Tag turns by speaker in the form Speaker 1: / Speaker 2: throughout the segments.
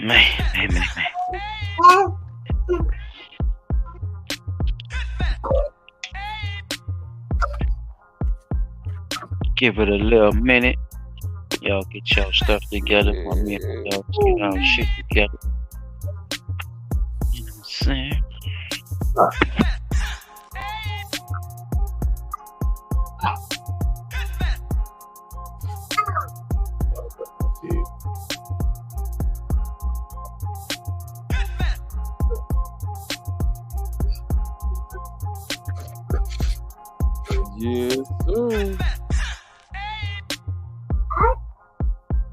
Speaker 1: Man. Give it a little minute. Y'all get y'all stuff together. My man, y'all get our shit together. You know what I'm saying?
Speaker 2: Yes, sir.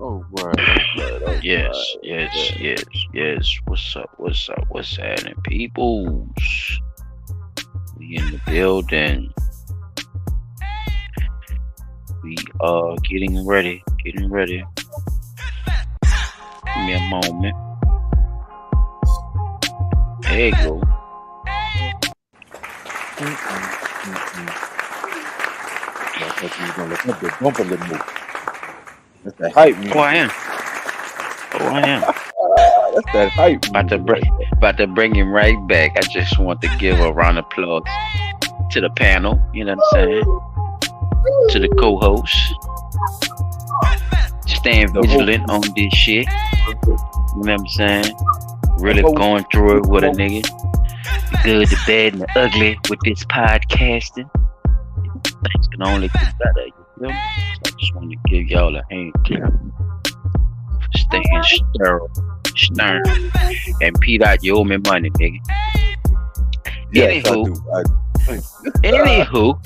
Speaker 2: All right.
Speaker 1: Yes. What's happening, peoples? We in the building. We are getting ready. Give me a moment. There you go.
Speaker 2: I thought you was gonna look up the bump a little more. That's that hype music.
Speaker 1: Oh, I am.
Speaker 2: That's that hype
Speaker 1: About to bring him right back. I just want to give a round of applause to the panel. You know what I'm saying? To the co-host. Staying vigilant on this shit. You know what I'm saying? Really going through it with a nigga. The good, the bad, and the ugly with this podcasting. Things can only get better. You feel me? So I just want to give y'all a hand clap. Staying stern. And Pete out, you owe me money, nigga.
Speaker 2: Yes,
Speaker 1: Anywho.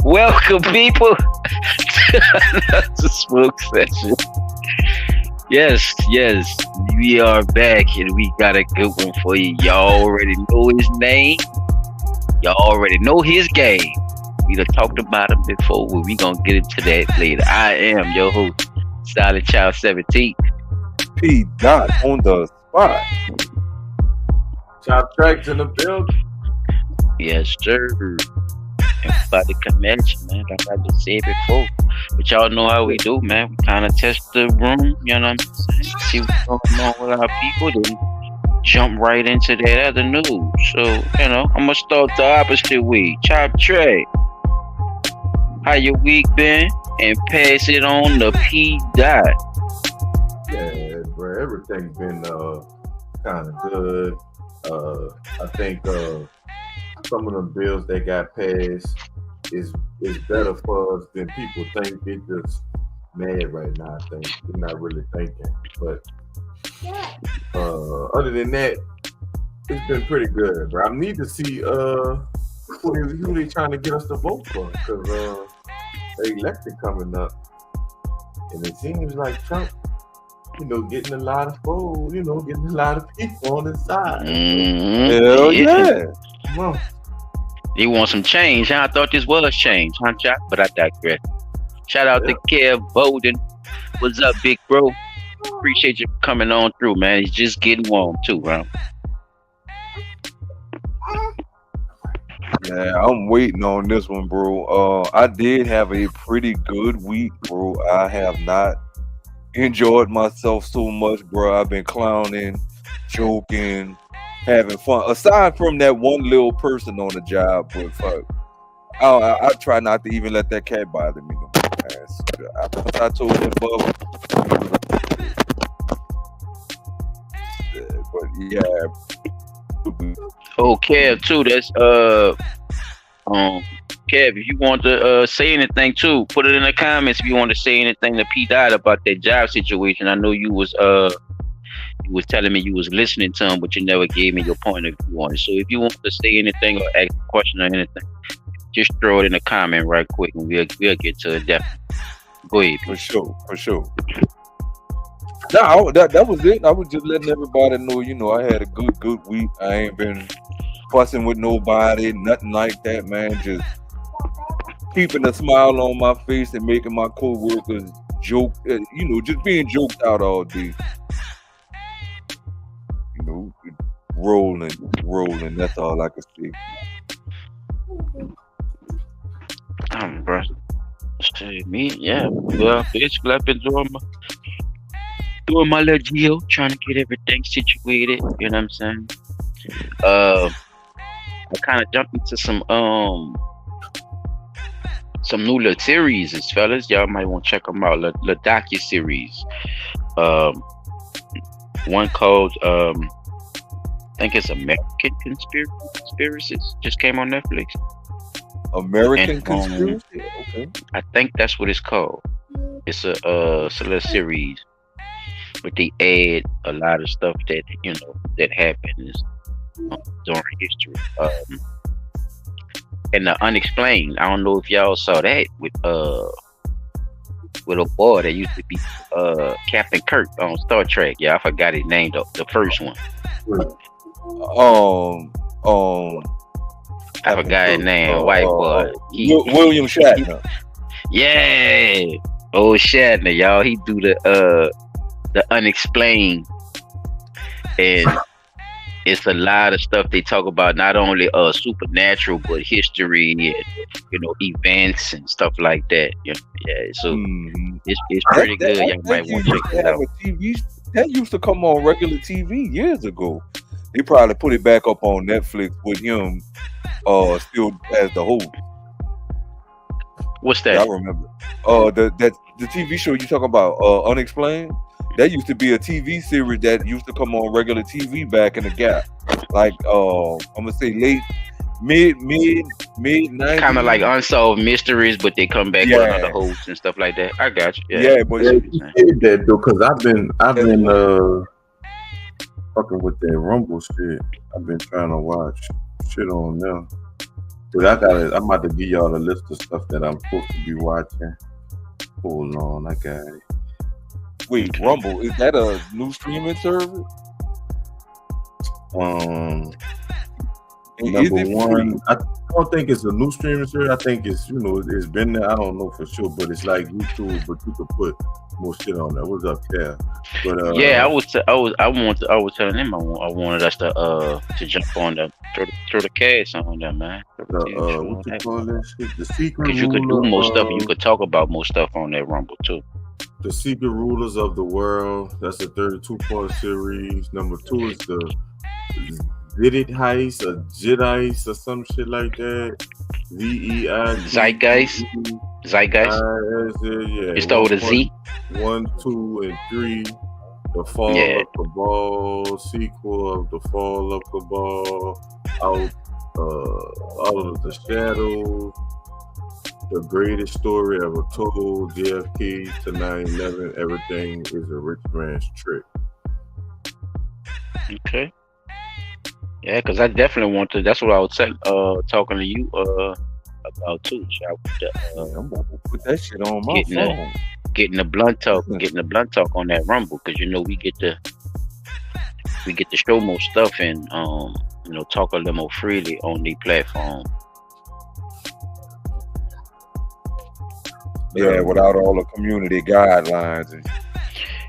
Speaker 1: Welcome, people, to another smoke session. Yes, we are back and we got a good one for you. Y'all already know his name. Y'all already know his game. We done talked about him before, but we gonna get into that later. I am your host, Silent Child 17.
Speaker 2: P. Dot on the spot.
Speaker 3: Chop tracks in the building.
Speaker 1: Yes, sir. And by the convention, man, like I just said before. But y'all know how we do, man. We kind of test the room, you know what I'm saying? See what's going on with our people, then jump right into that other news. So, you know, I'm gonna start the opposite way. Chop Trey, how your week been? And pass it on to P. Dot.
Speaker 3: Yeah, bro, everything's been kind of good. I think some of the bills that got passed is better for us than people think. They're just mad right now. I think they're not really thinking. But other than that, it's been pretty good, bro. I need to see who they trying to get us to vote for, because the election coming up, and it seems like Trump, getting a lot of votes, getting a lot of people on his side.
Speaker 2: Hell yeah.
Speaker 3: Come on.
Speaker 1: You want some change, huh? I thought this was change, huh, Chop? But I digress. Shout out to Kev Bowden. What's up, big bro? Appreciate you coming on through, man. It's just getting warm too, bro.
Speaker 2: Yeah, I'm waiting on this one, bro. I did have a pretty good week, bro. I have not enjoyed myself so much, bro. I've been clowning, joking, having fun. Aside from that one little person on the job, but fuck, I try not to even let that cat bother me. I told him above, but yeah.
Speaker 1: Oh, Kev too. That's Kev, if you want to say anything too, put it in the comments. If you want to say anything to P. Dot about that job situation, I know you was telling me you was listening to him, but you never gave me your point of view on it. So if you want to say anything or ask a question or anything, just throw it in the comment right quick, and we'll get to it. Definitely. Go ahead.
Speaker 2: For sure. No, that was it. I was just letting everybody know, I had a good week. I ain't been fussing with nobody, nothing like that, man. Just keeping a smile on my face and making my co-workers joke, just being joked out all day. Rolling. That's all I can see.
Speaker 1: Bro. Shit, me, yeah. Well, basically, I've been doing my little deal, trying to get everything situated. You know what I'm saying? Uh, I kind of jumped into some new little series, fellas. Y'all might want to check them out. Little docu series. Um, one called I think it's American Conspiracies. Just came on Netflix.
Speaker 2: American
Speaker 1: And
Speaker 2: Conspiracy. Okay.
Speaker 1: I think that's what it's called. It's a little series, but they add a lot of stuff that that happens during history. And the unexplained. I don't know if y'all saw that with a boy that used to be Captain Kirk on Star Trek. Yeah, I forgot his name though. The first one. I forgot his name. White boy.
Speaker 2: William Shatner.
Speaker 1: Yeah. Old Shatner, y'all. He do the unexplained, and it's a lot of stuff they talk about, not only supernatural but history and events and stuff like that. Yeah, so it's pretty good. Y'all might want to check it out.
Speaker 2: That used to come on regular TV years ago. They probably put it back up on Netflix with him still as the host.
Speaker 1: What's that?
Speaker 2: I remember. The TV show you talk about, Unexplained. That used to be a TV series that used to come on regular TV back in the gap. Like I'm gonna say mid 90s.
Speaker 1: Kind of like Unsolved Mysteries, but they come back with another host and stuff like that. I got you.
Speaker 2: Yeah, but
Speaker 3: you did that though, because I've been fucking with that Rumble shit. I've been trying to watch shit on there. But I'm about to give y'all a list of stuff that I'm supposed to be watching. Hold on, I got it.
Speaker 2: Wait, Rumble, is that a new streaming service?
Speaker 3: Number one, I don't think it's a new streaming service. I think it's it's been there. I don't know for sure, but it's like YouTube, but you could put more shit on there. What's up, there? But
Speaker 1: I was telling him I wanted us to jump on throw the cast on there, man.
Speaker 3: What you call that shit? The Secret.
Speaker 1: Because you could do more stuff. You could talk about more stuff on that Rumble too.
Speaker 3: The Secret Rulers of the World. That's a 32-part series. Number 2 is the Diddy Heist or Jedi's or some shit like that. ZEI.
Speaker 1: Zeitgeist.
Speaker 3: Yeah.
Speaker 1: It's with a Z.
Speaker 3: 1, 2, and 3. The Fall of Cabal. Sequel of The Fall of Cabal. Out of the Shadows. The Greatest Story Ever Told. JFK to 9/11. Everything is a rich man's trick.
Speaker 1: Okay. Yeah, because I definitely want to. That's what I was talking to you about too.
Speaker 2: I'm about to put that shit on my phone.
Speaker 1: Getting the blunt talk on that Rumble, because we get to show more stuff and talk a little more freely on the platform.
Speaker 2: Yeah, without all the community guidelines and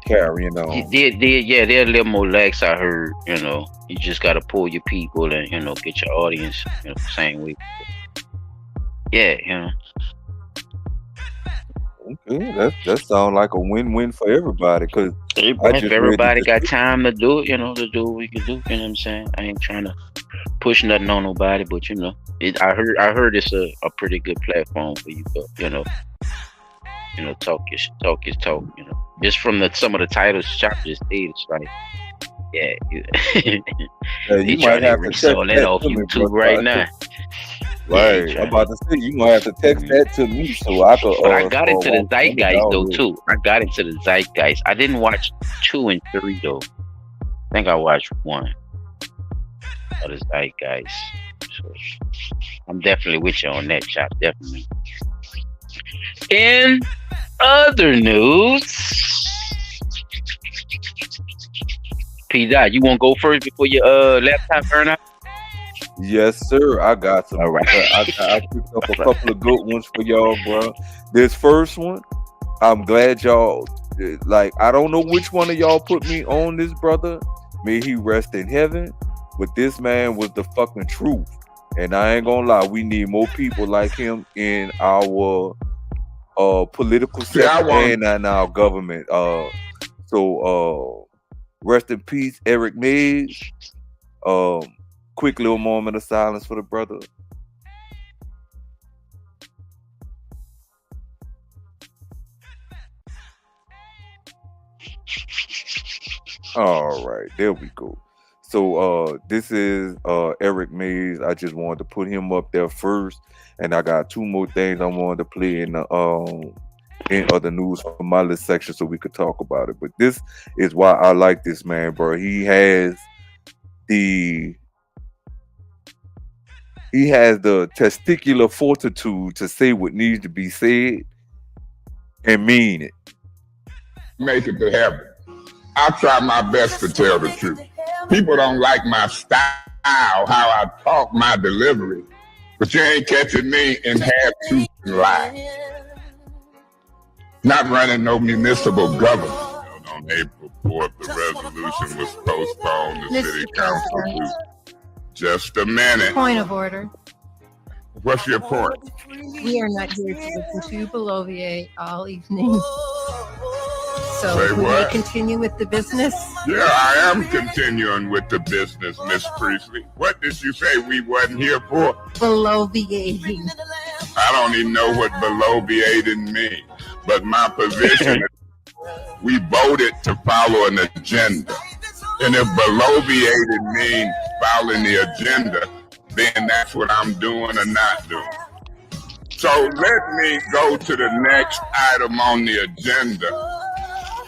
Speaker 2: carrying on.
Speaker 1: They're a little more lax. I heard. You just got to pull your people and get your audience same way. Yeah,
Speaker 2: Okay, that sounds like a win-win for everybody. Cause
Speaker 1: if everybody got time to do it, to do what we can do. You know what I'm saying? I ain't trying to push nothing on nobody, but I heard it's a pretty good platform for you. Talk is talk. Just from some of the titles, chapters, it's like,
Speaker 2: you might have to check
Speaker 1: that off YouTube right now.
Speaker 2: Right, I'm about to say you might have to text that to me so I could.
Speaker 1: But I got into the Zeitgeist though too. I got into the Zeitgeist. I didn't watch 2 and 3 though. I think I watched 1 of the Zeitgeist. So I'm definitely with you on that, chap. Definitely. In other news, P. Dot, you want to go first before your laptop burn out?
Speaker 2: Yes, sir. I got some.
Speaker 1: All right.
Speaker 2: I picked up a couple of good ones for y'all, bro. This first one, I'm glad y'all. I don't know which one of y'all put me on this, brother. May he rest in heaven. But this man was the fucking truth. And I ain't gonna lie, we need more people like him in our political
Speaker 4: See, I
Speaker 2: sector
Speaker 4: want
Speaker 2: and in our government. Rest in peace, Eric Mays. Um, quick little moment of silence for the brother. All right, there we go. So this is Eric Mays. I just wanted to put him up there first, and I got two more things I wanted to play in other news from my list section so we could talk about it. But this is why I like this man, bro. The he has the testicular fortitude to say what needs to be said and mean it.
Speaker 4: make it to heaven. I try my best to tell the truth. People don't like my style, how I talk, my delivery, but you ain't catching me in half truth and lie. Not running no municipal government. On April 4th, the resolution was postponed. The city council moved. Just a minute.
Speaker 5: Point of order.
Speaker 4: What's your point?
Speaker 5: We are not here to listen to Boulevier all evening. So
Speaker 4: Say
Speaker 5: we may
Speaker 4: what?
Speaker 5: continue with the business.
Speaker 4: Yeah, I am continuing with the business, Miss Priestley. What did you say we wasn't here for?
Speaker 5: Boulevier.
Speaker 4: I don't even know what beloviating means, but my position is we voted to follow an agenda. And if beloviating means following the agenda, then that's what I'm doing or not doing. So let me go to the next item on the agenda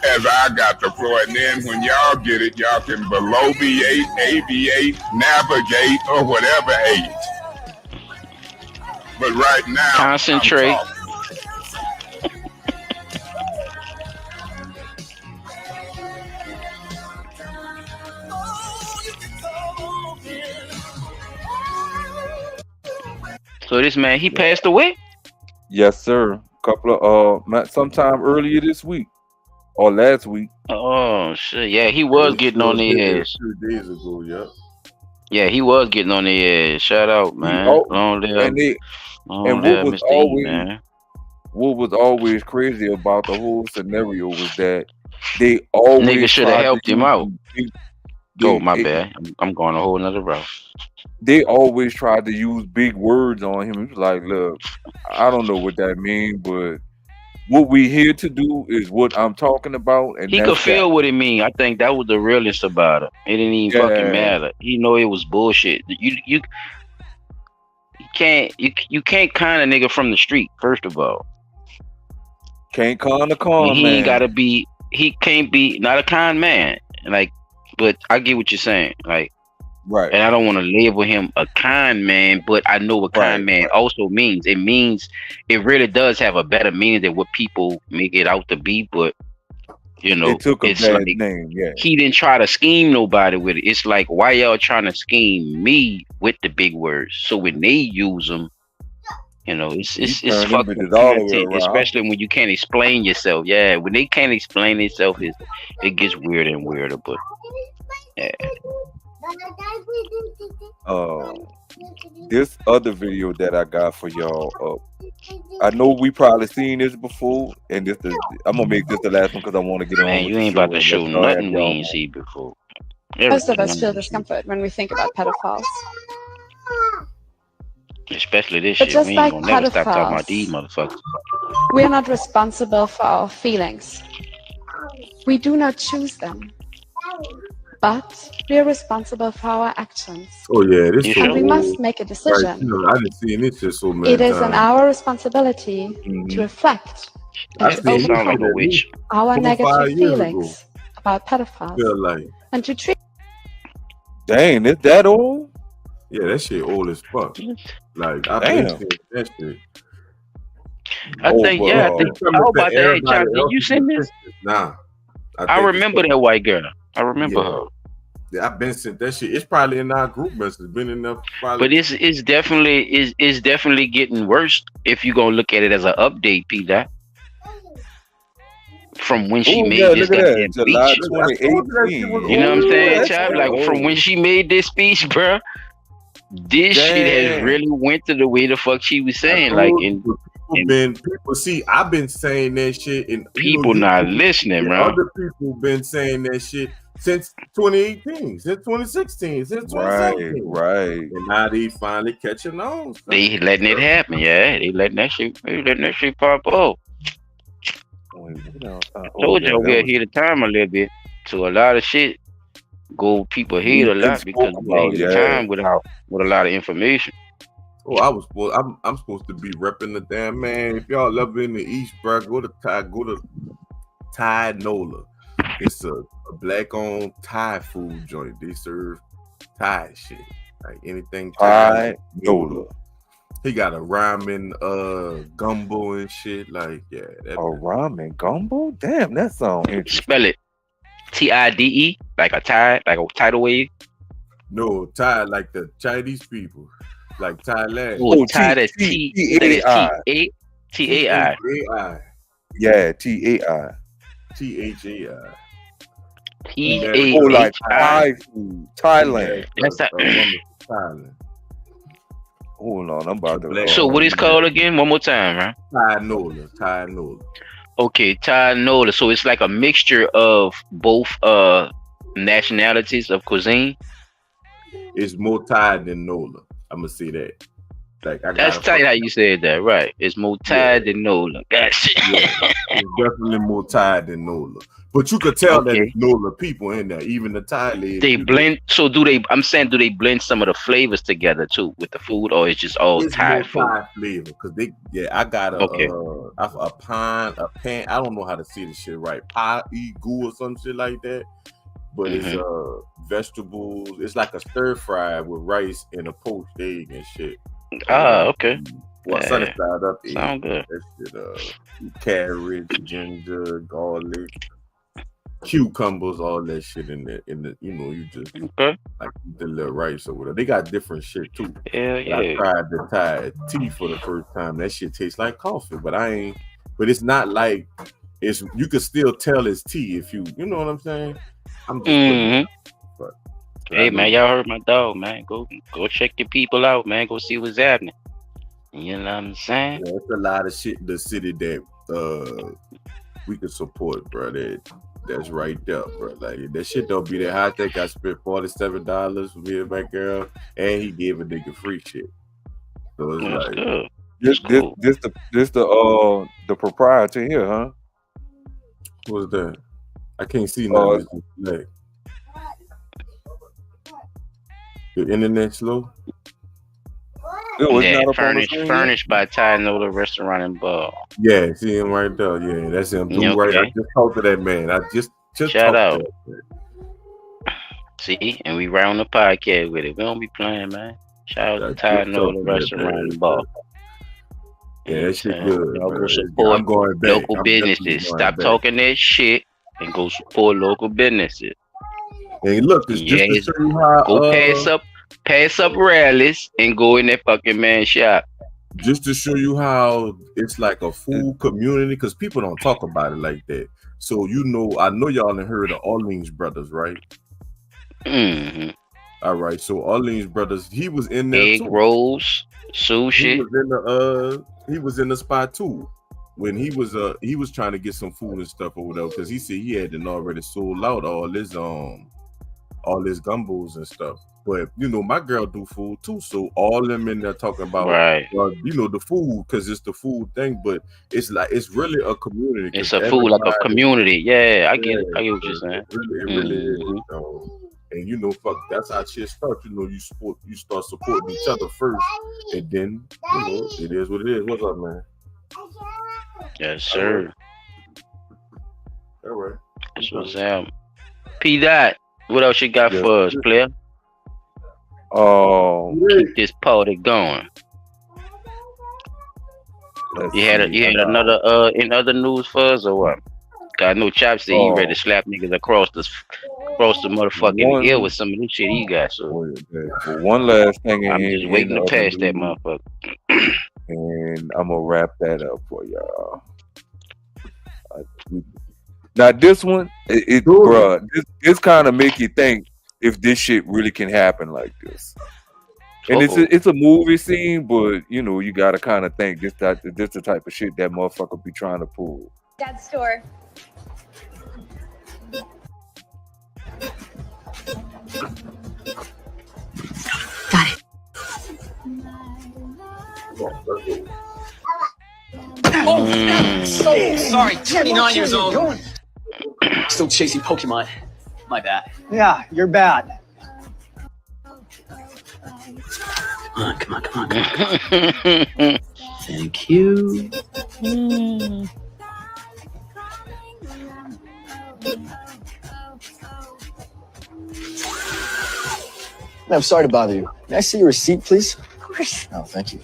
Speaker 4: as I got the floor. And then when y'all get it, y'all can beloviate, aviate, navigate, or whatever age. But right now,
Speaker 1: Concentrate.
Speaker 4: I'm talking.
Speaker 1: So this man, he passed away?
Speaker 2: Yes, sir. Couple of sometime earlier this week or last week.
Speaker 1: Oh shit! Yeah, he was getting on their ass.
Speaker 3: 2 days ago, yeah.
Speaker 1: Yeah, he was getting on their ass. Shout out, man.
Speaker 2: Oh,
Speaker 1: Long live,
Speaker 2: and they
Speaker 1: long
Speaker 2: and
Speaker 1: live Mr. E, man.
Speaker 2: what was always crazy about the whole scenario was that they always
Speaker 1: Nigga should have
Speaker 2: tried to
Speaker 1: helped him
Speaker 2: use
Speaker 1: out.
Speaker 2: big-
Speaker 1: Oh, my
Speaker 2: they,
Speaker 1: bad. I'm going a whole nother route.
Speaker 2: they always tried to use big words on him. He was like, look, I don't know what that means, but what we here to do is what I'm talking about, and
Speaker 1: He could
Speaker 2: that's that.
Speaker 1: feel what it mean. I think that was the realest about it. It didn't even fucking
Speaker 2: Yeah,
Speaker 1: matter. He know it was bullshit. You can't kind a nigga from the street. First of all,
Speaker 2: can't con the
Speaker 1: and
Speaker 2: con
Speaker 1: he ain't
Speaker 2: man.
Speaker 1: gotta be. He can't be not a kind man. Like, but I get what you're saying. Like,
Speaker 2: Right,
Speaker 1: and I don't want to label him a kind man, but I know what kind
Speaker 2: right,
Speaker 1: man
Speaker 2: right.
Speaker 1: also means. It means it really does have a better meaning than what people make it out to be. But you
Speaker 2: It
Speaker 1: know,
Speaker 2: took a
Speaker 1: it's
Speaker 2: bad
Speaker 1: like
Speaker 2: name, yeah.
Speaker 1: he didn't try to scheme nobody with it. It's like, why y'all trying to scheme me with the big words? So when they use them, you know, it's
Speaker 2: He
Speaker 1: it's
Speaker 2: turned them
Speaker 1: fucking
Speaker 2: bitches all the way
Speaker 1: content,
Speaker 2: around.
Speaker 1: especially when you can't explain yourself. Yeah, when they can't explain themselves, it gets weirder and weirder. But yeah,
Speaker 2: Uh, this other video that I got for y'all, I know we probably seen this before, and I'm gonna make this the last one because I want to get on
Speaker 1: man,
Speaker 2: with
Speaker 1: you
Speaker 2: the
Speaker 1: ain't
Speaker 2: show
Speaker 1: about to
Speaker 2: and
Speaker 1: show
Speaker 2: let y'all have
Speaker 1: nothing we
Speaker 2: y'all
Speaker 1: ain't
Speaker 2: moment.
Speaker 1: seen before.
Speaker 6: Most of
Speaker 1: Everything
Speaker 6: us
Speaker 1: I
Speaker 6: feel
Speaker 1: ain't seen,
Speaker 6: discomfort when we think about pedophiles.
Speaker 1: especially this
Speaker 6: But
Speaker 1: shit.
Speaker 6: just
Speaker 1: We ain't
Speaker 6: like
Speaker 1: gonna never stop talking about these
Speaker 6: pedophiles,
Speaker 1: motherfuckers.
Speaker 6: we are not responsible for our feelings. We do not choose them, but we are responsible for our actions.
Speaker 3: Oh yeah, this
Speaker 1: You
Speaker 3: so
Speaker 6: And we
Speaker 1: sure?
Speaker 6: must
Speaker 3: old.
Speaker 6: make a
Speaker 3: Right,
Speaker 6: decision.
Speaker 3: I done seen this shit so many
Speaker 6: It is in
Speaker 3: times.
Speaker 6: our responsibility to
Speaker 3: Mm-hmm.
Speaker 6: reflect
Speaker 3: I
Speaker 6: and
Speaker 1: That
Speaker 6: to
Speaker 3: seen
Speaker 1: bitch
Speaker 3: this
Speaker 6: own
Speaker 1: sound like
Speaker 3: shit
Speaker 1: a
Speaker 3: at least
Speaker 1: witch.
Speaker 6: our
Speaker 3: 4 or 5
Speaker 6: negative
Speaker 3: years ago.
Speaker 6: feelings about pedophiles
Speaker 3: Feel like,
Speaker 6: and to treat
Speaker 2: Dang, it's that old?
Speaker 3: yeah, that shit old as fuck. Like I've been
Speaker 2: Damn.
Speaker 3: seeing that shit.
Speaker 1: I
Speaker 2: Oh,
Speaker 1: think, yeah, I think
Speaker 3: It's
Speaker 1: I
Speaker 3: coming
Speaker 1: was
Speaker 3: to
Speaker 1: about to ask
Speaker 3: everybody
Speaker 1: Chop, did you
Speaker 3: else's
Speaker 1: send this?
Speaker 3: attention. Nah, I
Speaker 1: I
Speaker 3: think it's
Speaker 1: remember
Speaker 3: coming.
Speaker 1: that white girl. I remember
Speaker 3: Yeah,
Speaker 1: her.
Speaker 3: yeah, I've been sent that shit. It's probably in our group message. Been in there
Speaker 1: But
Speaker 3: probably.
Speaker 1: it's definitely getting worse if you gonna look at it as an update, P. Dot, from when she
Speaker 2: Oh
Speaker 1: made
Speaker 2: yeah,
Speaker 1: this
Speaker 2: look at that,
Speaker 1: goddamn
Speaker 2: July
Speaker 1: speech.
Speaker 3: I told you that shit
Speaker 2: 2018.
Speaker 3: was
Speaker 1: You know what I'm
Speaker 3: old.
Speaker 2: Yeah,
Speaker 1: saying,
Speaker 2: that
Speaker 1: Chop?
Speaker 2: shit
Speaker 1: Like from when
Speaker 2: old.
Speaker 1: she made this speech, bruh. this shit has really went to the way the fuck she was saying. Like,
Speaker 3: people see, I've been saying that shit, and
Speaker 1: people not listening, bro.
Speaker 3: Other people been saying that shit since 2018, since 2016, since 2017.
Speaker 2: Right.
Speaker 3: And now they finally catching on.
Speaker 1: They letting it happen, yeah. They letting that shit pop off. I told y'all we'll hear the time a little bit. So a lot of shit people hear a lot because we hear the time with a lot of information.
Speaker 3: Oh, I'm supposed to be repping the damn man. If y'all ever in the East, bro, go to Thai Nola. It's a black-owned Thai food joint. They serve Thai shit, like anything Thai Nola. He got a ramen gumbo and shit. Like, yeah,
Speaker 2: ramen gumbo. Damn, that sounds interesting.
Speaker 1: Spell it TIDE, like a tidal wave.
Speaker 2: No,
Speaker 3: Thai like the Chinese people. Like Thailand.
Speaker 1: Oh, Thai is TAI.
Speaker 2: Yeah, TAI.
Speaker 3: THAI.
Speaker 2: Oh, like Thai food. Thailand.
Speaker 1: That's
Speaker 3: Thailand.
Speaker 2: Hold on, I'm about to.
Speaker 1: So what is called again? One more time, right?
Speaker 3: Thai Nola.
Speaker 1: Okay, Thai Nola. So it's like a mixture of both nationalities of cuisine.
Speaker 3: It's more Thai than Nola. I'm gonna say that. Like
Speaker 1: that's tight how you said that, right? It's more Thai than Nola. Gotcha.
Speaker 3: Yeah, it's definitely more Thai than Nola. But you could tell that it's Nola people in there, even the Thai ladies.
Speaker 1: They blend. So do they? I'm saying, do they blend some of the flavors together too with the food, or it's just all Thai food?
Speaker 3: Thai flavor, because I got a pan. I don't know how to say this shit right. Pa egu or some shit like that. But it's vegetables. It's like a stir fry with rice and a poached egg and shit.
Speaker 1: Okay.
Speaker 3: Well, sunny side up.
Speaker 1: Sound good.
Speaker 3: That shit, carrots, ginger, garlic, cucumbers, all that shit in the you just like the little rice or whatever. They got different shit too.
Speaker 1: Yeah.
Speaker 3: I tried the Thai tea for the first time. That shit tastes like coffee, but it's not like it's. You could still tell it's tea if you know what I'm saying. I'm just but
Speaker 1: hey man, y'all heard my dog, man. Go check your people out, man. Go see what's happening. You know what I'm saying?
Speaker 3: Yeah, it's a lot of shit in the city that we can support, bro. That's right there, bro. Like that shit don't be that high. I think I spent $47 for me and my girl, and he gave a nigga free shit. So it's
Speaker 1: that's
Speaker 3: like
Speaker 1: good.
Speaker 2: This the proprietor here, huh?
Speaker 3: What's that? I can't see nothing. The internet slow.
Speaker 1: Furnished by Thai Nola Restaurant and Bar.
Speaker 3: Yeah, see him right there. Yeah, that's him. Right. I just talked to that man. I just
Speaker 1: shout out. See, and we round the podcast with it. We don't be playing, man. Shout out to Thai Nola Restaurant and Bar.
Speaker 3: Yeah, that shit good.
Speaker 1: Go support local businesses. Stop talking that shit and go support local businesses.
Speaker 3: Hey, look, it's just to show you how
Speaker 1: go pass up rallies and go in that fucking man shop.
Speaker 3: Just to show you how it's like a food community, because people don't talk about it like that. So I know y'all done heard of Orleans Brothers, right?
Speaker 1: Mm-hmm.
Speaker 3: All right, so Orleans Brothers, he was in there
Speaker 1: egg rolls, sushi.
Speaker 3: He was in the spot too. When he was trying to get some food and stuff or whatever, because he said he had already sold out all his gumbos and stuff. But my girl do food too, so all them in there talking about the food, because it's the food thing. But it's really a community.
Speaker 1: It's a food like a community. Yeah, I get it. I get what you're saying.
Speaker 3: It really is. And fuck, that's how shit starts. You start supporting each other first, and then it is what it is. What's up, man?
Speaker 1: Yes, sir.
Speaker 3: All right.
Speaker 1: That's what's up. P. Dot, what else you got for us, player? Keep this party going. You had another in other news for us or what? I know Chop said he ready to slap niggas across the motherfucking ear with some of this shit he got. So
Speaker 2: one last thing,
Speaker 1: I'm just waiting to pass that motherfucker.
Speaker 2: And I'm gonna wrap that up for y'all. Now this one, this kind of make you think if this shit really can happen like this. And
Speaker 1: Uh-oh.
Speaker 2: it's a movie scene, but you know you gotta kind of think this the type of shit that motherfucker be trying to pull.
Speaker 7: Dad's store.
Speaker 8: Got it.
Speaker 1: Mm.
Speaker 8: So sorry, 29 years old. Still chasing Pokemon. My bad.
Speaker 9: Yeah, you're bad.
Speaker 8: Come on. Thank you.
Speaker 9: I'm sorry to bother you. May I see your receipt, please?
Speaker 7: Of course.
Speaker 9: Oh, thank you.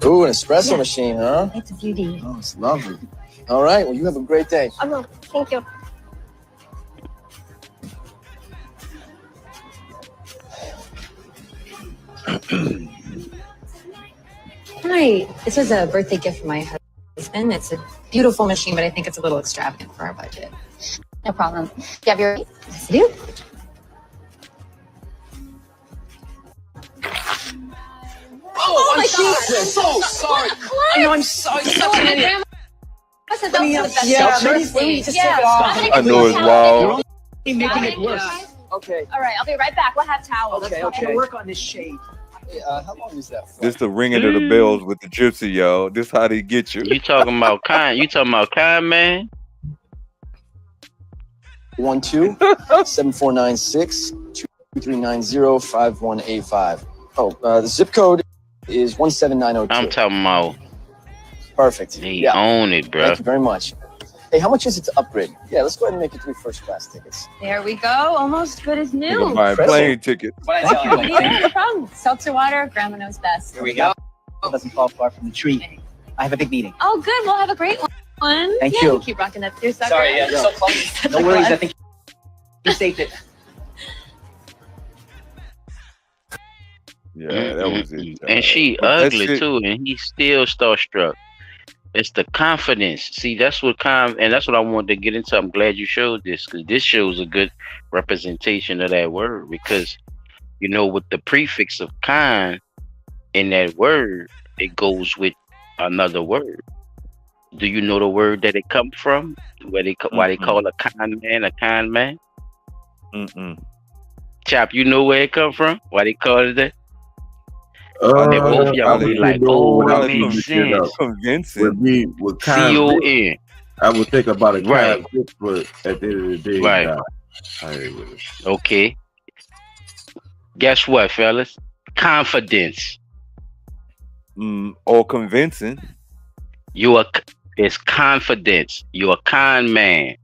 Speaker 9: Ooh, an espresso machine, huh?
Speaker 7: It's a beauty.
Speaker 9: Oh, it's lovely. All right, well, you have a great day.
Speaker 7: Oh, no. Thank you. Hi. This was a birthday gift for my husband. It's a beautiful machine, but I think it's a little extravagant for our budget. No problem. Do you have your... Yes, I do.
Speaker 8: Oh,
Speaker 7: my
Speaker 8: I'm
Speaker 7: God.
Speaker 8: so sorry. I know I'm sorry. Such an idiot.
Speaker 7: I said that was the best
Speaker 9: Yeah,
Speaker 7: self-service
Speaker 9: maybe
Speaker 7: thing.
Speaker 9: just take it off.
Speaker 2: I know it's wild.
Speaker 9: You're making it worse. Okay.
Speaker 7: All right, I'll be right back. We'll have towels.
Speaker 9: Okay,
Speaker 7: That's fine.
Speaker 9: okay.
Speaker 8: Work on this shade.
Speaker 9: How long is that for?
Speaker 2: This the ringing of the bells with the gypsy, y'all. This how they get you.
Speaker 1: You talking about kind? You talking about kind, man?
Speaker 9: 1-2-7496-2390-5185. Oh, the zip code is 17902.
Speaker 1: I'm talking about.
Speaker 9: Perfect.
Speaker 1: He
Speaker 9: Yeah.
Speaker 1: own it, bro.
Speaker 9: Thank you very much. Hey, how much is it to upgrade? Yeah, let's go ahead and make it 3 first class tickets.
Speaker 7: There we go. Almost good as
Speaker 2: Nigga
Speaker 7: new.
Speaker 2: buying plane tickets.
Speaker 8: What I tell you?
Speaker 7: Yeah, no problem. Seltzer water, grandma knows best.
Speaker 8: Here we go. Doesn't fall far from the tree. I have a big meeting.
Speaker 7: Oh, good. We'll have a great one.
Speaker 8: Thank
Speaker 7: yeah,
Speaker 8: you.
Speaker 7: Keep rocking that through, sucker.
Speaker 8: Sorry, yeah, so close. No worries. I think you saved it.
Speaker 2: Yeah, that was it.
Speaker 1: And she
Speaker 2: But that
Speaker 1: ugly
Speaker 2: shit-
Speaker 1: too, and he's still starstruck. It's the confidence. See, that's what and that's what I wanted to get into. I'm glad you showed this because this shows a good representation of that word. Because you know, with the prefix of kind in that word, it goes with another word. Do you know the word that it comes from? Why they call a kind man a kind man?
Speaker 2: Mm-mm.
Speaker 1: Chap, you know where it come from? Why they call it that?
Speaker 3: Uh,
Speaker 1: Then both y'all
Speaker 3: I
Speaker 1: be
Speaker 3: would
Speaker 1: like,
Speaker 3: know
Speaker 1: oh,
Speaker 3: without
Speaker 1: it makes
Speaker 3: looking it up.
Speaker 1: sense.
Speaker 2: Convincing.
Speaker 3: With me, with kind,
Speaker 1: C-O-N.
Speaker 3: I would think about a
Speaker 1: Right.
Speaker 3: kind, but at the end of the day,
Speaker 1: Right.
Speaker 3: nah, I ain't with it.
Speaker 1: Okay. Guess what, fellas? Confidence.
Speaker 2: Or convincing.
Speaker 1: It's confidence. You're a kind man.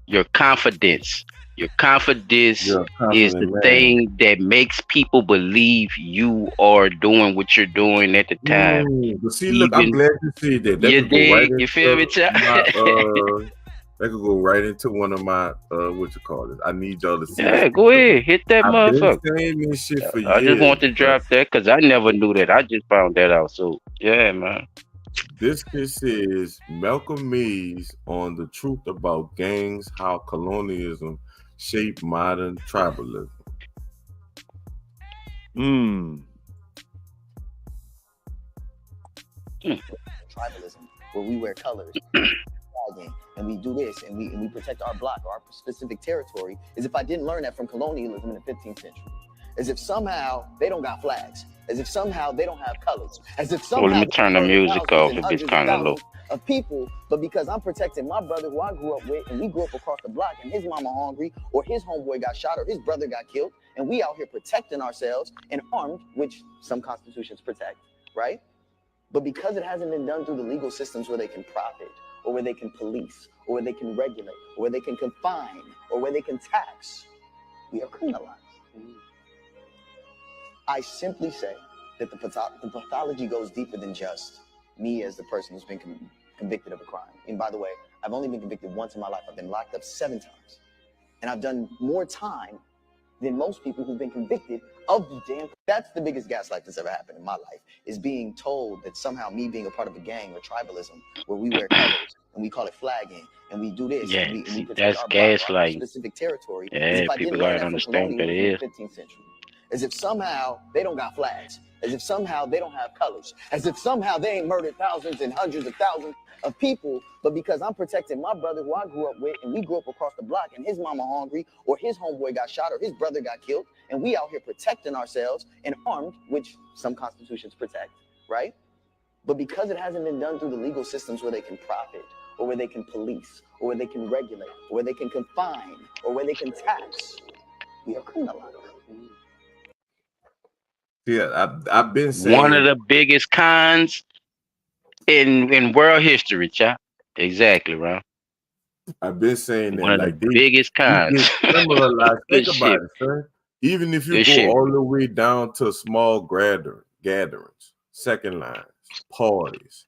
Speaker 1: Your confidence. Your confidence
Speaker 3: You're a
Speaker 1: is
Speaker 3: confident
Speaker 1: the
Speaker 3: man.
Speaker 1: thing that makes people believe you are doing what you're doing at the time.
Speaker 3: But see, look, I'm
Speaker 1: Even-
Speaker 3: glad you see that. That
Speaker 1: You
Speaker 3: could go right
Speaker 1: dig? You feel me,
Speaker 3: into
Speaker 1: Chap?
Speaker 3: that could go right into one of my what you call it. I need y'all to see.
Speaker 1: Yeah,
Speaker 3: it.
Speaker 1: go ahead. Hit that
Speaker 3: I've been
Speaker 1: motherfucker.
Speaker 3: saying this shit for
Speaker 1: I
Speaker 3: years.
Speaker 1: just want to drop that because I never knew that. I just found that out. So, yeah, man.
Speaker 3: This is Malcolm X on the truth about gangs, how colonialism shaped modern tribalism.
Speaker 10: Tribalism, where we wear colors, flagging, and we do this, and we protect our block or our specific territory, as if I didn't learn that from colonialism in the 15th century. As if somehow they don't got flags, as if somehow they don't have colors, as if somehow
Speaker 1: Well, let me turn the music off if it's kind of low.
Speaker 10: of people, but because I'm protecting my brother who I grew up with, and we grew up across the block, and his mama hungry, or his homeboy got shot, or his brother got killed, and we out here protecting ourselves and armed, which some constitutions protect, right? But because it hasn't been done through the legal systems where they can profit, or where they can police, or where they can regulate, or where they can confine, or where they can tax, we are criminalized. I simply say that the pathology goes deeper than just me as the person who's been convicted of a crime. And by the way, I've only been convicted once in my life. I've been locked up 7 times. And I've done more time than most people who've been convicted of the damn. That's the biggest gaslight that's ever happened in my life, is being told that somehow me being a part of a gang or tribalism where we wear colors and we call it flagging and we do this.
Speaker 1: Yeah,
Speaker 10: and we
Speaker 1: see,
Speaker 10: protect
Speaker 1: that's
Speaker 10: our block or our
Speaker 1: gaslighting.
Speaker 10: specific territory.
Speaker 1: Yeah,
Speaker 10: as if I
Speaker 1: people
Speaker 10: didn't learn
Speaker 1: gotta
Speaker 10: that from
Speaker 1: understand what that
Speaker 10: colonialism in
Speaker 1: is.
Speaker 10: the 15th century. as if somehow they don't got flags, as if somehow they don't have colors, as if somehow they ain't murdered thousands and hundreds of thousands of people, but because I'm protecting my brother who I grew up with, and we grew up across the block, and his mama hungry, or his homeboy got shot, or his brother got killed, and we out here protecting ourselves and armed, which some constitutions protect, right? But because it hasn't been done through the legal systems where they can profit, or where they can police, or where they can regulate, or where they can confine, or where they can tax, we are criminalized.
Speaker 3: Yeah, I've been
Speaker 1: One of
Speaker 3: saying
Speaker 1: the biggest cons in world history, child. Exactly, right.
Speaker 3: I've been saying
Speaker 1: One
Speaker 3: that
Speaker 1: of the
Speaker 3: like
Speaker 1: biggest
Speaker 3: we
Speaker 1: cons.
Speaker 3: get criminalized.
Speaker 1: Good
Speaker 3: Think about
Speaker 1: shit.
Speaker 3: it, son. Even if you
Speaker 1: Good
Speaker 3: go
Speaker 1: shit.
Speaker 3: all the way down to small gatherings, second lines, parties,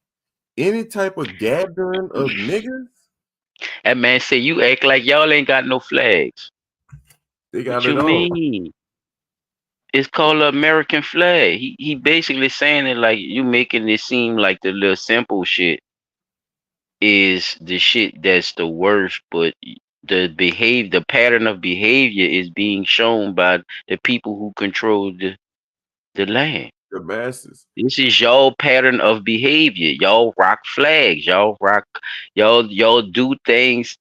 Speaker 3: any type of gathering of niggas,
Speaker 1: That man say you act like y'all ain't got no flags.
Speaker 3: they
Speaker 1: What
Speaker 3: got
Speaker 1: you
Speaker 3: it all.
Speaker 1: mean? It's called the American flag. He basically saying it like you making it seem like the little simple shit is the shit that's the worst, but the pattern of behavior is being shown by the people who control the land.
Speaker 3: The masses.
Speaker 1: This is y'all pattern of behavior. Y'all rock flags. Y'all do things.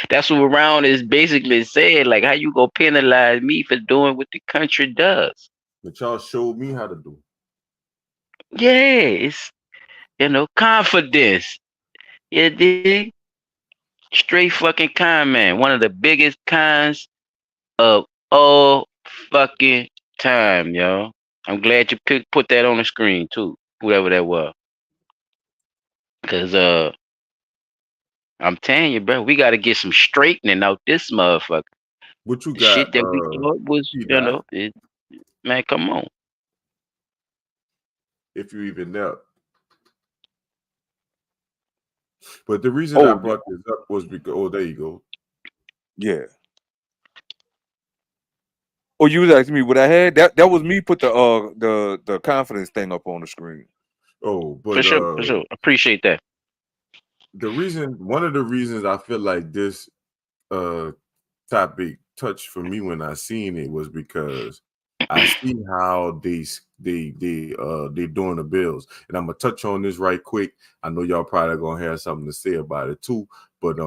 Speaker 1: That's what Brown is basically saying. Like, how you gonna penalize me for doing what the country does?
Speaker 3: But y'all showed me how to do.
Speaker 1: Yeah, it's confidence. You dig? Straight fucking con man. One of the biggest cons of all fucking time, yo. I'm glad you put that on the screen too, whoever that was. Cause I'm telling you, bro, we gotta get some straightening out this motherfucker.
Speaker 3: What you
Speaker 1: The
Speaker 3: got,
Speaker 1: shit that we thought was,
Speaker 3: T-Dot,
Speaker 1: man, come on.
Speaker 3: if you even know. But the reason I
Speaker 2: Oh,
Speaker 3: brought this up was because there you go.
Speaker 2: yeah. Oh, you was asking me what I had? That was me put the confidence thing up on the screen.
Speaker 3: Oh,
Speaker 1: For
Speaker 3: but
Speaker 1: sure, for sure. Appreciate that.
Speaker 3: one of the reasons I feel like this topic touched for me when I seen it was because I see how they doing the bills, and I'm gonna touch on this right quick. I know y'all probably gonna have something to say about it too, but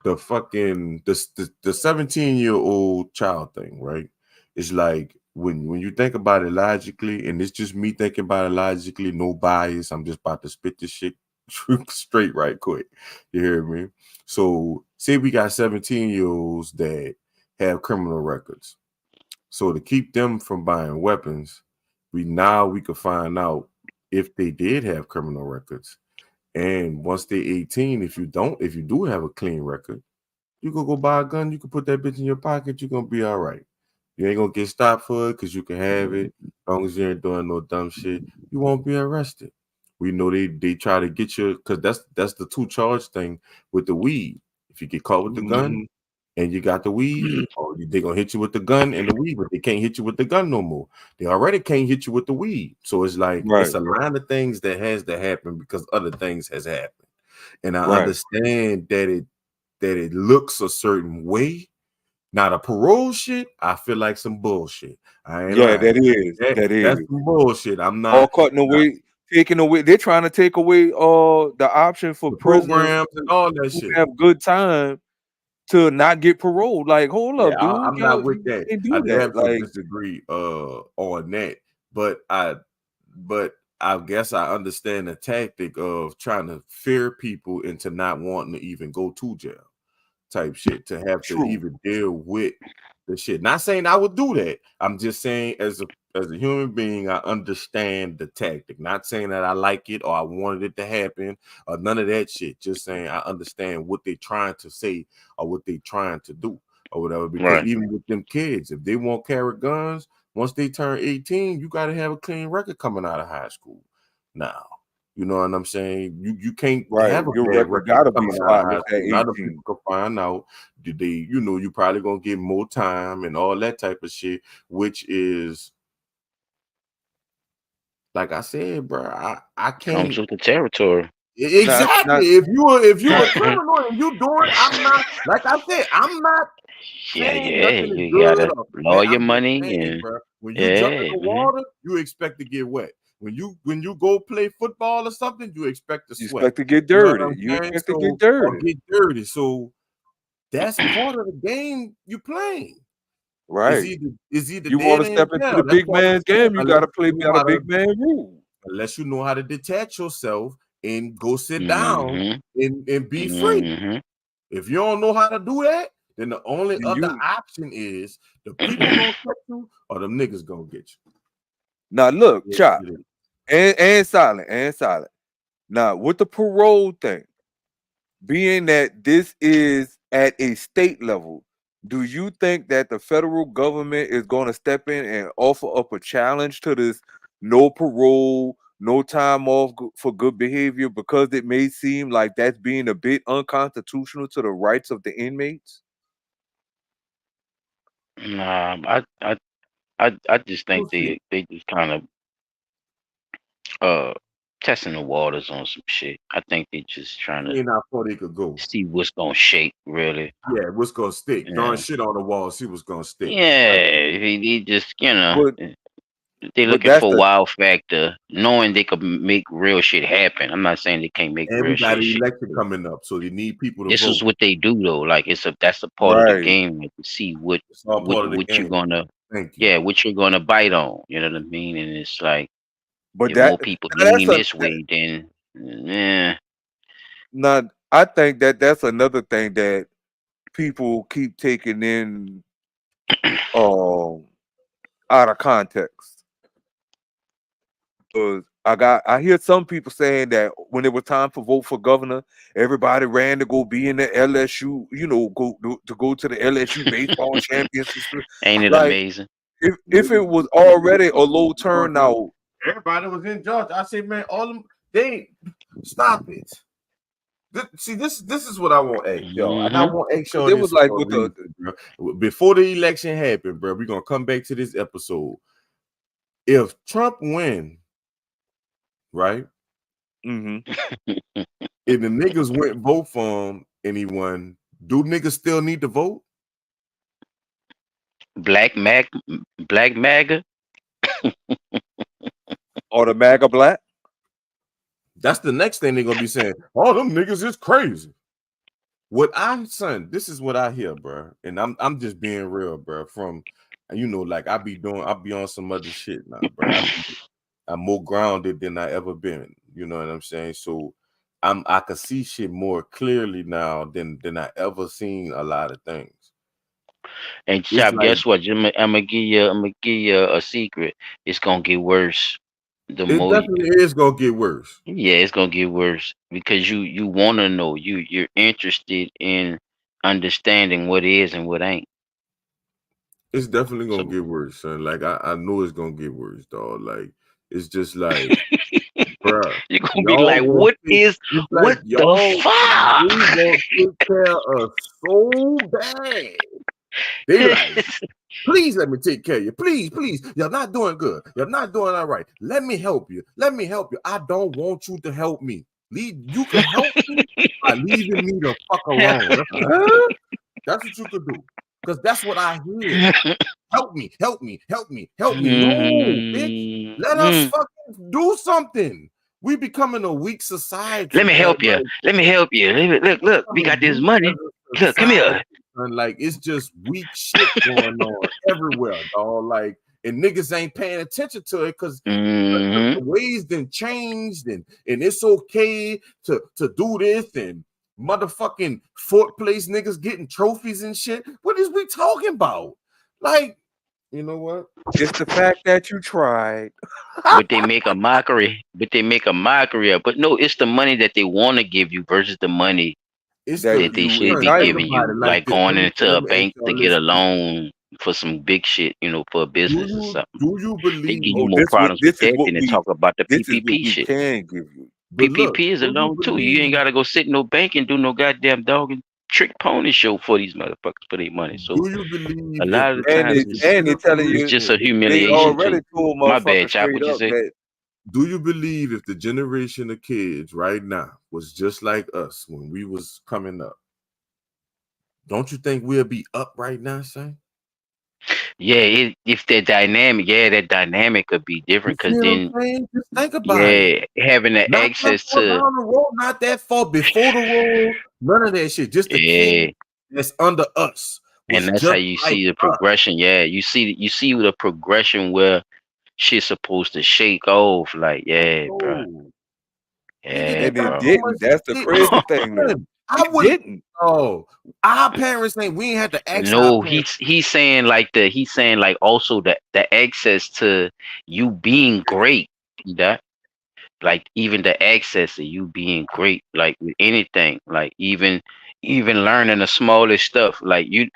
Speaker 3: the fucking the 17-year-old child thing, right? It's like when you think about it logically, and it's just me thinking about it logically, no bias. I'm just about to spit this shit straight right quick. You hear me? So say we got 17-year-olds that have criminal records. So to keep them from buying weapons, we could find out if they did have criminal records. And once they're 18, if you do have a clean record, you could go buy a gun, you can put that bitch in your pocket, you're gonna be all right. You ain't gonna get stopped for it because you can have it. As long as you ain't doing no dumb shit, you won't be arrested. We know they try to get you because that's the two charge thing with the weed. If you get caught with the gun
Speaker 2: Mhm.
Speaker 3: and you got the weed, they gonna hit you with the gun and the weed, but they can't hit you with the gun no more. They already can't hit you with the weed. So it's like it's
Speaker 2: Right,
Speaker 3: a line of things that has to happen because other things has happened. And I
Speaker 2: right.
Speaker 3: understand that it looks a certain way. Now the parole shit, I feel like some bullshit. I ain't
Speaker 2: Yeah,
Speaker 3: lying.
Speaker 2: that is. That
Speaker 3: That's
Speaker 2: is.
Speaker 3: some bullshit. I'm
Speaker 2: All
Speaker 3: not
Speaker 2: cutting away, taking away. They're trying to take away the option for
Speaker 3: the
Speaker 2: prisoners
Speaker 3: programs and all that
Speaker 2: who
Speaker 3: shit.
Speaker 2: have good time to not get paroled. Like, hold
Speaker 3: Yeah,
Speaker 2: up, dude.
Speaker 3: I'm not
Speaker 2: Y'all,
Speaker 3: with
Speaker 2: you
Speaker 3: that.
Speaker 2: can't
Speaker 3: I
Speaker 2: do that.
Speaker 3: damn sure
Speaker 2: Like,
Speaker 3: disagree on that. But I guess I understand the tactic of trying to fear people into not wanting to even go to jail. Type shit to have to
Speaker 2: true.
Speaker 3: even deal with the shit. Not saying I would do that. I'm just saying as a human being, I understand the tactic. Not saying that I like it or I wanted it to happen or none of that shit. Just saying I understand what they're trying to say or what they're trying to do or whatever. Because
Speaker 1: Right.
Speaker 3: even with them kids, if they won't carry guns, once they turn 18, you got to have a clean record coming out of high school. Now, you know what I'm saying? You can't
Speaker 2: Right.
Speaker 3: have a
Speaker 2: Your
Speaker 3: bad
Speaker 2: record
Speaker 3: record
Speaker 2: gotta be
Speaker 3: coming out of
Speaker 2: spotless
Speaker 3: high
Speaker 2: at
Speaker 3: school. A lot of
Speaker 2: 18.
Speaker 3: people can find out did they, you probably gonna get more time and all that type of shit, which is like I said, bro, I
Speaker 1: Comes
Speaker 3: can't.
Speaker 1: with the territory.
Speaker 3: Exactly.
Speaker 2: Not
Speaker 3: If you a criminal and you doing, I'm not like I said, I'm not saying
Speaker 1: yeah,
Speaker 3: nothing is
Speaker 1: you
Speaker 3: good
Speaker 1: gotta
Speaker 3: or bad.
Speaker 1: lawyer
Speaker 3: I'm just
Speaker 1: money
Speaker 3: saying,
Speaker 1: and
Speaker 3: bro. When you jump in
Speaker 1: yeah,
Speaker 3: the
Speaker 1: man.
Speaker 3: water, you expect to get wet. When you go play football or something, you expect to
Speaker 2: you
Speaker 3: sweat.
Speaker 2: expect to get
Speaker 3: You know what
Speaker 2: dirty.
Speaker 3: I'm
Speaker 2: You
Speaker 3: saying?
Speaker 2: expect to get
Speaker 3: So or
Speaker 2: dirty.
Speaker 3: get dirty. So that's part of the game you playing. Is
Speaker 2: Right.
Speaker 3: either
Speaker 2: You want
Speaker 3: dead
Speaker 2: to step
Speaker 3: in
Speaker 2: into
Speaker 3: jail.
Speaker 2: the
Speaker 3: That's
Speaker 2: big
Speaker 3: what I'm
Speaker 2: man's
Speaker 3: saying.
Speaker 2: game, you gotta play by the big man rule.
Speaker 3: Unless you know how to detach yourself and go sit down
Speaker 1: Mm-hmm.
Speaker 3: and be free.
Speaker 1: Mm-hmm.
Speaker 3: If you don't know how to do that, then the only
Speaker 2: Then
Speaker 3: other
Speaker 2: you
Speaker 3: option is the people gonna get you or them niggas gonna get
Speaker 2: now look,
Speaker 3: you.
Speaker 2: chop and silent. Now with the parole thing, being that this is at a state level, do you think that the federal government is going to step in and offer up a challenge to this no parole, no time off for good behavior because it may seem like that's being a bit unconstitutional to the rights of the inmates?
Speaker 1: Nah, I just think
Speaker 3: We'll see.
Speaker 1: they just kind of uh testing the waters on some shit. I think they just trying to
Speaker 3: Seeing how far they could go.
Speaker 1: see what's gonna shake, really.
Speaker 3: Yeah, what's gonna stick? Throwing
Speaker 1: Yeah.
Speaker 3: shit on the wall, see what's gonna stick.
Speaker 1: Yeah, he just
Speaker 2: But
Speaker 1: they
Speaker 2: but
Speaker 1: looking
Speaker 2: that's
Speaker 1: for
Speaker 2: the
Speaker 1: wow factor, knowing they could make real shit happen. I'm not saying they can't make
Speaker 3: And we
Speaker 1: real
Speaker 3: got an
Speaker 1: shit.
Speaker 3: election coming up, so they need people to
Speaker 1: This is
Speaker 3: vote.
Speaker 1: what they do though. Like that's a part of the
Speaker 2: right.
Speaker 1: game, like, to see
Speaker 3: It's all part of the
Speaker 1: what you're
Speaker 3: game.
Speaker 1: gonna
Speaker 3: Thank you.
Speaker 1: what you're gonna bite on. You know what I mean? And it's like
Speaker 2: But
Speaker 1: if more
Speaker 2: that
Speaker 1: people
Speaker 2: now that's
Speaker 1: lean this way, then
Speaker 2: now I think that that's another thing that people keep taking in um out of context. Because I hear some people saying that when it was time for vote for governor, everybody ran to go be in the LSU, to go to the LSU baseball championship.
Speaker 1: ain't it
Speaker 2: Like
Speaker 1: amazing?
Speaker 2: if it was already a low turnout,
Speaker 3: Everybody was in Georgia. I said, man, all them they stop it. See, this is what I want, y'all, and I
Speaker 1: Mm-hmm.
Speaker 3: want
Speaker 2: because
Speaker 3: y'all
Speaker 2: it was
Speaker 3: this
Speaker 2: like
Speaker 3: for a
Speaker 2: with the
Speaker 3: reason, bro. Before the election happened, bro, we're gonna come back to this episode. If Trump win, right,
Speaker 2: mhm.
Speaker 3: if the niggas went vote for him and he won, do niggas still need to vote?
Speaker 1: Black MAGA.
Speaker 2: Or the MAGA black.
Speaker 3: That's the next thing they're gonna be saying. All them niggas is crazy. This is what I hear, bro, and I'm just being real, bro. From like I be on some other shit now, bro. I'm more grounded than I ever been. You know what I'm saying? So I can see shit more clearly now than I ever seen a lot of things.
Speaker 1: And
Speaker 3: It's
Speaker 1: Chop,
Speaker 3: like
Speaker 1: guess what? I'm gonna give you a secret. It's gonna get worse. The
Speaker 3: it
Speaker 1: more
Speaker 3: definitely is gonna get worse.
Speaker 1: Yeah, it's gonna get worse because you wanna know. You're interested in understanding what is and what ain't.
Speaker 3: It's definitely gonna
Speaker 1: So
Speaker 3: get worse, son. Like I know it's gonna get worse, dog. Like it's just like, bruh,
Speaker 1: you're gonna be
Speaker 3: y'all
Speaker 1: like,
Speaker 3: gonna take it's like
Speaker 1: what the
Speaker 3: y'all
Speaker 1: fuck?
Speaker 3: they gonna take care of us so bad. They like, please let me take care of you. Please, please. You're not doing good. You're not doing all right. Let me help you. Let me help you. I don't want you to help me. You can help me by leaving me the fuck alone. That's what you could do. Because that's what I hear. Help me, help me, help me, help me. No, bitch. Let us
Speaker 1: Mm.
Speaker 3: fucking do something. We becoming a weak society,
Speaker 1: Let me
Speaker 3: bro.
Speaker 1: help you.
Speaker 3: Like
Speaker 1: Let me help you. Look. We got this
Speaker 3: weak
Speaker 1: money.
Speaker 3: as a
Speaker 1: Look, come
Speaker 3: society,
Speaker 1: here.
Speaker 3: and like it's just weak shit going on everywhere, dog. Like, and niggas ain't paying attention to it because the
Speaker 1: Mm-hmm.
Speaker 3: ways then changed, and it's okay to do this, and motherfucking fourth place niggas getting trophies and shit. What is we talking about? Like, you know what?
Speaker 2: It's the fact that you tried.
Speaker 1: But they make a mockery. Of. But no, it's the money that they want to give you versus the money
Speaker 3: It's
Speaker 2: That
Speaker 3: the
Speaker 1: that they
Speaker 2: you
Speaker 1: should be
Speaker 3: think
Speaker 2: entitled
Speaker 1: giving
Speaker 3: about
Speaker 1: you,
Speaker 3: it
Speaker 2: to.
Speaker 3: like
Speaker 1: like
Speaker 3: this.
Speaker 1: going into
Speaker 3: Let
Speaker 1: a
Speaker 3: me ask
Speaker 1: bank to
Speaker 3: y'all
Speaker 1: get a
Speaker 3: this.
Speaker 1: loan for some big shit, for a business or something.
Speaker 3: Do you
Speaker 1: They
Speaker 3: believe?
Speaker 1: give you
Speaker 2: Oh,
Speaker 1: more problems with
Speaker 2: this is
Speaker 1: that
Speaker 2: what
Speaker 1: than to talk about the
Speaker 2: this is what
Speaker 1: PPP
Speaker 2: we
Speaker 1: shit.
Speaker 2: can give you.
Speaker 3: But look,
Speaker 1: PPP is a
Speaker 3: do you
Speaker 1: loan too. You ain't
Speaker 3: believe?
Speaker 1: gotta go sit in no bank and do no goddamn dog and trick pony show for these motherfuckers for their money. So
Speaker 3: Do you
Speaker 1: a
Speaker 3: believe if
Speaker 1: lot of the
Speaker 2: And
Speaker 1: times
Speaker 2: they
Speaker 3: the
Speaker 2: and they telling
Speaker 1: it's
Speaker 2: you
Speaker 1: just a
Speaker 2: they
Speaker 1: humiliation too.
Speaker 2: already told
Speaker 1: My bad,
Speaker 2: motherfuckers
Speaker 1: Chop.
Speaker 2: straight
Speaker 1: What you
Speaker 2: up
Speaker 1: say?
Speaker 11: Do you believe if the generation of kids right now was just like us when we was coming up, don't you think we'll be up right now, Shane?
Speaker 1: Yeah, if that dynamic could be
Speaker 11: You
Speaker 1: different
Speaker 11: see
Speaker 1: because
Speaker 11: what I'm
Speaker 1: then,
Speaker 11: saying? Just think about it.
Speaker 1: yeah, having the
Speaker 11: Not that
Speaker 1: access
Speaker 11: far
Speaker 1: to,
Speaker 11: down the road, not that far before the road, none of that shit. Just the
Speaker 1: yeah,
Speaker 11: kid that's under us
Speaker 1: and
Speaker 11: was
Speaker 1: that's how
Speaker 11: just
Speaker 1: you
Speaker 11: like
Speaker 1: see the
Speaker 11: us.
Speaker 1: progression. Yeah, you see the progression where shit's supposed to shake off. Like, yeah, bro,
Speaker 11: No, nigga,
Speaker 1: yeah,
Speaker 11: they
Speaker 2: And it
Speaker 11: got
Speaker 1: bro.
Speaker 11: so much
Speaker 2: didn't. That's the
Speaker 11: shit.
Speaker 2: crazy thing, though.
Speaker 11: Man, I
Speaker 2: It
Speaker 11: wouldn't.
Speaker 2: didn't.
Speaker 11: Oh, our parents ain't. We ain't had to ask our
Speaker 1: No,
Speaker 11: parents.
Speaker 1: he's saying like also the access to you being great. That like even the access to you being great, like with anything, like even learning the smallest stuff, like you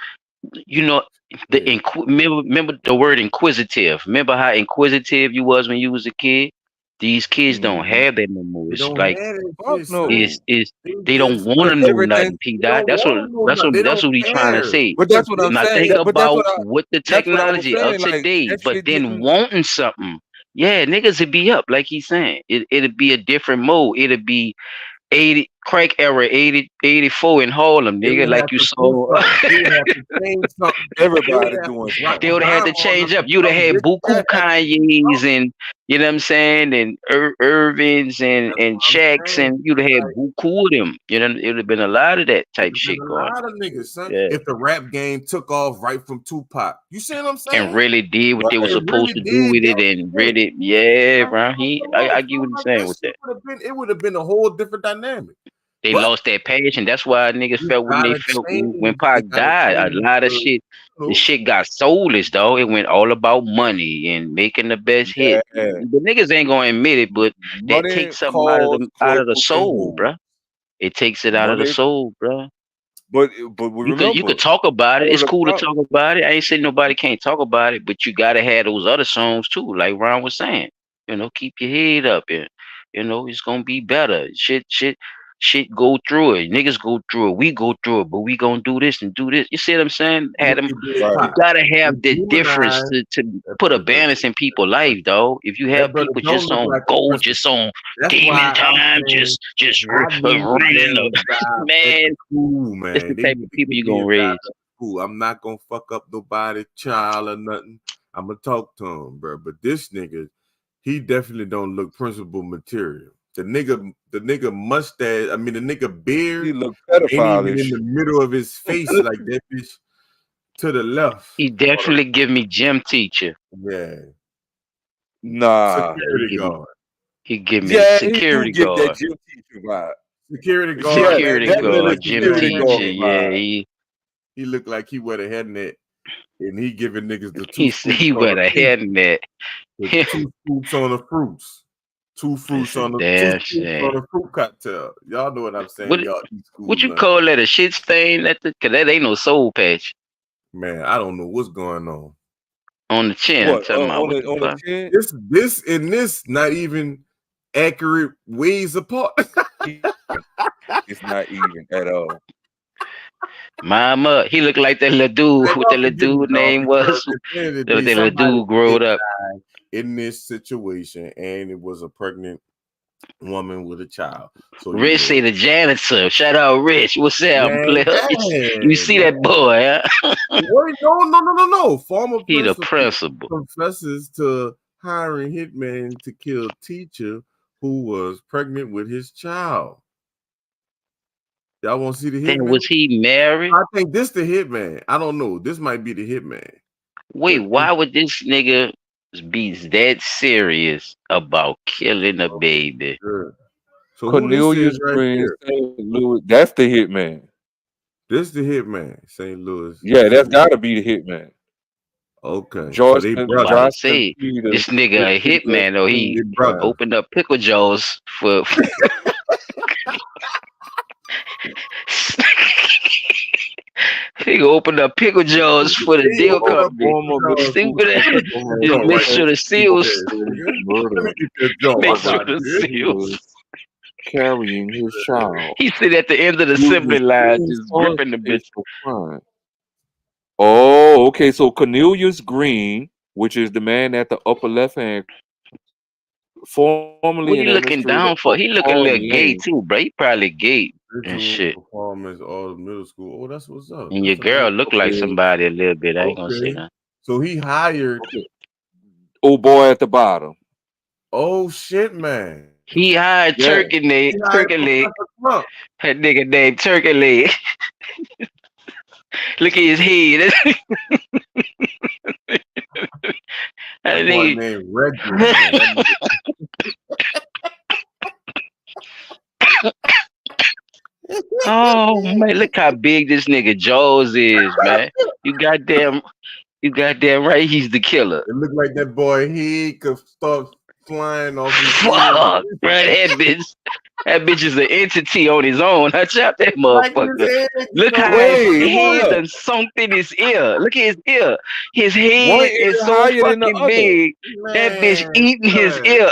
Speaker 1: know
Speaker 11: Yeah,
Speaker 1: remember the word inquisitive. Remember how inquisitive you was when you was a kid? These kids don't
Speaker 2: Mhm.
Speaker 1: have that no more.
Speaker 11: they
Speaker 1: It's
Speaker 11: don't
Speaker 1: like
Speaker 11: have that
Speaker 2: Fuck
Speaker 11: shit, son.
Speaker 2: no.
Speaker 1: is
Speaker 11: They
Speaker 1: they don't
Speaker 11: just
Speaker 1: want
Speaker 2: But
Speaker 1: to know
Speaker 2: everything,
Speaker 1: nothing, P.
Speaker 11: they
Speaker 1: Dot.
Speaker 11: don't want to know nothing. They
Speaker 1: That's
Speaker 11: don't
Speaker 1: what he trying to
Speaker 11: care.
Speaker 1: say.
Speaker 2: but
Speaker 11: Cause
Speaker 2: that's what
Speaker 11: they
Speaker 2: I'm
Speaker 1: Now think
Speaker 2: saying. But
Speaker 1: about what the
Speaker 2: that's what I was
Speaker 1: technology of
Speaker 2: saying. Like
Speaker 1: today,
Speaker 2: that
Speaker 1: but
Speaker 2: shit
Speaker 1: then
Speaker 2: didn't.
Speaker 1: wanting something. Yeah, niggas would be up, like he's saying. It'd be a different mode. It'd be 80 crack era 80 84 in Harlem,
Speaker 11: They
Speaker 1: nigga,
Speaker 11: would
Speaker 1: like
Speaker 11: have
Speaker 1: you
Speaker 11: to do
Speaker 1: saw.
Speaker 11: something. They would have to change something. They would
Speaker 2: Everybody
Speaker 11: have to
Speaker 2: doing
Speaker 11: drop a
Speaker 1: They
Speaker 2: something.
Speaker 1: would have had
Speaker 11: bomb
Speaker 1: to
Speaker 11: on
Speaker 1: change
Speaker 11: us
Speaker 1: up.
Speaker 11: or
Speaker 1: You'd have
Speaker 11: something.
Speaker 1: had
Speaker 11: They would
Speaker 1: Buku
Speaker 11: have to do
Speaker 1: Kanye's
Speaker 11: something.
Speaker 1: and you know what I'm saying, and Irvins and
Speaker 11: That's
Speaker 1: and
Speaker 11: what I'm
Speaker 1: Shaqs,
Speaker 11: saying.
Speaker 1: and you'd have had
Speaker 11: Like,
Speaker 1: Buku of them. You know, it would have been a lot of that
Speaker 11: would
Speaker 1: type
Speaker 11: have been
Speaker 1: shit
Speaker 11: a
Speaker 1: going
Speaker 11: lot
Speaker 1: on.
Speaker 11: of niggas, son.
Speaker 1: Yeah,
Speaker 11: If the rap game took off right from Tupac, you see what I'm
Speaker 1: and
Speaker 11: saying?
Speaker 1: really did what they were
Speaker 2: Right.
Speaker 11: It
Speaker 1: supposed
Speaker 11: really
Speaker 1: to do
Speaker 11: did
Speaker 1: with
Speaker 11: that
Speaker 1: it, and
Speaker 11: shit.
Speaker 1: really, yeah,
Speaker 11: Like,
Speaker 1: bro. I get what
Speaker 11: something
Speaker 1: he's
Speaker 11: like
Speaker 1: saying
Speaker 11: that
Speaker 1: with
Speaker 11: shit
Speaker 1: that.
Speaker 11: would have been. It would have been a whole different dynamic.
Speaker 1: They
Speaker 11: But
Speaker 1: lost that passion. That's why niggas
Speaker 11: you
Speaker 1: felt when they
Speaker 11: gotta
Speaker 1: felt when
Speaker 11: change.
Speaker 1: Pac
Speaker 11: It gotta
Speaker 1: died. A
Speaker 11: change.
Speaker 1: lot of shit, the
Speaker 11: Know,
Speaker 1: shit got soulless, though. It went all about money and making the best hit.
Speaker 2: Yeah.
Speaker 1: The niggas ain't gonna admit it, but that
Speaker 2: Money,
Speaker 1: takes something
Speaker 2: cars,
Speaker 1: out of the
Speaker 2: clothes, and
Speaker 1: soul,
Speaker 2: hoes.
Speaker 1: bruh. It takes it out of the
Speaker 2: Money,
Speaker 1: soul, bruh.
Speaker 2: but we
Speaker 1: You
Speaker 2: remember
Speaker 1: could talk about it.
Speaker 2: part of
Speaker 1: It's
Speaker 2: the
Speaker 1: cool to
Speaker 2: problem.
Speaker 1: talk about it. I ain't saying nobody can't talk about it, but you gotta have those other songs too, like Ron was saying. Keep your head up and it's gonna be better. Shit go through it. Niggas go through it. We go through it, but we gonna do this and do this. You see what I'm saying?
Speaker 11: what
Speaker 1: Had them
Speaker 11: they did,
Speaker 2: Right.
Speaker 1: you
Speaker 11: Pac.
Speaker 1: gotta
Speaker 11: They
Speaker 1: have the difference
Speaker 11: demonized
Speaker 1: to
Speaker 11: that
Speaker 1: put a
Speaker 11: brother.
Speaker 1: balance in people's life, though. If you
Speaker 11: That
Speaker 1: have
Speaker 11: brother
Speaker 1: people
Speaker 11: don't
Speaker 1: just
Speaker 11: look
Speaker 1: on
Speaker 11: like a
Speaker 1: go,
Speaker 11: principal.
Speaker 1: just on
Speaker 11: That's
Speaker 1: demon
Speaker 11: why I'm
Speaker 1: time,
Speaker 11: saying
Speaker 1: just
Speaker 11: I need the
Speaker 1: running,
Speaker 11: damn job at
Speaker 1: man.
Speaker 11: the school,
Speaker 1: That's
Speaker 11: man.
Speaker 1: the
Speaker 11: They
Speaker 1: type
Speaker 11: need
Speaker 1: of
Speaker 11: to
Speaker 1: people
Speaker 11: give
Speaker 1: you
Speaker 11: me a
Speaker 1: gonna
Speaker 11: job
Speaker 1: raise.
Speaker 11: at school. I'm not gonna fuck up nobody, child or nothing. I'm gonna talk to him, bro. But this nigga, he definitely don't look principal material. The nigga mustache, I mean the nigga
Speaker 2: He
Speaker 11: beard
Speaker 2: look
Speaker 11: ain't even in
Speaker 2: pedophile-ish.
Speaker 11: the middle of his face like that bitch to the left.
Speaker 1: He definitely give me gym teacher.
Speaker 11: Yeah.
Speaker 2: Nah.
Speaker 1: Yeah,
Speaker 11: Security guard.
Speaker 1: he give me
Speaker 2: Yeah, he do
Speaker 1: security
Speaker 2: give that
Speaker 1: guard.
Speaker 2: gym teacher vibe.
Speaker 11: Security guard,
Speaker 2: Yeah,
Speaker 11: man.
Speaker 1: Security
Speaker 11: That nigga
Speaker 2: definitely
Speaker 1: guard,
Speaker 11: look
Speaker 1: gym
Speaker 11: good
Speaker 2: security
Speaker 11: as
Speaker 1: teacher.
Speaker 2: guard
Speaker 11: head.
Speaker 1: Yeah,
Speaker 2: vibe.
Speaker 11: He looked like he wear the headnet and he giving niggas the two scoops
Speaker 1: he
Speaker 11: on
Speaker 1: wear
Speaker 11: the
Speaker 1: the
Speaker 11: pink,
Speaker 1: hairnet.
Speaker 11: the two scoops on the fruits.
Speaker 1: It's a
Speaker 11: Two
Speaker 1: damn
Speaker 11: scoops on
Speaker 1: shame.
Speaker 11: the fruit cocktail. Y'all know what I'm saying.
Speaker 1: What
Speaker 11: Y'all eat school
Speaker 1: what you
Speaker 11: lunch.
Speaker 1: call that? A shit stain? Cause that ain't no soul patch
Speaker 11: Man, I don't know what's going on.
Speaker 1: on the chin. I'm
Speaker 2: What
Speaker 1: talking about what the
Speaker 2: on the
Speaker 1: fuck?
Speaker 2: chin?
Speaker 11: This and this not even accurate ways apart.
Speaker 2: It's not even at all.
Speaker 1: Mama, he looked like that little dude.
Speaker 11: Man,
Speaker 1: What
Speaker 11: y'all
Speaker 1: that little
Speaker 11: forgive me,
Speaker 1: dude
Speaker 11: dog,
Speaker 1: name
Speaker 11: because
Speaker 1: was?
Speaker 11: at the end of the
Speaker 1: That
Speaker 11: day,
Speaker 1: little
Speaker 11: somebody
Speaker 1: dude
Speaker 11: did
Speaker 1: growed up.
Speaker 11: die in this situation, and it was a pregnant woman with a child. So
Speaker 1: Rich say the janitor. Shout out Rich. What's up,
Speaker 11: man,
Speaker 1: player? You
Speaker 11: yeah,
Speaker 1: see
Speaker 11: man.
Speaker 1: that boy, huh?
Speaker 11: Wait, no. Former
Speaker 1: He the
Speaker 11: principal
Speaker 1: principal.
Speaker 11: confesses to hiring hitman to kill teacher who was pregnant with his child. Y'all want to see the
Speaker 1: Then
Speaker 11: hitman?
Speaker 1: was he married?
Speaker 11: I think this the hitman. I don't know. This might be the hitman.
Speaker 1: Wait,
Speaker 11: But this,
Speaker 1: why would this nigga be that serious about killing a
Speaker 11: oh,
Speaker 1: baby?
Speaker 11: good. So who this is
Speaker 2: Cornelius
Speaker 11: right
Speaker 2: Green,
Speaker 11: here?
Speaker 2: St. Louis. That's the hitman.
Speaker 11: This the hitman, St. Louis.
Speaker 2: Yeah, that's
Speaker 11: City.
Speaker 2: got to be the hitman.
Speaker 11: Okay, so they
Speaker 2: Joyceton,
Speaker 1: I'm about
Speaker 11: brothers.
Speaker 1: to
Speaker 2: Joyceton
Speaker 1: say
Speaker 2: Peter,
Speaker 1: this nigga a
Speaker 2: Cornelius
Speaker 1: hitman though.
Speaker 2: Green,
Speaker 11: They
Speaker 1: He
Speaker 2: man.
Speaker 11: brothers.
Speaker 1: opened up pickle jaws for he opened up pickle jaws for the
Speaker 11: They
Speaker 1: deal
Speaker 11: open up
Speaker 1: company.
Speaker 2: Former
Speaker 11: jaws.
Speaker 1: Stupid
Speaker 2: Mississippi
Speaker 1: ass.
Speaker 11: Let me get
Speaker 2: General
Speaker 11: the
Speaker 2: has
Speaker 1: Just
Speaker 11: jaw
Speaker 1: make
Speaker 11: right
Speaker 1: sure the
Speaker 2: suspected
Speaker 1: seals.
Speaker 2: in
Speaker 11: here, nigga. Let
Speaker 2: murder
Speaker 11: me get that jaw.
Speaker 1: Make
Speaker 11: I
Speaker 1: sure
Speaker 11: got
Speaker 2: while
Speaker 1: the
Speaker 11: this.
Speaker 2: he
Speaker 1: seals.
Speaker 2: was carrying his child.
Speaker 1: He sit at the end of the
Speaker 2: He
Speaker 1: assembly
Speaker 2: was
Speaker 1: line,
Speaker 2: being
Speaker 1: just
Speaker 2: charged
Speaker 1: gripping the
Speaker 2: with
Speaker 1: bitch.
Speaker 2: a crime. Oh, okay. So Cornelius Green, which is the man at the upper left hand, formerly
Speaker 1: What
Speaker 2: an
Speaker 1: he looking
Speaker 2: administrator
Speaker 1: down for?
Speaker 2: of
Speaker 1: He looking a little gay
Speaker 2: Harlem.
Speaker 1: too, bro. He probably gay and
Speaker 11: Visual
Speaker 1: shit.
Speaker 11: performance all of middle school. Oh, that's what's up.
Speaker 1: And your
Speaker 11: That's a nice.
Speaker 1: girl look like
Speaker 11: Okay.
Speaker 1: somebody a little bit. I ain't gonna say
Speaker 11: Okay.
Speaker 1: that.
Speaker 11: So he hired.
Speaker 2: Okay. Old boy at the bottom.
Speaker 11: Oh shit, man.
Speaker 1: He hired
Speaker 2: Yeah.
Speaker 1: Turkey Leg.
Speaker 11: He hired
Speaker 1: Turkey Leg.
Speaker 11: Professor Trump.
Speaker 1: That nigga named Turkey Leg. Look at his head.
Speaker 11: That
Speaker 1: That
Speaker 11: boy
Speaker 1: nigga.
Speaker 11: named Reggie, man. That
Speaker 1: Oh man, look how big this nigga Jaws is, man. You goddamn right. He's the killer.
Speaker 11: It looked like that boy. He could start flying off his head.
Speaker 1: Fuck, bro. That bitch is an entity on his own. I chopped that
Speaker 11: Like his
Speaker 1: motherfucker.
Speaker 11: head,
Speaker 1: Look how
Speaker 2: Wait,
Speaker 1: his
Speaker 2: hold
Speaker 1: head
Speaker 2: up.
Speaker 1: done sunk in his ear. Look at his ear. His
Speaker 2: One
Speaker 1: head
Speaker 2: ear
Speaker 1: is so
Speaker 2: higher than the
Speaker 1: fucking
Speaker 2: other.
Speaker 1: big. That bitch
Speaker 11: man.
Speaker 1: eating his
Speaker 11: son.
Speaker 1: ear.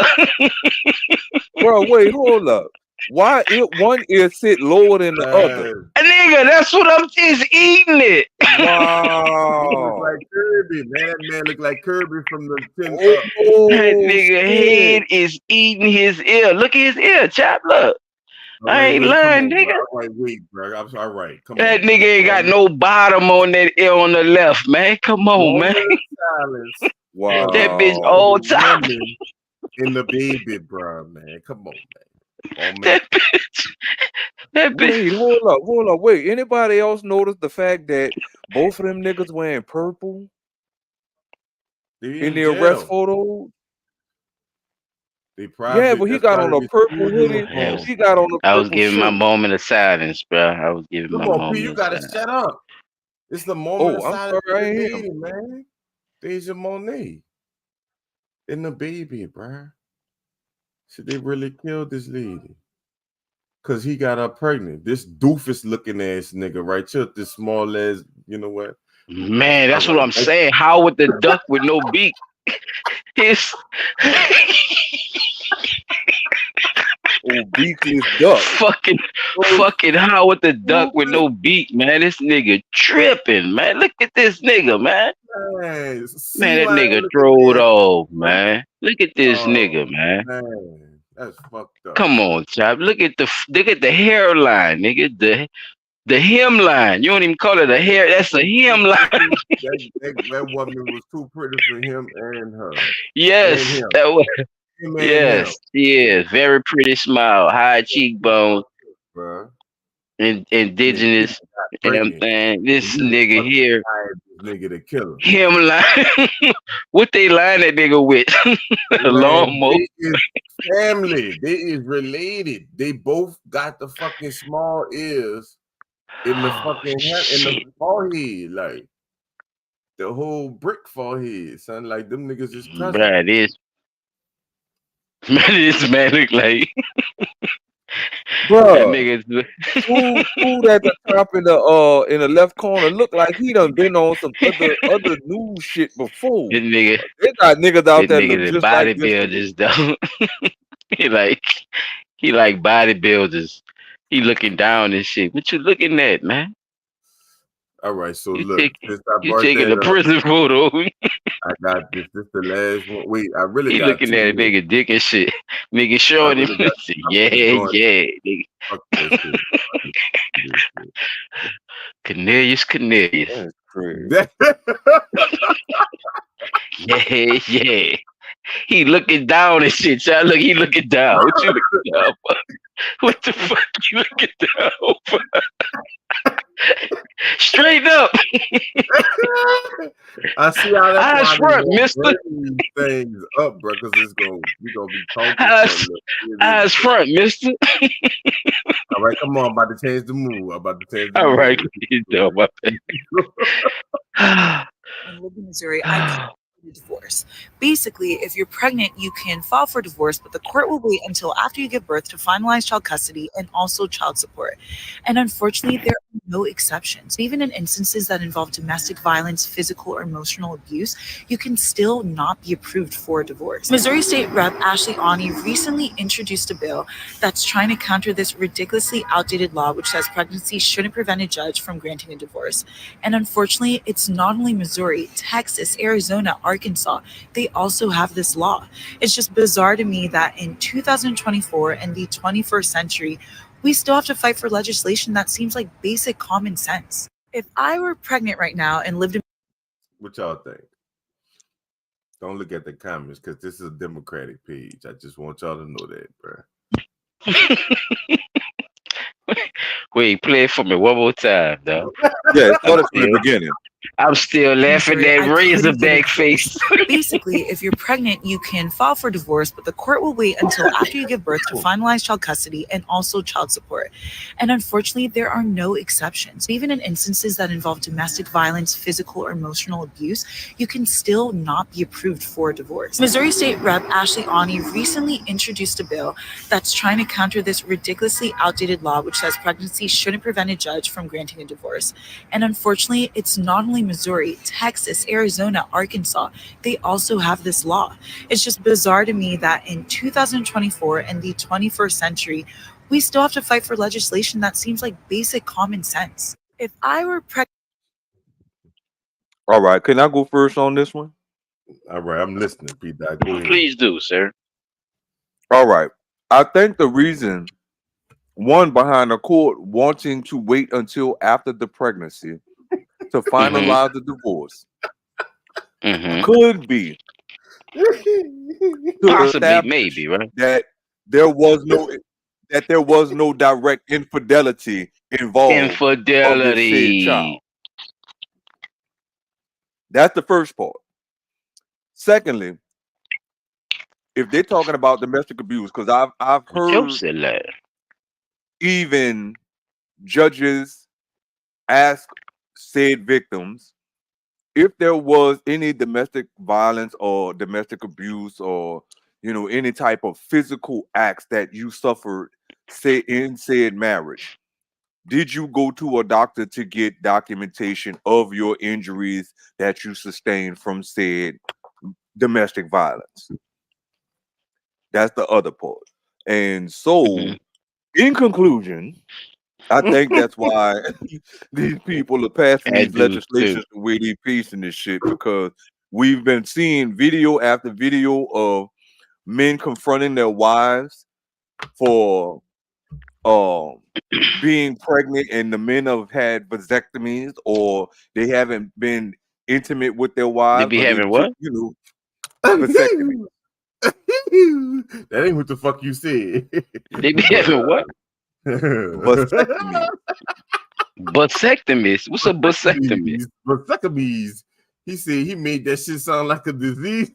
Speaker 2: Bro, wait, hold up. Why one ear sit lower than the other?
Speaker 11: Man,
Speaker 1: Nigga, that's what I'm just eating it.
Speaker 11: he look
Speaker 2: Wow.
Speaker 11: like Kirby, man. That man look like Kirby from the Tin Cup.
Speaker 1: That
Speaker 2: Oh,
Speaker 1: nigga
Speaker 2: shit.
Speaker 1: head is eating his ear. Look at his ear, chop. Look.
Speaker 11: All
Speaker 1: I
Speaker 11: right,
Speaker 1: ain't
Speaker 11: wait, come
Speaker 1: lying,
Speaker 11: on,
Speaker 1: nigga.
Speaker 11: bro. All right, wait, bro. I'm sorry. All right, come
Speaker 1: That
Speaker 11: on.
Speaker 1: nigga ain't got no bottom on that ear on the left, man. Come on, man.
Speaker 11: Moment of silence.
Speaker 2: Wow.
Speaker 1: That bitch
Speaker 11: For
Speaker 1: all
Speaker 11: the
Speaker 1: top.
Speaker 11: women in the baby, bro, man. Come on, man. Moment.
Speaker 1: That bitch. That bitch.
Speaker 2: Wait, hold up. Wait, anybody else notice the fact that both of them niggas wearing purple
Speaker 11: They
Speaker 2: in
Speaker 11: in
Speaker 2: the arrest
Speaker 11: jail.
Speaker 2: photo?
Speaker 11: They
Speaker 2: Yeah,
Speaker 11: private.
Speaker 2: but he
Speaker 11: That's
Speaker 2: got
Speaker 11: part
Speaker 2: on
Speaker 11: of
Speaker 2: a
Speaker 11: the
Speaker 2: purple
Speaker 11: school
Speaker 2: hoodie.
Speaker 11: uniform.
Speaker 2: She got on a
Speaker 1: I was
Speaker 2: purple
Speaker 1: giving my
Speaker 2: shirt.
Speaker 1: moment of silence, bro. I was giving
Speaker 11: Come
Speaker 1: my
Speaker 11: on, P.
Speaker 1: moment
Speaker 11: You
Speaker 1: of
Speaker 11: gotta
Speaker 1: silence.
Speaker 11: shut up. It's the moment
Speaker 2: Oh,
Speaker 11: of
Speaker 2: I'm
Speaker 11: silence
Speaker 2: sorry,
Speaker 11: for
Speaker 2: I
Speaker 11: the
Speaker 2: am.
Speaker 11: lady, man. Deja Monet and the baby, bro. So they really killed this lady because he got her pregnant. This doofus looking ass nigga right here, this small ass. You know what?
Speaker 1: Man, that's
Speaker 11: All
Speaker 1: what
Speaker 11: right.
Speaker 1: I'm saying. How with the duck with no beak? His
Speaker 2: Oh, beakless duck.
Speaker 1: fucking how with the duck with no beak, man. This nigga tripping, man. Look at this nigga, man.
Speaker 11: Man,
Speaker 1: Man, that
Speaker 11: C-line
Speaker 1: nigga
Speaker 11: looking
Speaker 1: throwed
Speaker 11: ass,
Speaker 1: off,
Speaker 11: bro.
Speaker 1: man. Look at this
Speaker 11: Oh
Speaker 1: nigga, man.
Speaker 11: man, that's fucked up.
Speaker 1: Come on, chop. Look at the hairline, nigga. The hemline. You don't even call it a hair. That's a hemline.
Speaker 11: That woman was too pretty for him and her. And
Speaker 1: Yes,
Speaker 11: him.
Speaker 1: that was.
Speaker 11: Him and him.
Speaker 1: Yes, yeah. Very pretty smile, high cheekbones,
Speaker 11: Bro.
Speaker 1: and
Speaker 11: Nigga
Speaker 1: indigenous.
Speaker 11: got
Speaker 1: You know what I'm
Speaker 11: pregnant.
Speaker 1: saying? This
Speaker 11: And he was
Speaker 1: nigga
Speaker 11: fucking
Speaker 1: here,
Speaker 11: hired this nigga to kill him.
Speaker 1: hemline. What they line that nigga with? A
Speaker 11: Man,
Speaker 1: lawnmower.
Speaker 11: they is family. They is related. They both got the fucking small ears in the fucking head, in the forehead, like the whole brick forehead, son. Like them niggas is cousins.
Speaker 1: Bruh, this man look like that
Speaker 2: Bruh,
Speaker 1: nigga.
Speaker 2: dude at the top in the left corner look like he done been on some other news shit before.
Speaker 1: This nigga,
Speaker 2: They got niggas out
Speaker 1: this
Speaker 2: there look
Speaker 1: nigga the
Speaker 2: just like this.
Speaker 1: bodybuilders though. he like bodybuilders. He looking down and shit. What you looking at, man?
Speaker 11: All right, so
Speaker 1: You
Speaker 11: look, since I
Speaker 1: you
Speaker 11: brought
Speaker 1: taking
Speaker 11: that
Speaker 1: the
Speaker 11: up,
Speaker 1: prison photo.
Speaker 11: I got this. This the last one. Wait, I really
Speaker 1: He
Speaker 11: got
Speaker 1: looking
Speaker 11: two
Speaker 1: at a
Speaker 11: more.
Speaker 1: nigga dick and shit. Nigga
Speaker 11: I
Speaker 1: showing him.
Speaker 11: really got.
Speaker 1: Yeah, nigga.
Speaker 11: Fuck that shit.
Speaker 1: Cornelius.
Speaker 2: That's crazy.
Speaker 1: Yeah. He looking down and shit. Child. Look, he looking down. What you looking down for? What the fuck you looking down for? Straight up.
Speaker 11: I see how that's
Speaker 1: Eyes
Speaker 11: why
Speaker 1: front,
Speaker 11: they
Speaker 1: mister.
Speaker 11: bring these things up, bro, because we gonna be talking.
Speaker 1: Eyes front, mister.
Speaker 11: All right, come on, I'm about to change the mood.
Speaker 1: All right, you know my
Speaker 12: I live in Missouri. I can't get a divorce. Basically, if you're pregnant, you can file for divorce, but the court will wait until after you give birth to finalize child custody and also child support. And unfortunately, there are no exceptions. Even in instances that involve domestic violence, physical or emotional abuse, you can still not be approved for divorce. Missouri State Rep Ashley Ani recently introduced a bill that's trying to counter this ridiculously outdated law, which says pregnancy shouldn't prevent a judge from granting a divorce. And unfortunately, it's not only Missouri, Texas, Arizona, Arkansas, they also have this law. It's just bizarre to me that in 2024 and the 21st century, we still have to fight for legislation that seems like basic common sense. If I were pregnant right now and lived in
Speaker 11: What y'all think? Don't look at the comments because this is a Democratic page. I just want y'all to know that, bro.
Speaker 1: Wait, play it for me one more time, though.
Speaker 2: Yeah, start it from the beginning.
Speaker 1: I'm still laughing
Speaker 12: Missouri,
Speaker 1: at
Speaker 12: I couldn't get
Speaker 1: Razorback
Speaker 12: a
Speaker 1: face.
Speaker 12: Basically, if you're pregnant, you can file for divorce, but the court will wait until after you give birth to finalize child custody and also child support. And unfortunately, there are no exceptions. Even in instances that involve domestic violence, physical or emotional abuse, you can still not be approved for divorce. Missouri State Rep. Ashley Ani recently introduced a bill that's trying to counter this ridiculously outdated law, which says pregnancy shouldn't prevent a judge from granting a divorce. And unfortunately, it's not only Missouri, Texas, Arizona, Arkansas, they also have this law. It's just bizarre to me that in 2024 and the 21st century, we still have to fight for legislation that seems like basic common sense. If I were pregnant.
Speaker 2: All right, can I go first on this one?
Speaker 11: All right, I'm listening, Pete. Go ahead.
Speaker 1: Please do, sir.
Speaker 2: All right. I think the reason one behind the court wanting to wait until after the pregnancy to finalize the divorce could be to
Speaker 1: Possibly,
Speaker 2: establish
Speaker 1: maybe, right?
Speaker 2: that there was no direct infidelity involved of this said
Speaker 1: Infidelity.
Speaker 2: child. That's the first part. Secondly, if they're talking about domestic abuse, because I've heard even judges ask said victims if there was any domestic violence or domestic abuse or any type of physical acts that you suffered say in said marriage. Did you go to a doctor to get documentation of your injuries that you sustained from said domestic violence? That's the other part. And so, in conclusion, I think that's why these people are passing these legislations the way they piecing this shit, because we've been seeing video after video of men confronting their wives for being pregnant, and the men have had vasectomies or they haven't been intimate with their
Speaker 1: They
Speaker 2: wives.
Speaker 1: be
Speaker 2: Or
Speaker 1: having what?
Speaker 2: Vasectomy.
Speaker 11: That ain't what the fuck you said.
Speaker 1: They be having what?
Speaker 2: Vasectomy.
Speaker 1: Vasectomies. What's a vasectomy?
Speaker 11: Vasectomies. He said he made that shit sound like a disease.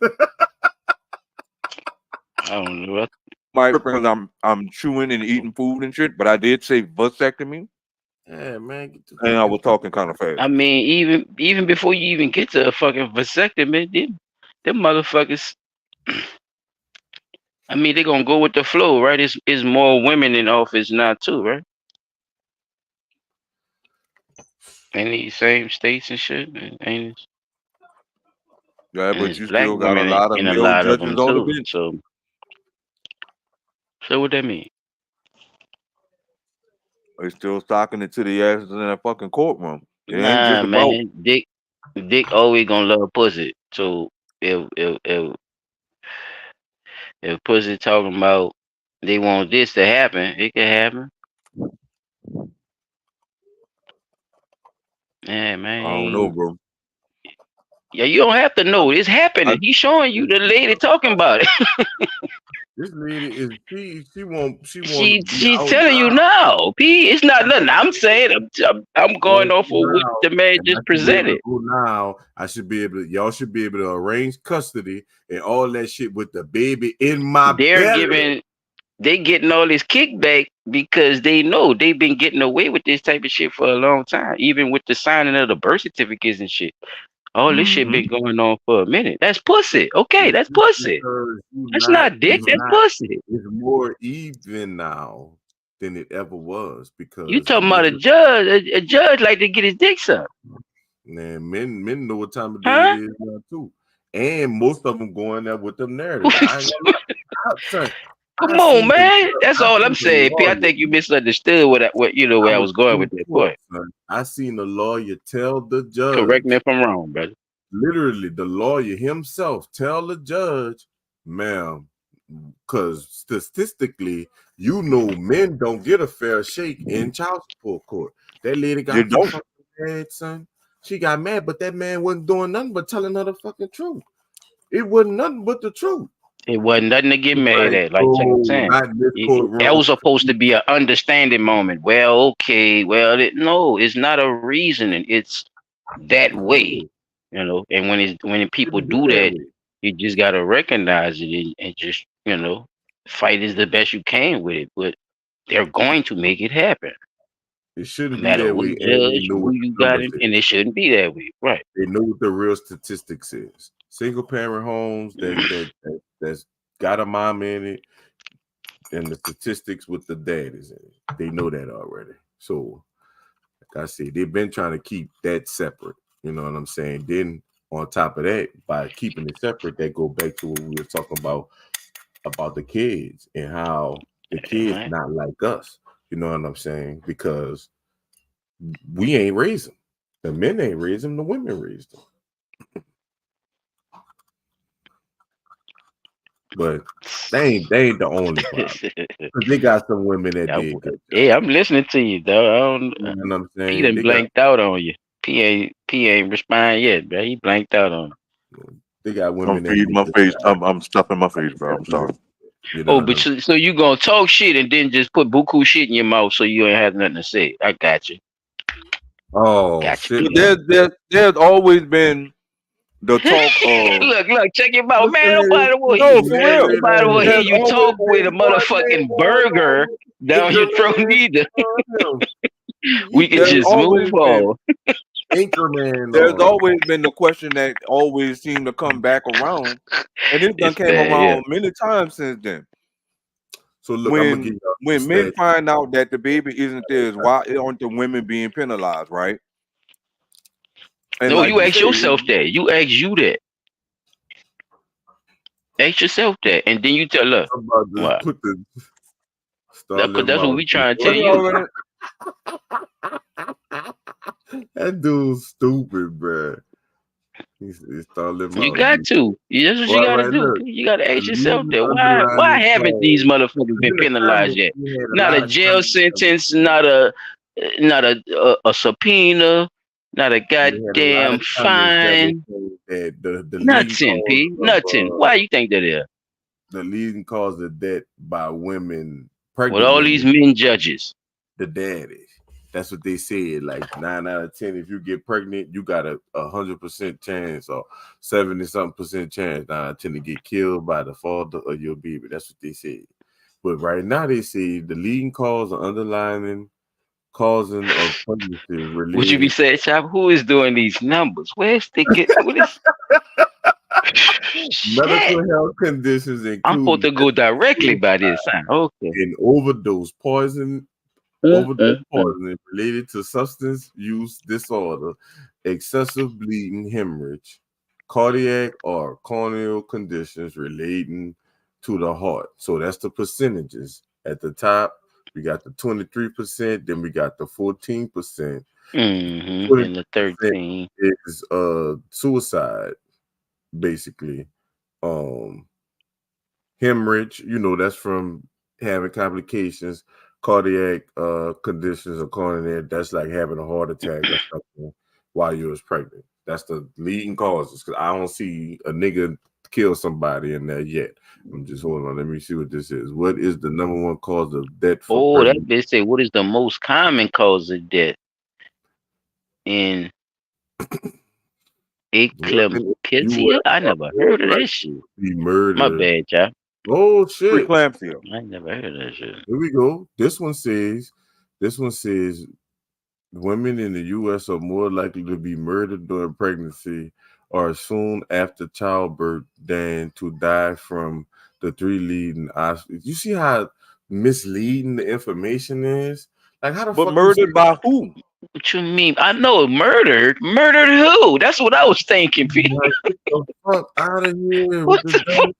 Speaker 1: I don't know.
Speaker 2: Because I'm chewing and eating food and shit, but I did say vasectomy.
Speaker 11: Yeah, man.
Speaker 2: And I was talking kind of fast.
Speaker 1: I mean, even before you even get to a fucking vasectomy, them motherfuckers. I mean, they're gonna go with the flow, right? It's more women in office now too, right? In these same states and shit, ain't it?
Speaker 2: Yeah,
Speaker 1: And
Speaker 2: but
Speaker 1: it's
Speaker 2: you
Speaker 1: black
Speaker 2: still got a
Speaker 1: women
Speaker 2: lot of
Speaker 1: in a
Speaker 2: male
Speaker 1: lot of
Speaker 2: judges
Speaker 1: them
Speaker 2: on the
Speaker 1: too.
Speaker 2: bench.
Speaker 1: So what that mean?
Speaker 2: They still stocking it to the asses in that fucking courtroom. It ain't
Speaker 1: Nah,
Speaker 2: just about.
Speaker 1: man. Dick always gonna love pussy. So if pussy talking about they want this to happen, it can happen. Yeah, man.
Speaker 2: I don't know, bro.
Speaker 1: Yeah, you don't have to know. It's happening. He's showing you the lady talking about it.
Speaker 11: This lady is
Speaker 1: She's telling you now. P. It's not nothing. I'm saying I'm going off of what the man just presented.
Speaker 11: Now I should be able to. Y'all should be able to arrange custody and all that shit with the baby in my belly.
Speaker 1: They getting all this kickback because they know they've been getting away with this type of shit for a long time, even with the signing of the birth certificates and shit. All this shit been going on for a minute. That's pussy. Okay, that's pussy. That's not dick. That's pussy.
Speaker 11: It's more even now than it ever was because
Speaker 1: You talking about a judge? A judge like to get his dick sucked.
Speaker 11: Man, men know what time of day it is now too, and most of them going there with them narratives.
Speaker 1: Come on, man. That's all I'm saying. P, I think you misunderstood where where I was going with that point.
Speaker 11: I seen the lawyer tell the judge.
Speaker 1: Correct me if I'm wrong, brother.
Speaker 11: literally the lawyer himself tell the judge, ma'am, because statistically, men don't get a fair shake in child support court. That lady
Speaker 2: You
Speaker 11: got too
Speaker 2: don't.
Speaker 11: fucking mad, son. She got mad, but that man wasn't doing nothing but telling her the fucking truth. It wasn't nothing but the truth.
Speaker 1: It wasn't nothing to get mad at. Like Chuck was saying,
Speaker 11: not in this
Speaker 1: that
Speaker 11: courtroom.
Speaker 1: was supposed to be an understanding moment. Well, okay, well, no, it's not a reasoning. It's that way, And when people do that, you just gotta recognize it and just fight as the best you can with it. But they're going to make it happen.
Speaker 11: It
Speaker 1: No
Speaker 11: shouldn't be
Speaker 1: matter
Speaker 11: that
Speaker 1: what
Speaker 11: way, and they
Speaker 1: judge,
Speaker 11: know
Speaker 1: who
Speaker 11: what
Speaker 1: you
Speaker 11: the
Speaker 1: got,
Speaker 11: numbers is.
Speaker 1: and it shouldn't be that way, right?
Speaker 11: They know what the real statistics is. Single parent homes that's got a mom in it, and the statistics with the dad is in it. They know that already. So, like I said, they've been trying to keep that separate. You know what I'm saying? Then on top of that, by keeping it separate, that go back to what we were talking about the kids and how the kids
Speaker 1: Right.
Speaker 11: not like us. You know what I'm saying? Because we ain't raised them. The men ain't raised them. The women raised them. But they ain't the only problem. Because they got some women that did good.
Speaker 1: Yeah, I'm listening to you, though.
Speaker 11: You know what I'm saying?
Speaker 1: He done blanked out on you. P ain't respond yet, bro. He blanked out on you.
Speaker 11: They got
Speaker 2: I'm
Speaker 11: women that
Speaker 2: feeding my face. I'm stuffing my face, bro. I'm sorry.
Speaker 11: You know
Speaker 1: but so you gonna talk shit and then just put buku shit in your mouth so you ain't have nothing to say. I got you.
Speaker 11: Oh,
Speaker 1: Gotcha.
Speaker 11: shit.
Speaker 2: There's always been the talk of
Speaker 1: look, check him out, man. Nobody will
Speaker 2: no, for real.
Speaker 1: Nobody will hear
Speaker 2: There's
Speaker 1: you
Speaker 2: always
Speaker 1: talk with a
Speaker 2: been
Speaker 1: motherfucking burger down your throat either. We can
Speaker 2: there's
Speaker 1: just
Speaker 2: always
Speaker 1: move on.
Speaker 11: Anchorman.
Speaker 2: There's always been the question that always seemed to come back around, and it done
Speaker 1: It's
Speaker 2: came
Speaker 1: bad,
Speaker 2: around many times since then.
Speaker 11: So look, I'm gonna give you
Speaker 2: when men find out that the baby isn't theirs, why aren't the women being penalized, right? And
Speaker 1: No,
Speaker 2: like
Speaker 1: you ask
Speaker 2: say,
Speaker 1: yourself that. You ask you that. Ask yourself that, and then you tell her.
Speaker 11: I'm about to
Speaker 1: What?
Speaker 11: put the
Speaker 1: That's what we trying to tell you.
Speaker 11: That dude's stupid, bro. He's stalling
Speaker 1: You got to. That's what you got to do. You got to ask yourself that. Why haven't these motherfuckers been penalized yet? Not a jail sentence, not a subpoena, not a goddamn fine.
Speaker 11: The
Speaker 1: Nothing, P. Nothing. Why you think that is?
Speaker 11: The leading cause of death by women,
Speaker 1: With
Speaker 11: pregnant
Speaker 1: all
Speaker 11: women,
Speaker 1: these men judges.
Speaker 11: the daddy. That's what they said. Like 9 out of 10, if you get pregnant, you got a 100% chance or 70-something% chance 9 out of 10 to get killed by the father of your baby. That's what they said. But right now they say the leading cause of underlying causing of pregnancy related.
Speaker 1: Would you be saying, Chop? Who is doing these numbers? Where's the get? What is?
Speaker 11: Medical health conditions include
Speaker 1: I'm supposed to go directly by this time. Okay.
Speaker 11: And overdose poisoning related to substance use disorder, excessive bleeding, hemorrhage, cardiac or corneal conditions relating to the heart. So that's the percentages. At the top, we got the 23%, then we got the 14%.
Speaker 1: And the 13
Speaker 11: is suicide, basically. Hemorrhage, that's from having complications, cardiac conditions or coronary. That's like having a heart attack or something while you was pregnant. That's the leading causes. Because I don't see a nigga kill somebody in there yet. I'm just holding on. Let me see what this is. What is the number one cause of death for pregnancy?
Speaker 1: That bitch say, what is the most common cause of death? In eclampsia? I never heard of that shit. My bad, y'all.
Speaker 11: Oh shit.
Speaker 2: Preeclampsia.
Speaker 1: I never heard of that shit.
Speaker 11: Here we go. This one says women in the U.S. are more likely to be murdered during pregnancy or soon after childbirth than to die from the 3 leading. You see how misleading the information is? Like how the fuck?
Speaker 2: But murdered by who?
Speaker 1: What you mean? I know murdered. Murdered who? That's what I was thinking, P.
Speaker 11: Get the fuck out of here.
Speaker 1: What the fuck?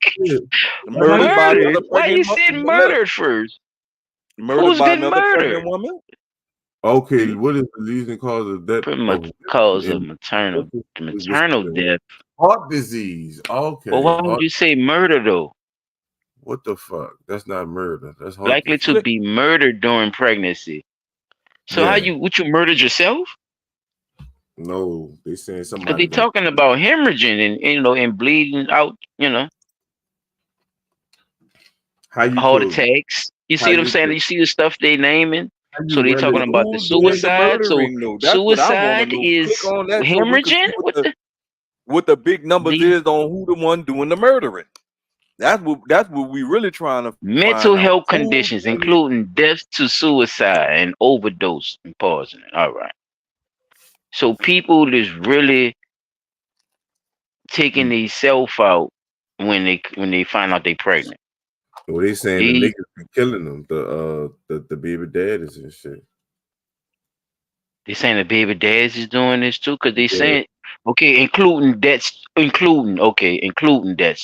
Speaker 1: Murdered? Why you said murdered first?
Speaker 2: Murdered
Speaker 1: Who's
Speaker 2: by
Speaker 1: getting
Speaker 2: another
Speaker 1: murdered?
Speaker 2: pregnant woman?
Speaker 11: Okay, what is the leading cause of death
Speaker 1: Pretty much
Speaker 11: of
Speaker 1: cause of
Speaker 11: women
Speaker 1: maternal
Speaker 11: was
Speaker 1: death.
Speaker 11: heart disease? Okay,
Speaker 1: Well, why would you say murder though?
Speaker 11: What the fuck? That's not murder. That's heart
Speaker 1: Likely
Speaker 11: disease.
Speaker 1: to be murdered during pregnancy. So
Speaker 11: Yeah.
Speaker 1: would you murdered yourself?
Speaker 11: No, they saying
Speaker 1: Because
Speaker 11: somebody
Speaker 1: they
Speaker 11: gonna.
Speaker 1: talking about hemorrhaging and bleeding out,
Speaker 11: How you
Speaker 1: heart
Speaker 11: could?
Speaker 1: attacks. You
Speaker 11: How
Speaker 1: see what I'm
Speaker 11: you
Speaker 1: saying?
Speaker 11: could?
Speaker 1: You see the stuff they naming.
Speaker 11: How
Speaker 1: So
Speaker 11: you
Speaker 1: they talking
Speaker 2: But
Speaker 11: relative?
Speaker 1: about the
Speaker 2: who's doing the
Speaker 1: suicide. So
Speaker 2: murdering though? That's what I want to
Speaker 1: suicide
Speaker 2: know. Click
Speaker 1: is
Speaker 2: on that so we can see
Speaker 1: hemorrhaging.
Speaker 2: what the big numbers
Speaker 1: The
Speaker 2: is on who the one doing the murdering. That's what we really trying to
Speaker 1: mental
Speaker 2: find out.
Speaker 1: health conditions, including death to suicide and overdose and poisoning. All right. So people is really taking their self out when they find out they pregnant.
Speaker 11: Well, they saying the
Speaker 1: These
Speaker 11: niggas be killing them. The baby daddies and shit.
Speaker 1: they saying the baby dads is doing this too, cause they
Speaker 11: Yeah.
Speaker 1: saying including deaths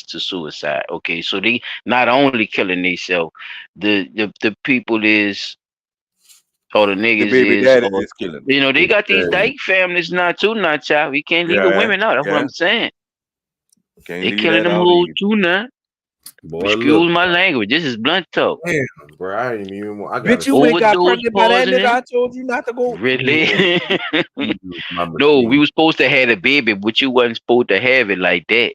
Speaker 1: to suicide. Okay, so they not only killing themselves, the people is or the
Speaker 2: The
Speaker 1: niggas
Speaker 2: baby
Speaker 1: is
Speaker 2: daddy
Speaker 1: or
Speaker 2: is killing them.
Speaker 1: they got these
Speaker 11: Exactly.
Speaker 1: dyke families now too, now child. We can't leave the
Speaker 2: Yeah,
Speaker 1: women out. That's what
Speaker 2: yeah.
Speaker 1: I'm saying.
Speaker 2: Can't
Speaker 1: They
Speaker 2: leave
Speaker 1: killing
Speaker 2: that
Speaker 1: them
Speaker 2: out
Speaker 1: hoes
Speaker 2: either.
Speaker 1: too now.
Speaker 11: Boy, look.
Speaker 1: Excuse my language. This is blunt talk.
Speaker 11: Damn, bro. I ain't even. I
Speaker 2: Bitch,
Speaker 11: gotta.
Speaker 2: you ain't got
Speaker 1: Overdose
Speaker 2: pregnant by that nigga.
Speaker 1: poisoning.
Speaker 2: I told you not to go.
Speaker 1: Really?
Speaker 11: My
Speaker 1: No, we
Speaker 11: machine.
Speaker 1: were supposed to have a baby, but you wasn't supposed to have it like that.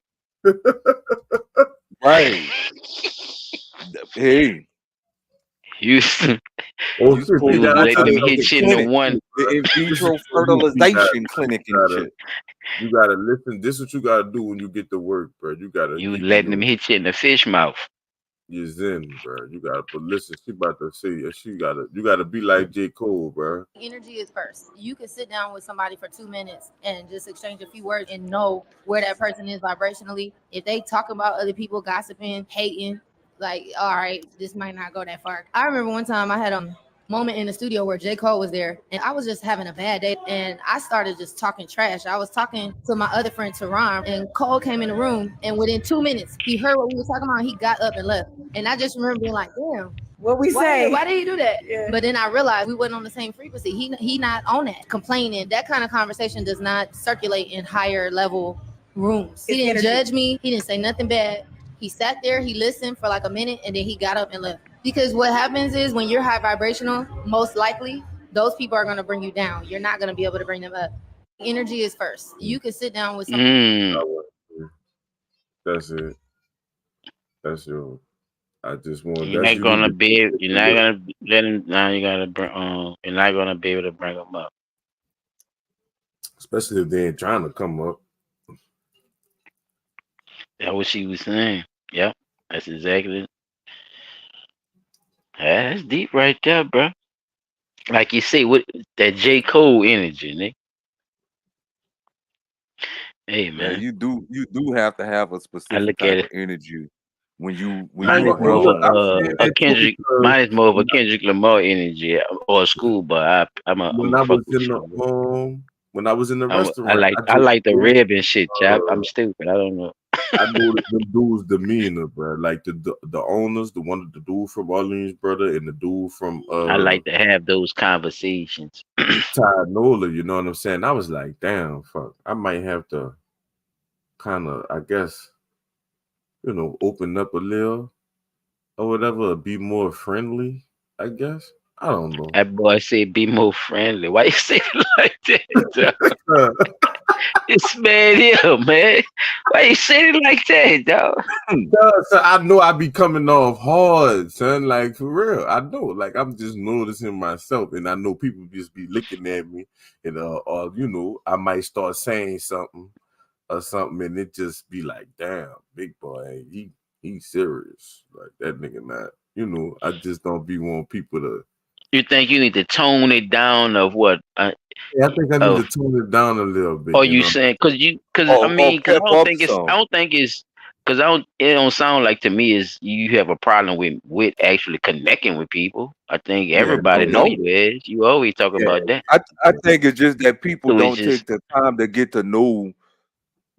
Speaker 2: Right. Hey,
Speaker 1: You
Speaker 11: Oh
Speaker 2: you
Speaker 11: shit, they
Speaker 1: you
Speaker 2: supposed to
Speaker 1: was
Speaker 11: got. I
Speaker 2: go
Speaker 1: letting
Speaker 2: to
Speaker 11: got
Speaker 1: them
Speaker 2: the,
Speaker 1: hit
Speaker 2: the
Speaker 1: shit in the
Speaker 2: clinic,
Speaker 1: one.
Speaker 2: the in
Speaker 11: This is
Speaker 2: vitro
Speaker 11: for you
Speaker 2: fertilization clinic and shit.
Speaker 11: you gotta listen. This is what you gotta do when you get to work, bro. You gotta
Speaker 1: You was
Speaker 11: keep
Speaker 1: letting them hit shit in the fish mouth.
Speaker 11: your zen, bro. You gotta. But listen, she about to say she gotta. You gotta be like J. Cole, bro.
Speaker 5: Energy is first. You can sit down with somebody for 2 minutes and just exchange a few words and know where that person is vibrationally. If they talk about other people, gossiping, hating, like, all right, this might not go that far. I remember one time I had moment in the studio where J. Cole was there and I was just having a bad day and I started just talking trash. I was talking to my other friend Teron and Cole came in the room and within 2 minutes he heard what we were talking about. He got up and left. And I just remember being like, damn,
Speaker 12: What we
Speaker 5: why
Speaker 12: say?
Speaker 5: why did he do that?
Speaker 12: Yeah.
Speaker 5: But then I realized we wasn't on the same frequency. He not on that. Complaining, that kind of conversation does not circulate in higher level rooms. He
Speaker 12: It's
Speaker 5: didn't
Speaker 12: energy.
Speaker 5: judge me. He didn't say nothing bad. He sat there, he listened for like a minute, and then he got up and left. Because what happens is when you're high vibrational, most likely those people are going to bring you down. You're not going to be able to bring them up. Energy is first. You can sit down with someone.
Speaker 11: That's it. That's your. I just want.
Speaker 1: You're
Speaker 11: That's
Speaker 1: not
Speaker 11: you need
Speaker 1: gonna
Speaker 11: to.
Speaker 1: be. You're not gonna let him. Now you gotta bring. You're not gonna be able to bring them up.
Speaker 11: Especially if they ain't trying to come up.
Speaker 1: That's what she was saying. Yep, that's exactly. That's deep right there, bro. Like you say, what that J. Cole energy, Nick. Hey
Speaker 2: Yeah,
Speaker 1: man,
Speaker 2: you do have to have a
Speaker 1: I
Speaker 2: specific
Speaker 1: look at
Speaker 2: type
Speaker 1: it.
Speaker 2: of energy when you
Speaker 11: I
Speaker 1: I'm
Speaker 11: ain't gonna look.
Speaker 2: around
Speaker 11: I'm
Speaker 1: more
Speaker 11: saying
Speaker 1: a
Speaker 11: that too
Speaker 1: Kendrick.
Speaker 11: because
Speaker 1: Mine is more of a Kendrick Lamar energy or a schoolboy. I'm
Speaker 11: when
Speaker 1: a
Speaker 11: I
Speaker 1: fuck
Speaker 11: was
Speaker 1: with
Speaker 11: in the
Speaker 1: you.
Speaker 11: when I was in the
Speaker 1: I
Speaker 11: restaurant,
Speaker 1: like
Speaker 11: I
Speaker 1: I
Speaker 11: just
Speaker 1: like the rib and shit, chap. I'm
Speaker 11: uh,
Speaker 1: stupid. I don't know.
Speaker 11: I noticed them dudes' demeanor, bro. Like the owners, the dude from Orleans, brother, and the dude from
Speaker 1: I like to have those conversations.
Speaker 11: Ty Nola. You know what I'm saying? I was like, damn, fuck. I might have to kind of, I guess, open up a little or whatever, be more friendly. I guess. I don't know.
Speaker 1: That boy said, "Be more friendly." Why you say it like that? Dog? This man here, man. Why you say it like that, dog?
Speaker 11: So I know I be coming off hard, son. Like for real, I know. Like I'm just noticing myself, and I know people just be looking at me, and or I might start saying something or something, and it just be like, "Damn, big boy, he serious." Like that nigga not. I just don't be wanting people to.
Speaker 1: You think you need to tone it down of what?
Speaker 11: Yeah, I think I need to
Speaker 1: Of
Speaker 11: tone it down a little bit.
Speaker 1: Or you saying because I
Speaker 2: or
Speaker 1: mean because
Speaker 2: pep up some.
Speaker 1: I don't think it's because I don't it don't sound like to me is you have a problem with actually connecting with people. I think
Speaker 2: Yeah,
Speaker 1: everybody
Speaker 2: no
Speaker 1: know
Speaker 2: doubt.
Speaker 1: you is. You always talk
Speaker 11: Yeah,
Speaker 1: about that.
Speaker 2: I think it's just that people
Speaker 1: So it's
Speaker 2: don't
Speaker 1: just
Speaker 2: take the time to get to know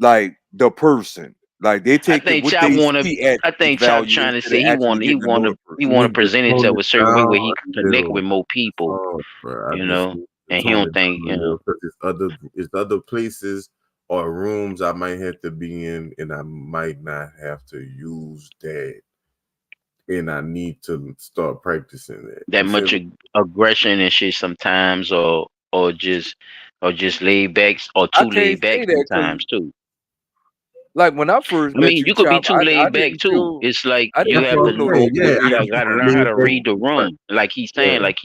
Speaker 2: like the person. Like they
Speaker 1: I
Speaker 2: take
Speaker 1: think
Speaker 2: what
Speaker 1: Chop
Speaker 2: they
Speaker 1: wanna.
Speaker 2: see at
Speaker 1: I
Speaker 2: face
Speaker 1: think Chop
Speaker 2: value
Speaker 1: trying to
Speaker 2: instead
Speaker 1: say
Speaker 2: of actually getting to know the
Speaker 1: he
Speaker 2: person.
Speaker 1: wanna
Speaker 11: Nigga
Speaker 1: present
Speaker 11: tone
Speaker 1: himself
Speaker 11: it
Speaker 1: a certain way
Speaker 11: down
Speaker 1: where he
Speaker 11: a
Speaker 1: can connect
Speaker 11: little.
Speaker 1: with more people,
Speaker 11: Oh, bro, I
Speaker 1: you
Speaker 11: just
Speaker 1: know,
Speaker 11: need to
Speaker 1: and he
Speaker 11: tone
Speaker 1: don't
Speaker 11: it
Speaker 1: think,
Speaker 11: down a little because it's other places or rooms I might have to be in, and I might not have to use that, and I need to start practicing that.
Speaker 1: that
Speaker 11: You feel
Speaker 1: much
Speaker 11: me?
Speaker 1: aggression and shit sometimes, or just laid back, or
Speaker 2: I
Speaker 1: too
Speaker 2: can't
Speaker 1: laid back
Speaker 2: say that because,
Speaker 1: sometimes too.
Speaker 2: like, when I first
Speaker 1: I
Speaker 2: met
Speaker 1: mean,
Speaker 2: you,
Speaker 1: you could be
Speaker 2: Chop,
Speaker 1: too
Speaker 2: I
Speaker 1: laid back
Speaker 2: didn't
Speaker 1: too.
Speaker 2: feel
Speaker 1: It's like
Speaker 2: I
Speaker 1: you
Speaker 2: didn't
Speaker 11: That's
Speaker 1: have
Speaker 11: what
Speaker 2: feel
Speaker 1: to
Speaker 11: I'm
Speaker 2: no
Speaker 11: saying.
Speaker 2: type of
Speaker 11: Yeah,
Speaker 2: way
Speaker 1: you
Speaker 11: I
Speaker 2: at
Speaker 1: got
Speaker 11: need
Speaker 2: you
Speaker 1: gotta
Speaker 11: to
Speaker 2: at
Speaker 1: learn how
Speaker 11: lay
Speaker 1: to
Speaker 2: all.
Speaker 11: back
Speaker 1: read the
Speaker 11: and practice.
Speaker 1: room, like he's saying,
Speaker 11: Yeah,
Speaker 1: like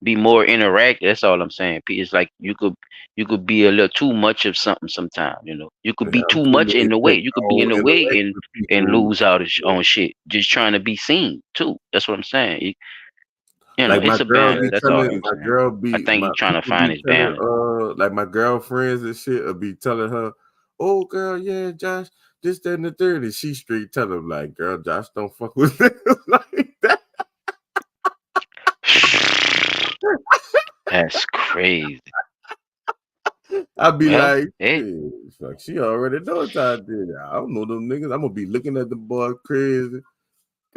Speaker 1: be more interactive. That's all I'm saying. It's like you could be a little too much of something sometimes. You could
Speaker 11: yeah,
Speaker 1: be
Speaker 11: I'm
Speaker 1: too
Speaker 11: too
Speaker 1: much in
Speaker 11: laid
Speaker 1: the way.
Speaker 11: back.
Speaker 1: You
Speaker 11: I
Speaker 1: could be in
Speaker 11: don't
Speaker 1: the way
Speaker 11: interact
Speaker 1: and
Speaker 11: with people.
Speaker 1: lose out on shit, just trying to be seen too. That's what I'm saying.
Speaker 11: Like
Speaker 1: It's a balance.
Speaker 2: That's
Speaker 1: That's all
Speaker 2: true.
Speaker 1: I'm
Speaker 11: my
Speaker 1: saying.
Speaker 11: girl
Speaker 1: I
Speaker 11: be
Speaker 1: think
Speaker 11: my
Speaker 1: he's trying to
Speaker 11: people
Speaker 1: find
Speaker 11: be
Speaker 1: his
Speaker 11: telling
Speaker 1: balance.
Speaker 11: like my girlfriends and shit will be telling her, oh girl, yeah, Josh, this, that, and the third. And she straight tell them like, girl, Josh don't fuck with niggas like that.
Speaker 1: That's crazy.
Speaker 11: I be
Speaker 1: Well,
Speaker 11: like, shit, fuck, she already knows how I did it. I don't know them niggas. I'm gonna be looking at the boy crazy,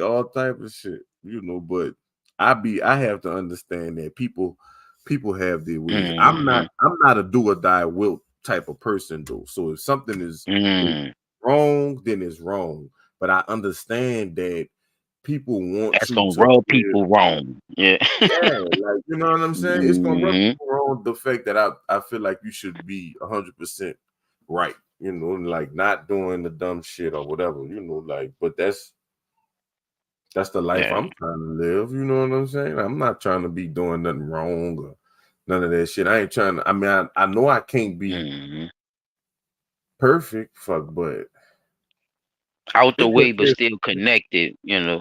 Speaker 11: all type of shit, but I have to understand that people have their ways.
Speaker 1: mm-hmm,
Speaker 11: I'm not a do or die wilt type of person though. So if something is
Speaker 1: mm,
Speaker 11: wrong, then it's wrong. But I understand that people want
Speaker 1: that's
Speaker 11: you
Speaker 1: gonna
Speaker 11: to
Speaker 1: rub
Speaker 11: feel,
Speaker 1: people wrong. Yeah.
Speaker 11: yeah, like you know what I'm saying? It's gonna rub
Speaker 1: hmm
Speaker 11: people wrong the fact that I feel like you should be 100% right, and like not doing the dumb shit or whatever, like, but that's the life
Speaker 1: Yeah.
Speaker 11: I'm trying to live. You know what I'm saying? I'm not trying to be doing nothing wrong or none of that shit. I ain't trying to. I mean, I know I can't be
Speaker 1: hmm
Speaker 11: perfect, fuck, but
Speaker 1: Out the
Speaker 11: it
Speaker 1: way, but
Speaker 11: could.
Speaker 1: still connected.
Speaker 2: Yes,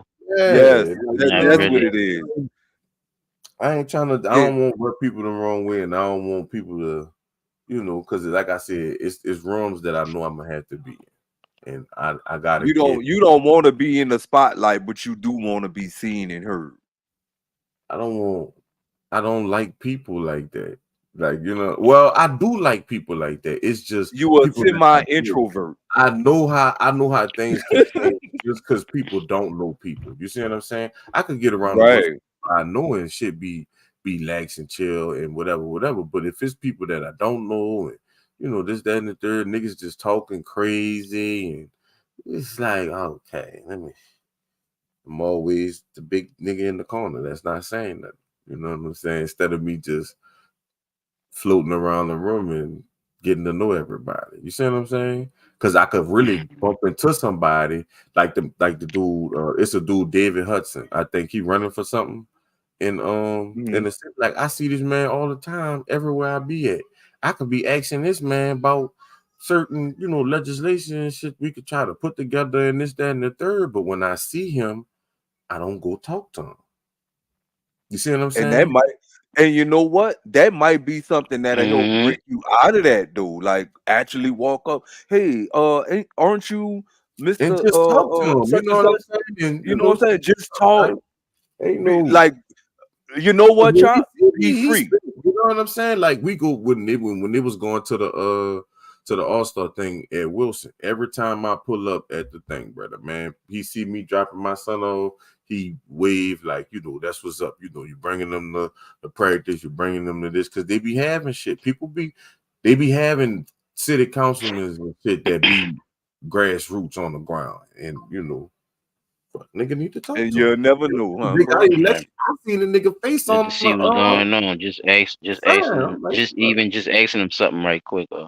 Speaker 11: Yeah, like,
Speaker 1: Not
Speaker 2: that's what
Speaker 1: really.
Speaker 2: it is.
Speaker 11: I ain't trying to. I
Speaker 2: And
Speaker 11: don't want to rub people the wrong way, and I don't want people to, because like I said, it's rooms that I know I'm gonna have to be in, and I gotta get.
Speaker 2: you don't want to be in the spotlight, but you do want to be seen and heard.
Speaker 11: I don't want. I don't like people like that. Like, well, I do like people like that. It's just
Speaker 2: You a
Speaker 11: people that
Speaker 2: semi
Speaker 11: I get.
Speaker 2: introvert,
Speaker 11: I know how things can change just because people don't know people. You see what I'm saying? I could get around a bunch of
Speaker 2: right?
Speaker 11: people I know and shit be lax and chill and whatever. But if it's people that I don't know and this, that, and the third, niggas just talking crazy and it's like, okay, I'm always the big nigga in the corner that's not saying nothing. You know what I'm saying? Instead of me just floating around the room and getting to know everybody. You see what I'm saying? Because I could really bump into somebody like the dude. It's a dude, David Hudson. I think he running for something. And in
Speaker 2: Mhm.
Speaker 11: the city, like I see this man all the time, everywhere I be at. I could be asking this man about certain, legislation and shit we could try to put together and this, that, and the third. But when I see him, I don't go talk to him. You see what I'm
Speaker 2: And that
Speaker 11: saying?
Speaker 2: might, and you know what? That might be something that'll help
Speaker 1: hmm
Speaker 2: break you out of that, dude. Like actually walk up, hey, aren't you
Speaker 11: And
Speaker 2: Mister
Speaker 11: just talk to him. You
Speaker 2: such
Speaker 11: know
Speaker 2: and
Speaker 11: what I'm
Speaker 2: such?
Speaker 11: saying? And
Speaker 2: You know what I'm saying? Just talk.
Speaker 11: ain't no.
Speaker 2: Like, you know what,
Speaker 11: When he
Speaker 2: Chop?
Speaker 11: see
Speaker 2: Be
Speaker 11: me, he
Speaker 2: free.
Speaker 11: speak. You know what I'm saying? Like we go when it was going to the All-Star thing at Wilson. Every time I pull up at the thing, brother, man, he see me dropping my son off. He wave like, that's what's up. You bringing them the practice, you bringing them to this because they be having shit. They be having city councilmen and shit that be grassroots on the ground, and fuck, nigga need to talk
Speaker 2: And
Speaker 11: to him.
Speaker 2: you'll never know, huh,
Speaker 11: Nigga, I
Speaker 2: bro?
Speaker 1: Yeah.
Speaker 11: election. I seen a nigga face
Speaker 1: Just to
Speaker 11: on
Speaker 1: see what's going on.
Speaker 11: the
Speaker 1: Just asking
Speaker 11: sign.
Speaker 1: them.
Speaker 11: I'm like,
Speaker 1: Just
Speaker 11: fuck.
Speaker 1: even just asking them something right quick.
Speaker 11: I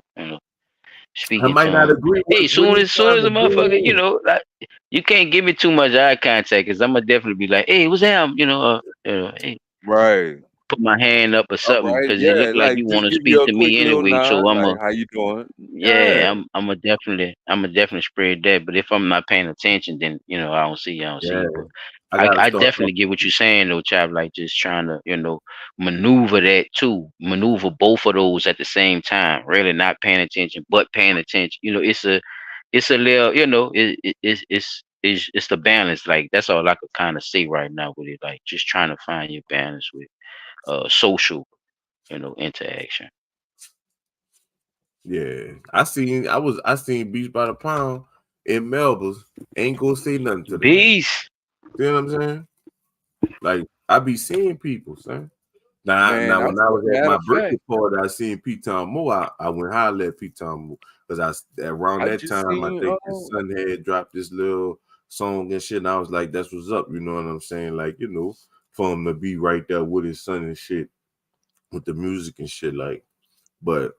Speaker 1: Speaking to
Speaker 11: might not
Speaker 1: them.
Speaker 11: agree
Speaker 1: Hey,
Speaker 11: with what he's
Speaker 1: soon
Speaker 11: trying
Speaker 1: as a
Speaker 11: to
Speaker 1: motherfucker,
Speaker 11: do.
Speaker 1: like, you can't give me too much eye contact because I'm gonna definitely be like, hey, what's that? Hey,
Speaker 2: Right.
Speaker 1: put my hand up or
Speaker 2: All
Speaker 1: something
Speaker 2: right.
Speaker 1: because it
Speaker 2: Yeah.
Speaker 1: look like
Speaker 2: Like
Speaker 1: you want
Speaker 2: just
Speaker 1: to
Speaker 2: give you
Speaker 1: speak
Speaker 2: a
Speaker 1: to
Speaker 2: quick
Speaker 1: me
Speaker 2: little
Speaker 1: anyway. So
Speaker 2: nod, like how you doing? Yeah.
Speaker 1: yeah, I'm gonna definitely spread that. But if I'm not paying attention, then I don't see
Speaker 11: Yeah,
Speaker 1: you. But
Speaker 11: I
Speaker 1: I
Speaker 11: gotta
Speaker 1: I
Speaker 11: start
Speaker 1: definitely
Speaker 11: talking.
Speaker 1: get what you're saying though, Chap. Like just trying to maneuver that too, maneuver both of those at the same time. Really not paying attention, but paying attention. It's a little it's the balance. Like that's all I could kind of say right now with it. Like just trying to find your balance with social interaction.
Speaker 11: Yeah, I seen Beach by the Pound, in Melbourne ain't gonna say nothing to the man.
Speaker 1: Beast.
Speaker 11: You know what I'm saying? Like I be seeing people, son. Now,
Speaker 2: Man,
Speaker 11: when I was at
Speaker 2: matter
Speaker 11: my
Speaker 2: of
Speaker 11: birthday
Speaker 2: fact,
Speaker 11: party, I seen Pete Tom Moore. I went holler at Pete Tom Moore because around
Speaker 2: I
Speaker 11: that
Speaker 2: just
Speaker 11: time I
Speaker 2: seen
Speaker 11: think his son had dropped this little song and shit. And I was like, "That's what's up," you know what I'm saying? Like, for him to be right there with his son and shit, with the music and shit, like. But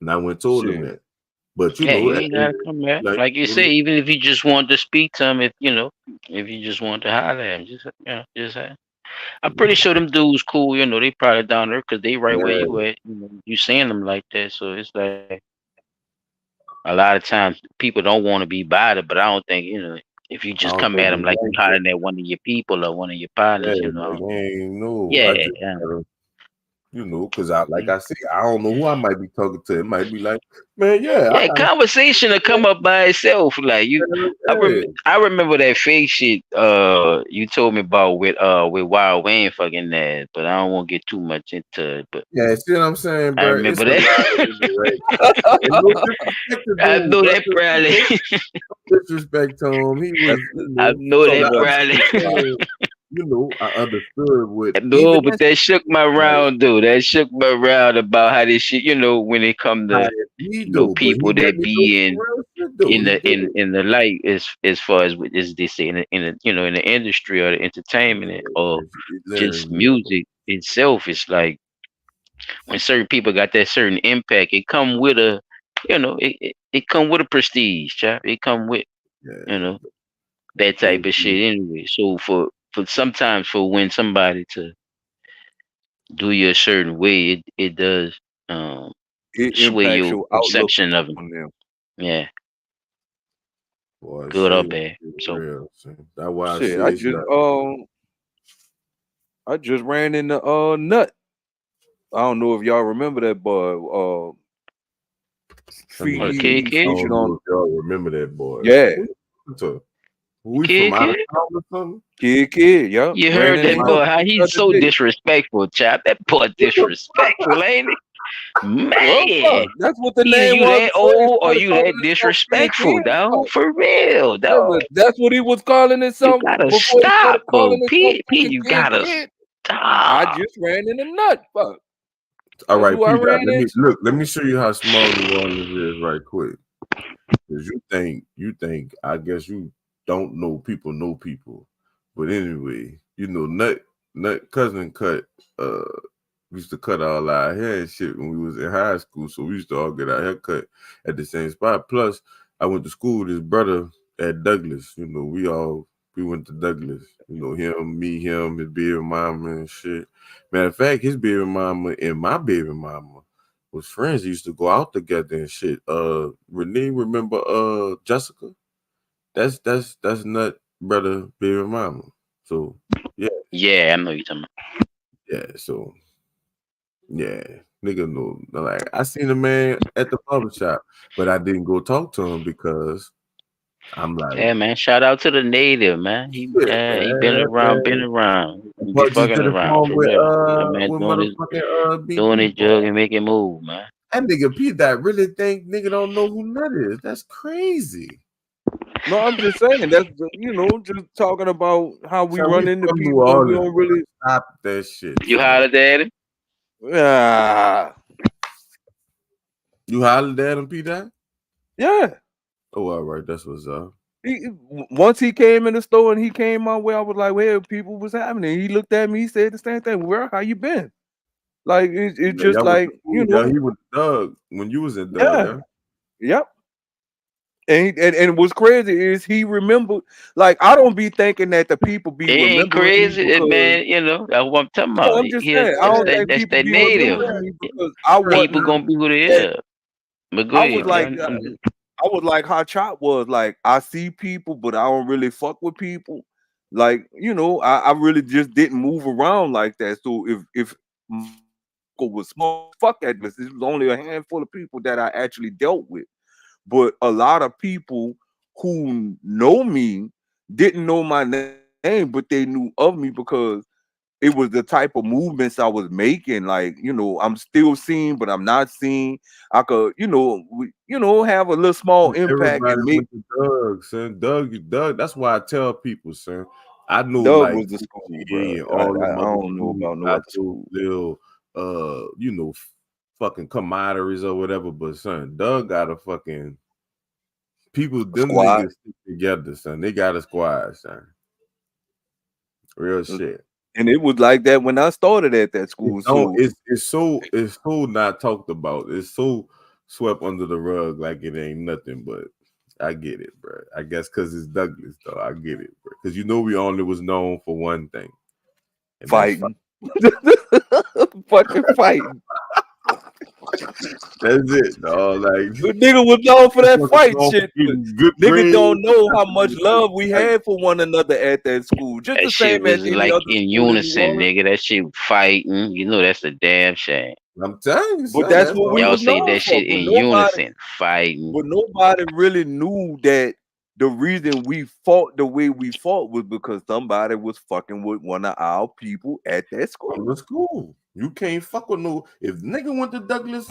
Speaker 11: and I went told him
Speaker 2: shit.
Speaker 11: that. But
Speaker 1: Yeah, he ain't gotta come back.
Speaker 11: like
Speaker 1: Like you say, even if you just wanted to speak to him, if you just wanted to holler at him, just I'm pretty sure them dudes cool. They probably down there because they right where you at. You seeing them like that, so it's like a lot of times people don't want to be bothered, but I don't think if you
Speaker 11: I
Speaker 1: just
Speaker 11: don't
Speaker 1: come
Speaker 11: think
Speaker 1: at them
Speaker 11: it's
Speaker 1: like you
Speaker 11: like that.
Speaker 1: hollering at one of your people or one of your
Speaker 11: Yeah,
Speaker 1: partners,
Speaker 11: like ain't no.
Speaker 1: yeah,
Speaker 11: I just
Speaker 1: yeah.
Speaker 11: gotta, because like I said, I don't know who I might be talking to. It might be like, man, yeah, I
Speaker 1: Yeah,
Speaker 11: got
Speaker 1: conversation will come up by itself. Like I remember that fake shit you told me about with Wild Wayne fucking that, but I don't want to get too much into it. But
Speaker 11: Yeah, see what I'm saying,
Speaker 1: I
Speaker 11: bro? It's
Speaker 1: remember
Speaker 11: a lot
Speaker 1: that.
Speaker 11: of right. And no disrespect to
Speaker 1: I
Speaker 11: dude,
Speaker 1: know
Speaker 11: bro.
Speaker 1: that probably.
Speaker 11: No disrespect to him. He
Speaker 2: That's
Speaker 11: was,
Speaker 1: I know
Speaker 11: from
Speaker 1: that
Speaker 11: what I
Speaker 1: probably.
Speaker 11: understood, I understood what
Speaker 1: No,
Speaker 11: even
Speaker 1: but
Speaker 11: that
Speaker 1: that shook my
Speaker 11: like
Speaker 1: round though. That shook my round about how this shit, when it come
Speaker 11: how
Speaker 1: to
Speaker 11: he do, but he
Speaker 1: people
Speaker 11: let
Speaker 1: that
Speaker 11: me know
Speaker 1: be
Speaker 11: some real shit though.
Speaker 1: in
Speaker 11: He
Speaker 1: the
Speaker 11: did.
Speaker 1: in the light as far as they say in the industry or the entertainment or just
Speaker 11: Literally,
Speaker 1: music itself. It's like when certain people got that certain impact, it come with it come with a prestige, chap. It come with you
Speaker 11: yeah.
Speaker 1: know that type of shit anyway. So for sometimes for when somebody to do you a certain way, it does um
Speaker 2: It
Speaker 1: sway
Speaker 2: impacts
Speaker 1: your
Speaker 2: your outlook
Speaker 1: perception of them.
Speaker 2: on them.
Speaker 1: Yeah,
Speaker 11: Boy,
Speaker 1: good or
Speaker 11: shit,
Speaker 1: bad.
Speaker 11: it's
Speaker 1: So
Speaker 11: real. Son. That's why I
Speaker 2: Shit,
Speaker 11: say it's not.
Speaker 2: I just ran into Nut. I don't know if y'all remember that boy.
Speaker 11: I mean,
Speaker 1: or the
Speaker 2: He
Speaker 1: kid
Speaker 11: I
Speaker 1: kid,
Speaker 2: featured
Speaker 11: don't know
Speaker 2: on
Speaker 11: if y'all remember that boy.
Speaker 2: yeah,
Speaker 11: Who you talking to?
Speaker 1: the
Speaker 11: We from
Speaker 1: kid
Speaker 11: out of
Speaker 1: kid.
Speaker 11: town or something?
Speaker 2: kid, yup.
Speaker 1: You
Speaker 2: Ran
Speaker 1: heard
Speaker 2: into
Speaker 1: that
Speaker 11: Somebody,
Speaker 1: boy?
Speaker 2: him
Speaker 1: How
Speaker 2: the
Speaker 1: he's
Speaker 2: other
Speaker 1: so
Speaker 2: day.
Speaker 1: disrespectful, chap. That boy
Speaker 11: what the
Speaker 1: disrespectful, ain't it?
Speaker 2: Well,
Speaker 1: Man,
Speaker 2: fuck. That's what the
Speaker 1: either
Speaker 2: name
Speaker 1: you
Speaker 2: was
Speaker 1: that
Speaker 2: before they
Speaker 1: old or
Speaker 2: started
Speaker 1: you
Speaker 2: calling
Speaker 1: that
Speaker 2: himself Kid
Speaker 1: disrespectful,
Speaker 2: Kid.
Speaker 1: dog.
Speaker 2: Fuck.
Speaker 1: For real,
Speaker 2: Yeah,
Speaker 1: dog.
Speaker 2: but that's what he was calling
Speaker 1: You
Speaker 2: himself
Speaker 1: gotta
Speaker 2: before he started
Speaker 1: stop, bro.
Speaker 2: calling himself
Speaker 1: P,
Speaker 2: fucking
Speaker 1: you
Speaker 2: Kid
Speaker 1: gotta
Speaker 2: Kid. I
Speaker 1: stop.
Speaker 2: just ran into Nut. Fuck.
Speaker 11: All
Speaker 2: That's
Speaker 11: right,
Speaker 2: who I
Speaker 11: P. Dot.
Speaker 2: ran into.
Speaker 11: Let me show you how small New Orleans is right quick. Because you think I guess you don't know people. But anyway, Nut cousin cut we used to cut all our hair and shit when we was in high school. So we used to all get our hair cut at the same spot. Plus, I went to school with his brother at Douglas. We went to Douglas. Him, me, him, his baby mama and shit. Matter of fact, his baby mama and my baby mama was friends. They used to go out together and shit. Renee, remember Jessica? That's Nut brother baby mama. So yeah,
Speaker 1: Yeah, I know you talking
Speaker 11: yeah. So yeah, nigga know. Like I seen a man at the barber shop, but I didn't go talk to him because I'm
Speaker 1: about.
Speaker 11: like,
Speaker 1: Yeah, man. Shout out to the native, man.
Speaker 11: shit,
Speaker 1: He been
Speaker 11: man,
Speaker 1: around, been
Speaker 11: man.
Speaker 1: around. He be
Speaker 11: But just
Speaker 1: fucking
Speaker 11: did a
Speaker 1: around
Speaker 11: song
Speaker 1: for real. Yeah, man,
Speaker 11: with motherfucking
Speaker 1: doing
Speaker 11: BP
Speaker 1: his jug
Speaker 11: boy.
Speaker 1: and making move, man.
Speaker 11: That nigga P that really think nigga don't know who Nut is. That's crazy.
Speaker 2: No, I'm just saying just talking about how we
Speaker 11: So we
Speaker 2: run into
Speaker 11: from New
Speaker 2: people and we
Speaker 11: Orleans,
Speaker 2: don't
Speaker 11: bro.
Speaker 2: really.
Speaker 11: Stop that shit,
Speaker 1: You
Speaker 11: son.
Speaker 1: hollered at him?
Speaker 2: Ah,
Speaker 11: You hollered at him, P that?
Speaker 2: yeah.
Speaker 11: Oh, all right, that's what's up.
Speaker 2: Once he came in the store and he came my way, I was like, "Well, people was happening." He looked at me, he said the same thing. Where? How you been? Like it's
Speaker 11: Yeah,
Speaker 2: just
Speaker 11: y'all went
Speaker 2: like
Speaker 11: to school. Yeah, he was Doug when you was in Doug,
Speaker 2: yeah,
Speaker 11: huh?
Speaker 2: yep. And what's crazy is he remembered. Like I don't be thinking that the people be
Speaker 1: It ain't
Speaker 2: remembering me
Speaker 1: crazy,
Speaker 2: because
Speaker 1: man. That's what I'm talking
Speaker 2: no,
Speaker 1: about.
Speaker 2: I'm just saying I don't think
Speaker 1: That's
Speaker 2: people
Speaker 1: that
Speaker 2: be
Speaker 1: native.
Speaker 2: remembering me because I
Speaker 1: People
Speaker 2: wasn't.
Speaker 1: gonna be who they
Speaker 2: At,
Speaker 1: are. But go
Speaker 2: I was
Speaker 1: ahead,
Speaker 2: like
Speaker 1: man.
Speaker 2: I was like how Chop was like I see people, but I don't really fuck with people. Like I really just didn't move around like that. So if was small, fuck that. It was only a handful of people that I actually dealt with. But a lot of people who know me didn't know my name, but they knew of me because it was the type of movements I was making. Like, I'm still seen, but I'm not seen. I could, have a little small impact
Speaker 11: Everybody
Speaker 2: and make.
Speaker 11: went to Doug, son. Doug. That's why I tell people, son. I know
Speaker 2: Doug
Speaker 11: like
Speaker 2: was the school, bro.
Speaker 11: and
Speaker 2: I,
Speaker 11: all
Speaker 2: I,
Speaker 11: them
Speaker 2: I
Speaker 11: other
Speaker 2: don't know
Speaker 11: schools
Speaker 2: about no
Speaker 11: got
Speaker 2: other
Speaker 11: those
Speaker 2: school.
Speaker 11: little fucking camaraderies or whatever. But son, Doug got a fucking people, them
Speaker 2: Squad.
Speaker 11: niggas stick together, son. They got a squad, son. Real shit.
Speaker 2: And it was like that when I started at that school.
Speaker 11: No,
Speaker 2: So
Speaker 11: it's so not talked about. It's so swept under the rug like it ain't nothing. But I get it, bro. I guess because it's Douglas, though. I get it, bro. Because we only was known for one thing, and
Speaker 2: fighting, fucking fighting.
Speaker 11: That's it, dog. Like
Speaker 2: The nigga was known for that fight
Speaker 11: known for
Speaker 2: shit.
Speaker 11: getting good
Speaker 2: Nigga
Speaker 11: grades.
Speaker 2: don't know how much love we had for one another at that school. Just
Speaker 1: That
Speaker 2: the
Speaker 1: shit
Speaker 2: same as
Speaker 1: was
Speaker 2: any
Speaker 1: like
Speaker 2: other
Speaker 1: in
Speaker 2: school in New
Speaker 1: unison,
Speaker 2: Orleans.
Speaker 1: nigga. That shit fighting. You know that's a damn shame.
Speaker 11: I'm telling you,
Speaker 2: But
Speaker 11: son,
Speaker 2: that's what we
Speaker 1: Y'all
Speaker 2: was
Speaker 1: say
Speaker 2: known
Speaker 1: that
Speaker 2: for.
Speaker 1: shit in unison, fighting.
Speaker 2: But nobody really knew that the reason we fought the way we fought was because somebody was fucking with one of our people at that school.
Speaker 11: From the school. You can't fuck with no. If nigga went to Douglas,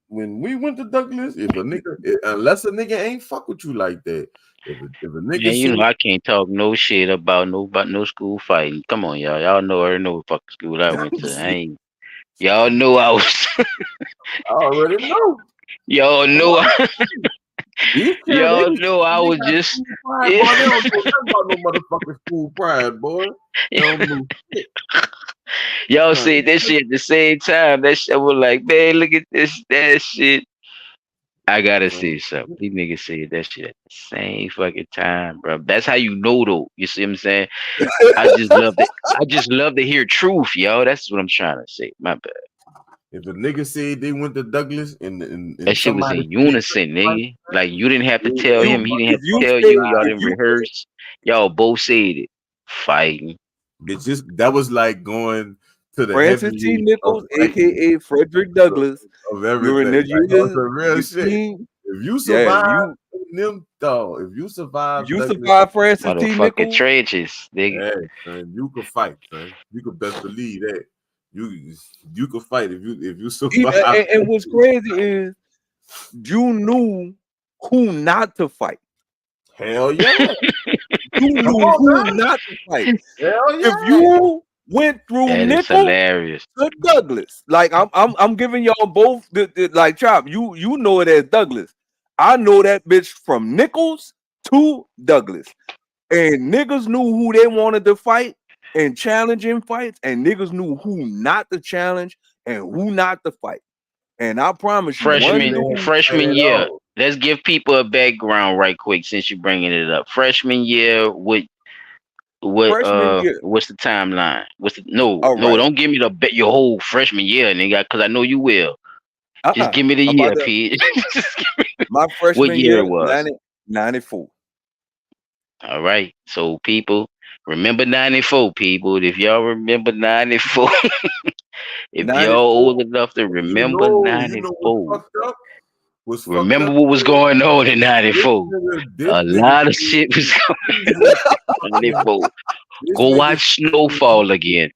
Speaker 11: when we went to Douglas, unless a nigga ain't fuck with you like that, if a nigga
Speaker 1: Man, you
Speaker 11: see
Speaker 1: know I can't talk no shit about no school fighting. Come on, y'all. Y'all know I already know what fucking school I went to. Y'all know I was.
Speaker 11: I already know.
Speaker 1: Y'all know.
Speaker 11: These
Speaker 1: Y'all
Speaker 11: niggas,
Speaker 1: know I
Speaker 11: they
Speaker 1: was
Speaker 11: got
Speaker 1: just.
Speaker 11: school pride, boy. They don't know nothing about no motherfucking school pride, boy. They don't know shit.
Speaker 1: Y'all say that shit at the same time. That shit I was like, man, look at that shit. I gotta say something. These niggas say that shit at the same fucking time, bro. That's how you know, though. You see what I'm saying? I just love it. I just love to hear truth, yo. That's what I'm trying to say. My bad.
Speaker 11: If a nigga said they went to Douglas and
Speaker 1: That shit was
Speaker 11: somebody
Speaker 1: in unison, nigga. Like you didn't have to
Speaker 11: if
Speaker 1: tell
Speaker 11: you
Speaker 1: him. He didn't have
Speaker 2: If you
Speaker 1: to tell
Speaker 2: say,
Speaker 1: you. Y'all
Speaker 2: if
Speaker 1: didn't
Speaker 2: you
Speaker 1: rehearse. Y'all both said it. Fighting.
Speaker 11: it's just that was like going to the
Speaker 2: Francis T.
Speaker 11: heavyweight of
Speaker 2: Nichols,
Speaker 11: fighting
Speaker 2: aka Frederick Douglas,
Speaker 11: of
Speaker 2: during
Speaker 11: everything.
Speaker 2: the
Speaker 11: Like that's
Speaker 2: years
Speaker 11: the real shit.
Speaker 2: between,
Speaker 11: If you
Speaker 2: yeah,
Speaker 11: survive them, dog, if you survive
Speaker 2: you
Speaker 11: Douglas,
Speaker 2: survive Francis T.
Speaker 1: Motherfucking
Speaker 2: Nichols,
Speaker 1: trenches, nigga.
Speaker 11: hey, son, you can fight, son. You can best believe that. You can fight if you survive.
Speaker 2: and what's crazy is you knew who not to fight.
Speaker 11: Hell yeah.
Speaker 2: You
Speaker 11: Come
Speaker 2: knew
Speaker 11: on,
Speaker 2: who
Speaker 11: man.
Speaker 2: not to fight.
Speaker 11: Hell
Speaker 2: If
Speaker 11: yeah.
Speaker 2: you went through
Speaker 1: That is
Speaker 2: Nichols
Speaker 1: hilarious.
Speaker 2: to Douglas, like I'm giving y'all both the like Chop. You know it as Douglas. I know that bitch from Nichols to Douglas, and niggas knew who they wanted to fight and challenge in fights, and niggas knew who not to challenge and who not to fight. And I promise you,
Speaker 11: That nigga
Speaker 2: one
Speaker 11: didn't have to
Speaker 2: dude,
Speaker 11: fight
Speaker 1: Freshman
Speaker 11: at
Speaker 1: year.
Speaker 11: all.
Speaker 1: Let's give people a background right quick since you're bringing it up. Freshman year,
Speaker 2: freshman year.
Speaker 1: what's the timeline?
Speaker 2: All
Speaker 1: No,
Speaker 2: right,
Speaker 1: don't give me your whole freshman year, nigga, because I know you will. Just give me the
Speaker 2: I'm about
Speaker 1: year,
Speaker 2: to.
Speaker 1: Pete.
Speaker 2: My
Speaker 1: What
Speaker 2: freshman
Speaker 1: year
Speaker 2: year,
Speaker 1: it was.
Speaker 2: 94.
Speaker 1: All right. So people, remember 94, people. If y'all remember 94, if y'all
Speaker 2: 94.
Speaker 1: old enough to
Speaker 11: You
Speaker 1: remember
Speaker 11: know what's
Speaker 1: 94,
Speaker 11: fucked up? What's fucked
Speaker 1: remember
Speaker 11: up
Speaker 1: what was
Speaker 11: is
Speaker 1: going on in
Speaker 11: this
Speaker 1: 94. A
Speaker 11: nigga
Speaker 1: lot of shit was
Speaker 11: he
Speaker 1: going
Speaker 11: went
Speaker 1: on in 94.
Speaker 11: this
Speaker 1: Go
Speaker 11: nigga
Speaker 1: watch Snowfall again.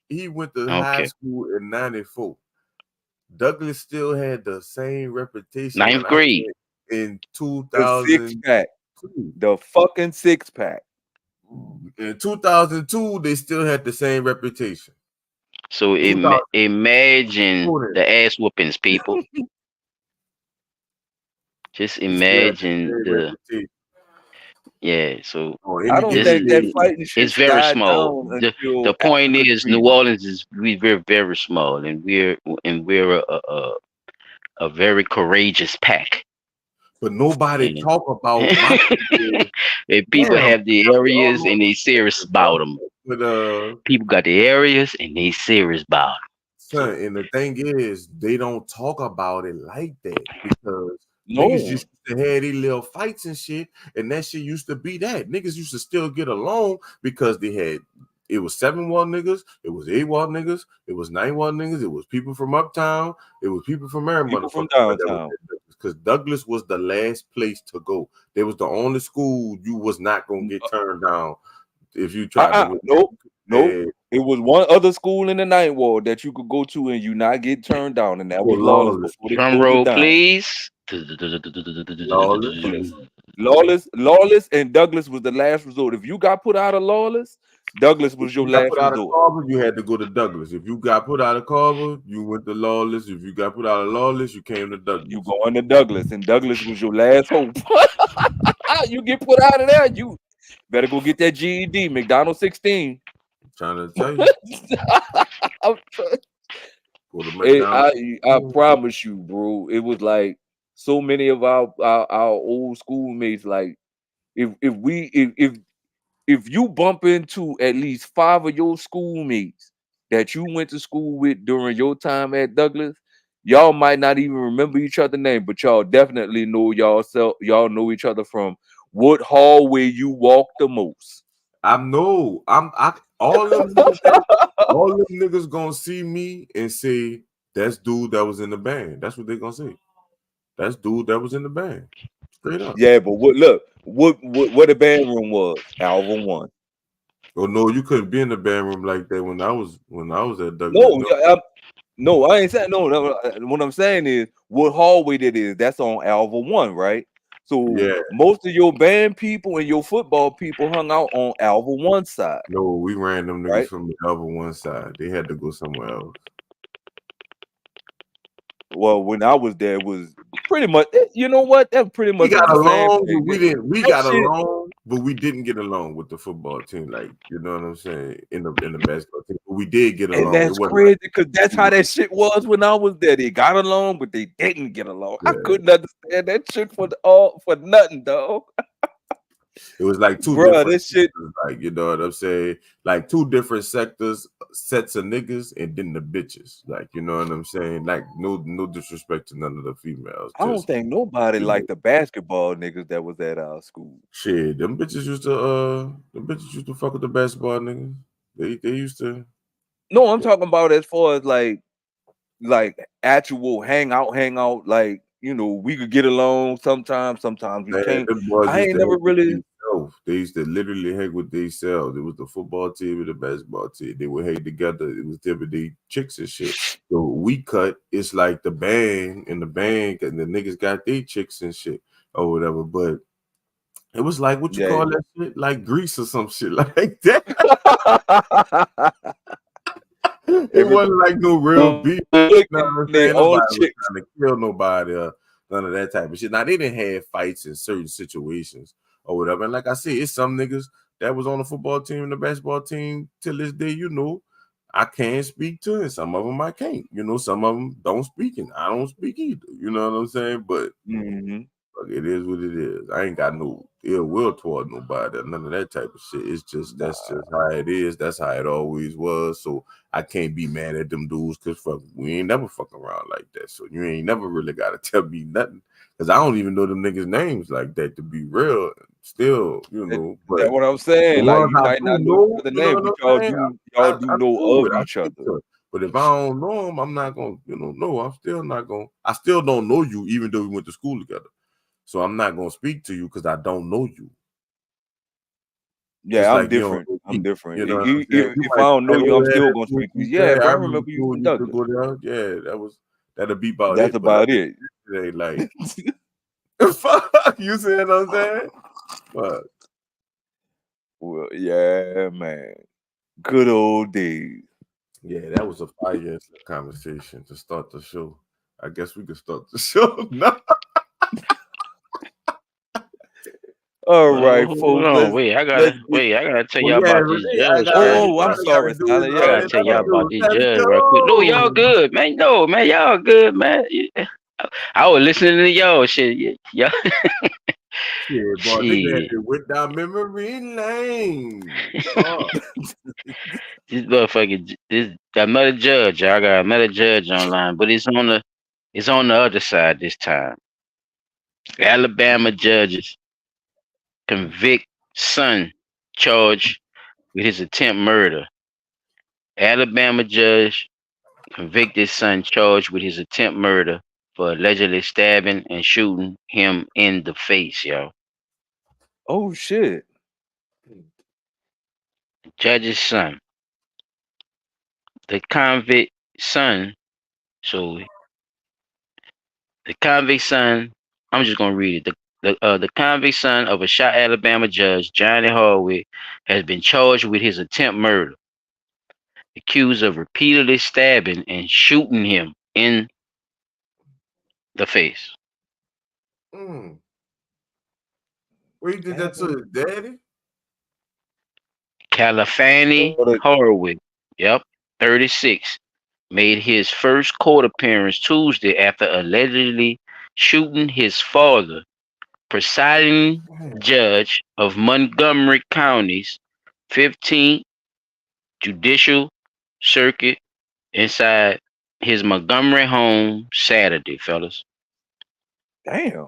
Speaker 11: he went to high
Speaker 1: Okay.
Speaker 11: school in 94. Douglas still had the same reputation when
Speaker 1: Ninth
Speaker 11: I
Speaker 1: grade.
Speaker 11: went in
Speaker 2: The six
Speaker 11: 2002.
Speaker 2: pack. The fucking six pack.
Speaker 11: In 2002, they still had the same reputation.
Speaker 1: So imagine the ass whoopings, people. Just
Speaker 11: They still had the
Speaker 1: imagine
Speaker 11: same
Speaker 1: the
Speaker 11: reputation.
Speaker 1: So
Speaker 11: On
Speaker 2: I
Speaker 11: any
Speaker 2: don't
Speaker 1: this
Speaker 11: given
Speaker 2: think that
Speaker 11: day.
Speaker 2: fighting
Speaker 1: it's
Speaker 2: shit
Speaker 1: very
Speaker 2: died
Speaker 1: small.
Speaker 2: down
Speaker 1: The
Speaker 2: until
Speaker 1: point
Speaker 2: after
Speaker 1: is, New
Speaker 2: Katrina.
Speaker 1: Orleans is we're very small, and we're a very courageous pack.
Speaker 11: But nobody
Speaker 1: And,
Speaker 11: talk about my thing is,
Speaker 1: and people
Speaker 11: damn,
Speaker 1: have the
Speaker 11: we
Speaker 1: areas and they
Speaker 11: almost
Speaker 1: serious
Speaker 11: connected, bro.
Speaker 1: about them.
Speaker 11: But
Speaker 1: People got the areas and they serious about them.
Speaker 11: son, and the thing is, they don't talk about it like that because niggas
Speaker 2: No.
Speaker 11: just used to have these little fights and shit, and that shit used to be that. Niggas used to still get along because it was 7-1 niggas, it was 8-1 niggas, it was 9-1 niggas, it was people from uptown, it was people from every
Speaker 2: People from
Speaker 11: motherfucker. But that was
Speaker 2: downtown.
Speaker 11: because Douglas was the last place to go. There was the only school you was not gonna get turned down if you tried to win.
Speaker 2: Nope. Nope. It was one other school in the Ninth Ward that you could go to and you not get turned down, and that
Speaker 11: Oh,
Speaker 2: was Lawless
Speaker 11: lawless,
Speaker 2: before they
Speaker 1: Drum
Speaker 2: closed it
Speaker 1: roll,
Speaker 2: down.
Speaker 1: please.
Speaker 11: lawless.
Speaker 2: Yes. Lawless, and Douglas was the last resort. If you got put out of Lawless, Douglas
Speaker 11: If
Speaker 2: was
Speaker 11: you
Speaker 2: your
Speaker 11: got
Speaker 2: last
Speaker 11: put out of
Speaker 2: resort.
Speaker 11: Carver, you had to go to Douglas. If you got put out of Carver, you went to Lawless. If you got put out of Lawless, you came to
Speaker 2: You
Speaker 11: Douglas.
Speaker 2: going to Douglas, and Douglas was your last hope. You get put out of there, you better go get that GED, McDonald 16.
Speaker 11: I'm trying to tell you,
Speaker 2: I'm trying-
Speaker 11: go to
Speaker 2: It,
Speaker 11: McDonald's.
Speaker 2: I promise you, bro. It was like so many of our old schoolmates. Like if you bump into at least 5 of your schoolmates that you went to school with during your time at Douglas, y'all might not even remember each other's name, but y'all definitely know y'all know each other from what hallway you walk the most.
Speaker 11: I know. All them niggas gonna see me and say, that's dude that was in the band. That's what they gonna say. That's dude that was in the band. Straight up.
Speaker 2: Yeah, but what the band room was? Alvin one.
Speaker 11: Oh no, you couldn't be in the band room like that when I was at Douglas.
Speaker 2: No,
Speaker 11: No.
Speaker 2: yeah, no, I ain't saying no. What I'm saying is what hallway that is. That's on Alva one, right? So
Speaker 11: Yeah.
Speaker 2: most of your band people and your football people hung out on Alva one side,
Speaker 11: No, we ran them niggas
Speaker 2: right?
Speaker 11: from the other one side. They had to go somewhere else.
Speaker 2: Well, when I was there, it was pretty much. You know what? That pretty
Speaker 11: We
Speaker 2: much was
Speaker 11: got
Speaker 2: the same
Speaker 11: along, but
Speaker 2: thing.
Speaker 11: we didn't. We
Speaker 2: That
Speaker 11: got
Speaker 2: shit,
Speaker 11: along, but we didn't get along with the football team. Like, you know what I'm saying? In the basketball team, but we did get
Speaker 2: and
Speaker 11: along. It
Speaker 2: that's
Speaker 11: wasn't like
Speaker 2: crazy because that's how that shit was when I was there. They got along, but they didn't get along. I
Speaker 11: yeah.
Speaker 2: couldn't understand that shit for nothing, dog.
Speaker 11: It was like two
Speaker 2: Bruh,
Speaker 11: different
Speaker 2: this shit.
Speaker 11: sectors, like, you know what I'm saying? Like two different sets of niggas, and then the bitches. Like, you know what I'm saying? Like, no disrespect to none of the females.
Speaker 2: I don't
Speaker 11: Just,
Speaker 2: think nobody
Speaker 11: you know,
Speaker 2: liked the basketball niggas that was at our school.
Speaker 11: shit. Them bitches used to fuck with the basketball niggas. They used to.
Speaker 2: No, I'm talking about as far as like actual hangout. Like we could get along sometimes we
Speaker 11: Man,
Speaker 2: can't.
Speaker 11: them boys
Speaker 2: I
Speaker 11: used
Speaker 2: ain't
Speaker 11: to
Speaker 2: never
Speaker 11: hang with
Speaker 2: really.
Speaker 11: themselves. They used to literally hang with themselves. It was the football team and the basketball team. They would hang together. It was them and they chicks and shit. So we cut. It's like the band and the niggas got their chicks and shit or whatever. But it was like what you
Speaker 2: Yeah.
Speaker 11: call that shit, like Grease or some shit like that. It wasn't like no real beef. You know what I'm
Speaker 2: Their
Speaker 11: saying?
Speaker 2: own
Speaker 11: Nobody was
Speaker 2: chicks.
Speaker 11: trying to kill nobody or none of that type of shit. Now they didn't have fights in certain situations or whatever. And like I said, it's some niggas that was on the football team and the basketball team till this day, I can't speak to, and some of them I can't. Some of them don't speak, and I don't speak either. You know what I'm saying? But
Speaker 2: Mhm.
Speaker 11: look, it is what it is. I ain't got no ill will toward nobody, or none of that type of shit. It's just that's just how it is. That's how it always was. So I can't be mad at them dudes because fuck, we ain't never fucking around like that. So you ain't never really gotta tell me nothing because I don't even know them niggas' names like that to be real. Still,
Speaker 2: That's
Speaker 11: but
Speaker 2: what I'm
Speaker 11: the
Speaker 2: saying. Like
Speaker 11: ones
Speaker 2: you
Speaker 11: I
Speaker 2: might
Speaker 11: do
Speaker 2: not know each
Speaker 11: know,
Speaker 2: other's
Speaker 11: you know
Speaker 2: name,
Speaker 11: what
Speaker 2: but
Speaker 11: I'm saying?
Speaker 2: y'all do
Speaker 11: I'm
Speaker 2: know
Speaker 11: cool
Speaker 2: of
Speaker 11: with. I
Speaker 2: each
Speaker 11: speak
Speaker 2: other.
Speaker 11: to. But if I don't know them, I'm not gonna, no, I'm still not gonna. I still don't know you, even though we went to school together. So I'm not gonna speak to you because I don't know you.
Speaker 2: Yeah,
Speaker 11: Just
Speaker 2: I'm
Speaker 11: like you don't
Speaker 2: different.
Speaker 11: know
Speaker 2: I'm
Speaker 11: me.
Speaker 2: different.
Speaker 11: You know what I'm saying? You
Speaker 2: If I
Speaker 11: might
Speaker 2: don't
Speaker 11: be
Speaker 2: know
Speaker 11: like,
Speaker 2: you, I'm
Speaker 11: oh, yeah,
Speaker 2: still
Speaker 11: that
Speaker 2: gonna
Speaker 11: dude
Speaker 2: speak to you.
Speaker 11: used
Speaker 2: Yeah,
Speaker 11: to,
Speaker 2: bro,
Speaker 11: I
Speaker 2: I
Speaker 11: remember
Speaker 2: remember you
Speaker 11: you
Speaker 2: from
Speaker 11: used to
Speaker 2: Douglas.
Speaker 11: go there. Yeah, that'll be about
Speaker 2: That's
Speaker 11: it. But
Speaker 2: about
Speaker 11: other
Speaker 2: it.
Speaker 11: than that, like, fuck, you see what I'm saying? Fuck.
Speaker 2: Well, yeah, man. Good old days.
Speaker 11: Yeah, that was a fire conversation to start the show. I guess we could start the show now.
Speaker 2: All right,
Speaker 1: Hold
Speaker 2: folks.
Speaker 1: on,
Speaker 2: Let's get.
Speaker 1: I gotta tell
Speaker 11: Well,
Speaker 1: y'all
Speaker 11: yeah,
Speaker 1: about this
Speaker 11: Renee,
Speaker 1: judge, man.
Speaker 2: I'm
Speaker 11: all I gotta
Speaker 2: sorry,
Speaker 11: do is
Speaker 2: Sally.
Speaker 1: I
Speaker 2: Yeah,
Speaker 1: gotta
Speaker 11: say,
Speaker 2: I'm
Speaker 1: tell y'all
Speaker 11: let's
Speaker 2: sorry.
Speaker 1: about
Speaker 11: do,
Speaker 1: this
Speaker 11: let's
Speaker 1: judge right quick. No, y'all
Speaker 11: go.
Speaker 1: good, man. No, man, y'all good, man. I was listening to y'all shit. Y'all
Speaker 11: Shit, boy, nigga had
Speaker 1: shit.
Speaker 11: to went down memory lane. Oh,
Speaker 1: This motherfucker, this another judge. I got another judge online, but it's on the other side this time. Alabama judges convict son charged with his attempt murder. Alabama judge convicted son charged with his attempt murder for allegedly stabbing and shooting him in the face, y'all.
Speaker 2: Oh shit.
Speaker 1: Judge's son the convict son. So the convict son. I'm just gonna read it. The convict son of a shot Alabama judge, Johnny Hardwick, has been charged with his attempt murder, accused of repeatedly stabbing and shooting him in the face.
Speaker 11: Mm. Where you did that to his daddy?
Speaker 1: Califani Hardwick, yep, 36, made his first court appearance Tuesday after allegedly shooting his father, presiding judge of Montgomery County's 15th Judicial Circuit inside his Montgomery home Saturday, fellas.
Speaker 2: Damn.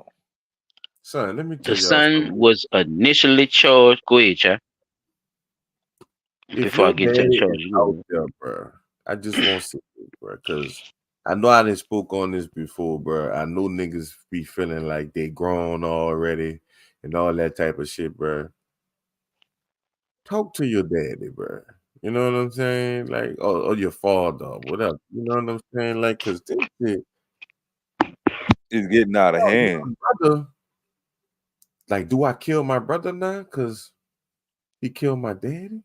Speaker 11: Son, let me
Speaker 1: The
Speaker 11: tell y'all
Speaker 1: son
Speaker 11: something.
Speaker 1: was initially charged. Go ahead, Chad.
Speaker 11: If
Speaker 1: Before I
Speaker 11: your
Speaker 1: get to the
Speaker 11: daddy is
Speaker 1: charge,
Speaker 11: out there, bro, I just want to say this, bro, because I know I didn't spoke on this before, bro. I know niggas be feeling like they grown already and all that type of shit, bro. Talk to your daddy, bro. You know what I'm saying? Like, or your father, or whatever. You know what I'm saying? Like, cause this shit
Speaker 2: It's getting out of hand.
Speaker 11: brother. Like, do I kill my brother now? Cause he killed my daddy?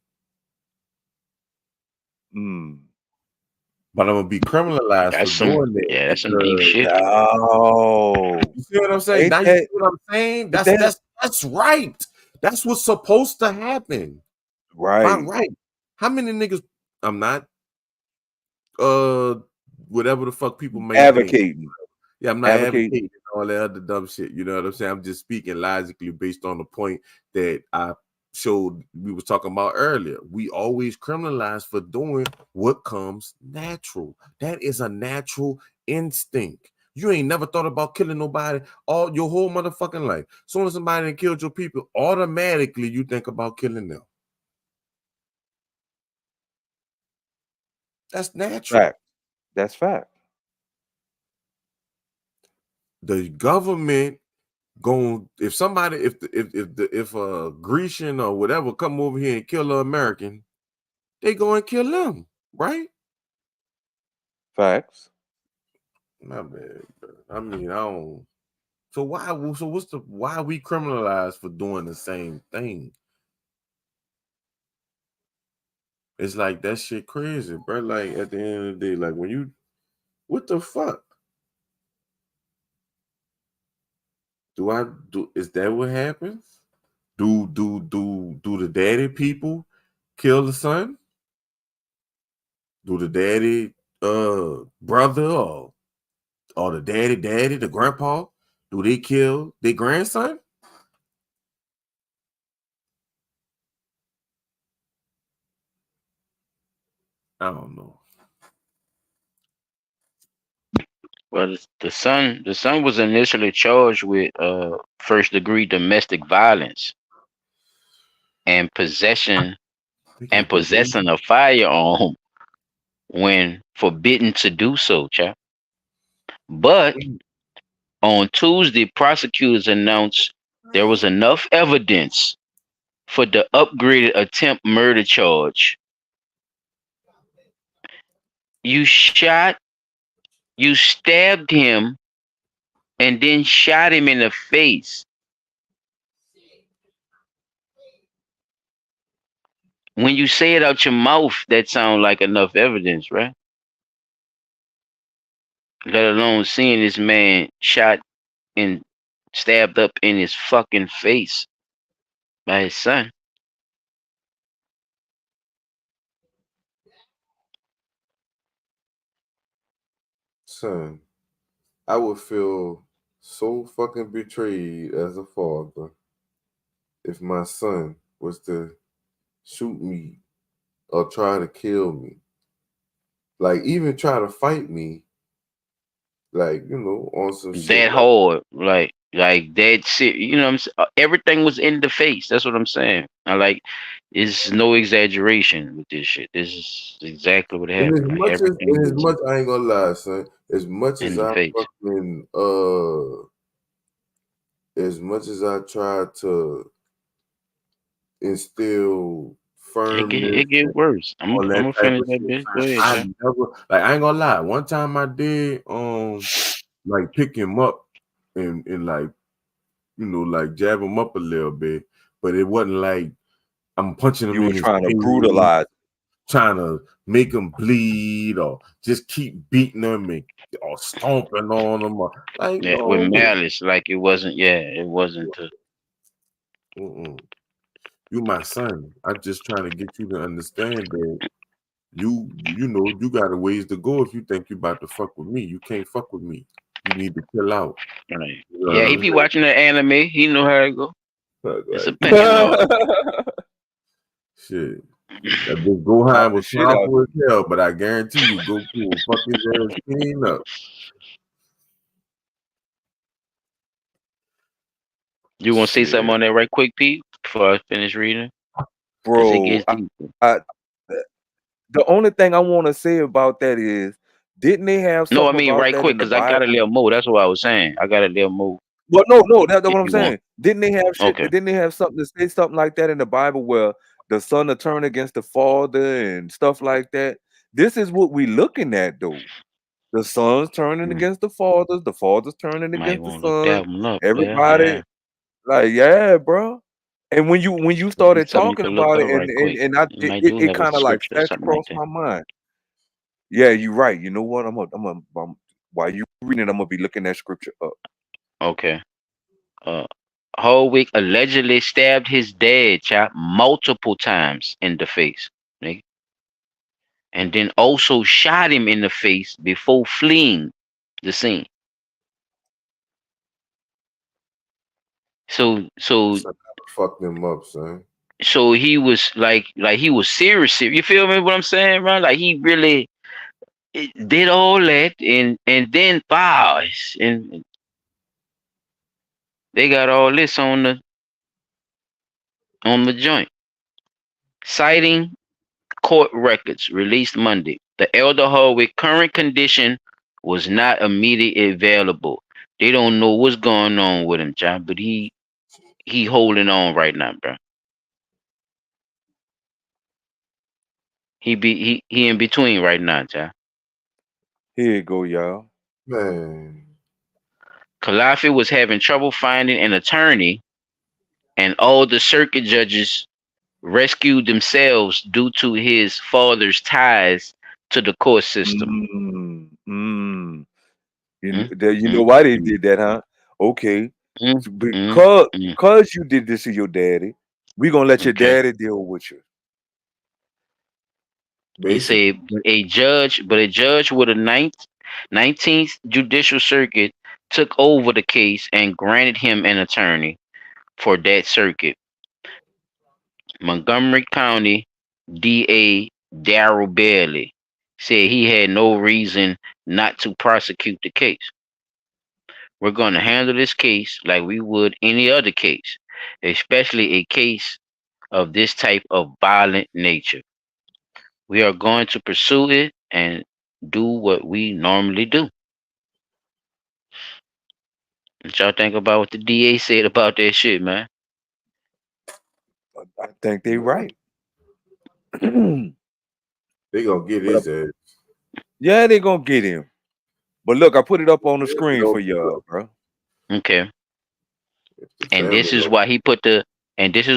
Speaker 11: But I'm gonna be criminalized
Speaker 1: that's
Speaker 11: for
Speaker 1: some,
Speaker 11: doing that.
Speaker 1: yeah, that's some deep
Speaker 11: Because
Speaker 1: shit.
Speaker 2: Oh,
Speaker 11: you see what I'm saying?
Speaker 2: ain't
Speaker 11: Now you
Speaker 2: that?
Speaker 11: see what I'm saying?
Speaker 2: But
Speaker 11: That's right. That's what's supposed to happen. By
Speaker 2: right.
Speaker 11: right. How many niggas? I'm not whatever the fuck people may think.
Speaker 2: Advocating.
Speaker 11: Yeah, I'm not
Speaker 2: Advocating.
Speaker 11: advocating all that other dumb shit. You know what I'm saying? I'm just speaking logically based on the point that I showed we was talking about earlier. We always criminalize for doing what comes natural. That is a natural instinct. You ain't never thought about killing nobody all your whole motherfucking life. Soon as somebody killed your people, automatically you think about killing them. That's natural.
Speaker 2: Fact. That's fact.
Speaker 11: The government going if somebody if a Grecian or whatever come over here and kill an American, they go and kill them, right?
Speaker 2: Facts.
Speaker 11: My bad, bro. I mean, I don't. So why we criminalized for doing the same thing? It's like that shit crazy, bro. Like at the end of the day, like when you, what the fuck? Is that what happens? Do the daddy people kill the son? Do the daddy brother or the daddy, the grandpa, do they kill their grandson? I don't know.
Speaker 1: Well, the son was initially charged with first degree domestic violence and possessing a firearm when forbidden to do so, child. But on Tuesday, prosecutors announced there was enough evidence for the upgraded attempt murder charge. You shot, you stabbed him, and then shot him in the face. When you say it out your mouth, that sounds like enough evidence, right? Let alone seeing this man shot and stabbed up in his fucking face by his son.
Speaker 11: Son, I would feel so fucking betrayed as a father if my son was to shoot me or try to kill me. Like even try to fight me, like, you know, on some shit
Speaker 1: That
Speaker 11: like
Speaker 1: hard, like that shit. You know what I'm saying? Everything was in the face. That's what I'm saying. I like, it's no exaggeration with this shit. This is exactly what
Speaker 11: and
Speaker 1: happened. Like everything
Speaker 11: as
Speaker 1: was
Speaker 11: much I ain't gonna lie, son,
Speaker 1: in the face.
Speaker 11: As much as I try to instill firmness,
Speaker 1: it get
Speaker 11: and
Speaker 1: worse. I'm
Speaker 11: all that
Speaker 1: gonna
Speaker 11: type
Speaker 1: finish
Speaker 11: of
Speaker 1: that
Speaker 11: shit.
Speaker 1: bitch. Go
Speaker 11: Man.
Speaker 1: ahead,
Speaker 11: I
Speaker 1: Jack.
Speaker 11: never like I ain't gonna lie. One time I did like pick him up and like like jab him up a little bit, but it wasn't like I'm punching him
Speaker 2: You
Speaker 11: in
Speaker 2: were
Speaker 11: his
Speaker 2: trying to
Speaker 11: face,
Speaker 2: brutalize.
Speaker 11: trying to make him bleed or just keep beating him or stomping on him or like
Speaker 1: Yeah, with
Speaker 11: no.
Speaker 1: malice, like it wasn't. Yeah, it wasn't.
Speaker 11: Mm-mm. You my son. I'm just trying to get you to understand that you got a ways to go if you think you about to fuck with me. You can't fuck with me. You need to chill out.
Speaker 1: Right.
Speaker 11: You know
Speaker 1: Yeah,
Speaker 11: what
Speaker 1: he
Speaker 11: I'm
Speaker 1: be watching the anime. He know how to go. It's a
Speaker 11: saying?
Speaker 1: pecking order.
Speaker 11: Shit. That bitch
Speaker 2: Knock
Speaker 11: Gohan
Speaker 2: the
Speaker 11: was
Speaker 2: shit out.
Speaker 11: powerful as hell, but I guarantee you Goku will fuck his ass clean up.
Speaker 1: You want to say something
Speaker 11: Shit.
Speaker 1: on that right quick, Pete, before I finish reading? Cause it
Speaker 2: Bro,
Speaker 1: gets deep.
Speaker 2: the only thing I want to say about that is, didn't they have
Speaker 1: No, I
Speaker 2: something
Speaker 1: mean
Speaker 2: about
Speaker 1: right
Speaker 2: that in
Speaker 1: quick,
Speaker 2: the
Speaker 1: cause I got a
Speaker 2: Bible?
Speaker 1: little more. That's what I was saying. I got a little more.
Speaker 2: Well, no, that's
Speaker 1: If
Speaker 2: what I'm
Speaker 1: you want.
Speaker 2: saying. Didn't they have shit?
Speaker 1: Okay.
Speaker 2: Didn't they have something to say something like that in the Bible where the son will turn against the father and stuff like that? This is what we looking at though. The sons turning
Speaker 1: Mm,
Speaker 2: against the fathers turning
Speaker 1: might
Speaker 2: against the
Speaker 1: want to look
Speaker 2: sons.
Speaker 1: that one up. Yeah,
Speaker 2: Everybody
Speaker 1: yeah.
Speaker 2: like, yeah, bro. And when you started
Speaker 1: It's something you
Speaker 2: talking
Speaker 1: can look
Speaker 2: about it,
Speaker 1: up
Speaker 2: and
Speaker 1: right quick.
Speaker 2: and I
Speaker 1: It
Speaker 2: it,
Speaker 1: might
Speaker 2: it,
Speaker 1: do
Speaker 2: it
Speaker 1: have a
Speaker 2: kind of like
Speaker 1: scripture or
Speaker 2: flashed
Speaker 1: something like
Speaker 2: across
Speaker 1: that.
Speaker 2: my mind. Yeah, you're right. You know what? While you reading, I'm gonna be looking that scripture up.
Speaker 1: Okay. Uh, Hallwick allegedly stabbed his dad, chap, multiple times in the face, nigga, and then also shot him in the face before fleeing the scene. So
Speaker 11: Son fucked him up, son.
Speaker 1: so he was like he was serious. You feel me? What I'm saying, right? Like he really did all that, and then bars, and they got all this on the joint, citing court records released Monday. The elder Hallway current condition was not immediately available. They don't know what's going on with him, John, but he holding on right now, bro. He in between right now, John.
Speaker 2: Here you go, y'all.
Speaker 11: Man.
Speaker 1: Kalafi was having trouble finding an attorney, and all the circuit judges rescued themselves due to his father's ties to the court system.
Speaker 2: Mm, mm.
Speaker 1: Mm,
Speaker 2: You know
Speaker 1: mm,
Speaker 2: why they
Speaker 1: mm,
Speaker 2: did that, huh? Okay,
Speaker 1: mm, mm, mm.
Speaker 2: because you did this to your daddy, we gonna let your
Speaker 1: Okay.
Speaker 2: daddy deal with you.
Speaker 1: He
Speaker 11: Basically.
Speaker 1: said but a judge with a 19th Judicial Circuit took over the case and granted him an attorney for that circuit. Montgomery County DA Darrell Bailey said he had no reason not to prosecute the case. We're going to handle this case like we would any other case, especially a case of this type of violent nature. We are going to pursue it and do what we normally do. What y'all think about what the DA said about that shit, man?
Speaker 2: I think they right.
Speaker 11: They gonna get
Speaker 2: But
Speaker 11: his ass.
Speaker 2: yeah, they gonna get him. But look, I put it up on the
Speaker 11: If they
Speaker 2: screen for
Speaker 11: don't pull
Speaker 2: y'all,
Speaker 11: up,
Speaker 2: bro.
Speaker 1: Okay.
Speaker 11: if the
Speaker 1: And
Speaker 11: family
Speaker 1: this is
Speaker 11: don't
Speaker 1: why he put the and this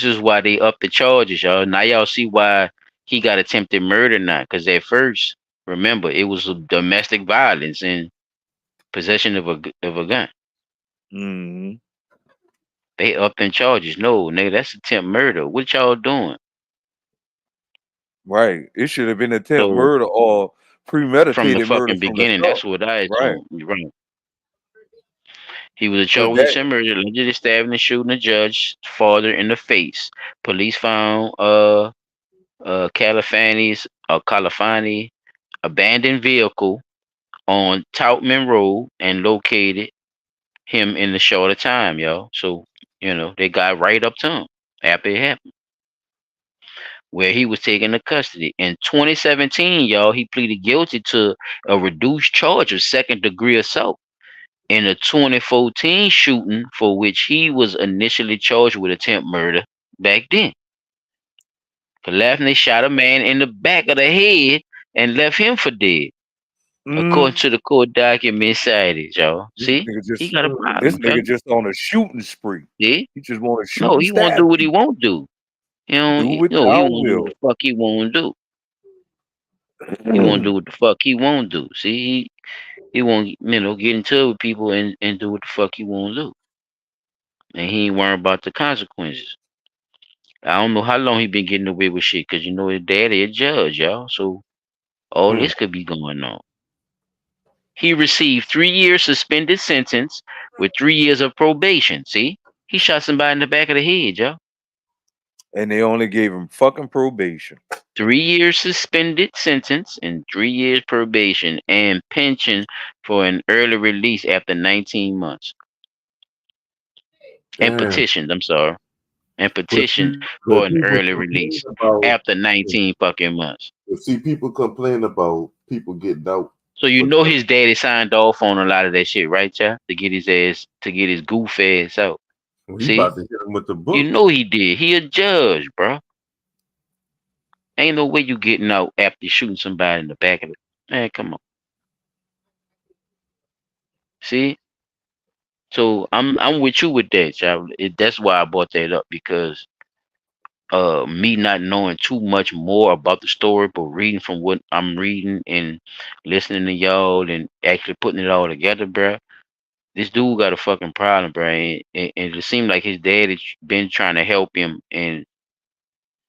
Speaker 1: is why they upped the charges, y'all. Now y'all see why he got attempted murder now. Because at first, remember, it was a domestic violence and possession of a gun.
Speaker 2: Mm-hmm.
Speaker 1: They upped in charges. No, nigga, that's attempt murder. What y'all doing?
Speaker 2: Right. It should have been attempt
Speaker 1: So
Speaker 2: murder or
Speaker 1: from the
Speaker 2: premeditated murder
Speaker 1: fucking
Speaker 2: from the
Speaker 1: beginning,
Speaker 2: start.
Speaker 1: that's what I
Speaker 2: Right.
Speaker 1: assumed. Right. He was
Speaker 2: Cause
Speaker 1: charged with
Speaker 2: that
Speaker 1: attempt murder, allegedly stabbing and shooting a judge's father in the face. Police found Califani abandoned vehicle on Toutman Road and located him in the shorter time, y'all. So, they got right up to him after it happened, where he was taken into custody. In 2017, y'all, he pleaded guilty to a reduced charge of second degree assault in a 2014 shooting for which he was initially charged with attempt murder back then. Palafny shot a man in the back of the head and left him for dead, according
Speaker 2: Mm,
Speaker 1: to the court document cited, y'all.
Speaker 2: this
Speaker 1: See,
Speaker 2: nigga
Speaker 1: he
Speaker 2: just
Speaker 1: got a
Speaker 2: this
Speaker 1: problem,
Speaker 2: nigga
Speaker 1: fella.
Speaker 2: just on a shooting spree.
Speaker 1: See,
Speaker 2: He just want to shoot
Speaker 1: no,
Speaker 2: and
Speaker 1: he won't do
Speaker 2: stab
Speaker 1: what he
Speaker 2: people.
Speaker 1: won't do. You know,
Speaker 2: Do what
Speaker 1: no, he
Speaker 2: thou
Speaker 1: won't do what
Speaker 2: will.
Speaker 1: the fuck he won't do. He won't do what the fuck he won't do. See, he won't, get into it with people and do what the fuck he won't do. And he ain't worrying about the consequences. I don't know how long he been getting away with shit, cause his daddy a judge, y'all. So all
Speaker 2: Mm.
Speaker 1: this could be going on. He received 3 years suspended sentence with 3 years of probation. See, he shot somebody in the back of the head, y'all.
Speaker 2: And they only gave him fucking probation.
Speaker 1: 3 years suspended sentence and 3 years probation and pension for an early release after 19 months. And
Speaker 11: Damn.
Speaker 1: petitioned, I'm sorry. And
Speaker 11: But
Speaker 1: petitioned
Speaker 11: see,
Speaker 1: for
Speaker 11: but
Speaker 1: an
Speaker 11: people
Speaker 1: early
Speaker 11: complain
Speaker 1: release
Speaker 11: about.
Speaker 1: after 19 fucking months.
Speaker 11: But see, people complain about people getting out
Speaker 1: So
Speaker 11: for that.
Speaker 1: his daddy signed off on a lot of that shit, right, y'all? To get his goof ass out.
Speaker 11: He
Speaker 1: See?
Speaker 11: about to hit him with the
Speaker 1: You
Speaker 11: book.
Speaker 1: know he did. He a judge, bro. Ain't no way you getting out after shooting somebody in the back of it. Man, come on. See? So I'm with you with that, child. That's why I brought that up because me not knowing too much more about the story, but reading from what I'm reading and listening to y'all and actually putting it all together, bro. This dude got a fucking problem, bro, and it seemed like his dad has been trying to help him, and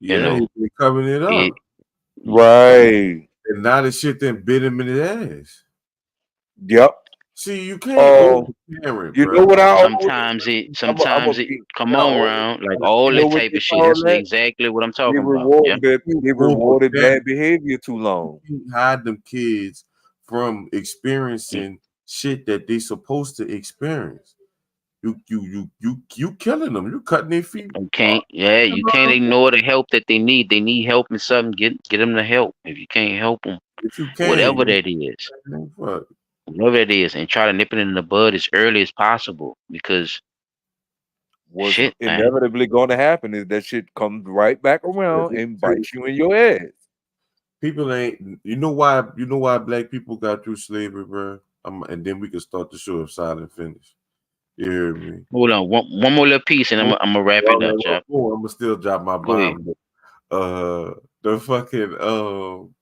Speaker 1: you
Speaker 11: Yeah, he
Speaker 1: know
Speaker 11: been covering it
Speaker 1: it.
Speaker 11: up.
Speaker 2: Right.
Speaker 11: And now the shit then bit him in his ass.
Speaker 2: Yep.
Speaker 11: See, you can't
Speaker 2: Uh,
Speaker 11: over parent,
Speaker 2: you know
Speaker 11: bro.
Speaker 2: what I always
Speaker 11: I'm
Speaker 1: Sometimes
Speaker 11: a
Speaker 1: it
Speaker 11: be
Speaker 1: come
Speaker 2: I
Speaker 1: on
Speaker 2: always
Speaker 1: round like all
Speaker 2: you know
Speaker 1: that
Speaker 2: what
Speaker 1: type
Speaker 2: they
Speaker 1: of shit.
Speaker 2: call
Speaker 1: That's
Speaker 2: that?
Speaker 1: exactly what I'm
Speaker 2: They
Speaker 1: talking about. Yeah.
Speaker 2: reward that
Speaker 11: You
Speaker 2: they
Speaker 11: over
Speaker 2: rewarded
Speaker 11: parent.
Speaker 2: bad behavior too long.
Speaker 11: You hide them kids from experiencing shit that they supposed to experience. You killing them. You cutting their feet off.
Speaker 1: You can't ignore the help that they need. They need help in something. Get them the help. If you can't help them,
Speaker 11: If you can,
Speaker 1: whatever that is,
Speaker 11: man, fuck.
Speaker 1: whatever it is, and try to nip it in the bud as early as possible. Because
Speaker 2: What's
Speaker 1: shit, man.
Speaker 2: inevitably going to happen is that shit comes right back around and bites you in your ass.
Speaker 11: People ain't. You know why black people got through slavery, bro. And then we can start the show if silent finish. You hear me?
Speaker 1: Hold on, one more little piece, and I'm gonna wrap it up, Chop.
Speaker 11: I'm gonna still drop my
Speaker 1: Go ahead.
Speaker 11: bomb. The fucking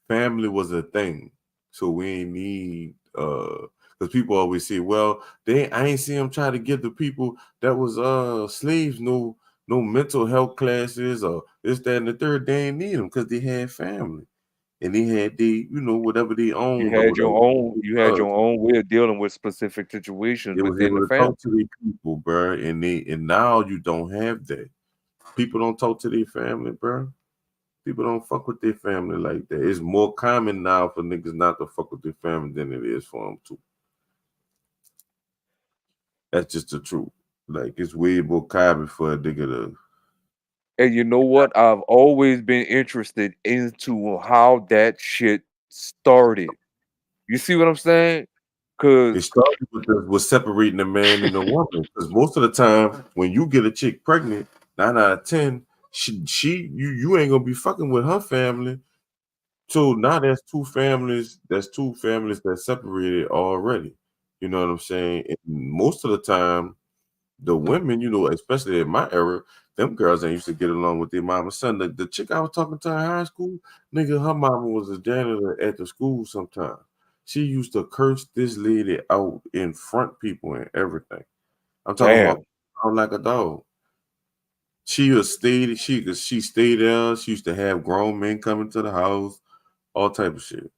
Speaker 11: family was a thing, so we ain't need because people always say, well, I ain't see them try to give the people that was slaves no mental health classes or this, that, and the third. They ain't need them because they had family and they had whatever they owned or whatever.
Speaker 2: You had your own way of dealing with specific situations
Speaker 11: They was
Speaker 2: within
Speaker 11: able
Speaker 2: the
Speaker 11: to
Speaker 2: family.
Speaker 11: talk to their people, bro, and now you don't have that. People don't talk to their family, bro. People don't fuck with their family like that. It's more common now for niggas not to fuck with their family than it is for them to. That's just the truth. Like it's way more common for a nigga to.
Speaker 2: And you know what? I've always been interested into how that shit started. You see what I'm saying?
Speaker 11: It
Speaker 2: Cause
Speaker 11: started with separating the man and the woman. Because most of the time, when you get a chick pregnant, 9 out of 10, you ain't gonna be fucking with her family. So now that's two families. That's two families that separated already. You know what I'm saying? And most of the time, the women, especially in my era, them girls ain't used to get along with their mama. Son, the chick I was talking to in high school, nigga, her mama was a janitor at the school sometime. She used to curse this lady out in front people and everything. I'm talking about
Speaker 2: damn.
Speaker 11: out like a dog. She stayed there. She used to have grown men coming to the house, all type of shit.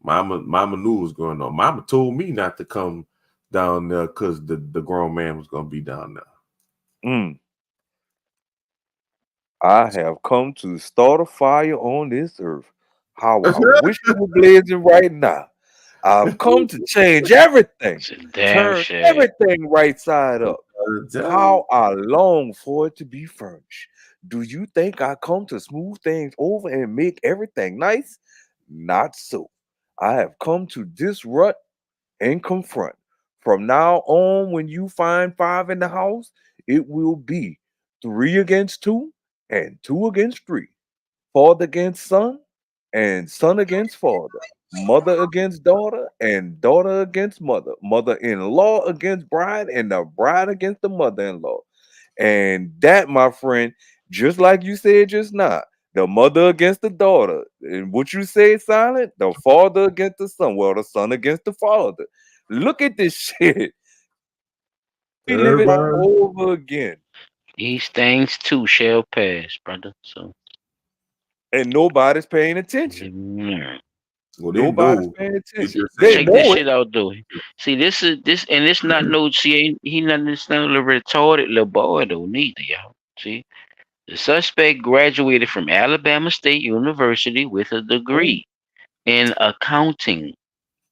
Speaker 11: Mama knew what was going on. Mama told me not to come down there because the grown man was gonna be down there.
Speaker 2: Mm. I have come to start a fire on this earth. How I wish it were blazing right now. I've come to change everything,
Speaker 1: It's a damn
Speaker 2: turn
Speaker 1: shame.
Speaker 2: everything right side up. How I long for it to be furnished. Do you think I come to smooth things over and make everything nice? Not so. I have come to disrupt and confront. From now on, when you find five in the house, it will be three against two and two against three. Father against son, and son against father. Mother against daughter, and daughter against mother. Mother-in-law against bride, and the bride against the mother-in-law. And that, my friend, just like you said just now, the mother against the daughter. And what you said, silent, the father against the son. Well, the son against the father. Look at this shit. We live it
Speaker 11: Everybody,
Speaker 2: all over again.
Speaker 1: These things too shall pass, brother. So
Speaker 2: And nobody's paying attention.
Speaker 1: live and learn.
Speaker 11: well, they
Speaker 2: Nobody's
Speaker 11: know.
Speaker 2: paying
Speaker 11: They
Speaker 2: attention.
Speaker 11: just
Speaker 2: They
Speaker 1: Check
Speaker 11: saying
Speaker 1: this
Speaker 2: know it.
Speaker 1: shit out though. See, this is this, and it's not no. See, he not this not a little retarded little boy though neither, y'all. See, the suspect graduated from Alabama State University with a
Speaker 2: Oh,
Speaker 1: degree in accounting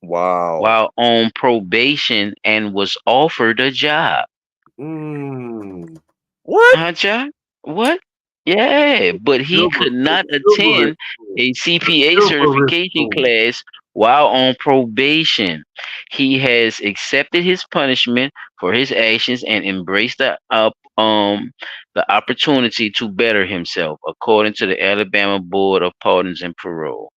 Speaker 2: wow.
Speaker 1: while on probation and was offered a job.
Speaker 11: mm,
Speaker 2: What?
Speaker 1: Huh, John? What? Yeah, but he
Speaker 11: silver,
Speaker 1: could not
Speaker 11: silver,
Speaker 1: attend a CPA
Speaker 11: silver
Speaker 1: certification
Speaker 11: spoon.
Speaker 1: class while on probation. He has accepted his punishment for his actions and embraced the opportunity to better himself, according to the Alabama Board of Pardons and Parole.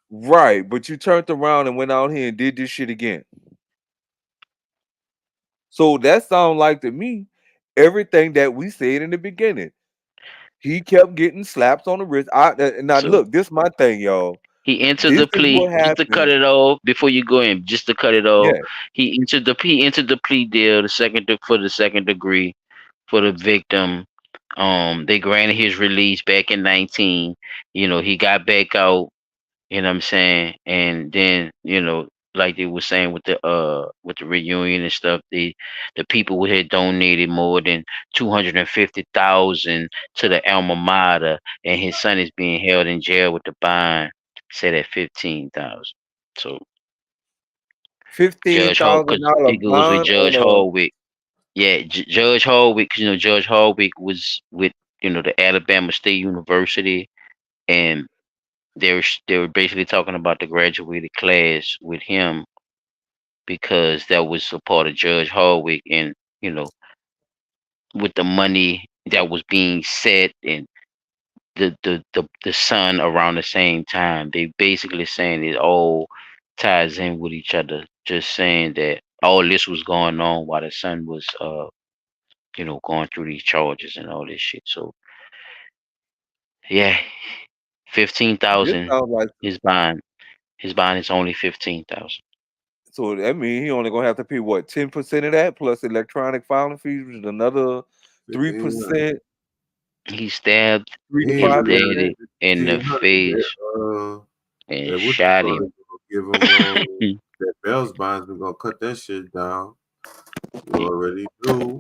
Speaker 2: Right, but you turned around and went out here and did this shit again. So that sounds like to me everything that we said in the beginning. He kept getting slaps on the wrist. Now
Speaker 1: So
Speaker 2: look, this my thing, y'all.
Speaker 1: he entered
Speaker 2: This
Speaker 1: the
Speaker 2: is
Speaker 1: plea
Speaker 2: what
Speaker 1: just to cut
Speaker 2: happens.
Speaker 1: it off before you go in. Just to cut it off,
Speaker 2: Yeah,
Speaker 1: he entered the plea deal, for the second degree for the victim. They granted his release back in 19. He got back out. You know what I'm saying? And then, like they were saying with the reunion and stuff, the people who had donated more than 250,000 to the alma mater, and his son is being held in jail with the bond set at 15,000. So
Speaker 2: fifteen
Speaker 1: Judge Hall,
Speaker 2: thousand
Speaker 1: because
Speaker 2: dollar
Speaker 1: it goes with
Speaker 2: bond
Speaker 1: Judge
Speaker 2: on
Speaker 1: Hallwick. Yeah, Judge Hallwick, 'cause, Judge Hallwick was with the Alabama State University, and they were basically talking about the graduated class with him because that was a part of Judge Hardwick, and you know with the money that was being set and the son around the same time, they basically saying it all ties in with each other. Just saying that all this was going on while the son was going through these charges and all this shit. So yeah, fifteen
Speaker 2: this
Speaker 1: thousand.
Speaker 2: sounds like
Speaker 1: His bond. His bond is only 15,000.
Speaker 2: so that means he only gonna have to pay what 10% of that plus electronic filing fees, which is another three
Speaker 11: 1,500.
Speaker 2: percent,
Speaker 1: He stabbed
Speaker 11: 'Ain't
Speaker 1: his
Speaker 2: 3 to 5%.
Speaker 11: really that
Speaker 1: daddy in the
Speaker 11: 1,500
Speaker 1: face and
Speaker 11: that what you
Speaker 1: shot
Speaker 11: call
Speaker 1: him.
Speaker 11: it, gonna give him that Bell's bonds, we gonna cut that shit down. You already know.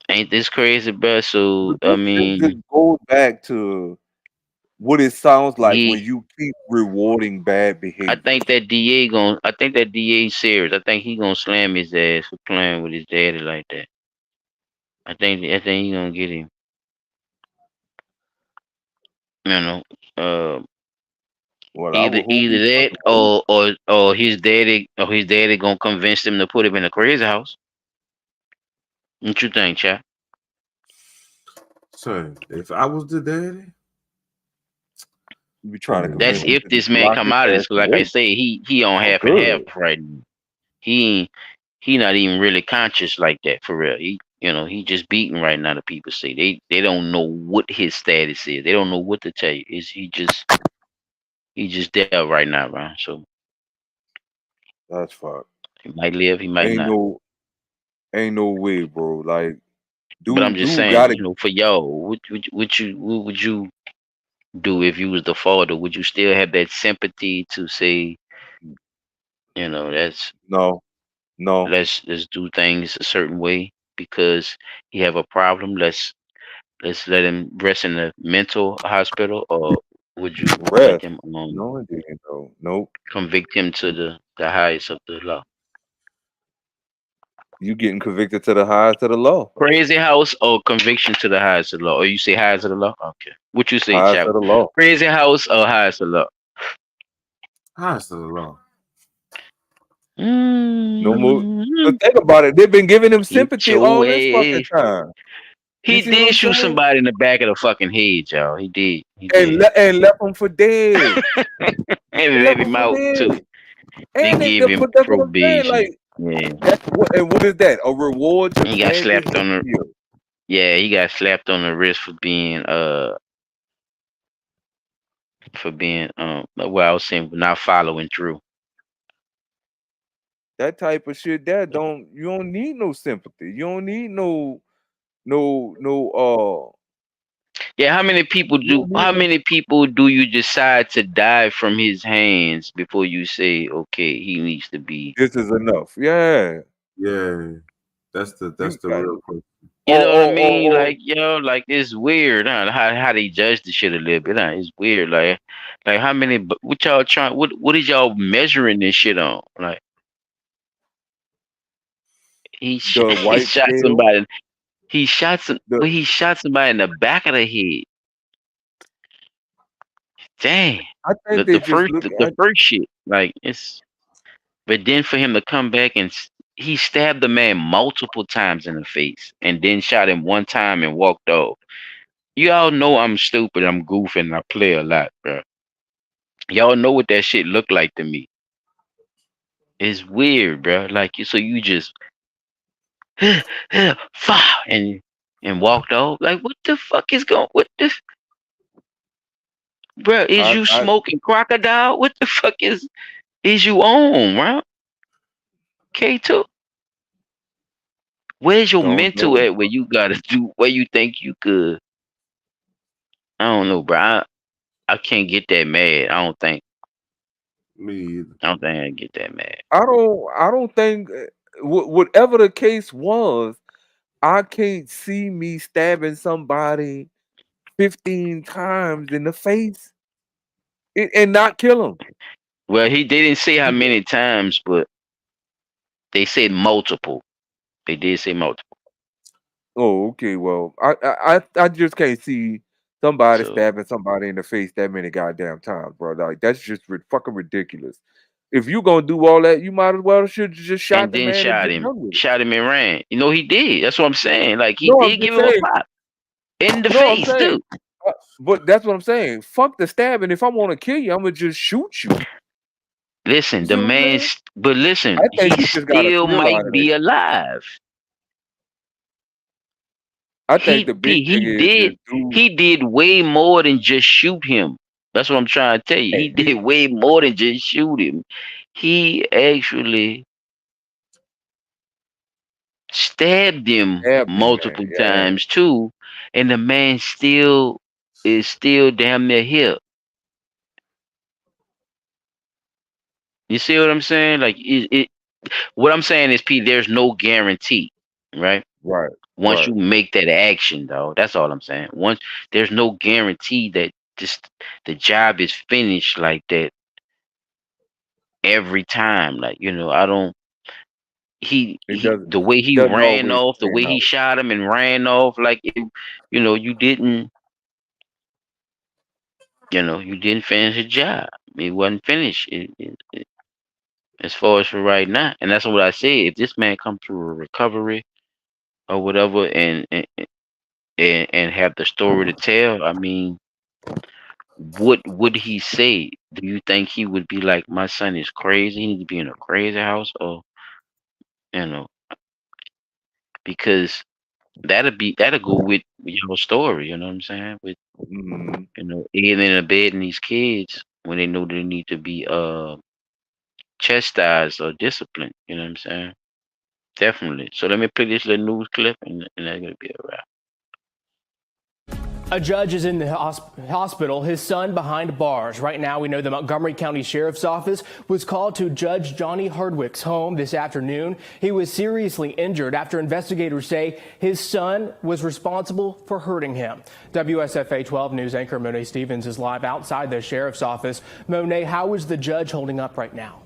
Speaker 1: Ain't this crazy, bro? So
Speaker 2: But
Speaker 1: I
Speaker 2: this
Speaker 1: mean,
Speaker 2: just goes back to what it sounds like when
Speaker 1: he.
Speaker 2: you keep rewarding bad behavior.
Speaker 1: I think that DA serious. I think he gonna slam his ass for playing with his daddy like that. I think he gonna get him. You know, uh,
Speaker 2: Well, I
Speaker 1: either
Speaker 2: would hope
Speaker 1: either
Speaker 2: he
Speaker 1: that or his daddy gonna convince him to put him in a crazy house. What you think, Chad?
Speaker 11: Son, if I was the daddy,
Speaker 2: be trying
Speaker 11: come
Speaker 2: to
Speaker 11: on,
Speaker 1: That's
Speaker 2: convince him
Speaker 11: man.
Speaker 1: if
Speaker 2: to just
Speaker 1: this man
Speaker 2: lock
Speaker 1: come
Speaker 2: his
Speaker 1: out of
Speaker 2: ass
Speaker 1: this. Like I
Speaker 2: away.
Speaker 1: say, he on
Speaker 2: Oh,
Speaker 1: half and half
Speaker 2: good.
Speaker 1: right now. He ain't he not even really conscious like that for real. He just beating right now. The people say they don't know what his status is. They don't know what to tell you. Is he just there right now, bro? So
Speaker 2: That's fucked.
Speaker 1: he might live, he might
Speaker 2: Ain't
Speaker 1: not.
Speaker 2: no, ain't no way, bro. Like,
Speaker 1: But I'm just
Speaker 2: dude,
Speaker 1: saying,
Speaker 2: gotta.
Speaker 1: for y'all, what would you do if you was the father? Would you still have that sympathy to say, that's
Speaker 2: No, no.
Speaker 1: let's do things a certain way because he have a problem. Let's let him rest in the mental hospital, or would you let
Speaker 2: Rest.
Speaker 1: them
Speaker 2: No, it didn't. No, nope.
Speaker 1: convict him to the highest of the law?
Speaker 2: You getting convicted to the highest of the law.
Speaker 1: Crazy house or conviction to the highest of the law? Or you say highest of the law? Okay. What you say,
Speaker 2: Highest
Speaker 1: chap?
Speaker 2: of the law.
Speaker 1: Crazy house or highest of the law?
Speaker 11: Highest of the law.
Speaker 2: No more.
Speaker 1: Mm,
Speaker 2: But think about it. They've been giving him
Speaker 1: get
Speaker 2: sympathy
Speaker 1: your
Speaker 2: all this fucking
Speaker 1: way.
Speaker 2: time. You
Speaker 1: He
Speaker 2: see what
Speaker 1: did
Speaker 2: I'm
Speaker 1: shoot
Speaker 2: saying?
Speaker 1: somebody in the back of the fucking head, y'all. He did. He
Speaker 2: And
Speaker 1: did.
Speaker 2: left him for dead.
Speaker 1: And
Speaker 2: Left
Speaker 1: let
Speaker 2: him
Speaker 1: him
Speaker 2: for
Speaker 1: out
Speaker 2: dead.
Speaker 1: too. They
Speaker 2: And
Speaker 1: gave him
Speaker 2: but that's what I'm saying.
Speaker 1: probation.
Speaker 2: Like,
Speaker 1: Yeah.
Speaker 2: and what is that? A reward to
Speaker 1: He got
Speaker 2: standing
Speaker 1: slapped
Speaker 2: his
Speaker 1: on the
Speaker 2: heel.
Speaker 1: yeah, he got slapped on the wrist for being well, I was saying not following through.
Speaker 2: That type of shit. You don't need no sympathy. You don't need no
Speaker 1: Yeah,
Speaker 2: you don't need
Speaker 1: how
Speaker 2: no.
Speaker 1: many people do you decide to die from his hands before you say, okay, he needs to be
Speaker 2: This is enough. Yeah,
Speaker 11: Yeah, that's
Speaker 2: you
Speaker 11: the
Speaker 2: got
Speaker 11: real question.
Speaker 1: you know what I mean?
Speaker 2: or
Speaker 1: Like, like it's weird, huh? How they judge the shit a little bit, huh? It's weird. Like how many what y'all trying what is y'all measuring this shit on? Like
Speaker 2: the
Speaker 1: he
Speaker 2: white
Speaker 1: shot
Speaker 2: scale.
Speaker 1: somebody.
Speaker 2: The
Speaker 1: He shot somebody in the back of the head. Dang.
Speaker 2: I think they just look
Speaker 1: The
Speaker 2: at.
Speaker 1: first shit. Like it's but then for him to come back and he stabbed the man multiple times in the face and then shot him one time and walked off. You all know I'm stupid, I'm goofing, I play a lot, bro. Y'all know what that shit looked like to me. It's weird, bro. Like so you just and walked off. Like what the fuck is going? What the bro? Is you
Speaker 2: I
Speaker 1: smoking crocodile? What the fuck is you on, bro? K2. Where's your
Speaker 2: don't
Speaker 1: mental
Speaker 2: know.
Speaker 1: at where you gotta do where you think you could? I don't know, bro. I can't get that mad. I don't think.
Speaker 11: Me either.
Speaker 1: I don't think I can get that mad.
Speaker 2: I don't think whatever the case was, I can't see me stabbing somebody 15 times in the face and not kill him.
Speaker 1: Well, he didn't say how many times, but they said multiple. They did say multiple.
Speaker 2: Oh, okay. Well, I just can't see somebody
Speaker 1: So
Speaker 2: stabbing somebody in the face that many goddamn times, bro. Like that's just fucking ridiculous. If you gonna do all that, you might as well should just shot
Speaker 1: and
Speaker 2: the
Speaker 1: then
Speaker 2: man and been done with it.
Speaker 1: shot him and ran. You know he did. That's what I'm saying. Like he
Speaker 2: No, I'm
Speaker 1: did
Speaker 2: just
Speaker 1: give him a
Speaker 2: saying.
Speaker 1: pop in the
Speaker 2: No, I'm
Speaker 1: face
Speaker 2: saying.
Speaker 1: too.
Speaker 2: But that's what I'm saying. Fuck the stabbing. If I want to kill you, I'm gonna just shoot you.
Speaker 1: Listen,
Speaker 2: You see
Speaker 1: the
Speaker 2: what I'm
Speaker 1: man,
Speaker 2: saying?
Speaker 1: but listen,
Speaker 2: I
Speaker 1: he
Speaker 2: think you just gotta
Speaker 1: still
Speaker 2: clear line
Speaker 1: might
Speaker 2: of that
Speaker 1: be
Speaker 2: shit.
Speaker 1: alive.
Speaker 2: I think the big thing is dude.
Speaker 1: He did way more than just shoot him. That's what I'm trying to tell you. He did way more than just shoot him. He actually stabbed him
Speaker 2: Stabbed the man.
Speaker 1: multiple
Speaker 2: Yeah.
Speaker 1: times too, and the man still is still damn near here. You see what I'm saying? Like what I'm saying is, P, there's no guarantee, right?
Speaker 2: Right.
Speaker 1: Once
Speaker 2: Right.
Speaker 1: you make that action, though, that's all I'm saying. Once there's no guarantee that just the job is finished like that every time. Like I don't.
Speaker 2: It doesn't
Speaker 1: The way he
Speaker 2: doesn't
Speaker 1: ran
Speaker 2: always
Speaker 1: off, the
Speaker 2: pan
Speaker 1: way he
Speaker 2: out.
Speaker 1: shot him and ran off, like you didn't. You didn't finish the job. It wasn't finished. As far as for right now, and that's what I say. If this man come through a recovery or whatever, and have the story to tell, I mean, what would he say? Do you think he would be like, my son is crazy, he needs to be in a crazy house, or you know, because that'll go with your story, you know what I'm saying? With
Speaker 2: Mhm.
Speaker 1: Ed in a bed and these kids when they know they need to be chastised or disciplined, you know what I'm saying? Definitely. So let me play this little news clip and that's gonna be a wrap.
Speaker 13: A judge is in the hospital, his son behind bars. Right now, we know the Montgomery County Sheriff's Office was called to Judge Johnny Hardwick's home this afternoon. He was seriously injured after investigators say his son was responsible for hurting him. WSFA 12 News anchor Monet Stevens is live outside the Sheriff's Office. Monet, how is the judge holding up right now?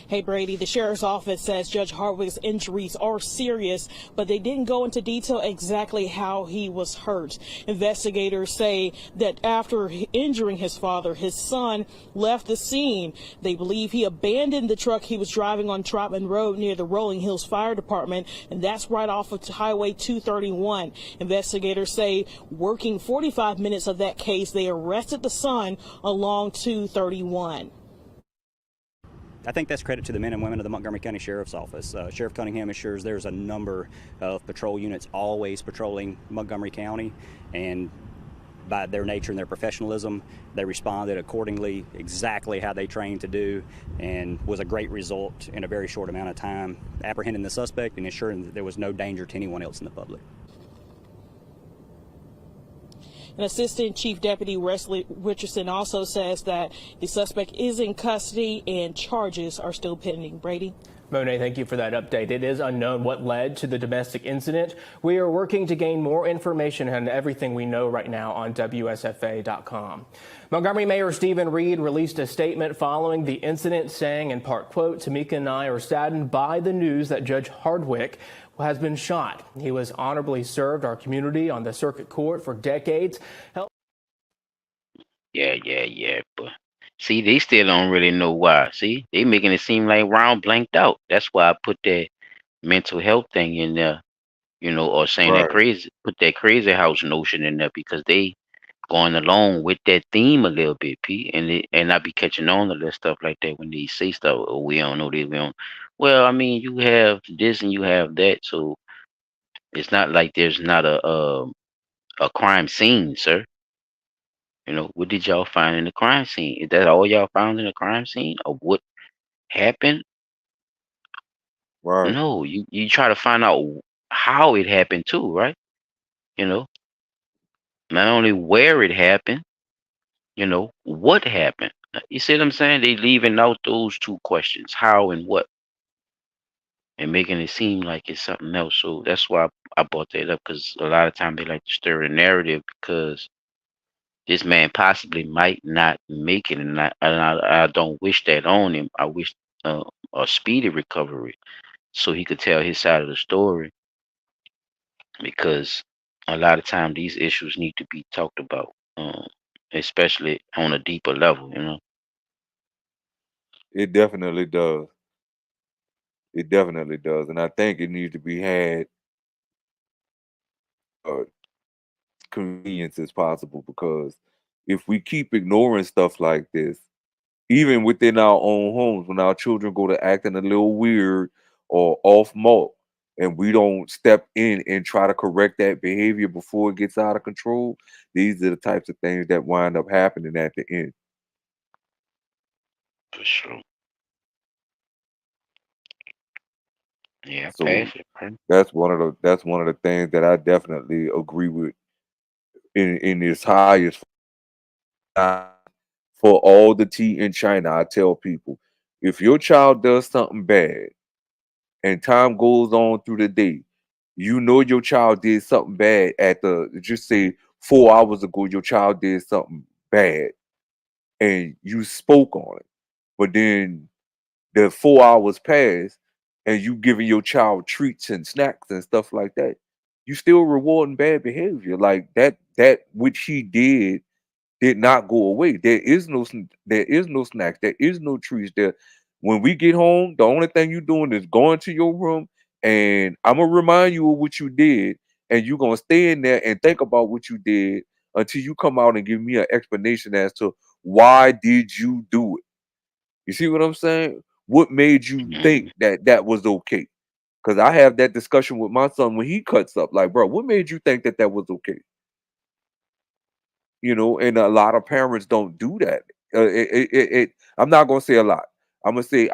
Speaker 14: Hey, Brady, the sheriff's office says Judge Hardwick's injuries are serious, but they didn't go into detail exactly how he was hurt. Investigators say that after injuring his father, his son left the scene. They believe he abandoned the truck he was driving on Trotman Road near the Rolling Hills Fire Department, and that's right off of Highway 231. Investigators say working 45 minutes of that case, they arrested the son along 231.
Speaker 15: I think that's credit to the men and women of the Montgomery County Sheriff's Office. Sheriff Cunningham assures there's a number of patrol units always patrolling Montgomery County, and by their nature and their professionalism, they responded accordingly, exactly how they trained to do, and was a great result in a very short amount of time, apprehending the suspect and ensuring that there was no danger to anyone else in the public.
Speaker 14: An Assistant Chief Deputy Wesley Richardson also says that the suspect is in custody and charges are still pending. Brady?
Speaker 13: Monet, thank you for that update. It is unknown what led to the domestic incident. We are working to gain more information on everything we know right now on WSFA.com. Montgomery Mayor Stephen Reed released a statement following the incident, saying in part, quote, "Tamika and I are saddened by the news that Judge Hardwick has been shot. He was honorably served our community on the circuit court for decades."
Speaker 1: Yeah. But see, they still don't really know why. See, they making it seem like Round blanked out. That's why I put that mental health thing in there, or saying that put that crazy house notion in there because they going along with that theme a little bit, P. And I be catching on to that stuff like that when they say stuff. Oh, we don't know this, we don't. Well, I mean, you have this and you have that, so it's not like there's not a crime scene, sir. What did y'all find in the crime scene? Is that all y'all found in the crime scene of what happened?
Speaker 2: Right.
Speaker 1: No, you try to find out how it happened too, right? You know, not only where it happened, what happened. You see what I'm saying? They leaving out those two questions, how and what, and making it seem like it's something else. So that's why I brought that up, because a lot of times they like to stir the narrative because this man possibly might not make it, and I don't wish that on him. I wish a speedy recovery so he could tell his side of the story, because a lot of time these issues need to be talked about, especially on a deeper level.
Speaker 2: It definitely does. It definitely does. And I think it needs to be had convenience as possible, because if we keep ignoring stuff like this, even within our own homes, when our children go to acting a little weird or off mark, and we don't step in and try to correct that behavior before it gets out of control, these are the types of things that wind up happening at the end.
Speaker 1: For sure. Yeah,
Speaker 2: So
Speaker 1: pass it, man.
Speaker 2: that's one of the things that I definitely agree with in its highest. For all the tea in China, I tell people, if your child does something bad and time goes on through the day, you know your child did something bad just say 4 hours ago, your child did something bad and you spoke on it. But then the 4 hours pass and you giving your child treats and snacks and stuff like that. You still rewarding bad behavior. Like that which he did not go away. There is no snacks. There is no treats. There, when we get home, the only thing you doing is going to your room, and I'm gonna remind you of what you did, and you're gonna stay in there and think about what you did until you come out and give me an explanation as to why did you do it. You see what I'm saying? What made you think that that was okay? Because I have that discussion with my son when he cuts up. Like, bro, what made you think that that was okay? And a lot of parents don't do that. I'm not gonna say a lot. I'm gonna say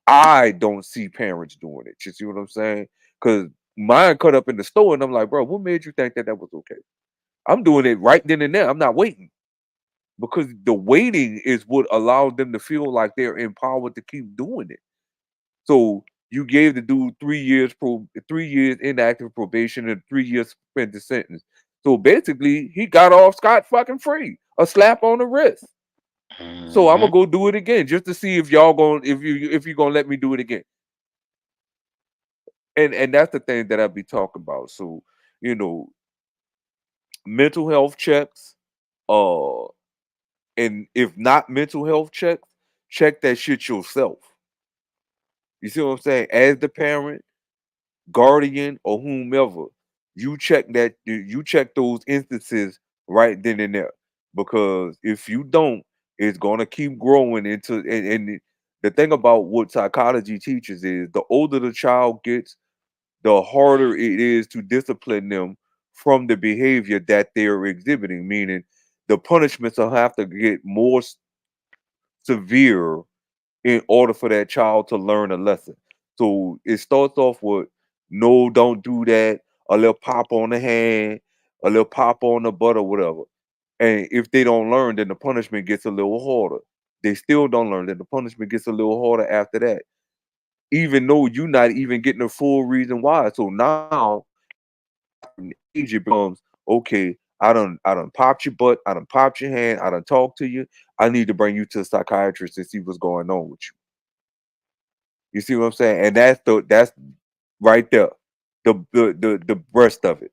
Speaker 2: I don't see parents doing it. You see what I'm saying? Because mine cut up in the store, and I'm like, bro, what made you think that that was okay? I'm doing it right then and there. I'm not waiting, because the waiting is what allows them to feel like they're empowered to keep doing it. So you gave the dude 3 years inactive probation and 3 years suspended sentence. So basically, he got off scot fucking free. A slap on the wrist. So I'm
Speaker 1: Mm-hmm.
Speaker 2: gonna go do it again just to see if y'all going if you gonna let me do it again. And that's the thing that I be talking about. So you know, mental health checks, uh, and if not mental health checks, check that shit yourself. You see what I'm saying? As the parent, guardian, or whomever, you check those instances right then and there. Because if you don't, it's gonna keep growing into and the thing about what psychology teaches is the older the child gets, the harder it is to discipline them from the behavior that they're exhibiting. Meaning the punishments will have to get more severe in order for that child to learn a lesson. So it starts off with no, don't do that, a little pop on the hand, a little pop on the butt or whatever. And if they don't learn, then the punishment gets a little harder. They still don't learn, then the punishment gets a little harder after that. Even though you're not even getting the full reason why. So now age it becomes okay, I done popped your butt, I done popped your hand, I done talked to you. I need to bring you to a psychiatrist and see what's going on with you. You see what I'm saying? And that's right there. The breast of it.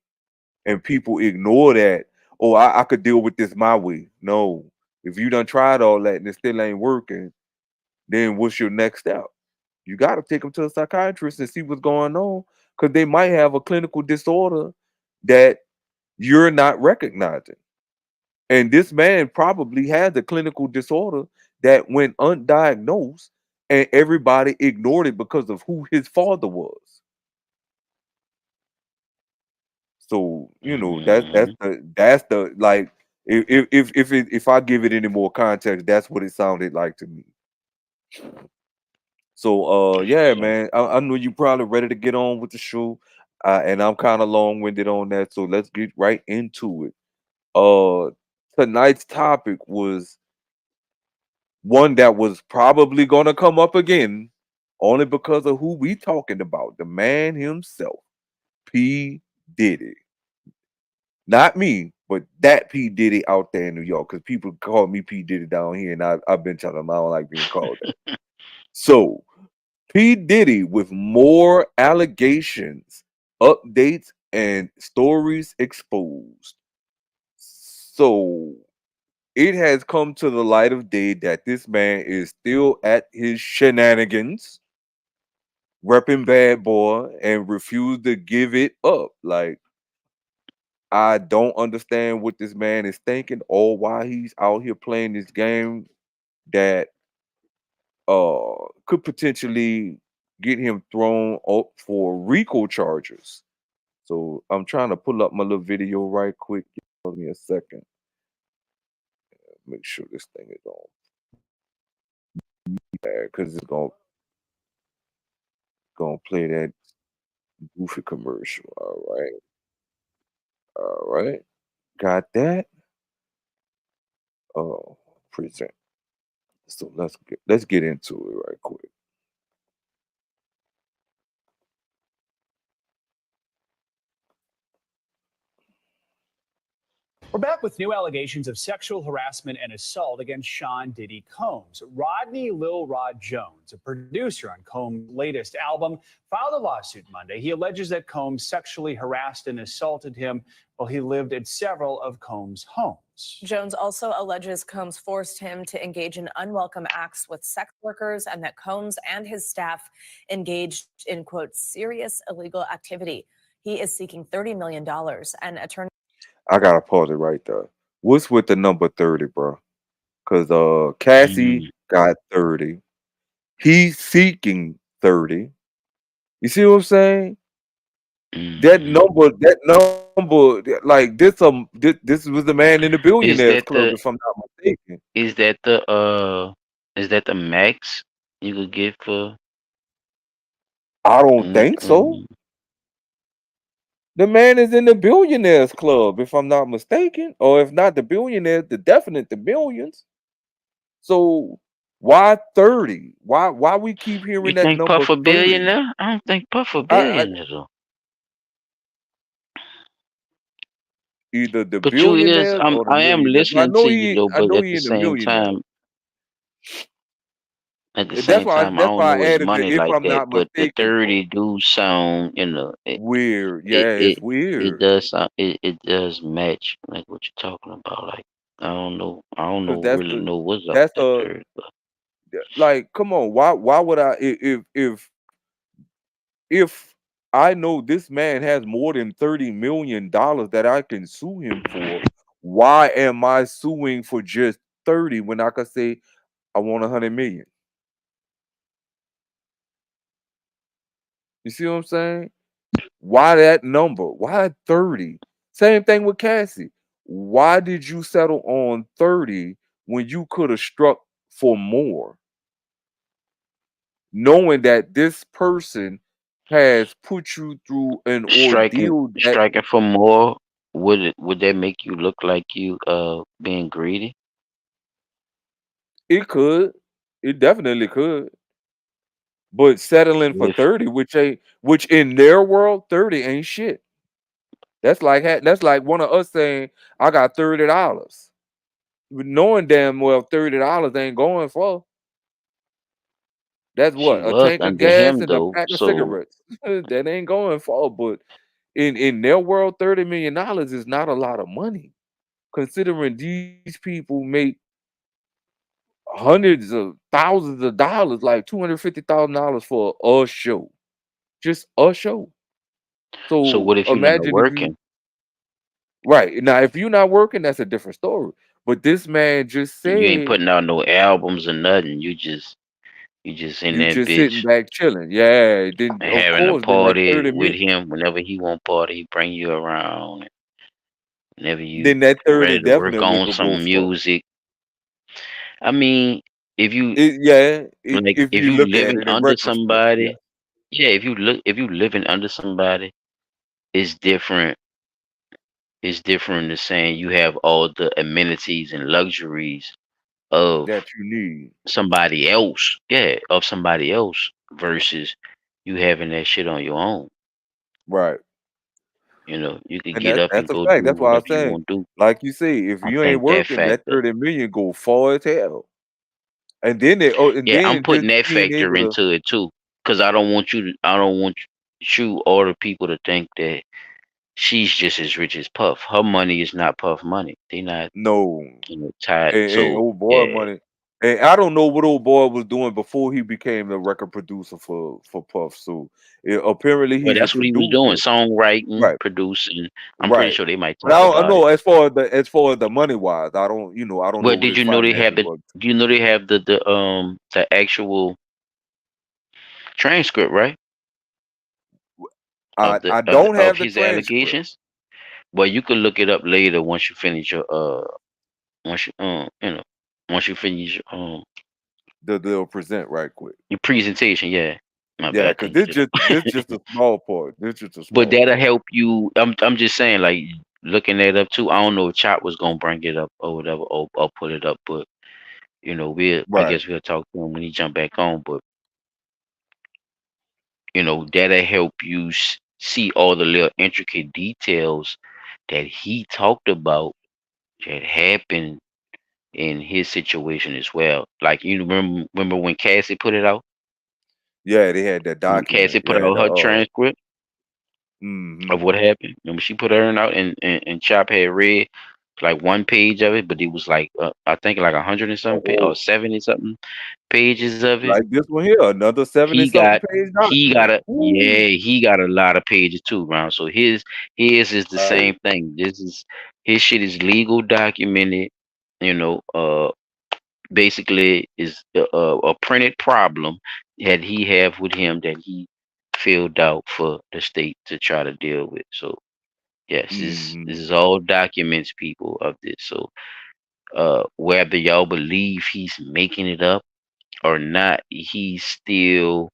Speaker 2: And people ignore that. Oh, I could deal with this my way. No. If you done tried all that and it still ain't working, then what's your next step? You gotta take them to a psychiatrist and see what's going on. Because they might have a clinical disorder that you're not recognizing. And this man probably had the clinical disorder that went undiagnosed and everybody ignored it because of who his father was. So,
Speaker 1: Mm-hmm.
Speaker 2: that's the like if I give it any more context, that's what it sounded like to me. So yeah,
Speaker 1: So,
Speaker 2: man, I know you probably ready to get on with the show. And I'm kind of long-winded on that, so let's get right into it. Uh Tonight's topic was one that was probably gonna come up again, only because of who we talking about, the man himself, P. Diddy. Not me, but that P. Diddy out there in New York, because people call me P. Diddy down here, and I've been telling them I don't like being called that. So, P. Diddy with more allegations, updates, and stories exposed. So, it has come to the light of day that this man is still at his shenanigans, repping bad boy, and refused to give it up. Like, I don't understand what this man is thinking or why he's out here playing this game that could potentially get him thrown up for RICO charges. So I'm trying to pull up my little video right quick. Give me a second. Make sure this thing is on. Because it's gonna play that goofy commercial. All right. All right. Got that. Oh, present. So let's get into it right quick.
Speaker 16: We're back with new allegations of sexual harassment and assault against Sean Diddy Combs. Rodney Lil Rod Jones, a producer on Combs' latest album, filed a lawsuit Monday. He alleges that Combs sexually harassed and assaulted him while he lived at several of Combs' homes.
Speaker 17: Jones also alleges Combs forced him to engage in unwelcome acts with sex workers and that Combs and his staff engaged in, quote, serious illegal activity. He is seeking $30 million. And attorney.
Speaker 2: I gotta pause it right there. What's with the number 30, bro? Cause Cassie
Speaker 1: mm,
Speaker 2: got 30. He's seeking 30. You see what I'm saying?
Speaker 1: mm-hmm.
Speaker 2: Like this was the man in the
Speaker 1: Is
Speaker 2: billionaires
Speaker 1: that
Speaker 2: club,
Speaker 1: the
Speaker 2: if I'm not mistaken.
Speaker 1: is that the is that the max you could get for
Speaker 2: I don't
Speaker 1: mm,
Speaker 2: think so.
Speaker 1: mm,
Speaker 2: The man is in the billionaires club, if I'm not mistaken. Or if not the billionaires, the millions. So why 30? Why we keep
Speaker 1: you
Speaker 2: hearing that
Speaker 1: think
Speaker 2: number
Speaker 1: Puff a
Speaker 2: 30?
Speaker 1: billionaire? I don't think Puff a
Speaker 2: I
Speaker 1: billionaire though.
Speaker 2: either the
Speaker 1: But you is
Speaker 2: billionaires or the
Speaker 1: I am
Speaker 2: millionaires. But
Speaker 1: listening to you though,
Speaker 2: I
Speaker 1: but
Speaker 2: know
Speaker 1: at the
Speaker 2: he
Speaker 1: same time,
Speaker 2: in the millionaires.
Speaker 1: At the
Speaker 2: That's
Speaker 1: same
Speaker 2: why.
Speaker 1: time, I
Speaker 2: That's
Speaker 1: don't
Speaker 2: why
Speaker 1: know
Speaker 2: I
Speaker 1: his
Speaker 2: added the
Speaker 1: money
Speaker 2: if
Speaker 1: like
Speaker 2: I'm
Speaker 1: that,
Speaker 2: not
Speaker 1: but the
Speaker 2: mistaken part.
Speaker 1: 30 do sound,
Speaker 2: Weird.
Speaker 1: it
Speaker 2: Yeah, it's
Speaker 1: it it
Speaker 2: weird.
Speaker 1: does sound, it does match like what you're talking about. Like I don't
Speaker 2: Cause
Speaker 1: know really know what's up
Speaker 2: that's
Speaker 1: with that
Speaker 2: a
Speaker 1: 30, but
Speaker 2: like. Come on. Why would I if I know this man has more than $30 million that I can sue him for? Why am I suing for just 30 when I could say I want 100 million? You see what I'm saying? Why that number? Why 30? Same thing with Cassie. Why did you settle on 30 when you could have struck for more, knowing that this person has put you through an
Speaker 1: striking
Speaker 2: ordeal that
Speaker 1: striking for more, would that make you look like you being greedy?
Speaker 2: it could, it definitely could. But settling for
Speaker 1: If
Speaker 2: 30, which in their world, 30 ain't shit. That's like one of us saying, I got $30. Knowing damn well $30 ain't going for. That's
Speaker 1: she
Speaker 2: what, a
Speaker 1: was
Speaker 2: tank of
Speaker 1: under
Speaker 2: gas
Speaker 1: him
Speaker 2: and a
Speaker 1: though,
Speaker 2: pack of
Speaker 1: so
Speaker 2: cigarettes. That ain't going for. But in their world, $30 million is not a lot of money, considering these people make hundreds of thousands of dollars, like $250,000 for a show. Just a show.
Speaker 1: so
Speaker 2: So
Speaker 1: what if you're not
Speaker 2: imagine if you
Speaker 1: working?
Speaker 2: right now, if you're not working, that's a different story. But this man just
Speaker 1: You ain't
Speaker 2: said
Speaker 1: putting out no albums or nothing. You just in
Speaker 2: you
Speaker 1: that
Speaker 2: just sitting
Speaker 1: bitch
Speaker 2: back chilling. Yeah, then
Speaker 1: and
Speaker 2: of
Speaker 1: having a
Speaker 2: course, then that
Speaker 1: party
Speaker 2: 30
Speaker 1: with
Speaker 2: million,
Speaker 1: him whenever he want party, he bring you around. Whenever you
Speaker 2: then that 30
Speaker 1: ready to work
Speaker 2: definitely
Speaker 1: on
Speaker 2: could go
Speaker 1: some
Speaker 2: for.
Speaker 1: music. I mean, if you like,
Speaker 2: If
Speaker 1: if
Speaker 2: you
Speaker 1: you
Speaker 2: look at
Speaker 1: living
Speaker 2: it in
Speaker 1: under
Speaker 2: retrospect, yeah,
Speaker 1: somebody, yeah, if you living under somebody, it's different. It's different than saying you have all the amenities and luxuries of
Speaker 2: that you need.
Speaker 1: somebody else. Yeah, of somebody else versus you having that shit on your own.
Speaker 2: Right.
Speaker 1: You could
Speaker 2: And
Speaker 1: get up and
Speaker 2: that's a
Speaker 1: go do
Speaker 2: fact. That's why I
Speaker 1: whatever
Speaker 2: was
Speaker 1: you
Speaker 2: saying,
Speaker 1: want to do.
Speaker 2: like you say, if
Speaker 1: I
Speaker 2: you ain't
Speaker 1: think that
Speaker 2: working, that
Speaker 1: factor.
Speaker 2: 30 million go far as hell. And
Speaker 1: Yeah, I'm
Speaker 2: then
Speaker 1: putting
Speaker 2: just
Speaker 1: that
Speaker 2: being
Speaker 1: factor
Speaker 2: able to
Speaker 1: into it too, because I don't want you or the people to think that she's just as rich as Puff. Her money is not Puff money. They not,
Speaker 2: know.
Speaker 1: tied.
Speaker 2: And
Speaker 1: So
Speaker 2: old boy
Speaker 1: yeah,
Speaker 2: money. And I don't know what old boy was doing before he became the record producer for Puff. So apparently
Speaker 1: but
Speaker 2: he's a
Speaker 1: that's what he was doing:
Speaker 2: producer.
Speaker 1: songwriting,
Speaker 2: Right.
Speaker 1: producing. I'm pretty
Speaker 2: Right.
Speaker 1: sure they might
Speaker 2: But
Speaker 1: talk
Speaker 2: I
Speaker 1: about it.
Speaker 2: know as far as the money wise, I don't know
Speaker 1: But
Speaker 2: what
Speaker 1: did
Speaker 2: his
Speaker 1: you know they have
Speaker 2: finances
Speaker 1: the?
Speaker 2: was.
Speaker 1: Do you know they have the actual transcript, right,
Speaker 2: I don't
Speaker 1: of
Speaker 2: have the
Speaker 1: his
Speaker 2: transcript,
Speaker 1: allegations? Well, you can look it up later once you finish your once you once you finish
Speaker 2: they'll present right quick.
Speaker 1: your presentation. Yeah, my
Speaker 2: Yeah,
Speaker 1: bad. I
Speaker 2: because
Speaker 1: think you did
Speaker 2: this
Speaker 1: it.
Speaker 2: just a small part. This just a
Speaker 1: But
Speaker 2: small
Speaker 1: that'll
Speaker 2: part.
Speaker 1: help you. I'm just saying, like looking that up too. I don't know if Chop was gonna bring it up or whatever, or put it up, but I
Speaker 2: Right.
Speaker 1: guess we'll talk to him when he jump back on. But that'll help you see all the little intricate details that he talked about that happened in his situation as well. Like remember when Cassie put it out?
Speaker 2: Yeah, they had that
Speaker 1: When
Speaker 2: document.
Speaker 1: Cassie put
Speaker 2: Yeah,
Speaker 1: out her transcript
Speaker 2: mm-hmm.
Speaker 1: of what happened. Remember she put her out and Chop had read like one page of it, but it was like I think like 100 and something or
Speaker 2: Oh,
Speaker 1: 70 something pages of it.
Speaker 2: like this one here, another 70
Speaker 1: He
Speaker 2: something
Speaker 1: got
Speaker 2: page
Speaker 1: he got
Speaker 2: document.
Speaker 1: a
Speaker 2: Ooh.
Speaker 1: yeah, he got a lot of pages too, Ron. So his is the
Speaker 2: Right.
Speaker 1: same thing. This is his shit is legal documented, you know, basically is a printed problem that he have with him that he filled out for the state to try to deal with. So yes, this
Speaker 2: Mm-hmm.
Speaker 1: is all documents, people, of this. So whether y'all believe he's making it up or not, he still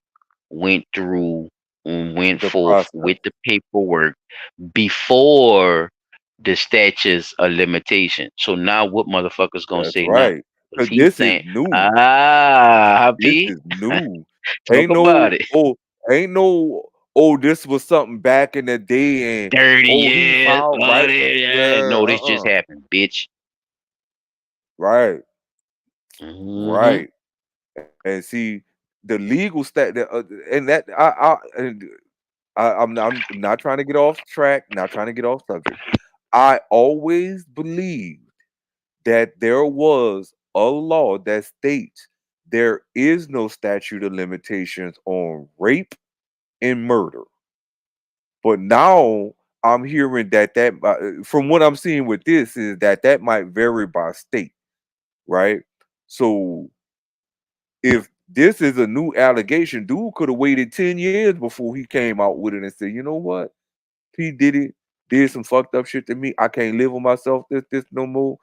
Speaker 1: went through and went
Speaker 2: The
Speaker 1: forth
Speaker 2: process.
Speaker 1: with the paperwork before the statutes of limitation. So now what motherfuckers gonna
Speaker 2: That's
Speaker 1: say now?
Speaker 2: right.
Speaker 1: Because
Speaker 2: 'Cause
Speaker 1: he's
Speaker 2: this is
Speaker 1: saying,
Speaker 2: new.
Speaker 1: ah,
Speaker 2: This
Speaker 1: Happy,
Speaker 2: is new.
Speaker 1: talk
Speaker 2: Ain't
Speaker 1: about
Speaker 2: no
Speaker 1: it.
Speaker 2: oh, ain't no this was something back in the day and
Speaker 1: 30
Speaker 2: he
Speaker 1: years,
Speaker 2: filed
Speaker 1: oh,
Speaker 2: right.
Speaker 1: yeah.
Speaker 2: Yeah,
Speaker 1: No, this just happened, bitch.
Speaker 2: right,
Speaker 1: Hmm.
Speaker 2: right. And see the legal and that I'm not trying to get off track, not trying to get off subject. I always believed that there was a law that states there is no statute of limitations on rape and murder. But now I'm hearing that from what I'm seeing with this is that might vary by state, right? So if this is a new allegation, dude could have waited 10 years before he came out with it and said, you know what? P. Diddy did some fucked up shit to me. I can't live with myself this no more.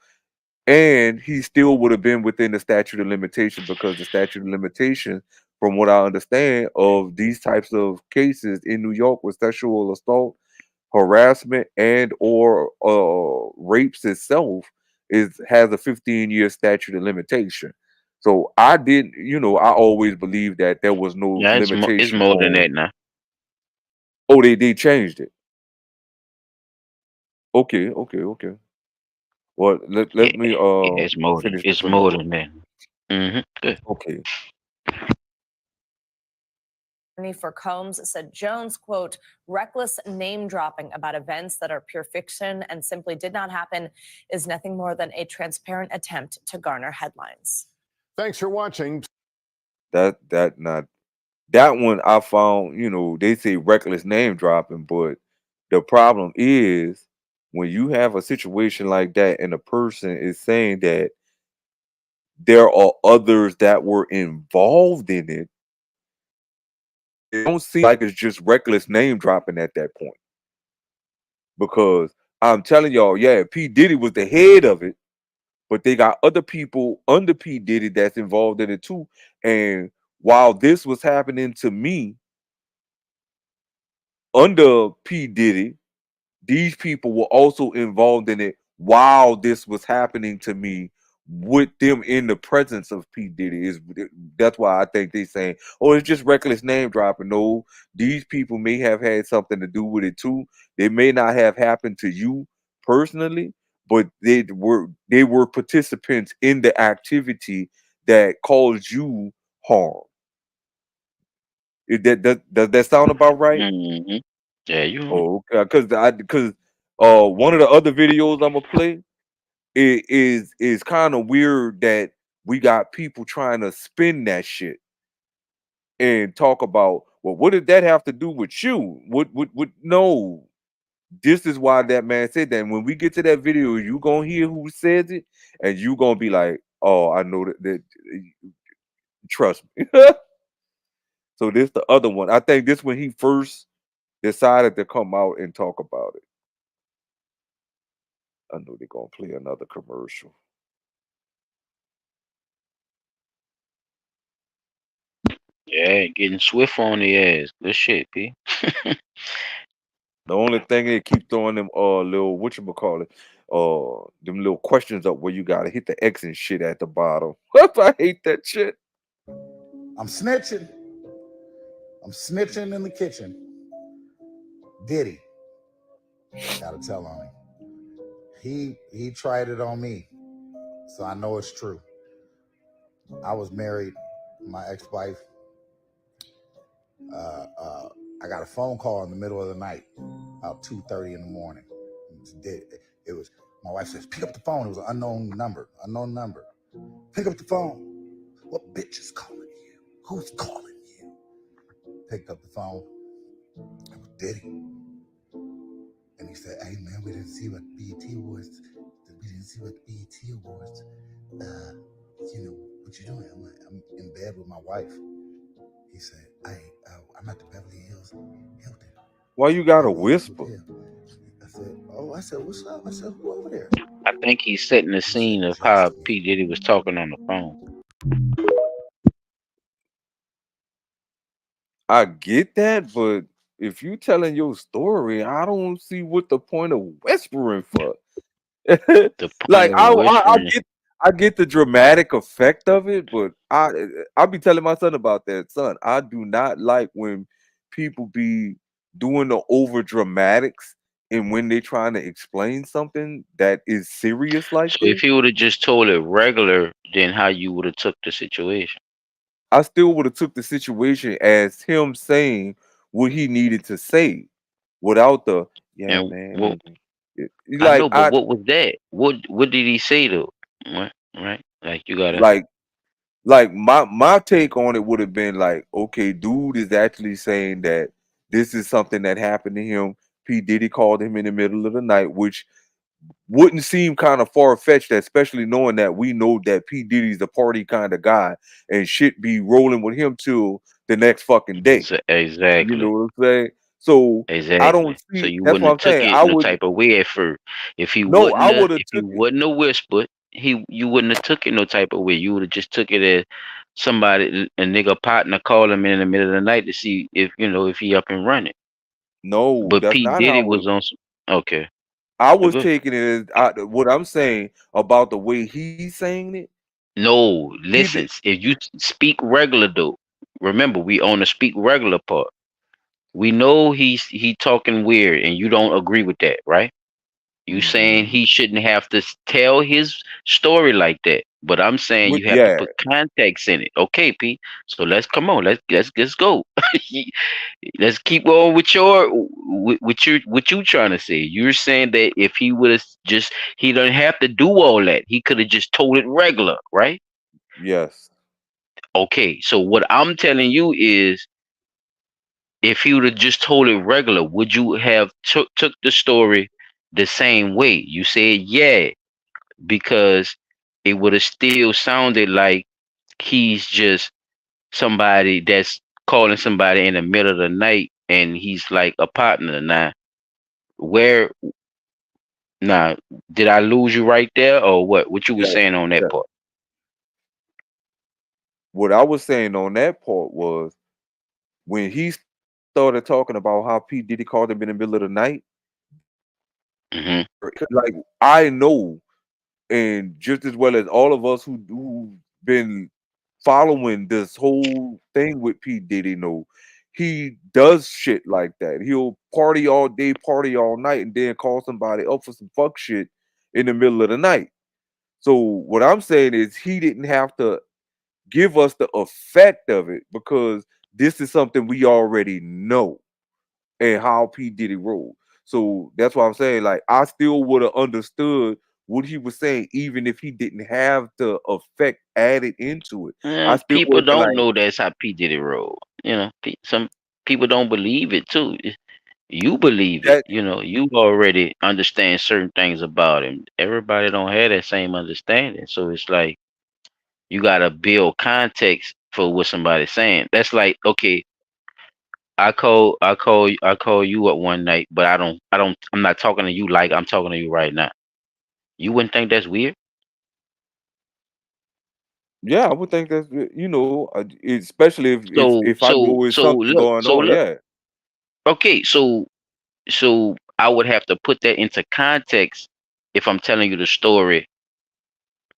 Speaker 2: And he still would have been within the statute of limitation because the statute of limitation, from what I understand, of these types of cases in New York with sexual assault, harassment, and or rapes itself has a 15-year statute of limitation. So I didn't, I always believed that there was no
Speaker 1: Yeah, it's
Speaker 2: limitation
Speaker 1: more than
Speaker 2: on.
Speaker 1: that now.
Speaker 2: Oh, they changed it. Okay, okay, okay. Well,
Speaker 1: Yeah,
Speaker 2: let me
Speaker 1: yeah,
Speaker 2: finish this
Speaker 1: it's
Speaker 2: one up.
Speaker 1: more than that. Good.
Speaker 2: Okay.
Speaker 17: Attorney for Combs said Jones, quote, reckless name dropping about events that are pure fiction and simply did not happen is nothing more than a transparent attempt to garner headlines.
Speaker 18: Thanks for watching.
Speaker 2: That one I found, they say reckless name dropping, but the problem is when you have a situation like that and a person is saying that there are others that were involved in it don't seem like it's just reckless name dropping at that point. Because I'm telling y'all, yeah, P. Diddy was the head of it, but they got other people under P. Diddy that's involved in it too. And while this was happening to me under P. Diddy, these people were also involved in it while this was happening to me with them in the presence of P. Diddy. That's why I think they saying, oh, it's just reckless name dropping. No, these people may have had something to do with it too. They may not have happened to you personally, but they were participants in the activity that caused you harm. Does that sound about right?
Speaker 1: Mm-hmm. Yeah, you on.
Speaker 2: Oh, because one of the other videos I'm gonna play is kind of weird that we got people trying to spin that shit and talk about, well, what did that have to do with you? What? No, this is why that man said that. And when we get to that video, you gonna hear who says it, and you gonna be like, oh, I know that trust me. So this the other one. I think this when he first decided to come out and talk about it. I know they're gonna play another commercial.
Speaker 1: Yeah, getting swift on the ass. Good shit, P.
Speaker 2: The only thing they keep throwing them little whatchamacallit, them little questions up where you gotta hit the X and shit at the bottom. I hate that shit.
Speaker 19: I'm snitching. I'm snitching in the kitchen. Diddy. Gotta tell on him. He tried it on me. So I know it's true. I was married, my ex-wife. I got a phone call in the middle of the night, about 2:30 in the morning. It was my wife says, pick up the phone. It was an unknown number. Pick up the phone. What bitch is calling you? Who's calling you? Picked up the phone. It was Diddy. And he said, hey man, we didn't see what BET Awards. We didn't see what BET Awards. What you doing? I'm in bed with my wife. He said, I'm at the Beverly Hills Hilton.
Speaker 2: Why you gotta whisper?
Speaker 19: I said, what's up? I said, who over there?
Speaker 1: I think he's setting the scene of how P. Diddy was talking on the phone.
Speaker 2: I get that, but if you telling your story, I don't see what the point of whispering for.
Speaker 1: The point
Speaker 2: Like
Speaker 1: of whispering.
Speaker 2: I get the dramatic effect of it, but I be telling my son about that. Son, I do not like when people be doing the over dramatics and when they trying to explain something that is serious like
Speaker 1: So if
Speaker 2: this.
Speaker 1: he would have just told it regular, then how you would have took the situation?
Speaker 2: I still would have took the situation as him saying what he needed to say without the yeah,
Speaker 1: And
Speaker 2: man.
Speaker 1: what I
Speaker 2: Like
Speaker 1: know, but what was that? What did he say though? Right? Like you gotta.
Speaker 2: like like my take on it would have been like, okay, dude is actually saying that this is something that happened to him. P. Diddy called him in the middle of the night, which wouldn't seem kind of far fetched, especially knowing that we know that P. Diddy's the party kind of guy and shit be rolling with him till the next fucking day. You know
Speaker 1: Exactly.
Speaker 2: what I'm saying? So I don't
Speaker 1: Exactly. So
Speaker 2: see.
Speaker 1: you
Speaker 2: That's
Speaker 1: wouldn't
Speaker 2: what I'm
Speaker 1: have took
Speaker 2: saying.
Speaker 1: it
Speaker 2: I
Speaker 1: no
Speaker 2: would
Speaker 1: type of way at first.
Speaker 2: no. I would have
Speaker 1: If he
Speaker 2: took it.
Speaker 1: wouldn't have whispered, you wouldn't have took it no type of way. You would have just took it as somebody a nigga partner call him in the middle of the night to see if if he up and running.
Speaker 2: No,
Speaker 1: But
Speaker 2: that's
Speaker 1: P
Speaker 2: not
Speaker 1: Diddy
Speaker 2: how it.
Speaker 1: was on some okay.
Speaker 2: I
Speaker 1: No
Speaker 2: was
Speaker 1: good.
Speaker 2: taking it as what I'm saying about the way he's saying it.
Speaker 1: No,
Speaker 2: He
Speaker 1: listen.
Speaker 2: did.
Speaker 1: If you speak regular though, remember we on the speak regular part. We know he talking weird and you don't agree with that, right? You saying
Speaker 2: Mhm.
Speaker 1: he shouldn't have to tell his story like that, but I'm saying you have to
Speaker 2: Yeah.
Speaker 1: put context in it. Okay, P. So let's come on. Let's go. Let's keep on with what you trying to say. You're saying that if he would have just he don't have to do all that. He could have just told it regular, right?
Speaker 2: Yes.
Speaker 1: Okay. So what I'm telling you is if he would have just told it regular, would you have took the story the same way? You said yeah, because it would have still sounded like he's just somebody that's calling somebody in the middle of the night and he's like a partner. Where now did I lose you right there or what? What you was
Speaker 2: Yes.
Speaker 1: saying on that
Speaker 2: Yes.
Speaker 1: part?
Speaker 2: What I was saying on that part was when he started talking about how P. Diddy called him in the middle of the night,
Speaker 1: Hmm.
Speaker 2: like I know, and just as well as all of us who been following this whole thing with P. Diddy know, he does shit like that. He'll party all day, party all night, and then call somebody up for some fuck shit in the middle of the night. So what I'm saying is he didn't have to give us the effect of it because this is something we already know and how P Diddy rolled. So that's why I'm saying, like, I still would have understood what he was saying, even if he didn't have the effect added into it. I still would
Speaker 1: People
Speaker 2: have been
Speaker 1: don't
Speaker 2: like,
Speaker 1: know that's how P Diddy roll. Some people don't believe it too. You believe it.
Speaker 2: that
Speaker 1: You already understand certain things about him. Everybody don't have that same understanding. So it's like you gotta build context for what somebody's saying. That's like, okay, I call you up one night, but I'm not talking to you like I'm talking to you right now. You wouldn't think that's weird?
Speaker 2: yeah, I would think that's especially if I know it's something
Speaker 1: Look,
Speaker 2: going on. Yeah,
Speaker 1: okay, so I would have to put that into context if I'm telling you the story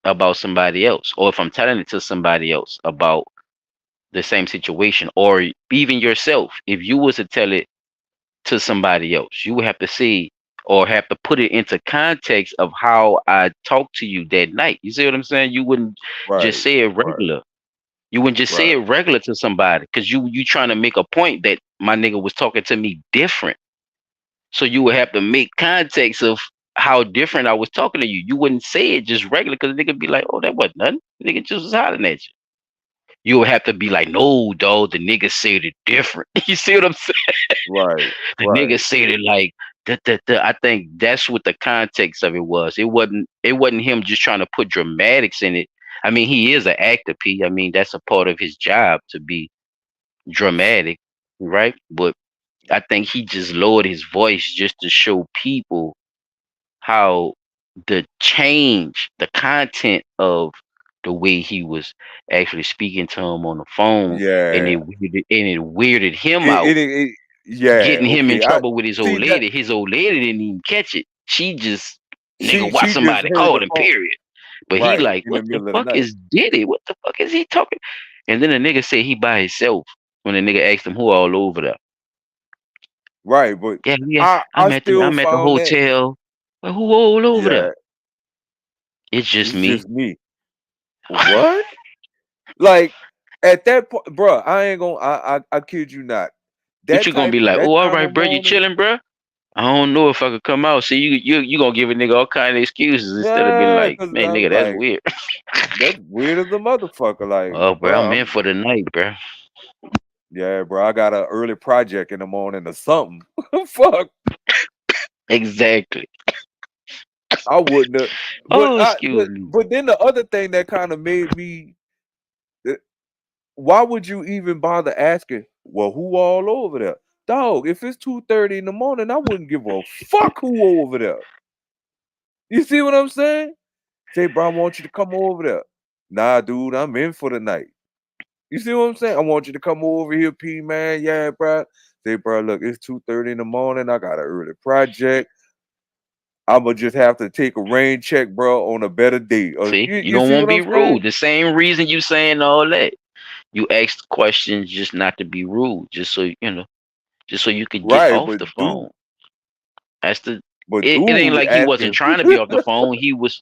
Speaker 1: about somebody else, or if I'm telling it to somebody else about the same situation, or even yourself. If you was to tell it to somebody else, you would have to see or have to put it into context of how I talked to you that night. You see what I'm saying? You wouldn't just
Speaker 2: right,
Speaker 1: say it
Speaker 2: right,
Speaker 1: regular. You wouldn't just say it
Speaker 2: right,
Speaker 1: regular to somebody because you trying to make a point that my nigga was talking to me different. So you would have to make context of how different I was talking to you. You wouldn't say it just regular because the nigga be like, oh, that wasn't nothing. The nigga just was hollering at you. You would have to be like, no, dog, the nigga said it different. You see what I'm saying?
Speaker 2: right,
Speaker 1: The
Speaker 2: right,
Speaker 1: nigga said it like that. I think that's what the context of it was. It wasn't him just trying to put dramatics in it. I mean, he is an actor, P. I mean, that's a part of his job to be dramatic, right? But I think he just lowered his voice just to show people how the content of the way he was actually speaking to him on the phone, and
Speaker 2: yeah.
Speaker 1: it weirded him
Speaker 2: It,
Speaker 1: out,
Speaker 2: it, it yeah,
Speaker 1: getting him in
Speaker 2: okay. I
Speaker 1: trouble with his
Speaker 2: see
Speaker 1: old
Speaker 2: that
Speaker 1: lady. His old lady didn't even catch it. She just nigga watch
Speaker 2: she just
Speaker 1: somebody
Speaker 2: heard
Speaker 1: call
Speaker 2: the
Speaker 1: him.
Speaker 2: phone
Speaker 1: Period. But he
Speaker 2: right
Speaker 1: like,
Speaker 2: in the
Speaker 1: what the
Speaker 2: middle of the
Speaker 1: fuck
Speaker 2: night.
Speaker 1: is Diddy? What the fuck is he talking? And then the nigga said he by himself when the nigga asked him who all over there.
Speaker 2: Right, but
Speaker 1: Yeah, yeah.
Speaker 2: I still
Speaker 1: I'm at the
Speaker 2: found that
Speaker 1: hotel. Well, who all over there?
Speaker 2: yeah,
Speaker 1: It's just
Speaker 2: it's
Speaker 1: me.
Speaker 2: just me. What? Like At that point, bro, I ain't gonna. I kid you not.
Speaker 1: You just gonna be like,
Speaker 2: That
Speaker 1: oh, all
Speaker 2: time
Speaker 1: right,
Speaker 2: of
Speaker 1: bro, you
Speaker 2: morning,
Speaker 1: chilling, bro? I don't know if I could come out. See, you gonna give a nigga all kind of excuses instead of being
Speaker 2: yeah,
Speaker 1: like,
Speaker 2: because
Speaker 1: man,
Speaker 2: I'm
Speaker 1: nigga, that's
Speaker 2: like,
Speaker 1: weird.
Speaker 2: that's weird as a motherfucker. Like,
Speaker 1: Oh, bro,
Speaker 2: bro,
Speaker 1: I'm in for the night, bro.
Speaker 2: yeah, bro, I got an early project in the morning or something. Fuck,
Speaker 1: Exactly.
Speaker 2: I wouldn't have. But
Speaker 1: Oh, excuse me.
Speaker 2: but then the other thing that kind of made me, why would you even bother asking? Well, who all over there, dog? If it's 2:30 in the morning, I wouldn't give a fuck who over there. You see what I'm saying? Say, bro, I want you to come over there. Nah, dude, I'm in for the night. You see what I'm saying? I want you to come over here, P man. Yeah, bro. Say, bro, look, it's 2:30 in the morning. I got an early project. I'ma just have to take a rain check, bro, on a better day.
Speaker 1: See, you
Speaker 2: You
Speaker 1: don't
Speaker 2: see
Speaker 1: want to
Speaker 2: what
Speaker 1: be
Speaker 2: I'm saying?
Speaker 1: rude. The same reason you saying all that. You ask questions just not to be rude, just so you know, just so you could get
Speaker 2: Right,
Speaker 1: off the phone. That's the. It ain't
Speaker 2: dude
Speaker 1: like he wasn't
Speaker 2: asking.
Speaker 1: trying to be off the phone. He was.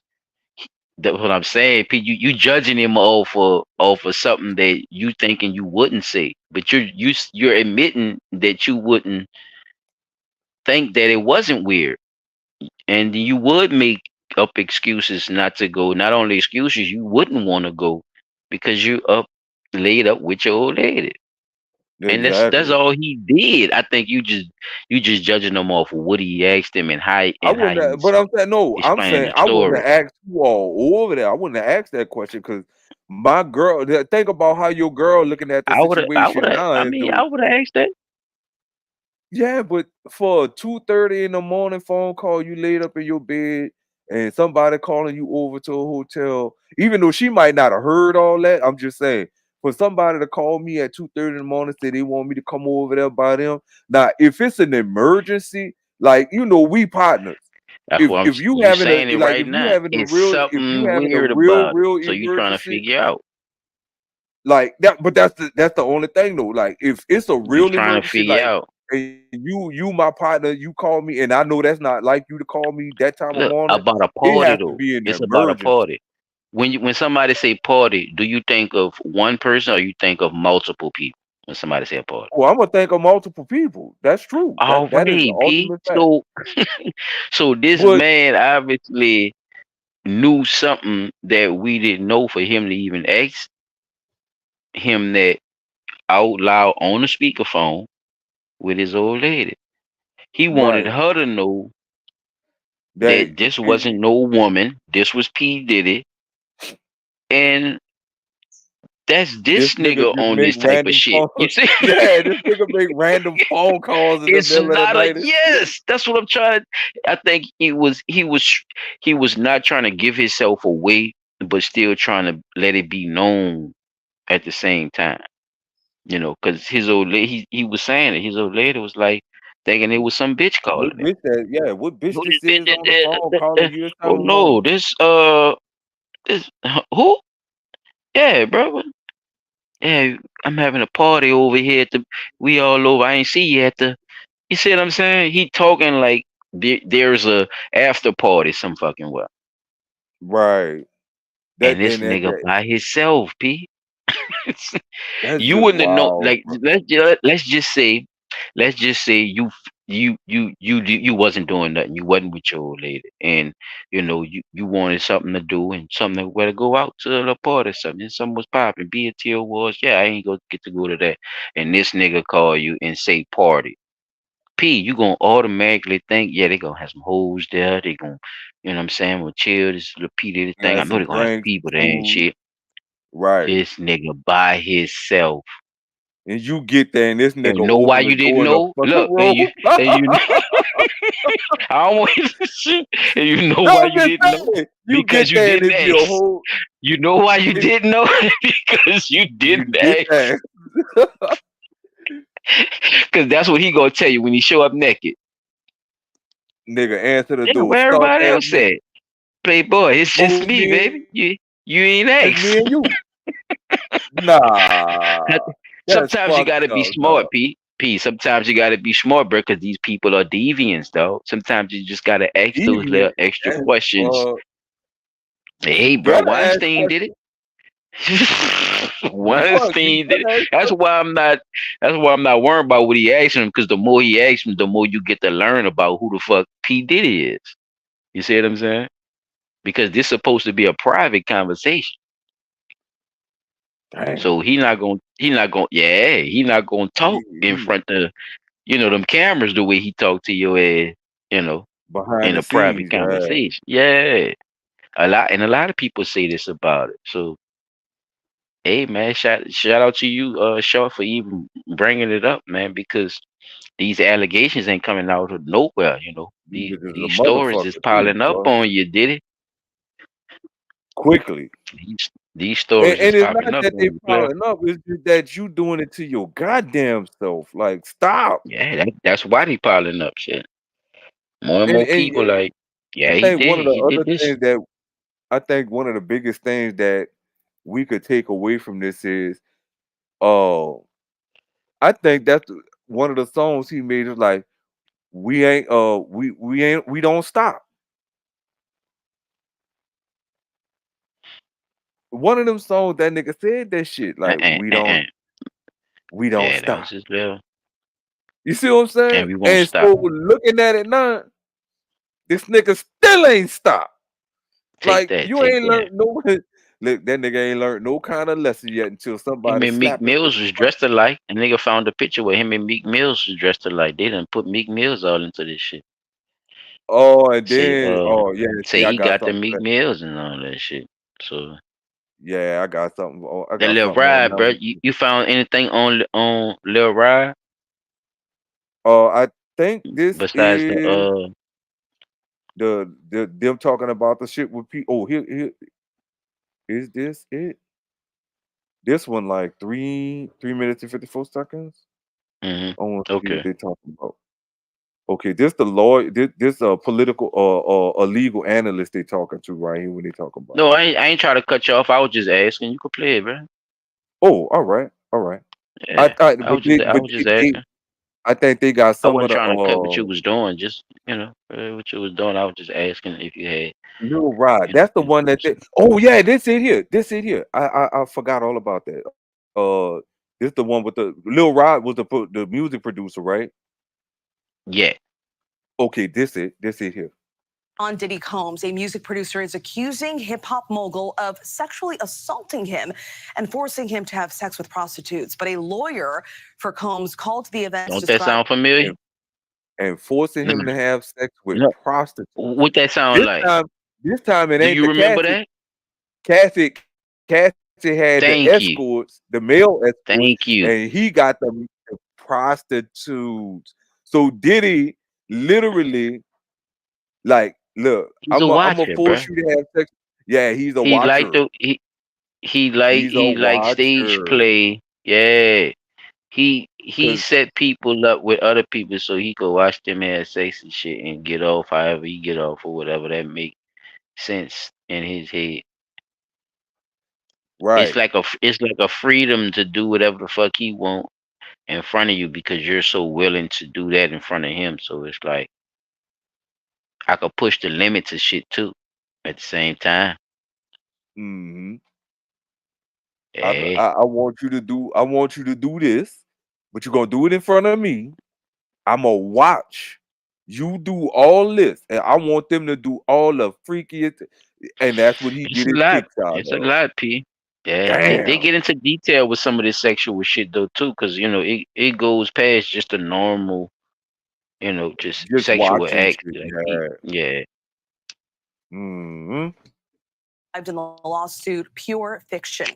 Speaker 1: That's what I'm saying, Pete. You judging him off for something that you thinking you wouldn't say, but you're admitting that you wouldn't think that it wasn't weird, and you would make up excuses not to go. Not only excuses, you wouldn't want to go because you up laid up with your old lady. And that's
Speaker 2: Exactly.
Speaker 1: all he did. I think you just judging him off of what he asked him
Speaker 2: I
Speaker 1: and how
Speaker 2: wouldn't have,
Speaker 1: he's
Speaker 2: but I'm saying no. I'm
Speaker 1: explaining
Speaker 2: saying
Speaker 1: the
Speaker 2: I wouldn't
Speaker 1: story.
Speaker 2: have asked you all over there. I wouldn't have asked that question because my girl. Think about how your girl looking at the
Speaker 1: I would
Speaker 2: situation
Speaker 1: have
Speaker 2: now.
Speaker 1: I
Speaker 2: Is
Speaker 1: mean
Speaker 2: the
Speaker 1: I would have asked that.
Speaker 2: Yeah, but for a 2:30 in the morning phone call, you laid up in your bed and somebody calling you over to a hotel, even though she might not have heard all that. I'm just saying, for somebody to call me at 2:30 in the morning, say they want me to come over there by them. Now, if it's an emergency, like we partners.
Speaker 1: That's what
Speaker 2: If you
Speaker 1: you
Speaker 2: having a
Speaker 1: saying it
Speaker 2: like
Speaker 1: right
Speaker 2: if you
Speaker 1: now.
Speaker 2: having a
Speaker 1: It's
Speaker 2: real if you
Speaker 1: something
Speaker 2: having a
Speaker 1: weird
Speaker 2: real
Speaker 1: about it.
Speaker 2: real
Speaker 1: So you trying to
Speaker 2: emergency,
Speaker 1: figure out.
Speaker 2: like that, but that's the only thing though. Like if it's a
Speaker 1: You
Speaker 2: real
Speaker 1: trying to
Speaker 2: emergency,
Speaker 1: figure
Speaker 2: like
Speaker 1: out.
Speaker 2: and you my partner, you call me, and I know that's not like you to call me that time of
Speaker 1: Look,
Speaker 2: morning.
Speaker 1: about a
Speaker 2: It
Speaker 1: party
Speaker 2: has to
Speaker 1: though.
Speaker 2: be an
Speaker 1: It's about a
Speaker 2: emergency.
Speaker 1: party. When somebody say party, do you think of one person or you think of multiple people when somebody say a party?
Speaker 2: Well, I'm gonna think of multiple people. That's true.
Speaker 1: All
Speaker 2: That is the
Speaker 1: right, P.
Speaker 2: ultimate fact.
Speaker 1: So so this
Speaker 2: But
Speaker 1: man obviously knew something that we didn't know for him to even ask him that out loud on the speakerphone with his old lady. He wanted
Speaker 2: right,
Speaker 1: her to know
Speaker 2: that
Speaker 1: that this wasn't no woman. This was P. Diddy. And that's
Speaker 2: this
Speaker 1: this
Speaker 2: nigga
Speaker 1: nigga
Speaker 2: just
Speaker 1: on
Speaker 2: make
Speaker 1: this type of
Speaker 2: random
Speaker 1: shit.
Speaker 2: phone.
Speaker 1: You see?
Speaker 2: Yeah, this nigga make random phone calls in the
Speaker 1: It's
Speaker 2: middle of the
Speaker 1: not a
Speaker 2: night.
Speaker 1: yes. That's what I'm trying. I think he was not trying to give himself away, but still trying to let it be known at the same time. Because his old lady, he was saying it. His old lady was like thinking it was some bitch
Speaker 2: What
Speaker 1: calling him.
Speaker 2: bitch that? Yeah, what bitch
Speaker 1: Who
Speaker 2: this
Speaker 1: this bitch?
Speaker 2: is on the phone calling you this
Speaker 1: Oh
Speaker 2: time of
Speaker 1: no,
Speaker 2: morning?
Speaker 1: this who? Yeah, bro. Yeah, I'm having a party over here at the. We all over. I ain't see you at the. You see what I'm saying? He talking like there's a after party some fucking well,
Speaker 2: Right.
Speaker 1: and
Speaker 2: That
Speaker 1: this
Speaker 2: and
Speaker 1: nigga by himself, P.
Speaker 2: that's
Speaker 1: You
Speaker 2: just
Speaker 1: wouldn't have known.
Speaker 2: wild.
Speaker 1: Like let's just say you wasn't doing nothing. You wasn't with your old lady, and you wanted something to do and something where to go out to the party or something. And something was popping. BTO was I ain't gonna get to go to that. And this nigga call you and say party. P, you gonna automatically think, yeah, they gonna have some hoes there. They gonna, you know what I'm saying, will chill this little P Diddy thing. I
Speaker 2: Had
Speaker 1: know
Speaker 2: some
Speaker 1: they gonna have some
Speaker 2: drinks,
Speaker 1: people there and
Speaker 2: food.
Speaker 1: shit.
Speaker 2: Right.
Speaker 1: This nigga by himself.
Speaker 2: And you get there and this
Speaker 1: You
Speaker 2: nigga
Speaker 1: know why
Speaker 2: open the
Speaker 1: you didn't
Speaker 2: door in the
Speaker 1: know?
Speaker 2: fucking
Speaker 1: Look, and
Speaker 2: room.
Speaker 1: you I don't want to shit. And you know
Speaker 2: No,
Speaker 1: why
Speaker 2: I'm
Speaker 1: you
Speaker 2: just
Speaker 1: didn't know?
Speaker 2: saying. You
Speaker 1: Because
Speaker 2: get
Speaker 1: you
Speaker 2: there and
Speaker 1: didn't
Speaker 2: it be a
Speaker 1: ask.
Speaker 2: whole
Speaker 1: You know why you
Speaker 2: it,
Speaker 1: didn't know? Because you
Speaker 2: you
Speaker 1: didn't
Speaker 2: did
Speaker 1: ask.
Speaker 2: that.
Speaker 1: Because that's what he gonna tell you when he show up naked.
Speaker 2: Nigga answer the
Speaker 1: Yeah,
Speaker 2: door.
Speaker 1: where
Speaker 2: Stark
Speaker 1: everybody
Speaker 2: ass
Speaker 1: else
Speaker 2: nigga.
Speaker 1: at? Playboy, it's just
Speaker 2: Oh,
Speaker 1: me, baby. You ain't
Speaker 2: it's
Speaker 1: asked.
Speaker 2: me and you. Nah. That's
Speaker 1: Sometimes you
Speaker 2: fucked
Speaker 1: gotta be
Speaker 2: up,
Speaker 1: smart,
Speaker 2: dog.
Speaker 1: P. P. Sometimes you gotta be smart, bro, because these people are deviants, though. Sometimes you just gotta ask those little
Speaker 2: Deviant.
Speaker 1: extra
Speaker 2: That's
Speaker 1: questions. Hey,
Speaker 2: you
Speaker 1: bro,
Speaker 2: gotta ask
Speaker 1: Weinstein did
Speaker 2: questions.
Speaker 1: it.
Speaker 2: Fuck, he
Speaker 1: Weinstein did it.
Speaker 2: does.
Speaker 1: That's why I'm not. That's why I'm not worried about what he asks him. Because the more he asks him, the more you get to learn about who the fuck P Diddy is. You see what I'm saying? Because this supposed to be a private conversation.
Speaker 2: Damn.
Speaker 1: So he not gonna talk in front of them cameras the way he talked to your ass, you know,
Speaker 2: Behind
Speaker 1: in
Speaker 2: the
Speaker 1: a private
Speaker 2: scenes, yeah.
Speaker 1: conversation. Yeah. A lot of people say this about it. So hey man, shout out to you, Shaw, for even bringing it up, man, because these allegations ain't coming out of nowhere,
Speaker 2: You
Speaker 1: These
Speaker 2: niggas a
Speaker 1: these stories is
Speaker 2: motherfucker too,
Speaker 1: piling up
Speaker 2: boy.
Speaker 1: on you, did it?
Speaker 2: Quickly.
Speaker 1: These stories is
Speaker 2: And it's
Speaker 1: popping
Speaker 2: not
Speaker 1: up
Speaker 2: that they
Speaker 1: on you, player.
Speaker 2: piling up, it's just that you doing it to your goddamn self. Like, stop.
Speaker 1: Yeah, that's why they piling up shit. More and more people
Speaker 2: And
Speaker 1: like,
Speaker 2: I
Speaker 1: yeah, he
Speaker 2: think one
Speaker 1: did.
Speaker 2: of the
Speaker 1: He did
Speaker 2: other
Speaker 1: this.
Speaker 2: things that I think one of the biggest things that we could take away from this is, uh, I think that's one of the songs he made is like, we don't stop. One of them songs that nigga said that shit like
Speaker 1: Uh-uh, uh-uh.
Speaker 2: we don't
Speaker 1: Yeah, that was
Speaker 2: stop.
Speaker 1: his little.
Speaker 2: You see what I'm saying?
Speaker 1: And we won't
Speaker 2: And
Speaker 1: stop.
Speaker 2: so looking at it now, this nigga still ain't stopped.
Speaker 1: Take
Speaker 2: Like
Speaker 1: that.
Speaker 2: you
Speaker 1: Take
Speaker 2: ain't
Speaker 1: that.
Speaker 2: learned no look, that nigga ain't learned no kind of lesson yet until
Speaker 1: Him
Speaker 2: somebody
Speaker 1: and Meek
Speaker 2: slap him with
Speaker 1: Mills was dressed alike. A nigga found a picture where him and Meek Mills was dressed alike. They done put Meek Mills all into this shit.
Speaker 2: Oh, and
Speaker 1: Say,
Speaker 2: then yeah, see,
Speaker 1: say
Speaker 2: I
Speaker 1: he
Speaker 2: got
Speaker 1: got the
Speaker 2: something for
Speaker 1: Meek
Speaker 2: that.
Speaker 1: Mills and all that shit. So
Speaker 2: Yeah, I got something. I
Speaker 1: that
Speaker 2: got
Speaker 1: Lil
Speaker 2: something on
Speaker 1: Ride,
Speaker 2: that
Speaker 1: bro.
Speaker 2: one.
Speaker 1: You found anything on Lil Ride
Speaker 2: I think this
Speaker 1: besides the
Speaker 2: is the them talking about the shit with people. Oh, here is this it? This one like 3 minutes and 54 seconds. I want to see what
Speaker 1: Okay.
Speaker 2: they talking about. Okay, this the lawyer. This political a legal analyst they talking to right here when they talk about
Speaker 1: No,
Speaker 2: it.
Speaker 1: I ain't trying to cut you off. I was just asking. You could play it, bro.
Speaker 2: Oh, all right, all right.
Speaker 1: Yeah. I
Speaker 2: But
Speaker 1: was just I was just asking.
Speaker 2: I think they got
Speaker 1: I
Speaker 2: some of
Speaker 1: wasn't
Speaker 2: the
Speaker 1: trying to cut what you was doing. Just what you was doing. I was just asking if you had
Speaker 2: Little Rod.
Speaker 1: you know
Speaker 2: That's the one that they. Oh yeah, this it here. This it here. I forgot all about that. This the one with the Lil Rod was the music producer, right?
Speaker 1: yeah.
Speaker 2: Okay, this it here.
Speaker 18: On Diddy Combs, a music producer is accusing hip hop mogul of sexually assaulting him and forcing him to have sex with prostitutes. But a lawyer for Combs called the events
Speaker 1: Don't that
Speaker 18: described
Speaker 1: sound familiar?
Speaker 2: And forcing him
Speaker 1: Mm.
Speaker 2: to have sex with
Speaker 1: No.
Speaker 2: prostitutes.
Speaker 1: What that sound
Speaker 2: This
Speaker 1: like?
Speaker 2: time, this time it
Speaker 1: Do
Speaker 2: ain't
Speaker 1: you
Speaker 2: the
Speaker 1: remember
Speaker 2: Cassie.
Speaker 1: that?
Speaker 2: Cassie had the
Speaker 1: Thank you.
Speaker 2: escorts, the male escorts,
Speaker 1: Thank you.
Speaker 2: and he got the prostitutes. So Diddy literally like, look,
Speaker 1: He's a
Speaker 2: I'm gonna
Speaker 1: watcher,
Speaker 2: force
Speaker 1: bro.
Speaker 2: you to have sex. Yeah, he's a
Speaker 1: He like
Speaker 2: watcher.
Speaker 1: the he like
Speaker 2: He's a
Speaker 1: he like stage
Speaker 2: watcher.
Speaker 1: play. Yeah. He
Speaker 2: 'Cause
Speaker 1: set people up with other people so he could watch them have sex and shit and get off however he get off or whatever that make sense in his head. It's
Speaker 2: right.
Speaker 1: like a freedom to do whatever the fuck he want in front of you because you're so willing to do that in front of him. So it's like I could push the limits of shit too at the same time.
Speaker 2: hmm
Speaker 1: Yeah.
Speaker 2: I want you to do this, but you're gonna do it in front of me. I'm gonna watch you do all this, and I want them to do all the freakiest, and that's what he
Speaker 1: It's
Speaker 2: get
Speaker 1: a
Speaker 2: his
Speaker 1: lot.
Speaker 2: kicks out
Speaker 1: It's a
Speaker 2: of.
Speaker 1: lot, P. Yeah, they
Speaker 2: Damn,
Speaker 1: get into detail with some of this sexual shit though too, because it goes past just a normal, just
Speaker 2: just
Speaker 1: sexual
Speaker 2: watching
Speaker 1: act.
Speaker 2: shit.
Speaker 1: Like
Speaker 2: Yeah.
Speaker 1: yeah,
Speaker 2: hmm
Speaker 18: in the lawsuit pure fiction.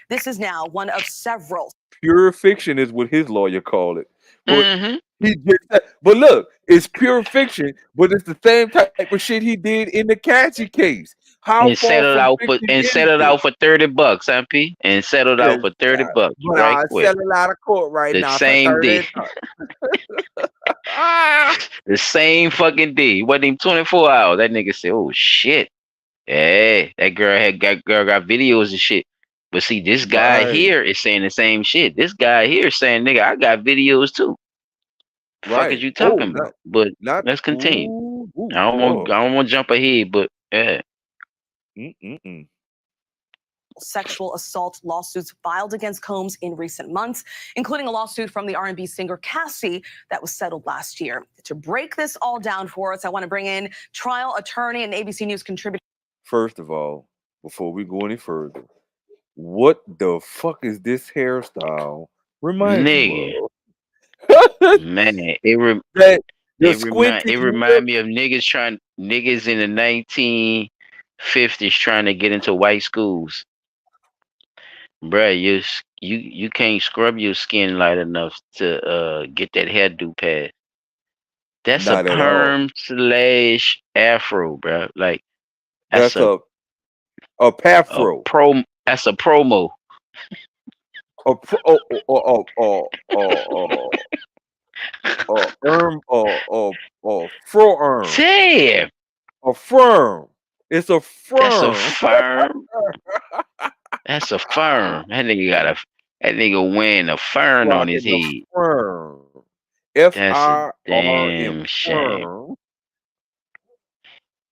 Speaker 18: This is now one of several.
Speaker 2: Pure fiction is what his lawyer called it, but
Speaker 1: hmm
Speaker 2: he just but look, it's pure fiction, but it's the same type of shit he did in the Cassie case. How
Speaker 1: and
Speaker 2: far
Speaker 1: settle
Speaker 2: from
Speaker 1: out for
Speaker 2: fiction
Speaker 1: and
Speaker 2: is
Speaker 1: settled
Speaker 2: this?
Speaker 1: out for $30, huh, P? And settled
Speaker 2: Yes,
Speaker 1: out for 30 bucks
Speaker 2: but
Speaker 1: right
Speaker 2: I
Speaker 1: quick
Speaker 2: settle out of court right
Speaker 1: the
Speaker 2: now for
Speaker 1: same day,
Speaker 2: 30. Ah,
Speaker 1: the same fucking day. It wasn't even 24 hours. That nigga said, "Oh shit." Hey, that girl got videos and shit. But see, this guy
Speaker 2: right,
Speaker 1: here is saying the same shit. This guy here is saying, nigga, I got videos too. Fuck is
Speaker 2: right.
Speaker 1: you
Speaker 2: Oh,
Speaker 1: talking about? But
Speaker 2: not
Speaker 1: let's continue.
Speaker 2: boy.
Speaker 1: I don't want to jump ahead, but yeah.
Speaker 2: Mm-mm-mm.
Speaker 18: sexual assault lawsuits filed against Combs in recent months, including a lawsuit from the R&B singer Cassie that was settled last year. To break this all down for us, I want to bring in trial attorney and ABC News contributor.
Speaker 2: First of all, before we go any further, what the fuck is this hairstyle remind
Speaker 1: Nigga,
Speaker 2: you of?
Speaker 1: man,
Speaker 2: That the
Speaker 1: it
Speaker 2: squinty
Speaker 1: remind
Speaker 2: lip.
Speaker 1: me of niggas in the 1950s trying to get into white schools. Bruh, you can't scrub your skin light enough to get that hairdo pad. That's a
Speaker 2: Not at all.
Speaker 1: perm slash afro, bruh. Like that's
Speaker 2: That's
Speaker 1: a
Speaker 2: a pathro.
Speaker 1: that's a promo.
Speaker 2: A pro, fro arm.
Speaker 1: Damn,
Speaker 2: A firm. It's a
Speaker 1: that's a
Speaker 2: firm.
Speaker 1: firm. That's a firm. That nigga wearing a fern on his
Speaker 2: Rocking the
Speaker 1: head.
Speaker 2: firm. F
Speaker 1: That's a
Speaker 2: I R M.
Speaker 1: damn shame.
Speaker 2: Firm.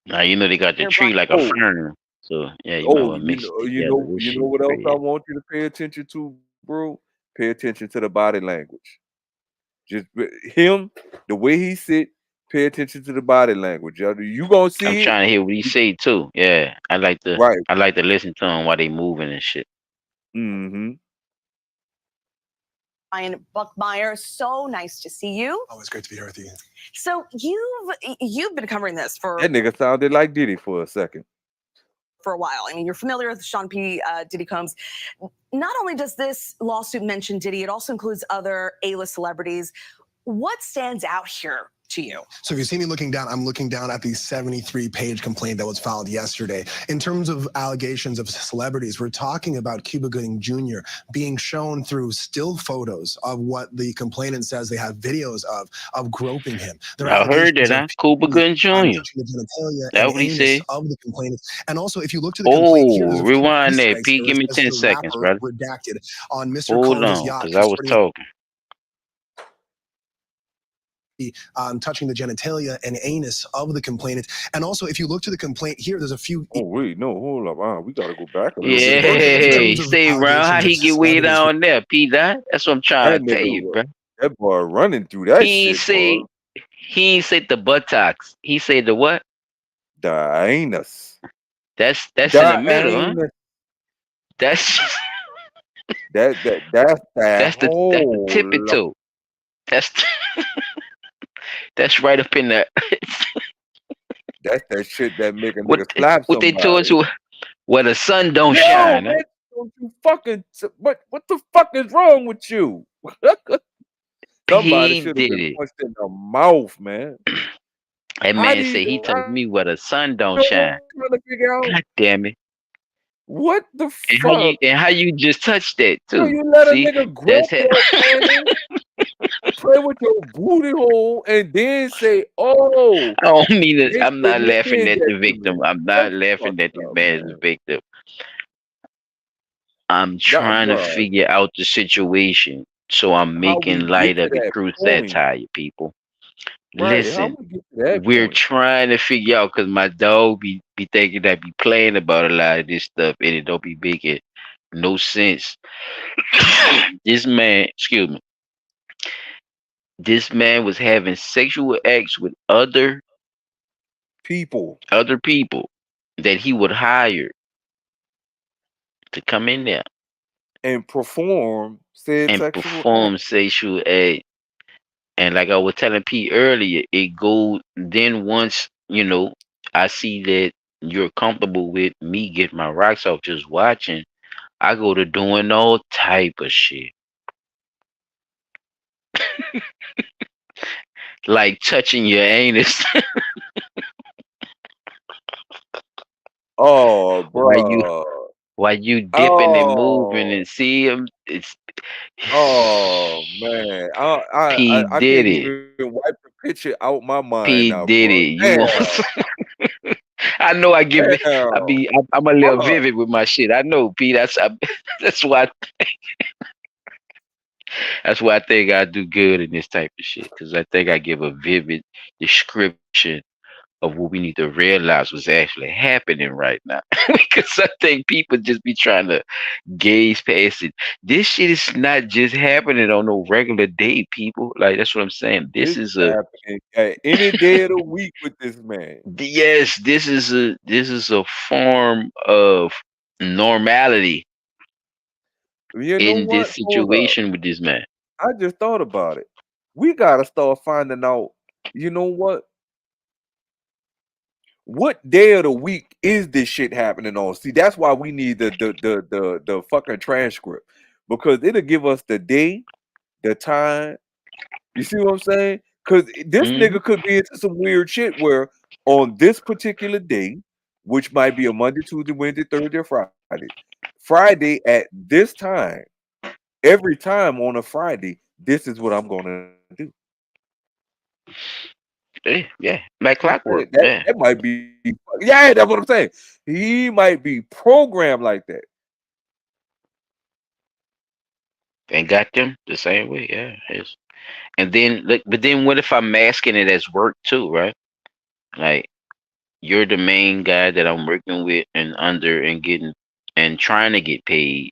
Speaker 1: Now you know they got the tree like a
Speaker 2: Oh,
Speaker 1: fern. So yeah, you might
Speaker 2: oh,
Speaker 1: want to mix it
Speaker 2: you
Speaker 1: together.
Speaker 2: know,
Speaker 1: This
Speaker 2: you know
Speaker 1: shit
Speaker 2: what else I
Speaker 1: crazy.
Speaker 2: want you to pay attention to, bro? Pay attention to the body language. Just him, the way he sit. Pay attention to the body language. You gonna
Speaker 1: I'm
Speaker 2: see it,
Speaker 1: trying to hear what he say too. Yeah,
Speaker 2: right?
Speaker 1: I like to listen to him while they moving and shit.
Speaker 2: Mm-hmm.
Speaker 18: Ryan Buckmeyer, so nice to see you.
Speaker 20: Always great to be here with you.
Speaker 18: So you've been covering this for
Speaker 2: That nigga sounded like Diddy for a second.
Speaker 18: a while. I mean, you're familiar with Sean P. Diddy Combs. Not only does this lawsuit mention Diddy, it also includes other A-list celebrities. What stands out here to you?
Speaker 20: So if you see me looking down, I'm looking down at the 73-page complaint that was filed yesterday. In terms of allegations of celebrities, we're talking about Cuba Gooding Jr. being shown through still photos of what the complainant says they have videos of groping him. There are
Speaker 1: I heard that,
Speaker 20: allegations
Speaker 1: huh?
Speaker 20: of
Speaker 1: Cuba Gooding
Speaker 20: touching
Speaker 1: Jr.
Speaker 20: the genitalia
Speaker 1: That
Speaker 20: and
Speaker 1: what he
Speaker 20: anus
Speaker 1: said.
Speaker 20: of the complainant. And also, if you look to the complaint here,
Speaker 1: Oh,
Speaker 20: there's a few
Speaker 1: rewind
Speaker 20: Easter
Speaker 1: there,
Speaker 20: eggs
Speaker 1: Pete.
Speaker 20: here.
Speaker 1: Give
Speaker 20: It
Speaker 1: me
Speaker 20: says
Speaker 1: 10
Speaker 20: the
Speaker 1: seconds,
Speaker 20: rapper
Speaker 1: brother.
Speaker 20: redacted on Mr.
Speaker 1: Hold
Speaker 20: Combs'
Speaker 1: on,
Speaker 20: yacht
Speaker 1: because I was
Speaker 20: concerning
Speaker 1: talking.
Speaker 20: touching the genitalia and anus of the complainant. And also, if you look to the complaint here, there's a few.
Speaker 2: Oh wait, no, hold up. We gotta go back a little
Speaker 1: Yeah,
Speaker 2: bit further than that.
Speaker 1: he stay around. How he get way down there, Pete? That's what I'm trying
Speaker 2: That
Speaker 1: to tell you,
Speaker 2: nigga,
Speaker 1: bro.
Speaker 2: that boy running through that
Speaker 1: He ain't
Speaker 2: shit, boy.
Speaker 1: said the buttocks. He said the what?
Speaker 2: The anus.
Speaker 1: That's
Speaker 2: The
Speaker 1: in the middle, huh?
Speaker 2: anus.
Speaker 1: That's
Speaker 2: That's that
Speaker 1: that's the tippy
Speaker 2: whole.
Speaker 1: toe. That's that's right up in there.
Speaker 2: That's that shit that make a
Speaker 1: what
Speaker 2: nigga slap
Speaker 1: what they told
Speaker 2: somebody.
Speaker 1: us where the sun don't
Speaker 2: Yo,
Speaker 1: shine, huh?
Speaker 2: man, don't you fucking what the fuck is wrong with you? Somebody
Speaker 1: He
Speaker 2: should have
Speaker 1: did
Speaker 2: been
Speaker 1: it.
Speaker 2: punched in the mouth, man.
Speaker 1: That
Speaker 2: How do
Speaker 1: man
Speaker 2: you
Speaker 1: said he told
Speaker 2: I
Speaker 1: me where the sun don't
Speaker 2: know
Speaker 1: shine.
Speaker 2: what I'm trying to figure out?
Speaker 1: God damn it.
Speaker 2: What the
Speaker 1: And
Speaker 2: fuck?
Speaker 1: how you just touched that
Speaker 2: So
Speaker 1: too.
Speaker 2: you let a
Speaker 1: See?
Speaker 2: nigga
Speaker 1: That's
Speaker 2: grope
Speaker 1: it.
Speaker 2: your panties, play with your booty hole, and then say, "Oh,
Speaker 1: I don't mean it.
Speaker 2: they
Speaker 1: I'm not
Speaker 2: shouldn't have
Speaker 1: laughing
Speaker 2: did
Speaker 1: at
Speaker 2: that
Speaker 1: the
Speaker 2: to me."
Speaker 1: victim. I'm
Speaker 2: That's
Speaker 1: not laughing at
Speaker 2: fucked
Speaker 1: the
Speaker 2: up,
Speaker 1: man's
Speaker 2: man.
Speaker 1: victim. I'm
Speaker 2: Nah,
Speaker 1: trying to
Speaker 2: bruh.
Speaker 1: figure out the situation. So I'm
Speaker 2: How we
Speaker 1: making
Speaker 2: get
Speaker 1: light
Speaker 2: to
Speaker 1: of it
Speaker 2: that
Speaker 1: through
Speaker 2: point?
Speaker 1: satire, people.
Speaker 2: Right? How
Speaker 1: Listen,
Speaker 2: we get to that
Speaker 1: we're
Speaker 2: point?
Speaker 1: trying to figure out because my dog be thinking that be playing about a lot of this stuff and it don't be making no sense. This man, excuse me, this man was having sexual acts with
Speaker 2: People
Speaker 1: people that he would hire to come in there
Speaker 2: and perform said
Speaker 1: and
Speaker 2: sexual act.
Speaker 1: perform sexual acts. And like I was telling Pete earlier, it goes then once, I see that you're comfortable with me getting my rocks off just watching, I go to doing all type of shit. Like touching your anus
Speaker 2: Oh,
Speaker 1: while you
Speaker 2: bruh.
Speaker 1: dipping and moving
Speaker 2: Oh,
Speaker 1: and see him. It's
Speaker 2: oh man.
Speaker 1: P
Speaker 2: I can't
Speaker 1: Diddy.
Speaker 2: even wipe the picture out my mind
Speaker 1: P
Speaker 2: now, bro.
Speaker 1: Diddy. You
Speaker 2: Damn,
Speaker 1: want I know I give it
Speaker 2: damn.
Speaker 1: I'm a little
Speaker 2: Fuck.
Speaker 1: vivid with my shit. I know, P. That's why that's why I think I do good in this type of shit. Cause I think I give a vivid description of what we need to realize was actually happening right now. Because I think people just be trying to gaze past it. This shit is not just happening on no regular day, people. Like that's what I'm saying. This
Speaker 2: It's
Speaker 1: is a
Speaker 2: happening at any day of the week with this man.
Speaker 1: yes, this is a form of normality
Speaker 2: You know
Speaker 1: in
Speaker 2: what?
Speaker 1: this
Speaker 2: Hold up.
Speaker 1: situation with this man.
Speaker 2: I just thought about it. We gotta start finding out, you know what day of the week is this shit happening on? See, that's why we need the fucking transcript. Because it'll give us the day, the time. You see what I'm saying? Because this
Speaker 1: Mhm.
Speaker 2: nigga could be into some weird shit where on this particular day, which might be a Monday, Tuesday, Wednesday, Thursday, or Friday at this time, every time on a Friday, this is what I'm gonna do.
Speaker 1: Yeah, like
Speaker 2: You know what I'm
Speaker 1: clockwork.
Speaker 2: saying? That
Speaker 1: Yeah,
Speaker 2: that might be yeah, that's what I'm saying. He might be programmed like that.
Speaker 1: and got them the same way. Yeah, yes. And then, like, but then what if I'm masking it as work too, right? Like you're the main guy that I'm working with and under and getting and trying to get paid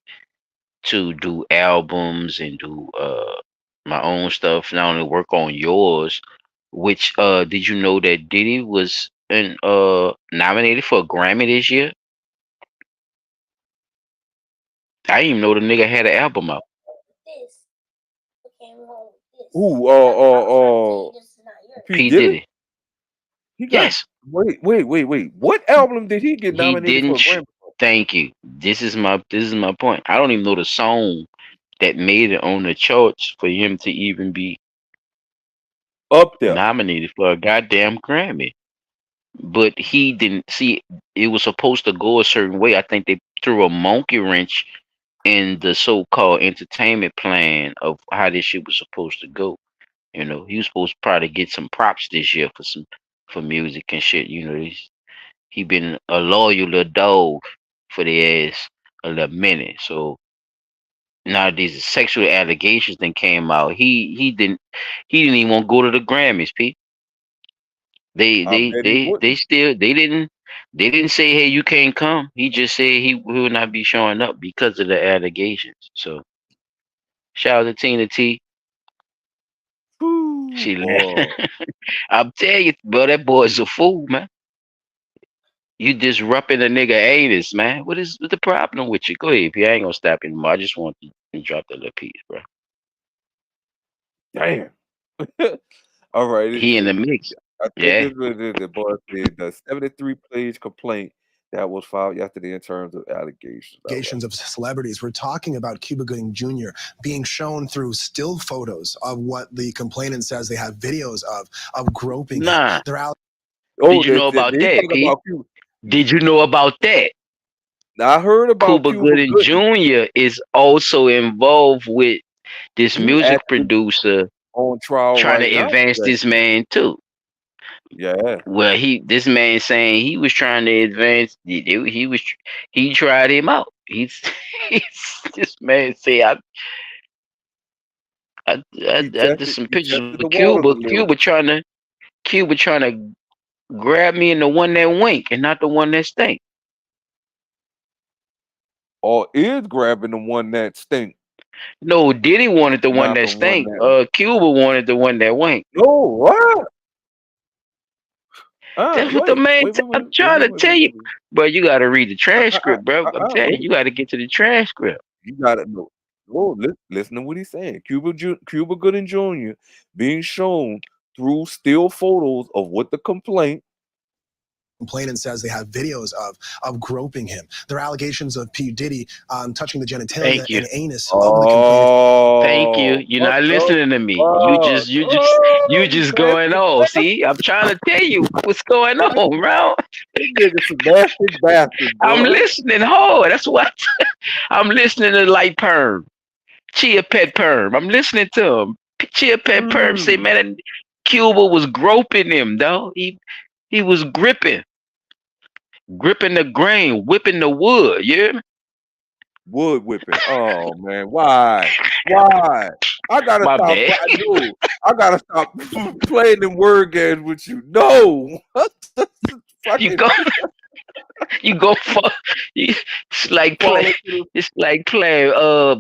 Speaker 1: to do albums and do my own stuff, not only work on yours, which did you know that Diddy was nominated for a Grammy this year? I didn't even know the nigga had an album out.
Speaker 2: Who P.
Speaker 1: P.
Speaker 2: Diddy?
Speaker 1: Diddy.
Speaker 2: He got
Speaker 1: Yes.
Speaker 2: wait. What album did he get
Speaker 1: He
Speaker 2: nominated for
Speaker 1: didn't
Speaker 2: a Grammy?
Speaker 1: thank you. This is my point. I don't even know the song that made it on the charts for him to even be
Speaker 2: Up there.
Speaker 1: nominated for a goddamn Grammy. But he didn't see it was supposed to go a certain way. I think they threw a monkey wrench in the so-called entertainment plan of how this shit was supposed to go. You know, he was supposed to probably get some props this year for music and shit. You know, he been a loyal little dog for the ass a little minute. So now these sexual allegations then came out. He didn't even want to go to the Grammys, Pete. They
Speaker 2: I
Speaker 1: they
Speaker 2: bet he
Speaker 1: they they
Speaker 2: wouldn't.
Speaker 1: still they didn't say, hey, you can't come. He just said he will not be showing up because of the allegations. So shout out to Tina T.
Speaker 2: Whew,
Speaker 1: She
Speaker 2: boy.
Speaker 1: I'm telling you, bro, that boy's a fool, man. You disrupting a nigga anus, man. What the problem with you? Go ahead, P. I ain't gonna stop you anymore. I just want to drop that little piece, bro.
Speaker 2: Damn. All right.
Speaker 1: He in the mix.
Speaker 2: I think
Speaker 1: Yeah.
Speaker 2: this was the boy said the 73-page complaint that was filed yesterday in terms of allegations. All right.
Speaker 20: Of celebrities. We're talking about Cuba Gooding Jr. being shown through still photos of what the complainant says they have videos of groping him.
Speaker 1: Nah.
Speaker 20: They're out.
Speaker 2: Oh,
Speaker 1: Did you know about
Speaker 2: they
Speaker 1: that,
Speaker 2: talking
Speaker 1: P?
Speaker 2: about Cuba.
Speaker 1: Did you know about that?
Speaker 2: Now, I heard about
Speaker 1: Cuba
Speaker 2: Cuba
Speaker 1: Gooding
Speaker 2: Gooding.
Speaker 1: Jr. is also involved with this
Speaker 2: He
Speaker 1: music
Speaker 2: actually
Speaker 1: producer
Speaker 2: on trial
Speaker 1: trying
Speaker 2: right
Speaker 1: to
Speaker 2: now.
Speaker 1: advance this man too.
Speaker 2: Yeah.
Speaker 1: Well, this man saying he was trying to advance. He tried him out. He's this man say I did some
Speaker 2: He
Speaker 1: pictures
Speaker 2: tested
Speaker 1: with
Speaker 2: the waters a
Speaker 1: Cuba.
Speaker 2: little.
Speaker 1: Cuba trying to grab me in the one that wink and not the one that stink.
Speaker 2: Or is grabbing the one that stink,
Speaker 1: No, Diddy wanted the one
Speaker 2: not
Speaker 1: that
Speaker 2: the one
Speaker 1: stink.
Speaker 2: that.
Speaker 1: Cuba wanted the one that wink.
Speaker 2: No, what?
Speaker 1: That's what the man. I'm trying to tell you,
Speaker 2: Wait.
Speaker 1: bro. You got to read the
Speaker 2: Uh,
Speaker 1: transcript, bro. I'm telling you,
Speaker 2: wait.
Speaker 1: you got to get to the transcript.
Speaker 2: You gotta know. No, listen to what he's saying. Cuba Gooding Jr. being shown through still photos of what the complaint.
Speaker 20: Complainant says they have videos of groping him. There are allegations of P. Diddy touching the genitalia
Speaker 1: Thank you.
Speaker 20: and anus of the complainant.
Speaker 1: Thank you.
Speaker 2: Oh,
Speaker 1: You're
Speaker 2: what
Speaker 1: not
Speaker 2: the
Speaker 1: listening to me.
Speaker 2: fuck?
Speaker 1: You
Speaker 2: You
Speaker 1: just going
Speaker 2: nasty
Speaker 1: on.
Speaker 2: bastard.
Speaker 1: See, I'm trying to tell you what's going on, bro.
Speaker 2: This nigga's a nasty bastard,
Speaker 1: I'm
Speaker 2: bro.
Speaker 1: listening hard. That's what I'm listening to. Light Perm, Chia Pet Perm. I'm listening to him. Chia Pet Perm say, man, that Cuba was groping him, dog. He was gripping the grain, whipping the wood. Yeah.
Speaker 2: Wood whipping. Oh man, why? Why? I gotta
Speaker 1: My
Speaker 2: stop.
Speaker 1: bad.
Speaker 2: No, I gotta stop playing them word games with you. No,
Speaker 1: You
Speaker 2: fucking
Speaker 1: go, you go for. It's like
Speaker 2: fall
Speaker 1: play.
Speaker 2: into the
Speaker 1: It's like playing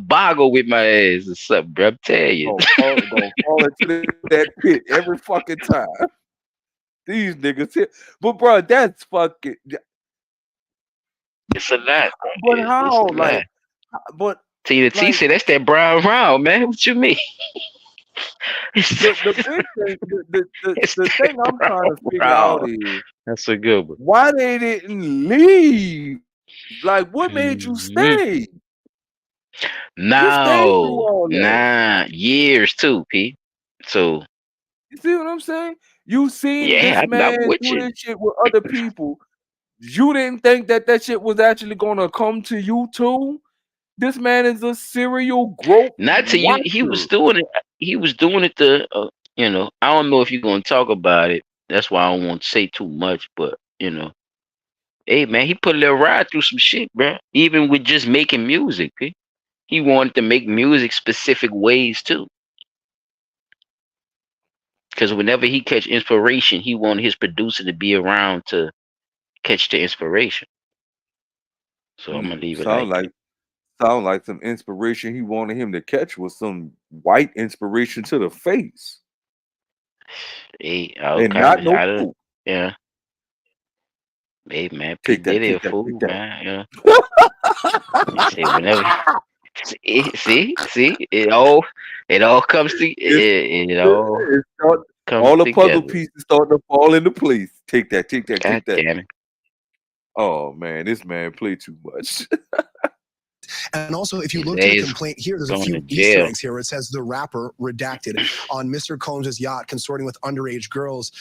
Speaker 1: boggle with my ass or something, bro. I'm telling you.
Speaker 2: gonna fall into that pit every fucking time. These niggas here, but bro, that's fucking.
Speaker 1: It's a lot.
Speaker 2: But
Speaker 1: It's
Speaker 2: how?
Speaker 1: a lot.
Speaker 2: But
Speaker 1: T the T
Speaker 2: like
Speaker 1: said that's that brown round, man. What you mean?
Speaker 2: the big thing,
Speaker 1: It's
Speaker 2: the
Speaker 1: that
Speaker 2: thing I'm trying
Speaker 1: brown
Speaker 2: to figure out
Speaker 1: round.
Speaker 2: is
Speaker 1: That's a good one.
Speaker 2: why they didn't leave. Like, what made you
Speaker 1: Mhm.
Speaker 2: stay? You stayed through
Speaker 1: Now,
Speaker 2: all that.
Speaker 1: years too, P. So
Speaker 2: You see what I'm saying? You seen
Speaker 1: yeah,
Speaker 2: this
Speaker 1: I'm
Speaker 2: man
Speaker 1: with
Speaker 2: do
Speaker 1: you.
Speaker 2: this shit with other people. You didn't think that shit was actually gonna come to you too. This man is a serial grope
Speaker 1: Not to you. He was
Speaker 2: watcher.
Speaker 1: doing it. He was doing it to, I don't know if you're gonna talk about it. That's why I don't want to say too much. But hey man, he put a little ride through some shit, bro. Even with just making music, P. He wanted to make music specific ways too. Because whenever he catch inspiration, he wanted his producer to be around to catch the inspiration. So I'm gonna leave it
Speaker 2: Sound
Speaker 1: like that.
Speaker 2: like some inspiration he wanted him to catch was some white inspiration to the face,
Speaker 1: Hey, all
Speaker 2: and
Speaker 1: kind
Speaker 2: not
Speaker 1: of
Speaker 2: no
Speaker 1: out of
Speaker 2: coke.
Speaker 1: yeah. Hey man, P
Speaker 2: Take that,
Speaker 1: Diddy a
Speaker 2: take that, take
Speaker 1: fool,
Speaker 2: that.
Speaker 1: man. He said whenever see, it all comes to
Speaker 2: It's,
Speaker 1: it all comes
Speaker 2: all the puzzle
Speaker 1: together.
Speaker 2: pieces starting to fall into place. Take that, take that,
Speaker 1: God
Speaker 2: take that.
Speaker 1: damn it.
Speaker 2: Oh man, this man played too much.
Speaker 20: And also, if you
Speaker 1: His
Speaker 20: look to the
Speaker 1: ass
Speaker 20: complaint here, there's a
Speaker 1: going to
Speaker 20: few Easter
Speaker 1: jail.
Speaker 20: eggs here. Where it says the rapper redacted on Mr. Combs' yacht consorting with underage girls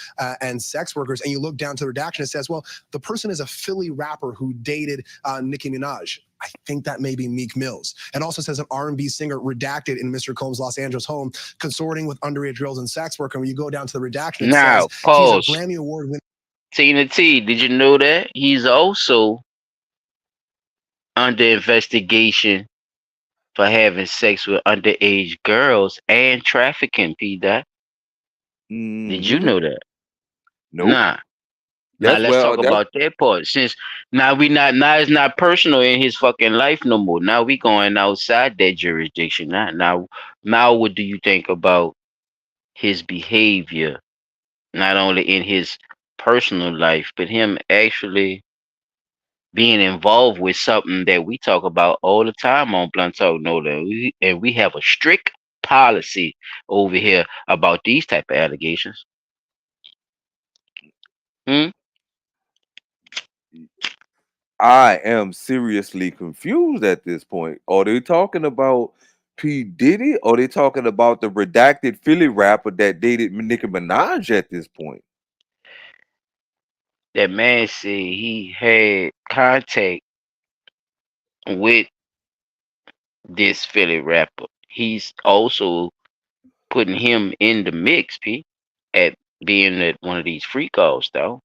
Speaker 20: and sex workers. And you look down to the redaction, it says, well, the person is a Philly rapper who dated Nicki Minaj. I think that may be Meek Mills. And also says an R&B singer redacted in Mr. Combs' Los Angeles home, consorting with underage girls and sex workers. And when you go down to the redaction, it says
Speaker 1: Now,
Speaker 20: he's a
Speaker 1: pause.
Speaker 20: Grammy Award winner.
Speaker 1: Tina T, did you know that? He's also under investigation for having sex with underage girls and trafficking, P. Dot. Did you
Speaker 2: Mm-hmm.
Speaker 1: know that?
Speaker 2: Nope.
Speaker 1: Nah. Now
Speaker 2: That's
Speaker 1: let's
Speaker 2: well.
Speaker 1: talk
Speaker 2: That's
Speaker 1: about that part. Since now it's not personal in his fucking life no more. Now we going outside that jurisdiction. Now what do you think about his behavior? Not only in his personal life, but him actually being involved with something that we talk about all the time on Blunt Talk No, and we have a strict policy over here about these type of allegations. Hmm?
Speaker 2: I am seriously confused at this point. Are they talking about P. Diddy? Or are they talking about the redacted Philly rapper that dated Nicki Minaj at this point?
Speaker 1: That man said he had contact with this Philly rapper. He's also putting him in the mix, P, at being at one of these free calls, though.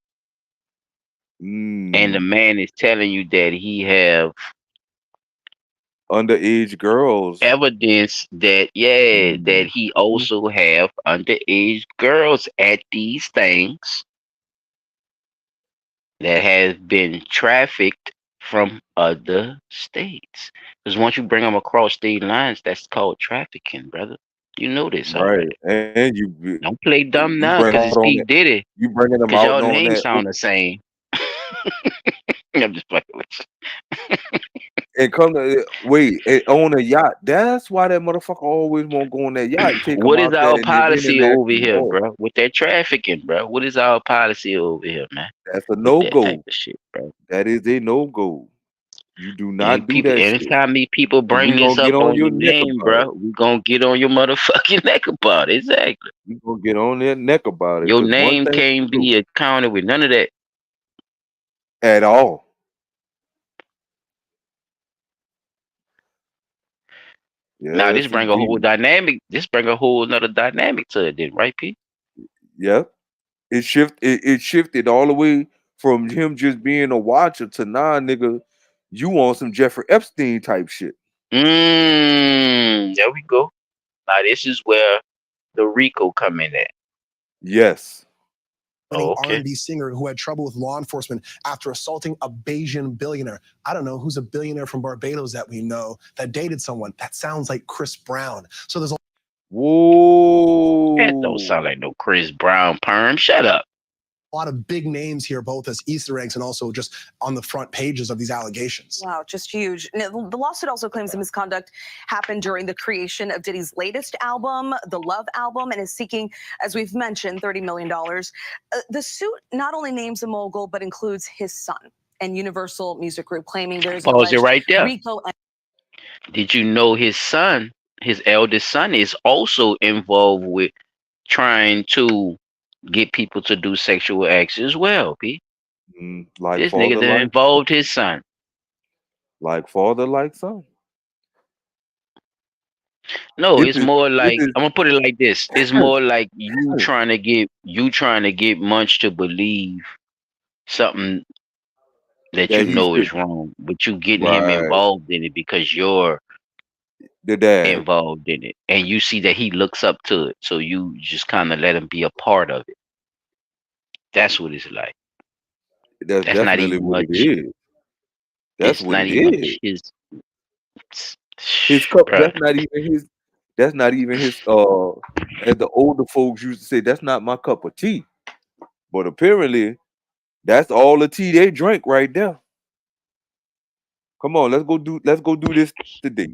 Speaker 1: And the
Speaker 2: Mm,
Speaker 1: man is telling you that he have
Speaker 2: underage girls.
Speaker 1: evidence that that
Speaker 2: Mhm.
Speaker 1: he also have underage girls at these things that have been trafficked from other states. Because once you bring them across state lines, that's called trafficking, brother. You know this
Speaker 2: Right.
Speaker 1: already.
Speaker 2: And
Speaker 1: Don't play dumb
Speaker 2: you
Speaker 1: now
Speaker 2: bring
Speaker 1: because
Speaker 2: out
Speaker 1: it's
Speaker 2: on
Speaker 1: P
Speaker 2: it.
Speaker 1: Diddy.
Speaker 2: You bringing them
Speaker 1: Because
Speaker 2: out
Speaker 1: y'all
Speaker 2: on
Speaker 1: names
Speaker 2: that.
Speaker 1: sound the same. I'm just playing with
Speaker 2: And come to wait on a yacht. That's why that motherfucker always won't go on that yacht
Speaker 1: you.
Speaker 2: and take them
Speaker 1: What is
Speaker 2: out there
Speaker 1: our
Speaker 2: in them
Speaker 1: policy over
Speaker 2: international
Speaker 1: here,
Speaker 2: waters.
Speaker 1: bro? With that trafficking, bro? What is our policy over here, man?
Speaker 2: That's a
Speaker 1: With
Speaker 2: no
Speaker 1: that type
Speaker 2: go.
Speaker 1: of shit, bro.
Speaker 2: That is a no go. You do
Speaker 1: And
Speaker 2: not do
Speaker 1: people,
Speaker 2: that shit.
Speaker 1: anytime these people
Speaker 2: And we
Speaker 1: bring this
Speaker 2: gonna
Speaker 1: up
Speaker 2: get on
Speaker 1: on
Speaker 2: your
Speaker 1: your
Speaker 2: neck
Speaker 1: name,
Speaker 2: about it.
Speaker 1: bro, we gonna get on your motherfucking neck about it. Exactly.
Speaker 2: We gonna get on their neck about it.
Speaker 1: Your
Speaker 2: Cause one
Speaker 1: name
Speaker 2: thing
Speaker 1: can't
Speaker 2: for sure,
Speaker 1: be accounted with none of that.
Speaker 2: at all.
Speaker 1: Now this
Speaker 2: Yes,
Speaker 1: bring a whole
Speaker 2: indeed.
Speaker 1: dynamic. This bring a whole another dynamic to it, then, right, P?
Speaker 2: Yep. It shifted all the way from him just being a watcher to nah, nigga, you on some Jeffrey Epstein type shit.
Speaker 1: There we go. Now this is where the RICO come in at.
Speaker 2: Yes.
Speaker 1: Oh, okay.
Speaker 20: R&B singer who had trouble with law enforcement after assaulting a Bayesian billionaire. I don't know who's a billionaire from Barbados that we know that dated someone that sounds like Chris Brown. So there's a
Speaker 1: That don't sound like no Chris Brown perm. Shut up.
Speaker 20: lot of big names here, both as Easter eggs and also just on the front pages of these allegations.
Speaker 18: Wow, just huge. Now, the lawsuit also claims the misconduct happened during the creation of Diddy's latest album, the Love album, and is seeking, as we've mentioned, $30 million. The suit not only names the mogul, but includes his son and Universal Music Group, claiming there's an
Speaker 1: Pause it
Speaker 18: alleged
Speaker 1: right there.
Speaker 18: RICO.
Speaker 1: Did you know his son, his eldest son, is also involved with trying to get people to do sexual acts as well, P?
Speaker 2: Like
Speaker 1: This nigga
Speaker 2: father,
Speaker 1: done
Speaker 2: like
Speaker 1: involved his son.
Speaker 2: like father, like son.
Speaker 1: No,
Speaker 2: This
Speaker 1: it's
Speaker 2: is
Speaker 1: more
Speaker 2: this
Speaker 1: like
Speaker 2: is
Speaker 1: I'm gonna put it like this. It's more like you trying to get Munch to believe something that you
Speaker 2: that he
Speaker 1: know
Speaker 2: should
Speaker 1: is wrong, but you getting him
Speaker 2: right.
Speaker 1: involved in it because you're
Speaker 2: The dad.
Speaker 1: involved in it, and you see that he looks up to it, so you just kind of let him be a part of it. That's what it's like.
Speaker 2: That's
Speaker 1: That's not
Speaker 2: definitely
Speaker 1: even
Speaker 2: what it
Speaker 1: much.
Speaker 2: is. That's
Speaker 1: It's
Speaker 2: what
Speaker 1: not
Speaker 2: it
Speaker 1: even
Speaker 2: is.
Speaker 1: much his,
Speaker 2: His cup.
Speaker 1: bruh.
Speaker 2: That's not even his. That's not even his. As the older folks used to say, that's not my cup of tea. But apparently, that's all the tea they drink right there. Come on, let's go do this today.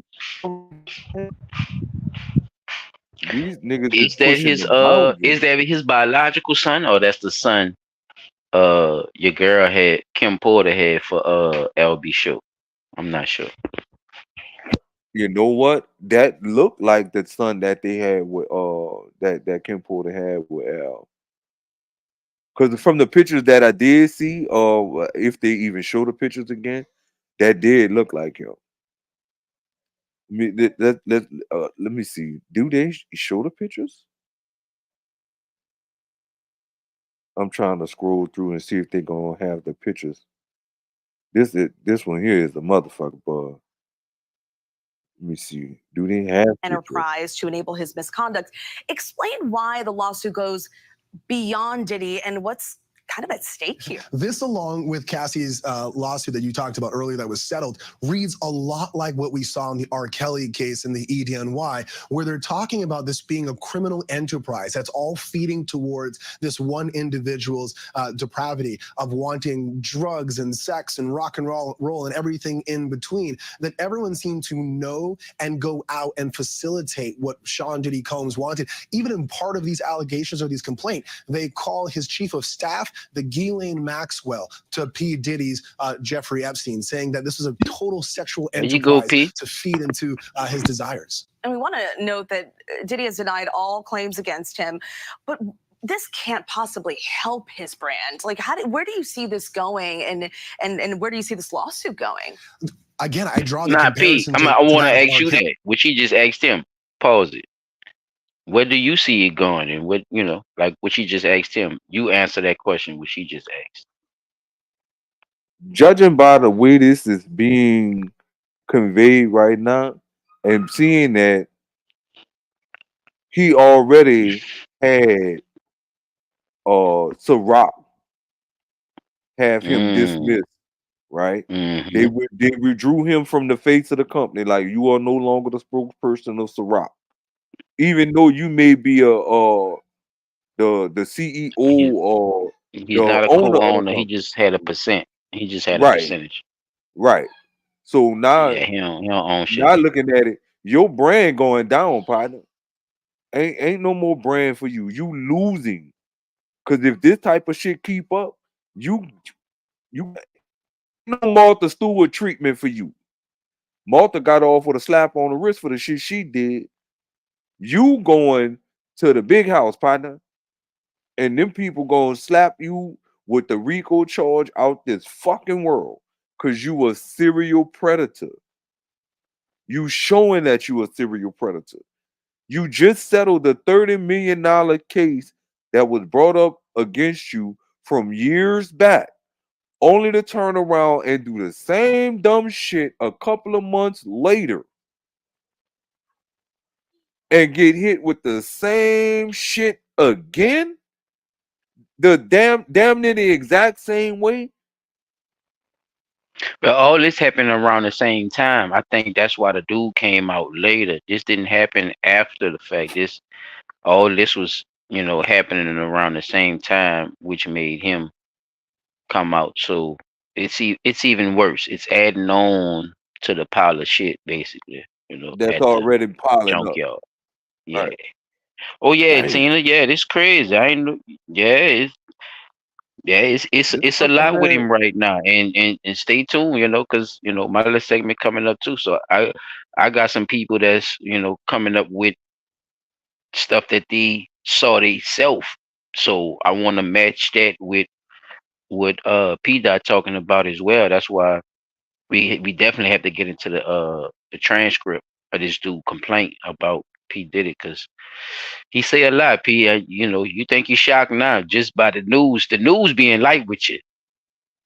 Speaker 2: These niggas is pushing the
Speaker 1: Is
Speaker 2: boundaries.
Speaker 1: that his biological son, or that's the son your girl had Kim Porter had for LB show? I'm not sure.
Speaker 2: You know what? That looked like the son that they had with that Kim Porter had with Al. Because from the pictures that I did see, if they even show the pictures again, that did look like him. Let me see. Do they show the pictures? I'm trying to scroll through and see if they're gonna have the pictures. This one here is the motherfucker, bud. Let me see. Do they have pictures?
Speaker 18: Enterprise to enable his misconduct. Explain why the lawsuit goes beyond Diddy and what's kind of at stake here.
Speaker 20: This, along with Cassie's lawsuit that you talked about earlier that was settled, reads a lot like what we saw in the R. Kelly case in the EDNY, where they're talking about this being a criminal enterprise that's all feeding towards this one individual's depravity of wanting drugs and sex and rock and roll and everything in between, that everyone seemed to know and go out and facilitate what Sean Diddy Combs wanted. Even in part of these allegations or these complaints, they call his chief of staff the Ghislaine Maxwell to P. Diddy's Jeffrey Epstein, saying that this was a total sexual
Speaker 1: There you go,
Speaker 20: enterprise
Speaker 1: P.
Speaker 20: to feed into his desires.
Speaker 18: And we want to note that Diddy has denied all claims against him, but this can't possibly help his brand. Like, where do you see this going, and where do you see this lawsuit going?
Speaker 20: Again, I draw the
Speaker 1: Nah, P.
Speaker 20: comparison
Speaker 1: I
Speaker 20: to
Speaker 1: want to
Speaker 20: that of
Speaker 1: ask
Speaker 20: R.
Speaker 1: you
Speaker 20: Kelly.
Speaker 1: that, which he just asked him. Pause it. Where do you see it going, and what like what she just asked him? You answer that question, what she just asked.
Speaker 2: Judging by the way this is being conveyed right now, and seeing that he already had Ciroc have him
Speaker 1: Mm.
Speaker 2: dismissed, right?
Speaker 1: Mm-hmm.
Speaker 2: They withdrew him from the face of the company, like you are no longer the spokesperson of Ciroc, even though you may be the CEO or
Speaker 1: He's
Speaker 2: the
Speaker 1: not a
Speaker 2: owner of the
Speaker 1: co-owner. He
Speaker 2: company,
Speaker 1: just had a percent. He just had a
Speaker 2: right?
Speaker 1: percentage.
Speaker 2: Right. So now,
Speaker 1: Yeah, he don't own shit.
Speaker 2: now looking at it, your brand going down, partner. Ain't no more brand for you. You losing. Cause if this type of shit keep up, you no Martha Stewart treatment for you. Martha got off with a slap on the wrist for the shit she did. You going to the big house, partner, and them people gonna slap you with the RICO charge out this fucking world. Cause you a serial predator. You showing that you a serial predator. You just settled the $30 million case that was brought up against you from years back, only to turn around and do the same dumb shit a couple of months later. and get hit with the same shit again, the damn near the exact same way.
Speaker 1: But all this happened around the same time. I think that's why the dude came out later. This didn't happen after the fact. All this was, happening around the same time, which made him come out. So it's even worse. It's adding on to the pile of shit, basically.
Speaker 2: That's
Speaker 1: At the
Speaker 2: already piling up.
Speaker 1: junkyard. Yeah.
Speaker 2: Right.
Speaker 1: Oh yeah,
Speaker 2: Damn.
Speaker 1: Tina. Yeah, this crazy. I ain't. Yeah, it's a
Speaker 2: Fucking
Speaker 1: lot with
Speaker 2: man.
Speaker 1: him right now, and stay tuned, because my little segment coming up too. So I got some people that's coming up with stuff that they saw they self. So I want to match that with what P Dot talking about as well. That's why we definitely have to get into the transcript of this dude complaint about P Diddy because he say a lot. P, you think you shocked now just by the news being light with you.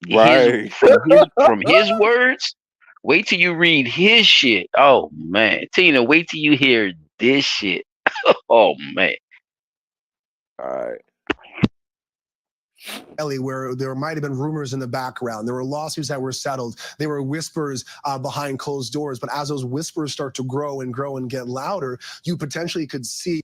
Speaker 1: His
Speaker 2: Right.
Speaker 1: from his words. Wait till you read his shit. Oh man, Tina, wait till you hear this shit. Oh man.
Speaker 2: All right.
Speaker 20: Where there might have been rumors in the background. There were lawsuits that were settled. There were whispers behind closed doors. But as those whispers start to grow and get louder, you potentially could see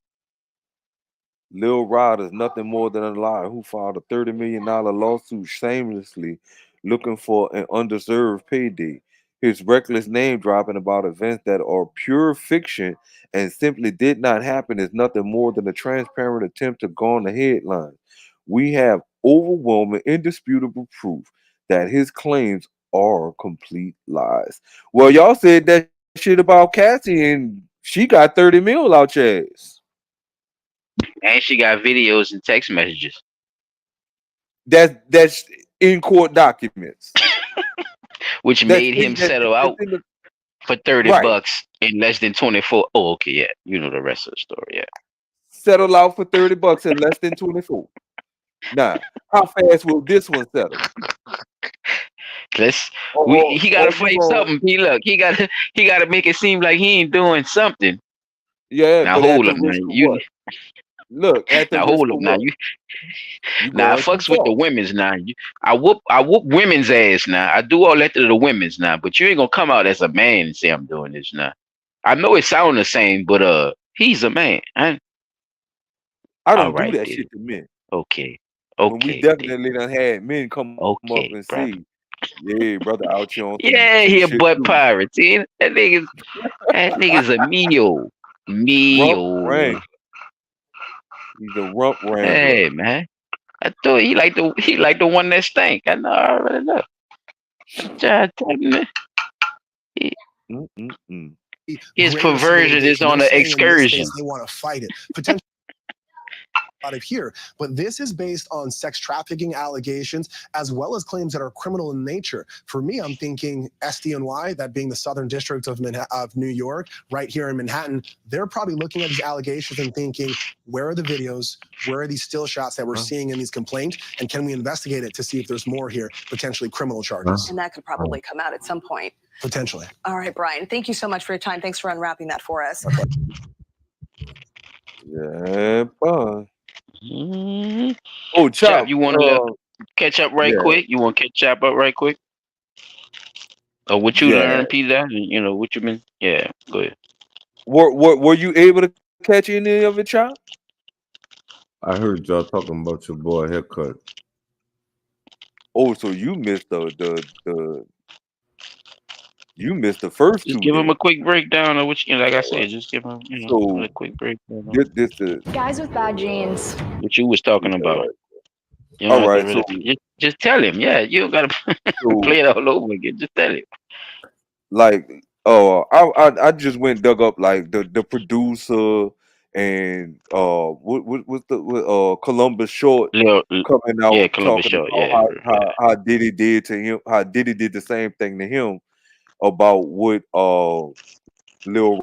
Speaker 2: Lil Rod is nothing more than a liar who filed a $30 million lawsuit shamelessly looking for an undeserved payday. His reckless name dropping about events that are pure fiction and simply did not happen is nothing more than a transparent attempt to garner headlines. We have overwhelming, indisputable proof that his claims are complete lies. Well, y'all said that shit about Cassie and she got 30 mil out your ass.
Speaker 1: And she got videos and text messages,
Speaker 2: That's in court documents.
Speaker 1: which
Speaker 2: That's
Speaker 1: made
Speaker 2: in
Speaker 1: him settle
Speaker 2: that's
Speaker 1: out
Speaker 2: in the
Speaker 1: for 30
Speaker 2: right.
Speaker 1: bucks in less than 24. Oh, okay, yeah. You know the rest of the story, yeah.
Speaker 2: Settle out for 30 bucks in less than 24. Now, how fast will this one settle?
Speaker 1: Let's
Speaker 2: Or
Speaker 1: he gotta
Speaker 2: we
Speaker 1: fight
Speaker 2: gonna
Speaker 1: something. He gotta make it seem like he ain't doing something.
Speaker 2: yeah,
Speaker 1: Now
Speaker 2: but at
Speaker 1: hold
Speaker 2: the
Speaker 1: up now.
Speaker 2: risk of
Speaker 1: You
Speaker 2: what? Look, at the
Speaker 1: now
Speaker 2: risk
Speaker 1: hold up
Speaker 2: of
Speaker 1: now.
Speaker 2: what? You
Speaker 1: Now I
Speaker 2: going too
Speaker 1: fucks with the
Speaker 2: far.
Speaker 1: women's now. I whoop women's ass now. I do all that to the women's now, but you ain't gonna come out as a man and say I'm doing this now. I know it sound the same, but he's a man.
Speaker 2: I
Speaker 1: All
Speaker 2: don't do
Speaker 1: right,
Speaker 2: that
Speaker 1: Diddy.
Speaker 2: shit to men.
Speaker 1: Okay.
Speaker 2: But we
Speaker 1: Okay, Diddy.
Speaker 2: definitely done had men come up and
Speaker 1: Okay,
Speaker 2: say,
Speaker 1: brother.
Speaker 2: yeah, brother out here on
Speaker 1: Yeah,
Speaker 2: some
Speaker 1: he a
Speaker 2: shit
Speaker 1: butt
Speaker 2: too.
Speaker 1: pirate. See, that nigga's a Mio.
Speaker 2: Rump
Speaker 1: Mio.
Speaker 2: wrangler. He's a rump wrangler.
Speaker 1: Hey man. I thought he like the one that stank. I know I already know. I'm trying to tell you, man. He-
Speaker 2: Mm-mm-mm.
Speaker 1: His
Speaker 20: greatest
Speaker 1: perversion is
Speaker 20: litigation. They're
Speaker 1: on an
Speaker 20: saying in this case
Speaker 1: excursion.
Speaker 20: they want to fight it. Potentially out of here. But this is based on sex trafficking allegations as well as claims that are criminal in nature. For me, I'm thinking SDNY, that being the Southern District of New York, right here in Manhattan. They're probably looking at these allegations and thinking, where are the videos? Where are these still shots that we're seeing in these complaints? And can we investigate it to see if there's more here, potentially criminal charges?
Speaker 18: And that could probably come out at some point.
Speaker 20: Potentially.
Speaker 18: All right, Brian, thank you so much for your time. Thanks for unwrapping that for us.
Speaker 2: Yeah, boy.
Speaker 1: Mhm.
Speaker 2: Oh,
Speaker 1: Chop,
Speaker 2: Chop.
Speaker 1: you want to catch up right
Speaker 2: Yeah,
Speaker 1: quick? You want to catch up right quick? Or what you
Speaker 2: yeah.
Speaker 1: learned, Peter? And what you been? Yeah, go ahead.
Speaker 2: Were you able to catch any of it, Chop?
Speaker 11: I heard y'all talking about your boy haircut.
Speaker 2: Oh, so you missed the first
Speaker 1: Just
Speaker 2: two
Speaker 1: give him
Speaker 2: then.
Speaker 1: a quick breakdown of what like I
Speaker 2: All
Speaker 1: said.
Speaker 2: right.
Speaker 1: Just give him a
Speaker 2: So
Speaker 1: quick breakdown of
Speaker 2: this the
Speaker 17: Guys with bad genes.
Speaker 1: what you was talking
Speaker 2: yeah,
Speaker 1: about.
Speaker 2: right.
Speaker 1: You don't
Speaker 2: All
Speaker 1: have to
Speaker 2: right.
Speaker 1: really just tell him. Yeah, you don't gotta
Speaker 2: So
Speaker 1: play it all over again. Just tell him.
Speaker 2: like I just went dug up like the producer and what's the Columbus Short
Speaker 1: Lil,
Speaker 2: coming
Speaker 1: yeah,
Speaker 2: out
Speaker 1: Columbus
Speaker 2: talking
Speaker 1: Short.
Speaker 2: about
Speaker 1: Yeah,
Speaker 2: how Diddy did to him, how Diddy did the same thing to him about what Lil Rod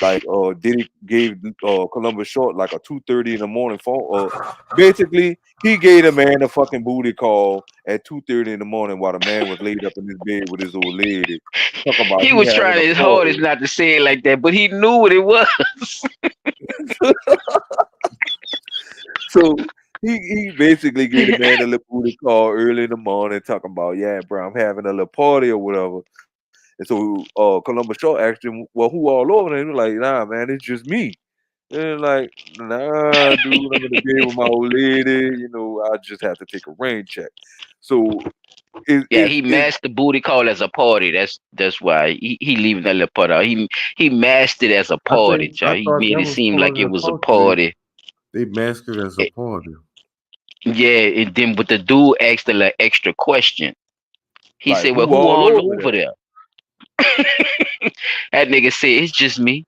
Speaker 2: Like Diddy gave Columbus Short like a 2:30 in the morning phone. Basically, he gave a man a fucking booty call at 2:30 in the morning while the man was laid up in his bed with his old lady. Talking about
Speaker 1: He
Speaker 2: he
Speaker 1: was
Speaker 2: having
Speaker 1: trying
Speaker 2: a
Speaker 1: his hardest
Speaker 2: party.
Speaker 1: not to say it like that, but he knew what it was.
Speaker 2: So he basically gave the man a little booty call early in the morning, talking about, yeah, bro, I'm having a little party or whatever. And so Columbus Shaw asked him, well, who all over? And he was like, nah, man, it's just me. And like, nah, dude, I'm in the bed with my old lady. You know, I just have to take a rain check. So
Speaker 1: Yeah, he masked the booty call as a party. That's why he leaving that little part out. He masked it as a party,
Speaker 11: I
Speaker 1: child. He
Speaker 11: thought
Speaker 1: made
Speaker 11: that
Speaker 1: it
Speaker 11: was
Speaker 1: seem
Speaker 11: part
Speaker 1: like
Speaker 11: of
Speaker 1: it
Speaker 11: the
Speaker 1: was a
Speaker 11: culture.
Speaker 1: party.
Speaker 11: They masked it as a party.
Speaker 1: Yeah, and then but the dude asked a like, extra question. He
Speaker 2: like,
Speaker 1: said, "Well,
Speaker 2: who
Speaker 1: who
Speaker 2: all
Speaker 1: all
Speaker 2: over
Speaker 1: over
Speaker 2: there?
Speaker 1: there?" That nigga said, "It's just me."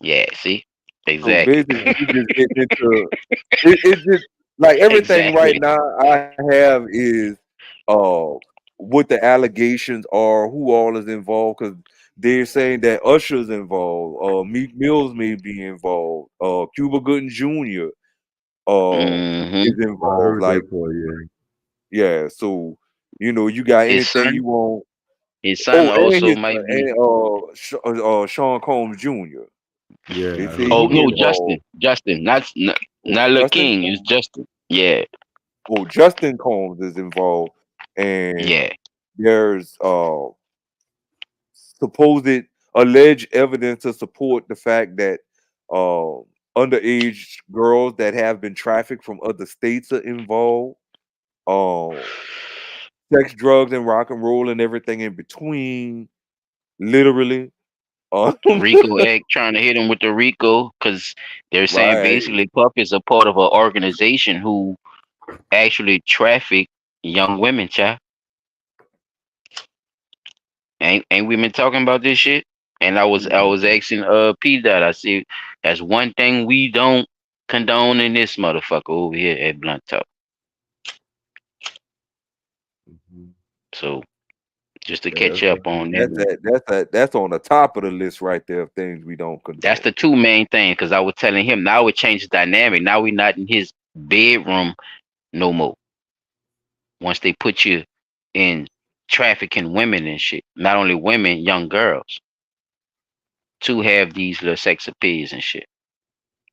Speaker 1: Yeah, see,
Speaker 2: So
Speaker 1: exactly,
Speaker 2: basically, we just getting into it just like everything right
Speaker 1: exactly.
Speaker 2: now I have is uh what the allegations are, who all is involved, because they're saying that Usher's involved, Meek Mills may be involved, Cuba Gooding Jr.
Speaker 1: Hmm
Speaker 2: Is
Speaker 11: I
Speaker 2: involved.
Speaker 11: heard
Speaker 2: Like,
Speaker 11: that part. Yeah.
Speaker 2: yeah, so you got
Speaker 1: His
Speaker 2: anything
Speaker 1: son,
Speaker 2: you want.
Speaker 1: his son
Speaker 2: Oh, and
Speaker 1: also
Speaker 2: his
Speaker 1: might be.
Speaker 2: and Sean Combs Jr.
Speaker 11: Yeah,
Speaker 2: They
Speaker 11: I
Speaker 2: say
Speaker 11: heard
Speaker 1: Oh
Speaker 2: he
Speaker 11: about
Speaker 1: no,
Speaker 11: that.
Speaker 2: involved.
Speaker 1: Justin,
Speaker 2: Oh,
Speaker 1: not Lil
Speaker 2: Justin
Speaker 1: King. It's
Speaker 2: Combs.
Speaker 1: Justin. Yeah,
Speaker 2: Oh, Justin Combs is involved, and
Speaker 1: yeah.
Speaker 2: there's supposed alleged evidence to support the fact that uh, underage girls that have been trafficked from other states are involved. Um, sex, drugs, and rock and roll, and everything in between. Literally.
Speaker 1: Rico Egg trying to hit him with the Rico because they're saying
Speaker 2: Right.
Speaker 1: basically Puff is a part of an organization who actually traffic young women, child. Ain't we been talking about this shit? And I was asking P that I see that's one thing we don't condone in this motherfucker over here at Blunt Talk. So just to
Speaker 2: Yeah,
Speaker 1: catch up on that,
Speaker 2: that's on the top of the list right there of things we don't
Speaker 1: that's
Speaker 2: condone.
Speaker 1: the two main things. Because I was telling him now it changed the dynamic. Now we not in his bedroom no more. Once they put you in trafficking women and shit, not only women, young girls, to have these little sex appeals and shit.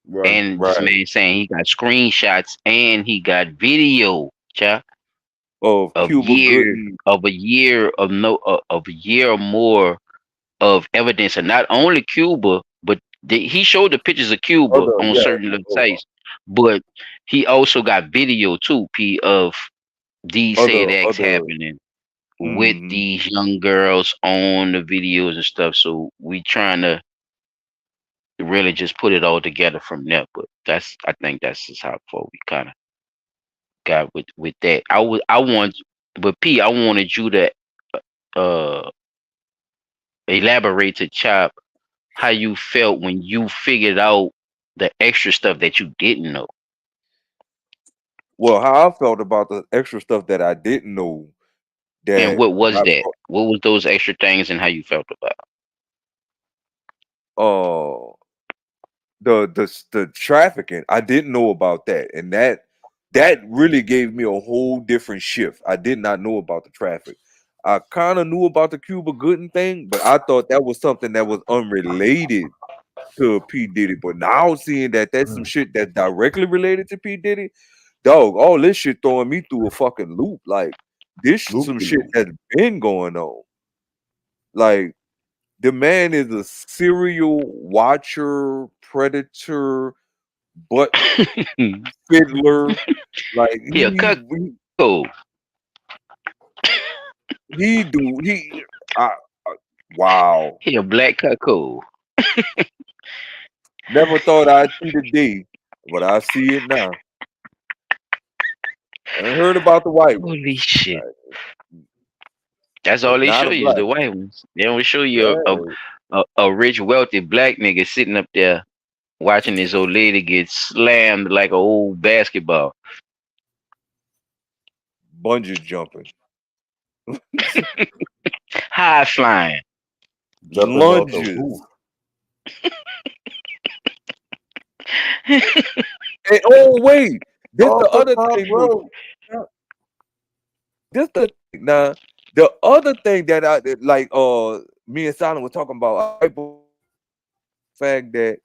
Speaker 2: Right,
Speaker 1: And this
Speaker 2: right.
Speaker 1: man saying he got screenshots and he got video, cha,
Speaker 2: Of
Speaker 1: of
Speaker 2: Cuba
Speaker 1: years
Speaker 2: Gooding.
Speaker 1: of a year of no of a year or more of evidence, and not only Cuba, but he showed the pictures of Cuba
Speaker 2: Other,
Speaker 1: on
Speaker 2: yeah,
Speaker 1: certain little sites, but he also got video too, P, of these said acts
Speaker 2: other.
Speaker 1: happening with
Speaker 2: Hmm.
Speaker 1: these young girls on the videos and stuff. So we trying to really just put it all together from there. But I think that's just how far we kind of got with that. I want, but P, I wanted you to uh elaborate to Chop how you felt when you figured out the extra stuff that you didn't know.
Speaker 2: Well, how I felt about the extra stuff that I didn't know
Speaker 1: And
Speaker 2: that
Speaker 1: what was
Speaker 2: I
Speaker 1: that? What was those extra things and how you felt about
Speaker 2: uh the trafficking, I didn't know about that, and that really gave me a whole different shift. I did not know about the traffic. I kind of knew about the Cuba Gooding thing, but I thought that was something that was unrelated to P Diddy. But now seeing that that's some shit that's directly related to P Diddy, dog, all this shit throwing me through a fucking loop. Like, this some shit that's been going on. Like, the man is a serial watcher, predator, butt
Speaker 1: it?
Speaker 2: fiddler. Like,
Speaker 1: He a cuckold.
Speaker 2: he do he I, wow.
Speaker 1: He a black cuckold.
Speaker 2: Never thought I'd see the day, but I see it now. I heard about the white ones,
Speaker 1: Holy shit.
Speaker 2: like,
Speaker 1: That's all
Speaker 2: but
Speaker 1: they
Speaker 2: not
Speaker 1: show
Speaker 2: a
Speaker 1: you is
Speaker 2: black
Speaker 1: the
Speaker 2: one.
Speaker 1: white ones. They don't show you
Speaker 2: Yeah,
Speaker 1: a rich, wealthy black nigga sitting up there watching this old lady get slammed like a old basketball.
Speaker 2: bungee jumping.
Speaker 1: High flying.
Speaker 3: Jumping off the
Speaker 2: Lunges.
Speaker 3: roof.
Speaker 2: And oh wait, this the
Speaker 3: Off the
Speaker 2: other
Speaker 3: top
Speaker 2: thing though.
Speaker 3: rope.
Speaker 2: This the now the other thing that I like. Me and Silent was talking about. Fact that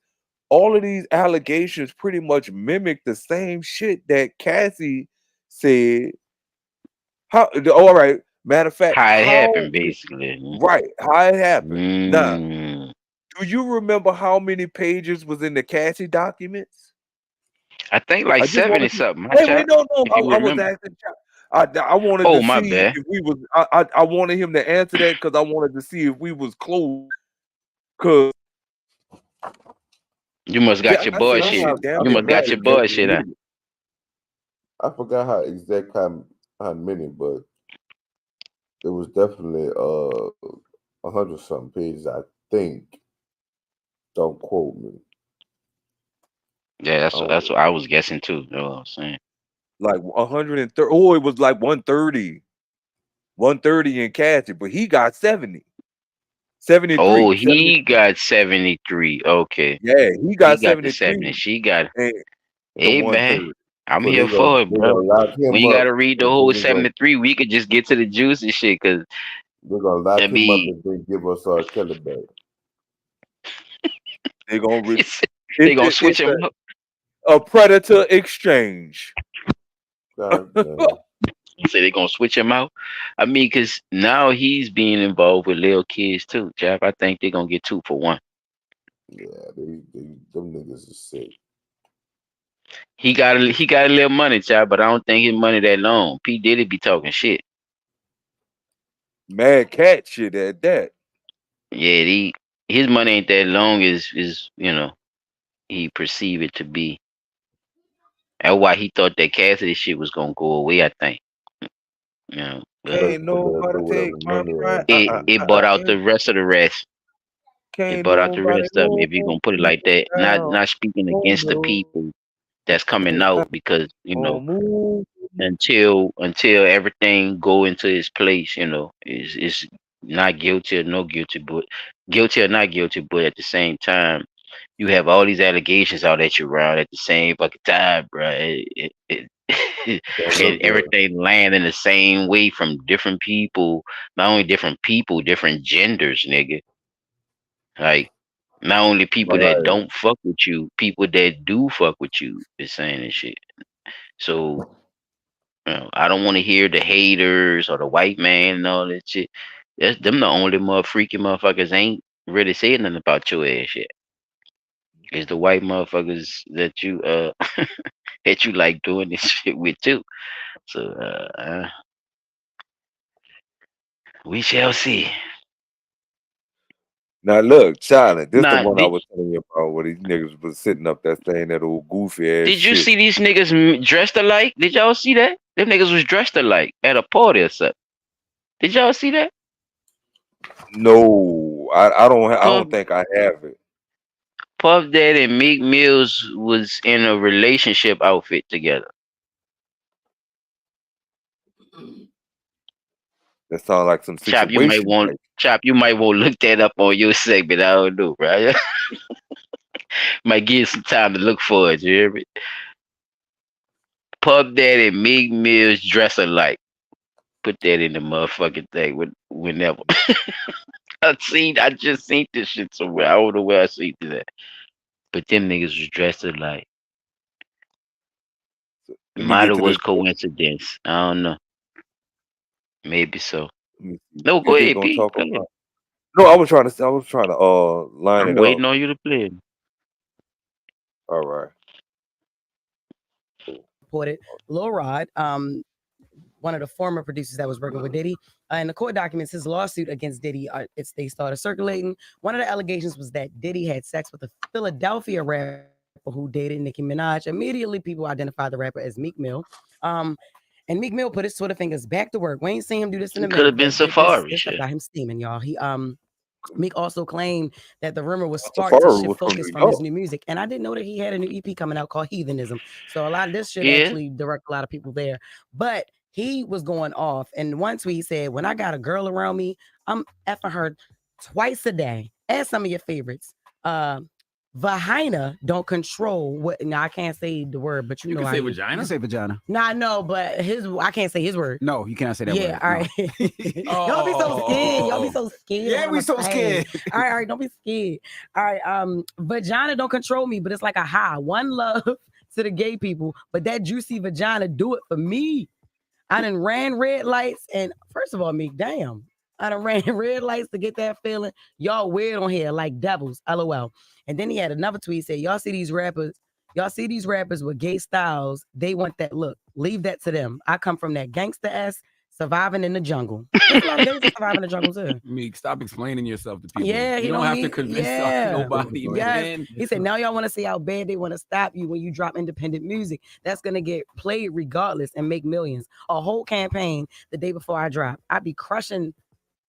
Speaker 2: all of these allegations pretty much mimic the same shit that Cassie said. How? All right. Matter of fact,
Speaker 1: How it
Speaker 2: how?
Speaker 1: happened, basically.
Speaker 2: Right. How it happened. Now,
Speaker 1: Mm.
Speaker 2: do you remember how many pages was in the Cassie documents?
Speaker 1: I think like
Speaker 2: I just want
Speaker 1: 70
Speaker 2: to.
Speaker 1: something. My
Speaker 2: Wait,
Speaker 1: chat,
Speaker 2: no.
Speaker 1: if you
Speaker 2: I was
Speaker 1: remember.
Speaker 2: asking. I wanted
Speaker 1: Oh,
Speaker 2: to
Speaker 1: my
Speaker 2: see
Speaker 1: bad.
Speaker 2: if we was. I wanted him to answer that because I wanted to see if we was close. Cause
Speaker 1: You must
Speaker 2: yeah,
Speaker 1: got your
Speaker 2: I said this
Speaker 1: bullshit.
Speaker 2: shit damn
Speaker 1: You
Speaker 2: near
Speaker 1: must got
Speaker 2: got
Speaker 1: your
Speaker 2: every
Speaker 1: bullshit, huh?
Speaker 2: minute.
Speaker 3: I forgot how many, but it was definitely 100 something pages, I think. Don't quote me.
Speaker 1: Yeah, that's
Speaker 3: Oh,
Speaker 1: what I was guessing too. You know what I'm saying?
Speaker 2: Like 130. Oh, it was like 130. 130 in Cassie, but he got 70.
Speaker 1: Oh,
Speaker 2: 73.
Speaker 1: he got 73. Okay.
Speaker 2: Yeah, he
Speaker 1: He
Speaker 2: got
Speaker 1: got the 70.
Speaker 2: 73
Speaker 1: She got
Speaker 2: and the
Speaker 1: Hey man,
Speaker 2: 130.
Speaker 1: I'm
Speaker 3: so
Speaker 1: here for it,
Speaker 3: they
Speaker 1: bro.
Speaker 3: gonna lock him
Speaker 1: We
Speaker 3: up,
Speaker 1: gotta read the
Speaker 3: and
Speaker 1: whole
Speaker 3: then
Speaker 1: 73. We could just get to the juicy shit, cause
Speaker 3: they're gonna lock
Speaker 1: I
Speaker 3: him up
Speaker 1: mean,
Speaker 3: and then give us our Kelly back.
Speaker 2: They're gonna
Speaker 1: they gonna switch
Speaker 2: it's
Speaker 1: him up.
Speaker 2: a predator exchange.
Speaker 3: God damn.
Speaker 1: Say they gonna switch him out. I mean, cause now he's being involved with little kids too, Jeff. I think they're gonna get 2 for 1.
Speaker 3: Yeah, them niggas is sick.
Speaker 1: He got a little money, child, but I don't think his money that long. P Diddy be talking shit.
Speaker 2: Mad cat shit at that.
Speaker 1: Yeah, his money ain't that long as he perceive it to be. That's why he thought that Cassidy shit was gonna go away. I think, but
Speaker 3: Let
Speaker 2: Can't
Speaker 3: them
Speaker 2: nobody
Speaker 3: do
Speaker 2: take
Speaker 3: whatever
Speaker 2: my
Speaker 3: money
Speaker 2: pride.
Speaker 1: it brought out the rest of the rest. It
Speaker 2: Can't
Speaker 1: brought out the
Speaker 2: nobody
Speaker 1: rest of them.
Speaker 2: hold
Speaker 1: If you're gonna put it
Speaker 2: me
Speaker 1: like that, not
Speaker 2: down.
Speaker 1: speaking
Speaker 2: Oh
Speaker 1: against the
Speaker 2: no.
Speaker 1: people that's coming out, because
Speaker 2: Oh move.
Speaker 1: until everything go into its place, is not guilty or no guilty, but guilty or not guilty, but at the same time, you have all these allegations out at you around at the same fucking time, bro.
Speaker 3: Don't
Speaker 1: And
Speaker 3: look good.
Speaker 1: everything landing the same way from different people, not only different people, different genders, nigga. Like, not only people that
Speaker 3: Right.
Speaker 1: don't fuck with you, people that do fuck with you is saying this shit. So, I don't want to hear the haters or the white man and all that shit. That's them the only freaky motherfuckers ain't really saying nothing about your ass yet. It's the white motherfuckers that you that you like doing this shit with too. So we shall see.
Speaker 2: Now look, Silent. This the
Speaker 1: Nah,
Speaker 2: one I was telling you about where these niggas was sitting up there saying that old goofy ass
Speaker 1: did you
Speaker 2: shit.
Speaker 1: see these niggas dressed alike? Did y'all see that? Them niggas was dressed alike at a party or something. Did y'all see that?
Speaker 2: No, I
Speaker 1: Puff,
Speaker 2: don't think I have it.
Speaker 1: Puff Daddy and Meek Mills was in a relationship outfit together.
Speaker 2: That sounds like some
Speaker 1: Chop,
Speaker 2: situation.
Speaker 1: You might want to look that up on your segment. I don't know, right? Might give you some time to look for it. You hear me? Puff Daddy and Meek Mills dress alike. Put that in the motherfucking thing whenever. I just seen this shit somewhere. I don't know where I seen this at. But them niggas was dressed alike.
Speaker 2: Let me
Speaker 1: Might
Speaker 2: get
Speaker 1: have
Speaker 2: to
Speaker 1: was
Speaker 2: this.
Speaker 1: coincidence. I don't know. Maybe so.
Speaker 2: Let me see.
Speaker 1: No, go
Speaker 2: Is they
Speaker 1: ahead,
Speaker 2: gonna
Speaker 1: Pete.
Speaker 2: talk
Speaker 1: Go ahead.
Speaker 2: about? No, I was trying to line
Speaker 1: I'm
Speaker 2: it up.
Speaker 1: waiting on you to play.
Speaker 2: All right.
Speaker 21: Reported Lil Rod, one of the former producers that was working with Diddy, in the court documents, his lawsuit against Diddy, they started circulating. One of the allegations was that Diddy had sex with a Philadelphia rapper who dated Nicki Minaj. Immediately, people identified the rapper as Meek Mill. And Meek Mill put his Twitter fingers back to work. We ain't seen him do this in a
Speaker 1: It could have
Speaker 21: minute,
Speaker 1: been
Speaker 21: but
Speaker 1: Safari
Speaker 21: this stuff
Speaker 1: shit.
Speaker 21: got him steaming, y'all. Meek also claimed that the rumor was sparked
Speaker 2: Safari
Speaker 21: to shift
Speaker 2: was from
Speaker 21: focus
Speaker 2: New
Speaker 21: from his
Speaker 2: York.
Speaker 21: new music. And I didn't know that he had a new EP coming out called Heathenism. So a lot of this shit
Speaker 1: Yeah.
Speaker 21: actually direct a lot of people there. But he was going off. And one tweet said, when I got a girl around me, I'm effing her twice a day. Add some of your favorites. Vagina don't control what. Now I can't say the word, but you know
Speaker 4: can
Speaker 21: how
Speaker 4: say
Speaker 21: you
Speaker 4: vagina.
Speaker 21: You
Speaker 4: can say vagina.
Speaker 21: Nah, no, but I can't say his word.
Speaker 4: No, you cannot say that
Speaker 21: Yeah,
Speaker 4: word.
Speaker 21: all
Speaker 4: No.
Speaker 21: right. Y'all be so scared. Y'all be so scared.
Speaker 4: Yeah, we so scared.
Speaker 21: All right, don't be scared. All right, vagina don't control me, but it's like a high. One love to the gay people, but that juicy vagina do it for me. I done ran red lights, and first of all, Meek, damn. I done ran red lights to get that feeling. Y'all weird on here like devils, LOL. And then he had another tweet say, y'all see these rappers with gay styles, they want that look. Leave that to them. I come from that gangster-ass surviving in the jungle. There's a lot of gangsters surviving in the jungle too.
Speaker 4: Meek, stop explaining yourself to people.
Speaker 21: Yeah,
Speaker 4: you don't have to convince nobody, man.
Speaker 21: He said, now y'all want to see how bad they want to stop you when you drop independent music. That's going to get played regardless and make millions. A whole campaign the day before I drop. I be crushing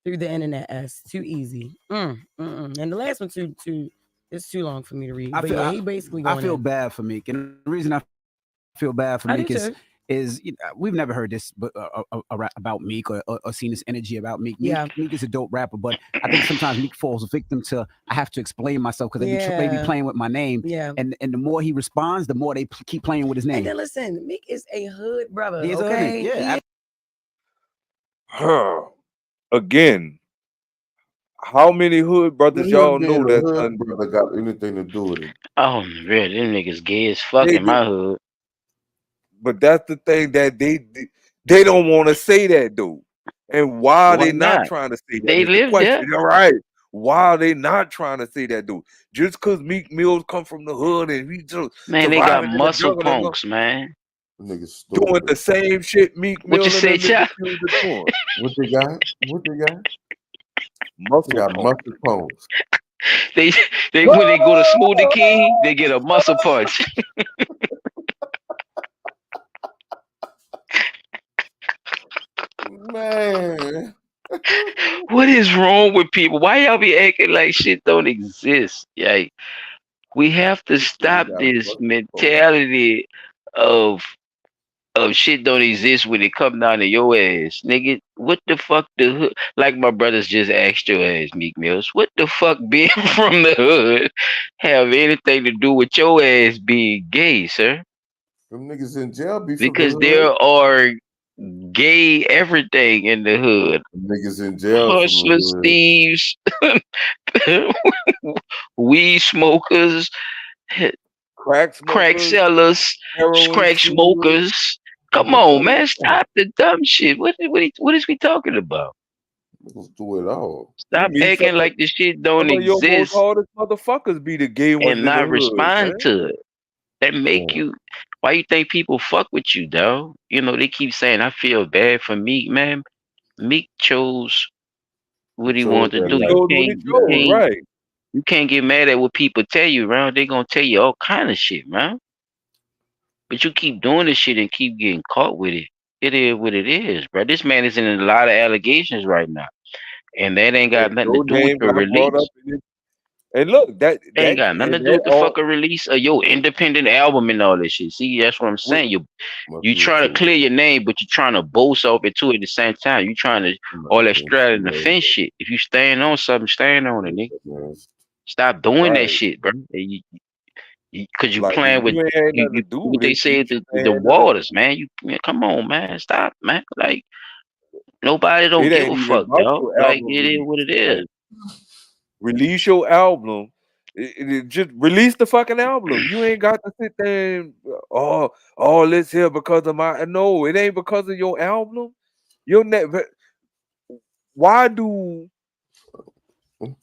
Speaker 21: through the internet as too easy. And the last one, it's too long for me to read. He basically going
Speaker 4: I feel
Speaker 21: in.
Speaker 4: bad for Meek. And the reason I feel bad for
Speaker 21: I
Speaker 4: Meek
Speaker 21: do too.
Speaker 4: is we've never heard this about Meek or seen this energy about Meek.
Speaker 21: Yeah.
Speaker 4: Meek is a dope rapper, but I think sometimes Meek falls a victim to I have to explain myself because they be playing with my name.
Speaker 21: Yeah.
Speaker 4: And the more he responds, the more they keep playing with his name.
Speaker 21: And then listen, Meek is a hood brother.
Speaker 4: He is a
Speaker 21: okay?
Speaker 4: hood, yeah.
Speaker 2: Again, how many hood brothers y'all know
Speaker 11: that
Speaker 2: that
Speaker 11: hood brother got anything to do with it?
Speaker 1: Oh, man, them niggas gay as fuck
Speaker 2: They
Speaker 1: in my
Speaker 2: do.
Speaker 1: hood.
Speaker 2: But that's the thing that they don't want to say that though. And why are
Speaker 1: Why
Speaker 2: they not
Speaker 1: not?
Speaker 2: trying to say that
Speaker 1: They
Speaker 2: is the
Speaker 1: live there.
Speaker 2: question. All right. Why are they not trying to say that though? Just because Meek Mills come from the hood and he just
Speaker 1: Man, they got
Speaker 2: surviving in the
Speaker 1: muscle
Speaker 2: jungle and
Speaker 1: punks, man.
Speaker 11: Niggas
Speaker 2: doing the same shit Meek
Speaker 1: What you
Speaker 2: Mill and
Speaker 1: say,
Speaker 2: them niggas
Speaker 1: Chuck?
Speaker 2: used to doing.
Speaker 11: What they got? What they got?
Speaker 2: Muscle
Speaker 11: They got
Speaker 2: pump.
Speaker 11: muscle pumps.
Speaker 1: They when they go to Smoothie King, they get a muscle punch.
Speaker 11: Man.
Speaker 1: What is wrong with people? Why y'all be acting like shit don't exist? Like, we have to stop
Speaker 11: got
Speaker 1: this
Speaker 11: muscle
Speaker 1: mentality of shit don't exist when it come down to your ass, nigga. What the fuck the hood? Like my brothers just asked your ass, Meek Mills. What the fuck being from the hood have anything to do with your ass being gay, sir?
Speaker 11: Them niggas in jail be from the
Speaker 1: Because
Speaker 11: hood.
Speaker 1: there are gay everything in the hood.
Speaker 11: Them niggas in jail from
Speaker 1: Hustlers,
Speaker 11: the hood.
Speaker 1: thieves, weed smokers, crack sellers,
Speaker 2: heroin
Speaker 1: crack
Speaker 2: smokers.
Speaker 1: smokers. Come on, man, stop the dumb shit. What is we talking about?
Speaker 11: Niggas do it all.
Speaker 1: Stop
Speaker 2: You mean
Speaker 1: acting like the shit don't
Speaker 2: some of your most
Speaker 1: exist
Speaker 2: hardest motherfuckers be the gay ones
Speaker 1: and
Speaker 2: in the
Speaker 1: not
Speaker 2: hood,
Speaker 1: respond
Speaker 2: man.
Speaker 1: to it. That make you. Why you think people fuck with you, though? You know they keep saying I feel bad for Meek, man. Meek chose what he wanted to do. You can't get mad at what people tell you, man. They gonna tell you all kind of shit, man. But you keep doing this shit and keep getting caught with it. It is what it is, bro. This man is in a lot of allegations right now, and that ain't got nothing to
Speaker 2: Your
Speaker 1: do with
Speaker 2: name
Speaker 1: the
Speaker 2: got brought
Speaker 1: release.
Speaker 2: up in it. And look, that
Speaker 1: Ain't got nothing to do with the
Speaker 2: all,
Speaker 1: fucking release of your independent album and all this shit. See, that's what I'm saying. You trying to clear your name, but you trying to boast off it too at the same time. You trying to all that straddling the fence shit. If you stand on something, stand on it, nigga. Stop doing that shit, bro. Because you
Speaker 2: like
Speaker 1: playing with
Speaker 2: you ain't had nothing to do
Speaker 1: what
Speaker 2: with
Speaker 1: they
Speaker 2: it.
Speaker 1: say
Speaker 2: Keep
Speaker 1: the
Speaker 2: your hand
Speaker 1: waters, man. Come on, man. Stop, man. Like nobody don't
Speaker 2: It
Speaker 1: give
Speaker 2: ain't
Speaker 1: a
Speaker 2: even
Speaker 1: fuck,
Speaker 2: about
Speaker 1: dog.
Speaker 2: your
Speaker 1: Like
Speaker 2: album
Speaker 1: it is
Speaker 2: release.
Speaker 1: what it is.
Speaker 2: Like, release your album. Just release the fucking album. You ain't got to sit there and let's hear because of my no. It ain't because of your album. Your Why do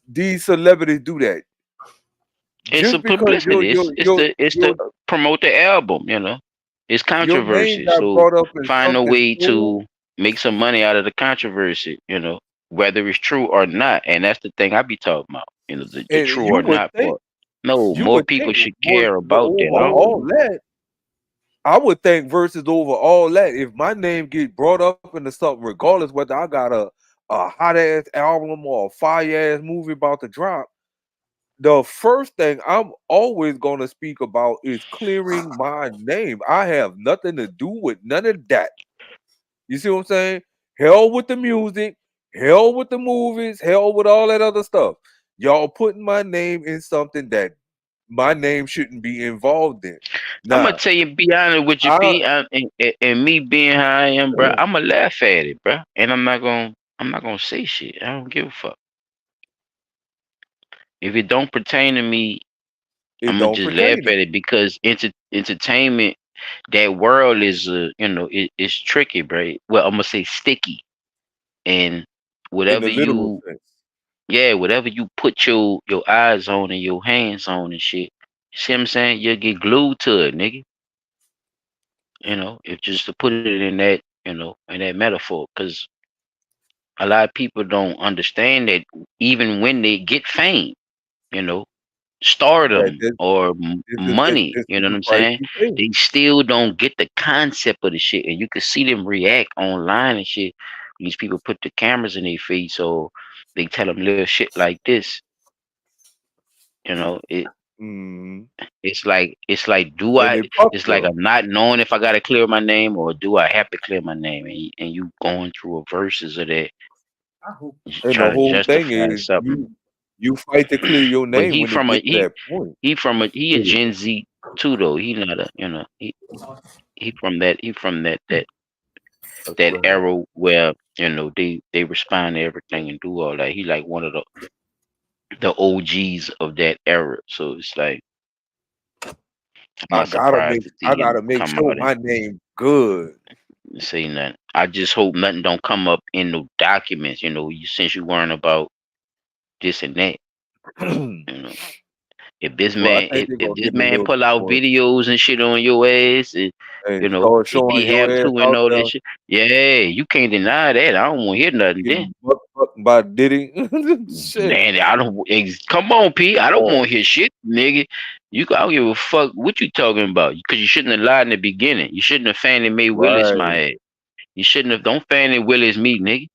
Speaker 2: these celebrities do that?
Speaker 1: It's
Speaker 2: Just
Speaker 1: a
Speaker 2: because
Speaker 1: publicity. It's to promote the album, you know. It's
Speaker 2: your name
Speaker 1: controversy.
Speaker 2: got
Speaker 1: So
Speaker 2: brought up in
Speaker 1: find a
Speaker 2: something
Speaker 1: way
Speaker 2: so
Speaker 1: to make some money out of the controversy, you know, whether it's true or not. And that's the thing I be talking about, you know, the
Speaker 2: and
Speaker 1: true or not part. No,
Speaker 2: you
Speaker 1: more
Speaker 2: would
Speaker 1: people
Speaker 2: think
Speaker 1: should care about that.
Speaker 2: over all that. I would think versus over all that. If my name get brought up into something, regardless whether I got a hot ass album or a fire ass movie about to drop, the first thing I'm always gonna speak about is clearing my name. I have nothing to do with none of that. You see what I'm saying? Hell with the music, hell with the movies, hell with all that other stuff. Y'all putting my name in something that my name shouldn't be involved in.
Speaker 1: I'm gonna
Speaker 2: Now,
Speaker 1: tell you, be honest with you,
Speaker 2: I
Speaker 1: P, and me being how I am, bro. I'm gonna laugh at it, bro, and I'm not gonna say shit. I don't give a fuck. If it don't pertain to me,
Speaker 2: it
Speaker 1: I'm gonna
Speaker 2: don't
Speaker 1: just laugh
Speaker 2: pertain to
Speaker 1: at
Speaker 2: me.
Speaker 1: it because entertainment, that world is, it's tricky, bro. Well, I'm gonna say sticky, and
Speaker 2: In the
Speaker 1: whatever
Speaker 2: literal
Speaker 1: you,
Speaker 2: sense.
Speaker 1: yeah, whatever you put your eyes on and your hands on and shit. See what I'm saying? You'll get glued to it, nigga. If just to put it in that, in that metaphor, because a lot of people don't understand that even when they get fame, you know,
Speaker 2: That
Speaker 1: stardom
Speaker 2: this,
Speaker 1: or money,
Speaker 2: this
Speaker 1: you
Speaker 2: is
Speaker 1: know what
Speaker 2: the
Speaker 1: I'm
Speaker 2: price
Speaker 1: saying?
Speaker 2: you pay.
Speaker 1: They still don't get the concept of the shit, and you can see them react online and shit. These people put the cameras in their face, so they tell them little shit like this. It
Speaker 2: Mm.
Speaker 1: it's like do
Speaker 2: And
Speaker 1: I
Speaker 2: it
Speaker 1: it's like
Speaker 2: popular.
Speaker 1: I'm not knowing if I gotta clear my name or do I have to clear my name, and you going through a verses of that,
Speaker 2: And the
Speaker 1: trying to
Speaker 2: whole thing
Speaker 1: justify
Speaker 2: is
Speaker 1: something.
Speaker 2: you fight to clear your
Speaker 1: But
Speaker 2: name when it get to that point.
Speaker 1: he a Gen Z too though. He not a he from that
Speaker 2: Go ahead.
Speaker 1: era where they respond to everything and do all that. He like one of the OGs of that era. So it's like I'm not surprised to
Speaker 2: I
Speaker 1: see him
Speaker 2: gotta make
Speaker 1: come
Speaker 2: sure
Speaker 1: out
Speaker 2: my name good.
Speaker 1: and say nothing. I just hope nothing don't come up in the documents. Since you worrying about this and that. You know, if this
Speaker 2: Well, I
Speaker 1: man
Speaker 2: think they're
Speaker 1: if
Speaker 2: gonna
Speaker 1: this
Speaker 2: get a
Speaker 1: man
Speaker 2: little
Speaker 1: pull
Speaker 2: bit
Speaker 1: out
Speaker 2: more
Speaker 1: videos and shit on your ass,
Speaker 2: and start
Speaker 1: if he
Speaker 2: showing your
Speaker 1: have
Speaker 2: ass
Speaker 1: to and
Speaker 2: out
Speaker 1: all that
Speaker 2: there
Speaker 1: shit, yeah, you can't deny that. I don't want to hear nothing then.
Speaker 2: getting bucked by Diddy. Shit.
Speaker 1: Man, I don't. Come on, P. I don't
Speaker 2: Uh,
Speaker 1: want to hear shit, nigga. I don't give a fuck what you talking about. Because you shouldn't have lied in the beginning. You shouldn't have Fannie Mae Willis
Speaker 2: right.
Speaker 1: my ass. You shouldn't have. Don't Fannie Willis me, nigga.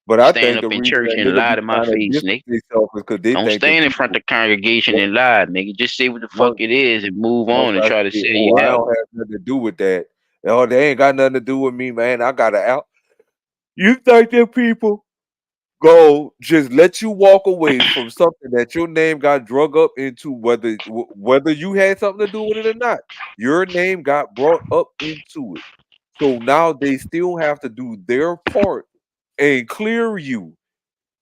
Speaker 2: But I
Speaker 1: Stand
Speaker 2: think
Speaker 1: up
Speaker 2: the
Speaker 1: in
Speaker 2: reason
Speaker 1: church
Speaker 2: that
Speaker 1: and
Speaker 2: nigga
Speaker 1: lie
Speaker 2: be
Speaker 1: to my
Speaker 2: trying to
Speaker 1: face,
Speaker 2: distance
Speaker 1: nigga.
Speaker 2: themselves is because they
Speaker 1: Don't
Speaker 2: think the
Speaker 1: stand in front of
Speaker 2: people
Speaker 1: the congregation
Speaker 2: once
Speaker 1: and lie, nigga. Just say what the fuck
Speaker 2: once
Speaker 1: it is and move
Speaker 2: once
Speaker 1: on and
Speaker 2: I
Speaker 1: try to
Speaker 2: say,
Speaker 1: say
Speaker 2: oh,
Speaker 1: you
Speaker 2: I
Speaker 1: have.
Speaker 2: don't have nothing to do with that. Oh, they ain't got nothing to do with me, man. I got to out. You think that people go just let you walk away from something that your name got drug up into, whether you had something to do with it or not? Your name got brought up into it. So now they still have to do their part and clear you.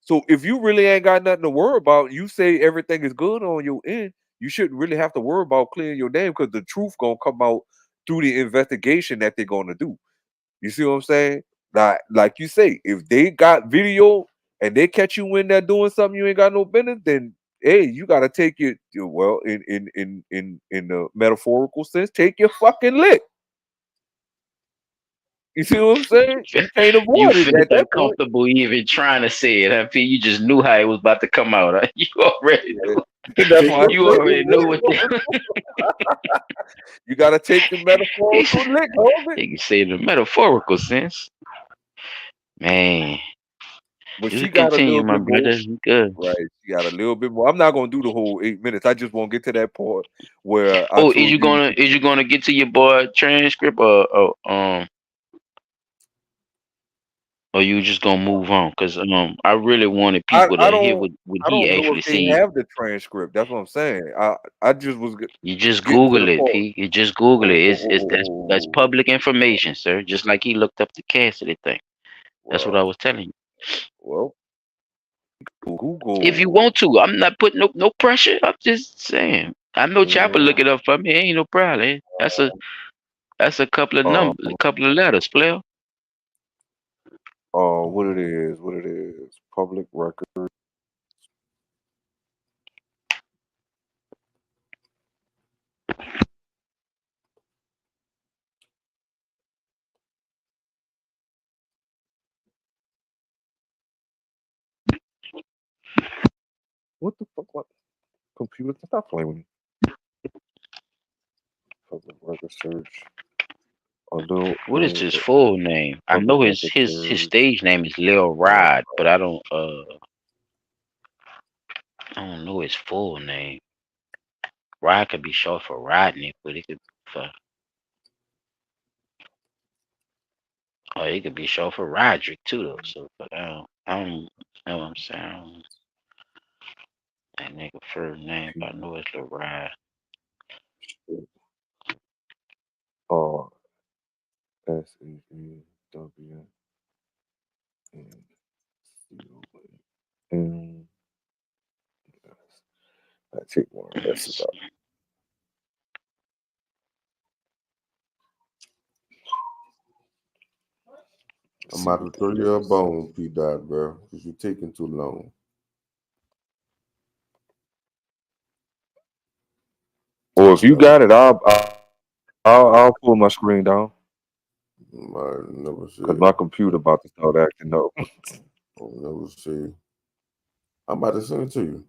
Speaker 2: So if you really ain't got nothing to worry about, you say everything is good on your end, you shouldn't really have to worry about clearing your name because the truth gonna come out through the investigation that they're gonna do. You see what I'm saying? Like you say, if they got video and they catch you in there doing something you ain't got no business, then hey, you gotta take well in the metaphorical sense, take your fucking lick. You see what I'm saying? You can't
Speaker 1: You
Speaker 2: avoid it
Speaker 1: felt
Speaker 2: at that point.
Speaker 1: uncomfortable even trying to say it, huh, P? You just knew how it was about to come out. Huh? You already
Speaker 2: Yeah.
Speaker 1: knew.
Speaker 2: That's why I
Speaker 1: You
Speaker 2: say
Speaker 1: already knew what.
Speaker 2: you gotta take the metaphorical lick of it.
Speaker 1: You can say it in a metaphorical sense, man.
Speaker 2: But she
Speaker 1: Just
Speaker 2: got a
Speaker 1: continue,
Speaker 2: little
Speaker 1: my
Speaker 2: bit more.
Speaker 1: brother. You good.
Speaker 2: Right. She got a little bit more. I'm not gonna do the whole 8 minutes. I just want to get to that part where I
Speaker 1: Oh, is
Speaker 2: told
Speaker 1: you
Speaker 2: you
Speaker 1: gonna is you gonna get to your boy transcript or you just gonna move on? Cause I really wanted people
Speaker 2: I
Speaker 1: to hear
Speaker 2: don't
Speaker 1: what
Speaker 2: I
Speaker 1: he
Speaker 2: don't know if
Speaker 1: actually
Speaker 2: they
Speaker 1: said.
Speaker 2: have the transcript. That's what I'm saying. I just was
Speaker 1: You just
Speaker 2: getting to the
Speaker 1: Google it,
Speaker 2: part.
Speaker 1: P. You just Google it.
Speaker 2: Oh, oh,
Speaker 1: It's that's
Speaker 2: oh,
Speaker 1: public information, sir. Just like he looked up the Cassidy thing. That's what I
Speaker 2: well,
Speaker 1: was telling you.
Speaker 2: well,
Speaker 1: If you
Speaker 2: Google.
Speaker 1: want to, I'm not putting no pressure. I'm just saying. I know Chopper
Speaker 2: Uh,
Speaker 1: look it up for me. Ain't no problem. That's a couple of
Speaker 2: uh,
Speaker 1: numbers, a couple of letters, player.
Speaker 2: what it is? What it is? Public record. What the fuck? What computer? Stop playing with me. Public record search. Adult
Speaker 1: What is his full name? I
Speaker 2: public
Speaker 1: know his
Speaker 2: record
Speaker 1: his his
Speaker 2: search.
Speaker 1: stage name is Lil Rod, but I don't know his full name. Rod could be short for Rodney, but it could be for Oh, it could be short for Roderick too, though. So, but I don't know what I'm saying. That nigga first name, but I know it's Lil Rod.
Speaker 2: Oh, SEEW and CON. I take one less about.
Speaker 11: I'm about to throw you a bone, P. Dot, bro, because you're taking too long.
Speaker 2: Or if you got it, I'll pull my screen down. Cause my computer about to start acting up.
Speaker 11: I'll never see. I'm about to send it to you.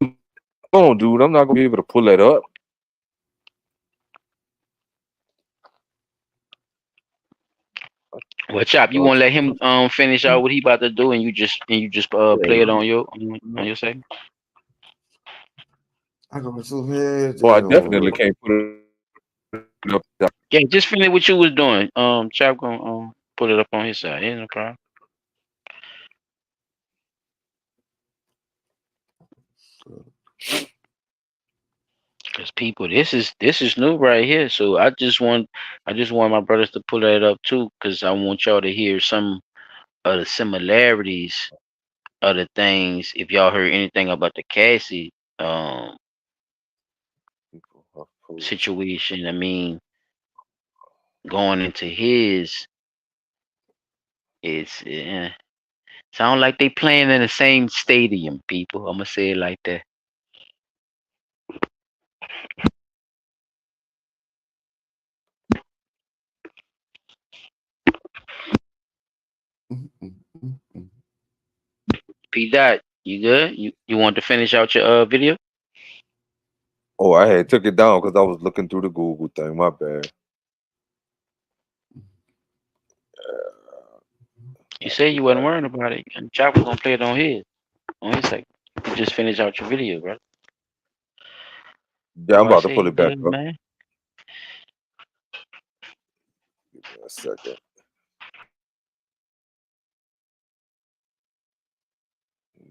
Speaker 2: Come on, dude. I'm not gonna be able to pull that up.
Speaker 1: Well, Chop, you want to let him finish out what he about to do, and you just play it on your side.
Speaker 11: I got so head.
Speaker 2: Well, I definitely can't put it up.
Speaker 1: Yeah, just finish what you was doing. Chop gonna put it up on his side. Ain't no problem. Cause people, this is new right here. So I just want my brothers to pull that up too, cause I want y'all to hear some of the similarities of the things. If y'all heard anything about the Cassie situation, I mean, going into his, it's sound like they playing in the same stadium. People, I'm gonna say it like that. P. Dot, you good? You want to finish out your video?
Speaker 2: Oh, I had took it down because I was looking through the Google thing. My bad.
Speaker 1: You say you wasn't worrying about it, and Chop was gonna play it on his side. You just finish out your video, bro.
Speaker 2: Yeah, I'm
Speaker 1: What I
Speaker 2: about to
Speaker 1: say,
Speaker 2: pull
Speaker 1: you
Speaker 2: it back
Speaker 1: good,
Speaker 2: up.
Speaker 1: man?
Speaker 2: Give me a second.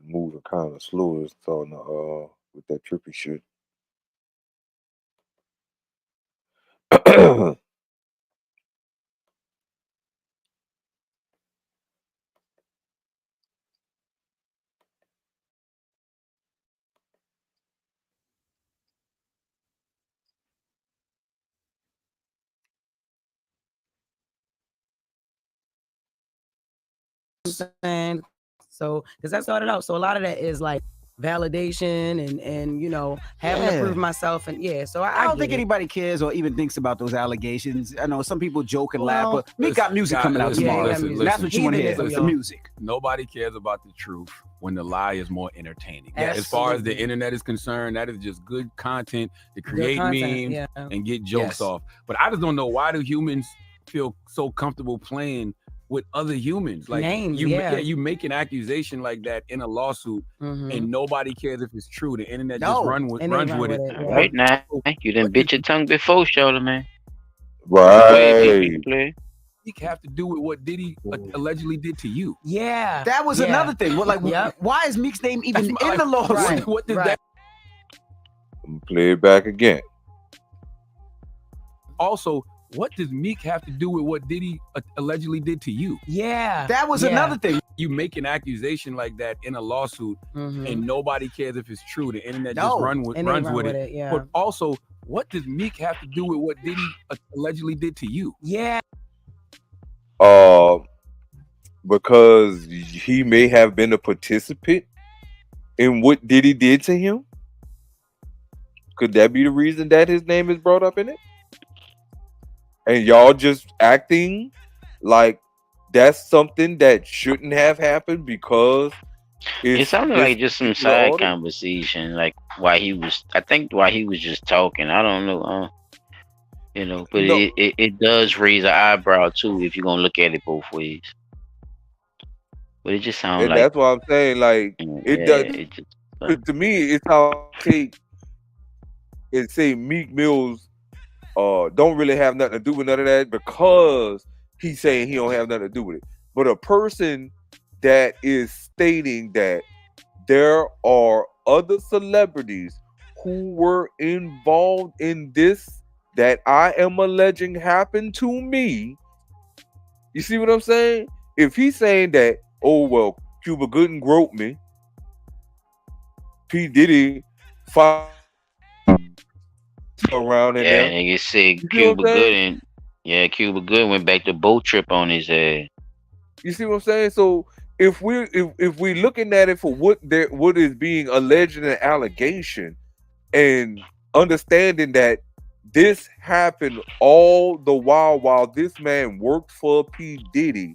Speaker 2: Moving kind of slow as on with that trippy shit.
Speaker 21: saying? So, because that started out. So a lot of that is like validation and having to prove myself and so
Speaker 4: I don't
Speaker 21: get
Speaker 4: think
Speaker 21: it.
Speaker 4: anybody cares or even thinks about those allegations. I know some people joke and laugh,
Speaker 21: Well,
Speaker 4: but Meek got music coming out tomorrow. That's what you want to hear. It's the music.
Speaker 6: Nobody cares about the truth when the lie is more entertaining. As far as the internet is concerned, that is just good content to create memes and get jokes off. But I just don't know, why do humans feel so comfortable playing with other humans? Like
Speaker 21: Names,
Speaker 6: you make an accusation like that in a lawsuit, and nobody cares if it's true. The internet just runs with it.
Speaker 1: Right now, you didn't bit your tongue before, shoulder man.
Speaker 2: Right.
Speaker 6: Meek have to do with what Diddy allegedly did to you.
Speaker 21: Yeah,
Speaker 4: that was another thing. Well, like, why is Meek's name even in the lawsuit?
Speaker 6: What does that?
Speaker 2: Play it back again.
Speaker 6: Also, what does Meek have to do with what Diddy allegedly did to you?
Speaker 21: Yeah,
Speaker 4: that was another thing.
Speaker 6: You make an accusation like that in a lawsuit, and nobody cares if it's true. The internet just runs with it. But also, what does Meek have to do with what Diddy allegedly did to you?
Speaker 21: Yeah.
Speaker 2: Because he may have been a participant in what Diddy did to him. Could that be the reason that his name is brought up in it? And y'all just acting like that's something that shouldn't have happened because
Speaker 1: it sounded like just some side conversation, like why he was just talking. I don't know, but it does raise an eyebrow too if you're gonna look at it both ways. But it just sounds
Speaker 2: and
Speaker 1: like
Speaker 2: that's why I'm saying, like, it does.
Speaker 1: It just,
Speaker 2: To me, it's how take and say Meek Mill's don't really have nothing to do with none of that because he's saying he don't have nothing to do with it. But a person that is stating that there are other celebrities who were involved in this that I am alleging happened to me. You see what I'm saying? If he's saying that, oh well, Cuba Gooding groped me, P. Diddy around in
Speaker 1: Yeah,
Speaker 2: there.
Speaker 1: nigga said
Speaker 2: You see
Speaker 1: Cuba
Speaker 2: what I'm saying?
Speaker 1: Gooding. Yeah, Cuba Gooding went back to boat trip on his ass.
Speaker 2: You see what I'm saying? So if we're looking at it for what is being alleged in an allegation, and understanding that this happened all the while this man worked for P. Diddy.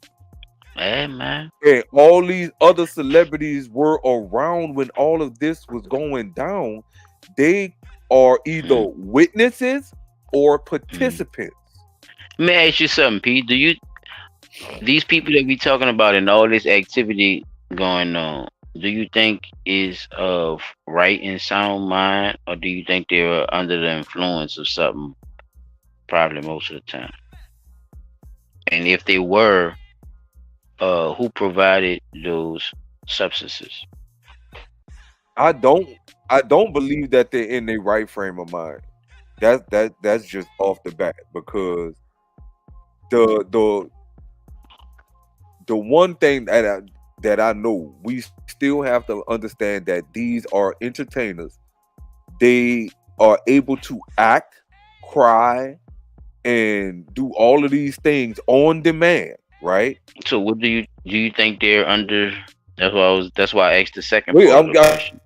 Speaker 1: Hey man.
Speaker 2: And all these other celebrities were around when all of this was going down. They are either witnesses or participants.
Speaker 1: Let me ask you something, Pete. Do you these people that we talking about and all this activity going on, do you think is of right and sound mind, or do you think they're under the influence of something? Probably most of the time. And if they were, who provided those substances?
Speaker 2: I don't believe that they're in their right frame of mind. That's just off the bat, because the one thing that I know, we still have to understand that these are entertainers. They are able to act, cry, and do all of these things on demand, right?
Speaker 1: So what do you think they're under? That's why I asked the second
Speaker 2: Wait,
Speaker 1: part of the question.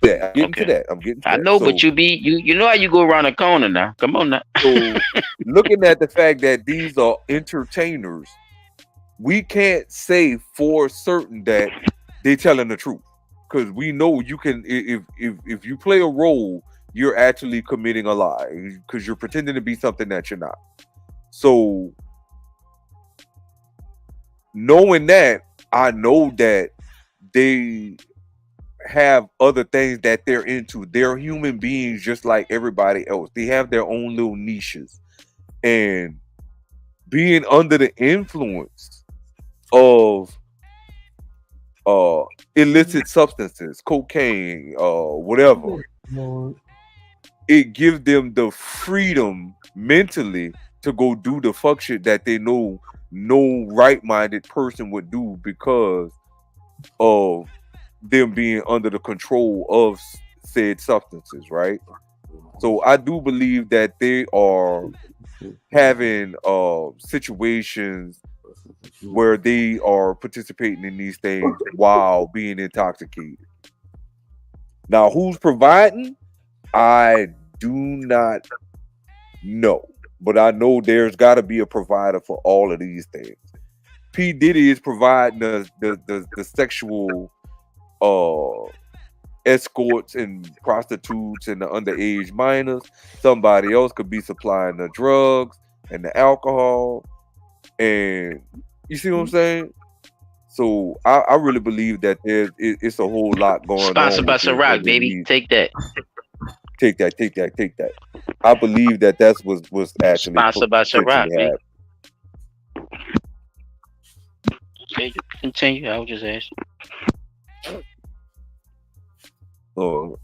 Speaker 2: I'm getting to that. I'm getting to
Speaker 1: I
Speaker 2: that.
Speaker 1: know,
Speaker 2: So,
Speaker 1: but you know how you go around a corner now. Come on now.
Speaker 2: so looking at the fact that these are entertainers, we can't say for certain that they're telling the truth, because we know you can, if you play a role, you're actually committing a lie because you're pretending to be something that you're not. So knowing that, I know that they have other things that they're into. They're human beings just like everybody else. They have their own little niches, and being under the influence of illicit substances, cocaine, whatever, it gives them the freedom mentally to go do the fuck shit that they know no right-minded person would do, because of them being under the control of said substances, right? So I do believe that they are having situations where they are participating in these things while being intoxicated. Now, who's providing? I do not know, but I know there's got to be a provider for all of these things. P. Diddy is providing the sexual escorts and prostitutes and the underage minors. Somebody else could be supplying the drugs and the alcohol, and you see what I'm saying? So I really believe that it's a whole lot going on.
Speaker 1: Sponsored by Ciroc, baby. Take that.
Speaker 2: Take that. I believe that that's was actually
Speaker 1: Sponsored by Ciroc, baby.
Speaker 2: happened.
Speaker 1: Okay, continue. I was just asking.
Speaker 2: Oh.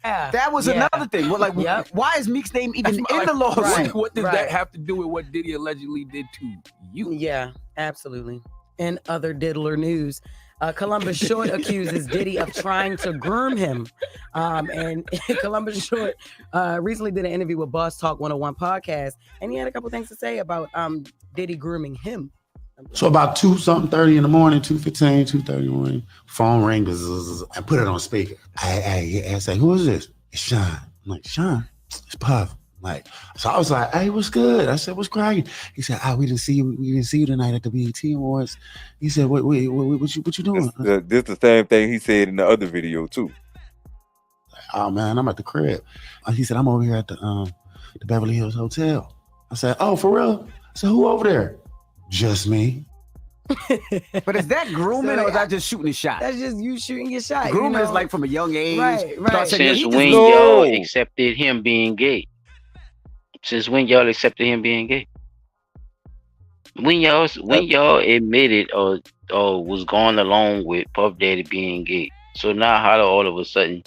Speaker 4: Yeah, that was another thing. What, like, why is Meek's name even in the law?
Speaker 6: Right. What does that have to do with what Diddy allegedly did to you?
Speaker 21: Yeah, absolutely. In other diddler news, Columbus Short accuses Diddy of trying to groom him. And Columbus Short recently did an interview with Boss Talk 101 podcast, and he had a couple things to say about Diddy grooming him.
Speaker 9: So about 2:30 in the morning, 2:15, 2:30 in the morning, phone rings. I put it on speaker. I say, who is this? It's Sean. I'm like, Sean, it's Puff. Like, so I was like, hey, what's good? I said, what's cracking? He said, we didn't see you tonight at the BET Awards. He said, what you doing?
Speaker 2: This the same thing he said in the other video too.
Speaker 9: Oh man, I'm at the crib. He said, I'm over here at the Beverly Hills Hotel. I said, oh, for real? I said, who over there? Just me.
Speaker 4: But is that grooming or is that just shooting a shot?
Speaker 21: That's just you shooting your shot.
Speaker 4: Grooming is like from a young age.
Speaker 21: Right.
Speaker 1: Since when y'all accepted him being gay? Since when y'all accepted him being gay? When y'all admitted or was going along with Puff Daddy being gay. So now how all of a sudden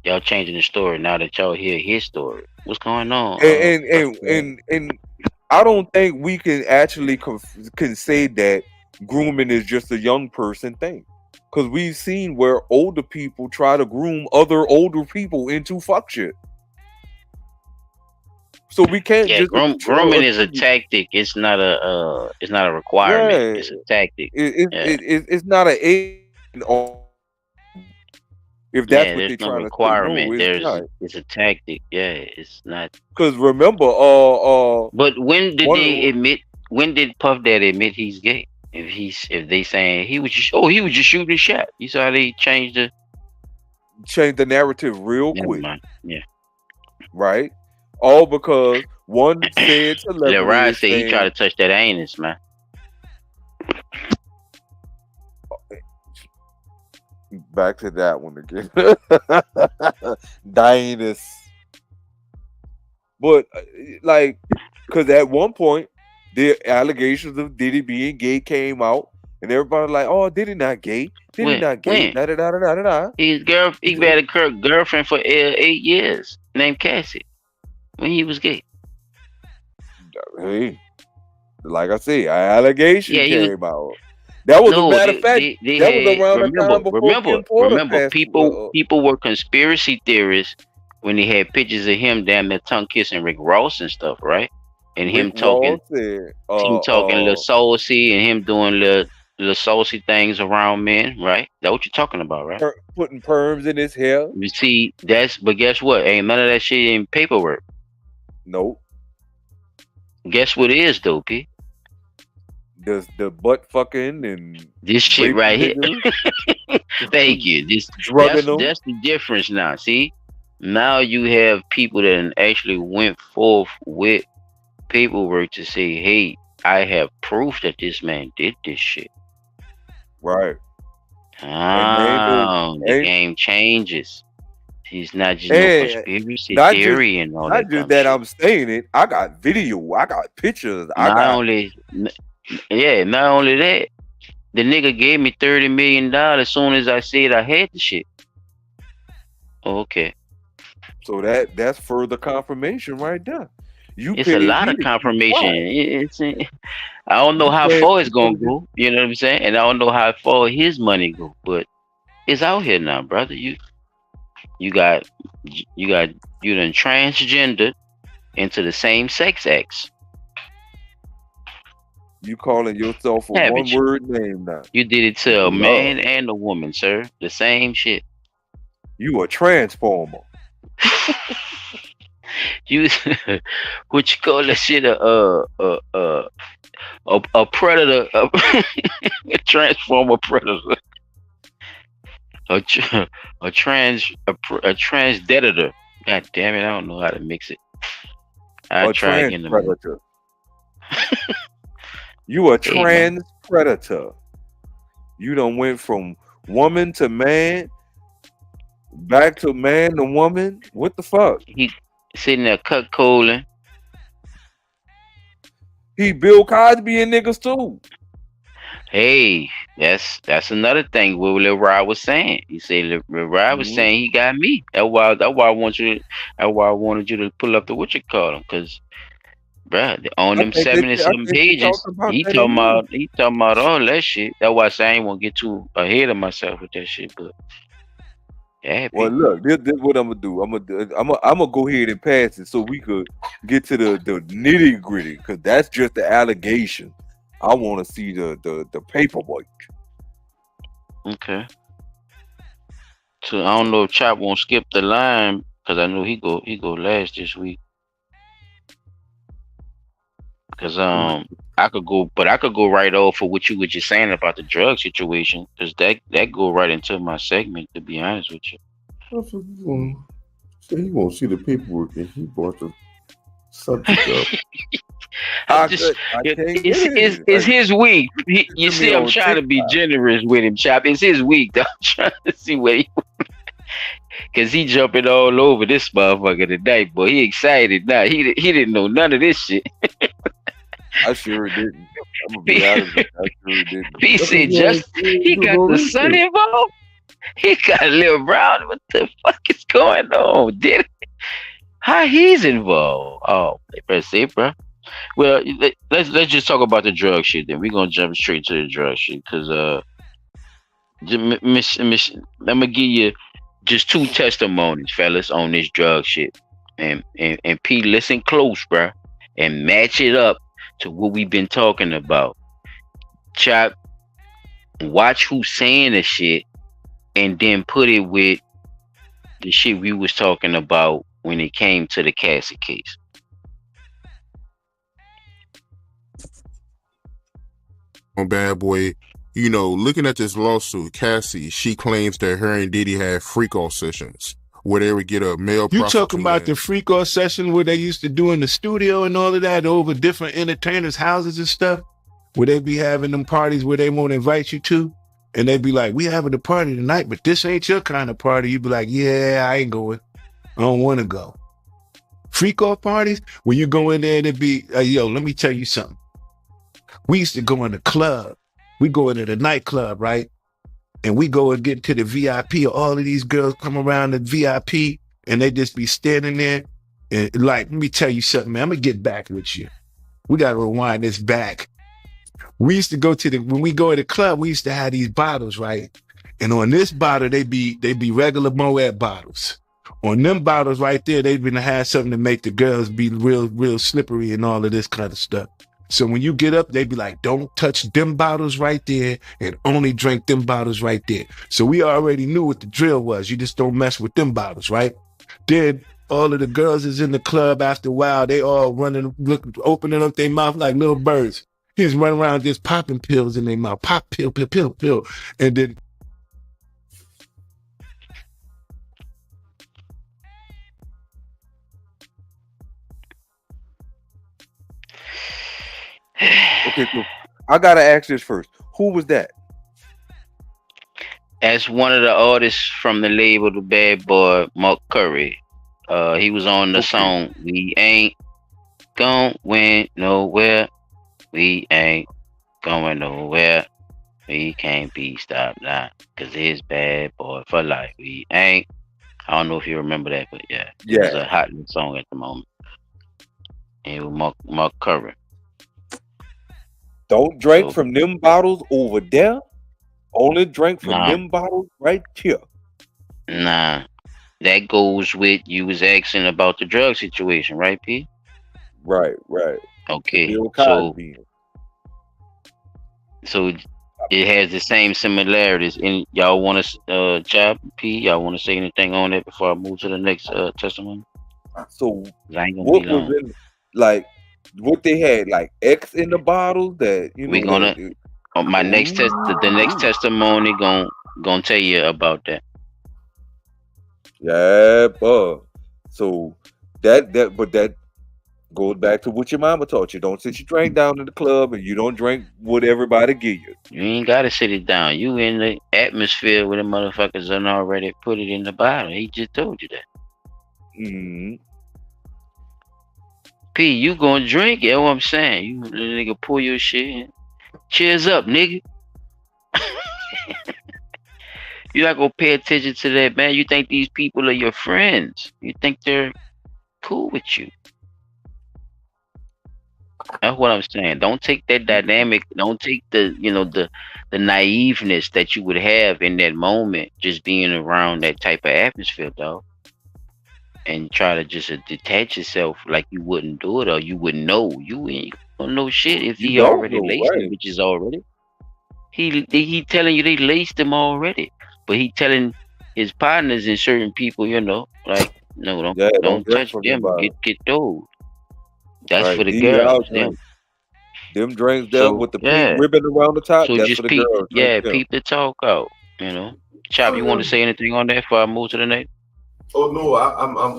Speaker 1: y'all changing the story now that y'all hear his story? What's going on?
Speaker 2: And I don't think we can actually can say that grooming is just a young person thing, because we've seen where older people try to groom other older people into fuck shit. So we can't just
Speaker 1: grooming is a tactic. It's not a requirement.
Speaker 2: Yeah,
Speaker 1: It's a tactic.
Speaker 2: It's not an age. If that's what
Speaker 1: there's
Speaker 2: they're
Speaker 1: no
Speaker 2: trying to say,
Speaker 1: requirement.
Speaker 2: no, it's not.
Speaker 1: It's a tactic. Yeah, it's not.
Speaker 2: Because remember,
Speaker 1: But when did they admit? When did Puff Daddy admit he's gay? If they saying he was just shooting a shot. You saw how they changed
Speaker 2: the narrative real quick.
Speaker 1: Yeah.
Speaker 2: Right. All because one said celebrity.
Speaker 1: Lil Rod said he tried to touch that anus, man.
Speaker 2: Back to that one again. Dinus. But like, because at one point the allegations of Diddy being gay came out, and everybody like, "Oh, Diddy not gay. Diddy not gay." Da da da da da da.
Speaker 1: He had a girlfriend for 8 years named Cassie when he was gay.
Speaker 2: Hey, like I said, an allegation came out. That was a matter of fact.
Speaker 1: They
Speaker 2: that
Speaker 1: had,
Speaker 2: was around the time before Kim Porter passed.
Speaker 1: People were conspiracy theorists when they had pictures of him damn near tongue kissing Rick Ross and stuff, right? And him talking little saucy and him doing little saucy things around men, right? That's what you're talking about, right?
Speaker 2: Putting perms in his hair.
Speaker 1: You see, but guess what? Ain't none of that shit in paperwork.
Speaker 2: Nope.
Speaker 1: Guess what it is though, P?
Speaker 2: The butt fucking and
Speaker 1: this shit right here. Thank you. That's the difference now. See, now you have people that actually went forth with paperwork to say, "Hey, I have proof that this man did this shit."
Speaker 2: Right.
Speaker 1: The game changes. He's not just no conspiracy theory and all that.
Speaker 2: Not just that I'm saying it. I got video. I got pictures.
Speaker 1: Not only that, the nigga gave me $30 million as soon as I said I had the shit. Okay.
Speaker 2: So that's further confirmation right there.
Speaker 1: It's a lot of confirmation. I don't know how far it's gonna go. You know what I'm saying? And I don't know how far his money go, but it's out here now, brother. You done transgendered into the same sex acts.
Speaker 2: You calling yourself a one-word name now?
Speaker 1: You did it to a man and a woman, sir. The same shit.
Speaker 2: You a transformer.
Speaker 1: You what you call that shit? A predator, a transformer predator, a transdedator. God damn it! I don't know how to mix it. I'll try again.
Speaker 2: Predator. You a trans predator. You done went from woman to man, back to man to woman. What the fuck?
Speaker 1: He sitting there cut colon.
Speaker 2: He Bill Cosby and niggas too.
Speaker 1: Hey, that's another thing what Lil Rod was saying. He said Lil Rod was saying he got me. That's why I wanted you to pull up the what you call him, because bruh, on them 70-something pages, he talking about all that shit. That's why I say I ain't want to get too ahead of myself with that shit. But yeah,
Speaker 2: well, look, this what I'm gonna do. I'm gonna go ahead and pass it so we could get to the nitty gritty, because that's just the allegation. I want to see the paperwork.
Speaker 1: Okay. So I don't know if Chop won't skip the line, because I know he go last this week. Because I could go right off for what you're saying about the drug situation, because that go right into my segment, to be honest with you.
Speaker 11: So he won't see the paperwork and he brought the subject up.
Speaker 1: It's his week. You see, I'm trying to be generous with him, Chop. It's his week. I'm trying to see where he. Cause he jumping all over this motherfucker tonight, boy. He excited now. He didn't know none of this shit.
Speaker 2: I sure didn't. I'm gonna be honest with you. I sure didn't.
Speaker 1: He said just he got the son involved. He got Lil Brown. What the fuck is going on? Did how he's involved? Oh, let's see, bro. Well, let's just talk about the drug shit. Then we're gonna jump straight to the drug shit because I'm gonna give you just 2 testimonies, fellas, on this drug shit. And P, listen close, bro, and match it up to what we've been talking about. Chop, watch who's saying the shit, and then put it with the shit we was talking about when it came to the Cassie case.
Speaker 7: On Bad Boy, you know, looking at this lawsuit, Cassie, she claims that her and Diddy had freak-off sessions where they would get a male
Speaker 22: You
Speaker 7: prostitute.
Speaker 22: talking about the freak-off session where they used to do in the studio and all of that over different entertainers' houses and stuff? Where they be having them parties where they won't invite you to? And they be like, we having a party tonight, but this ain't your kind of party. You be like, yeah, I ain't going. I don't want to go. Freak-off parties, when you go in there and it be, yo, let me tell you something. We used to go in the club. We go into the nightclub, right? And we go and get to the VIP. All of these girls come around the VIP and they just be standing there. And like, let me tell you something, man. I'm going to get back with you. We got to rewind this back. We used to go to when we go to the club, we used to have these bottles, right? And on this bottle, they be regular Moet bottles. On them bottles right there, they've been to have something to make the girls be real slippery and all of this kind of stuff. So when you get up, they be like, don't touch them bottles right there and only drink them bottles right there. So we already knew what the drill was. You just don't mess with them bottles, right? Then all of the girls is in the club after a while. They all running, opening up their mouth like little birds. He's running around just popping pills in their mouth. Pop, pill. And then
Speaker 2: Okay, cool. I gotta ask this first. Who was that?
Speaker 1: As one of the artists from the label, the Bad Boy, Mark Curry. He was on the song "We Ain't Going Nowhere." We ain't going nowhere. We can't be stopped now, cause it's Bad Boy for life. We ain't. I don't know if you remember that, but yeah, it's a hot song at the moment. And it was Mark Curry.
Speaker 2: Don't drink from them bottles over there. Only drink from them bottles right here.
Speaker 1: Nah, that goes with you was asking about the drug situation, right, P?
Speaker 2: Right.
Speaker 1: Okay, so it has the same similarities. And y'all want to, Chop P? Y'all want to say anything on that before I move to the next testimony?
Speaker 2: So what was in what they had, like X in the bottles that
Speaker 1: we gonna my next the next testimony gonna tell you about that.
Speaker 2: Yeah, so that goes back to what your mama taught you. Don't sit your drink down in the club, and you don't drink what everybody give you.
Speaker 1: You ain't gotta sit it down. You in the atmosphere where the motherfuckers done already put it in the bottle. He just told you that.
Speaker 2: Mm-hmm.
Speaker 1: P, you gonna drink? Yeah, what I'm saying. You nigga pull your shit. Cheers up, nigga. You not gonna pay attention to that, man. You think these people are your friends. You think they're cool with you. That's what I'm saying. Don't take that dynamic. Don't take the the naiveness that you would have in that moment, just being around that type of atmosphere, dog. And try to just detach yourself like you wouldn't do it or you wouldn't know. You ain't gonna know shit if he already laced them bitches already. He telling you they laced them already, but he telling his partners and certain people, like no, don't touch them. Get those. That's for the girls.
Speaker 2: Them drinks there with the pink ribbon around the top.
Speaker 1: So
Speaker 2: that's
Speaker 1: just
Speaker 2: for the
Speaker 1: peep,
Speaker 2: girls.
Speaker 1: peep the talk out. Chop, you want to say anything on that before I move to the next?
Speaker 11: Oh no, I'm I'm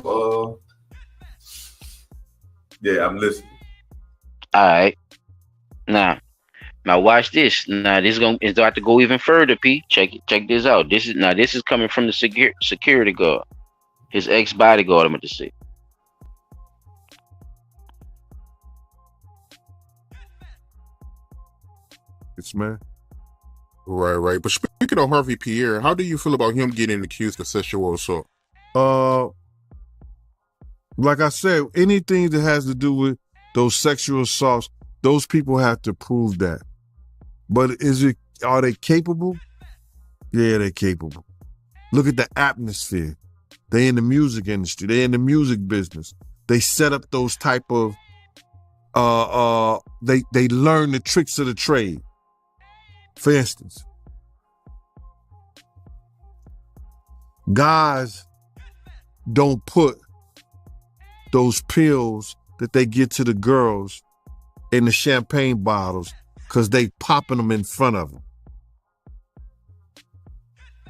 Speaker 11: listening.
Speaker 1: All right. Now, Now watch this. Now this is about to go even further, P. Check this out. This is coming from the security guard. His ex-bodyguard, I'm going to say.
Speaker 22: It's man.
Speaker 7: Right. But speaking of Harvey Pierre, how do you feel about him getting accused of sexual assault?
Speaker 22: Like I said, anything that has to do with those sexual assaults, those people have to prove that. But are they capable? Yeah, they're capable. Look at the atmosphere. They in the music industry. They in the music business. They set up those type of they learn the tricks of the trade. For instance, guys don't put those pills that they get to the girls in the champagne bottles because they popping them in front of them.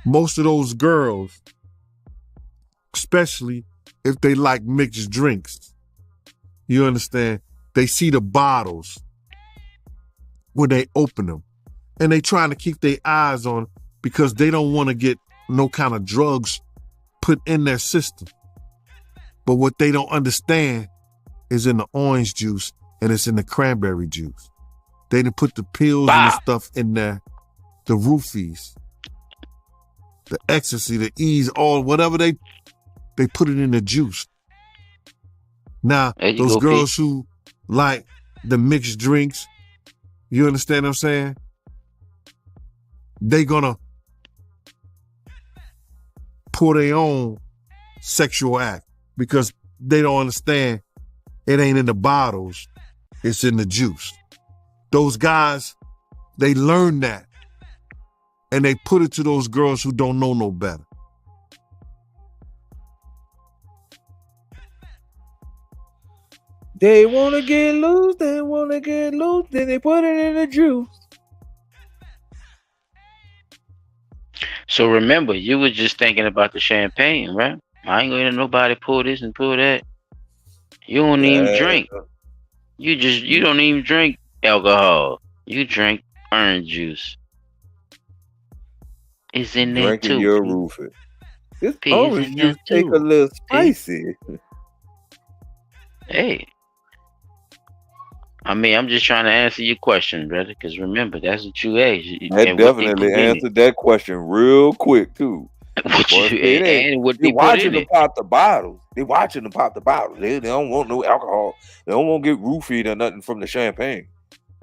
Speaker 22: Most of those girls, especially if they like mixed drinks, you understand, they see the bottles when they open them. And they trying to keep their eyes on because they don't want to get no kind of drugs put in their system. But what they don't understand is in the orange juice and it's in the cranberry juice. They didn't put the pills and the stuff in there, the roofies, the ecstasy, the ease, all whatever they put it in the juice. Now, those girls who like the mixed drinks, you understand what I'm saying? They gonna pour their own sexual act because they don't understand it ain't in the bottles, it's in the juice. Those guys, they learn that and they put it to those girls who don't know no better.
Speaker 2: They wanna get loose, then they put it in the juice.
Speaker 1: So remember, you were just thinking about the champagne, right? I ain't gonna let nobody pull this and pull that. You don't even drink. You don't even drink alcohol. You drink orange juice. It's in there
Speaker 2: Drinking
Speaker 1: too.
Speaker 2: your roofie. This
Speaker 1: P is
Speaker 2: orange
Speaker 1: in there
Speaker 2: juice take a
Speaker 1: too.
Speaker 2: little
Speaker 1: P.
Speaker 2: spicy.
Speaker 1: Hey. I mean, I'm just trying to answer your question, brother, because remember, that's what you asked.
Speaker 2: That
Speaker 1: And what they
Speaker 2: definitely
Speaker 1: put in it.
Speaker 2: answered that question real quick too.
Speaker 1: What
Speaker 2: Boy,
Speaker 1: you
Speaker 2: it ain't.
Speaker 1: and what
Speaker 2: They
Speaker 1: they put
Speaker 2: watching
Speaker 1: in
Speaker 2: them
Speaker 1: it.
Speaker 2: pop the bottles. They watching them pop the bottles. They don't want no alcohol. They don't want to get roofied or nothing from the champagne.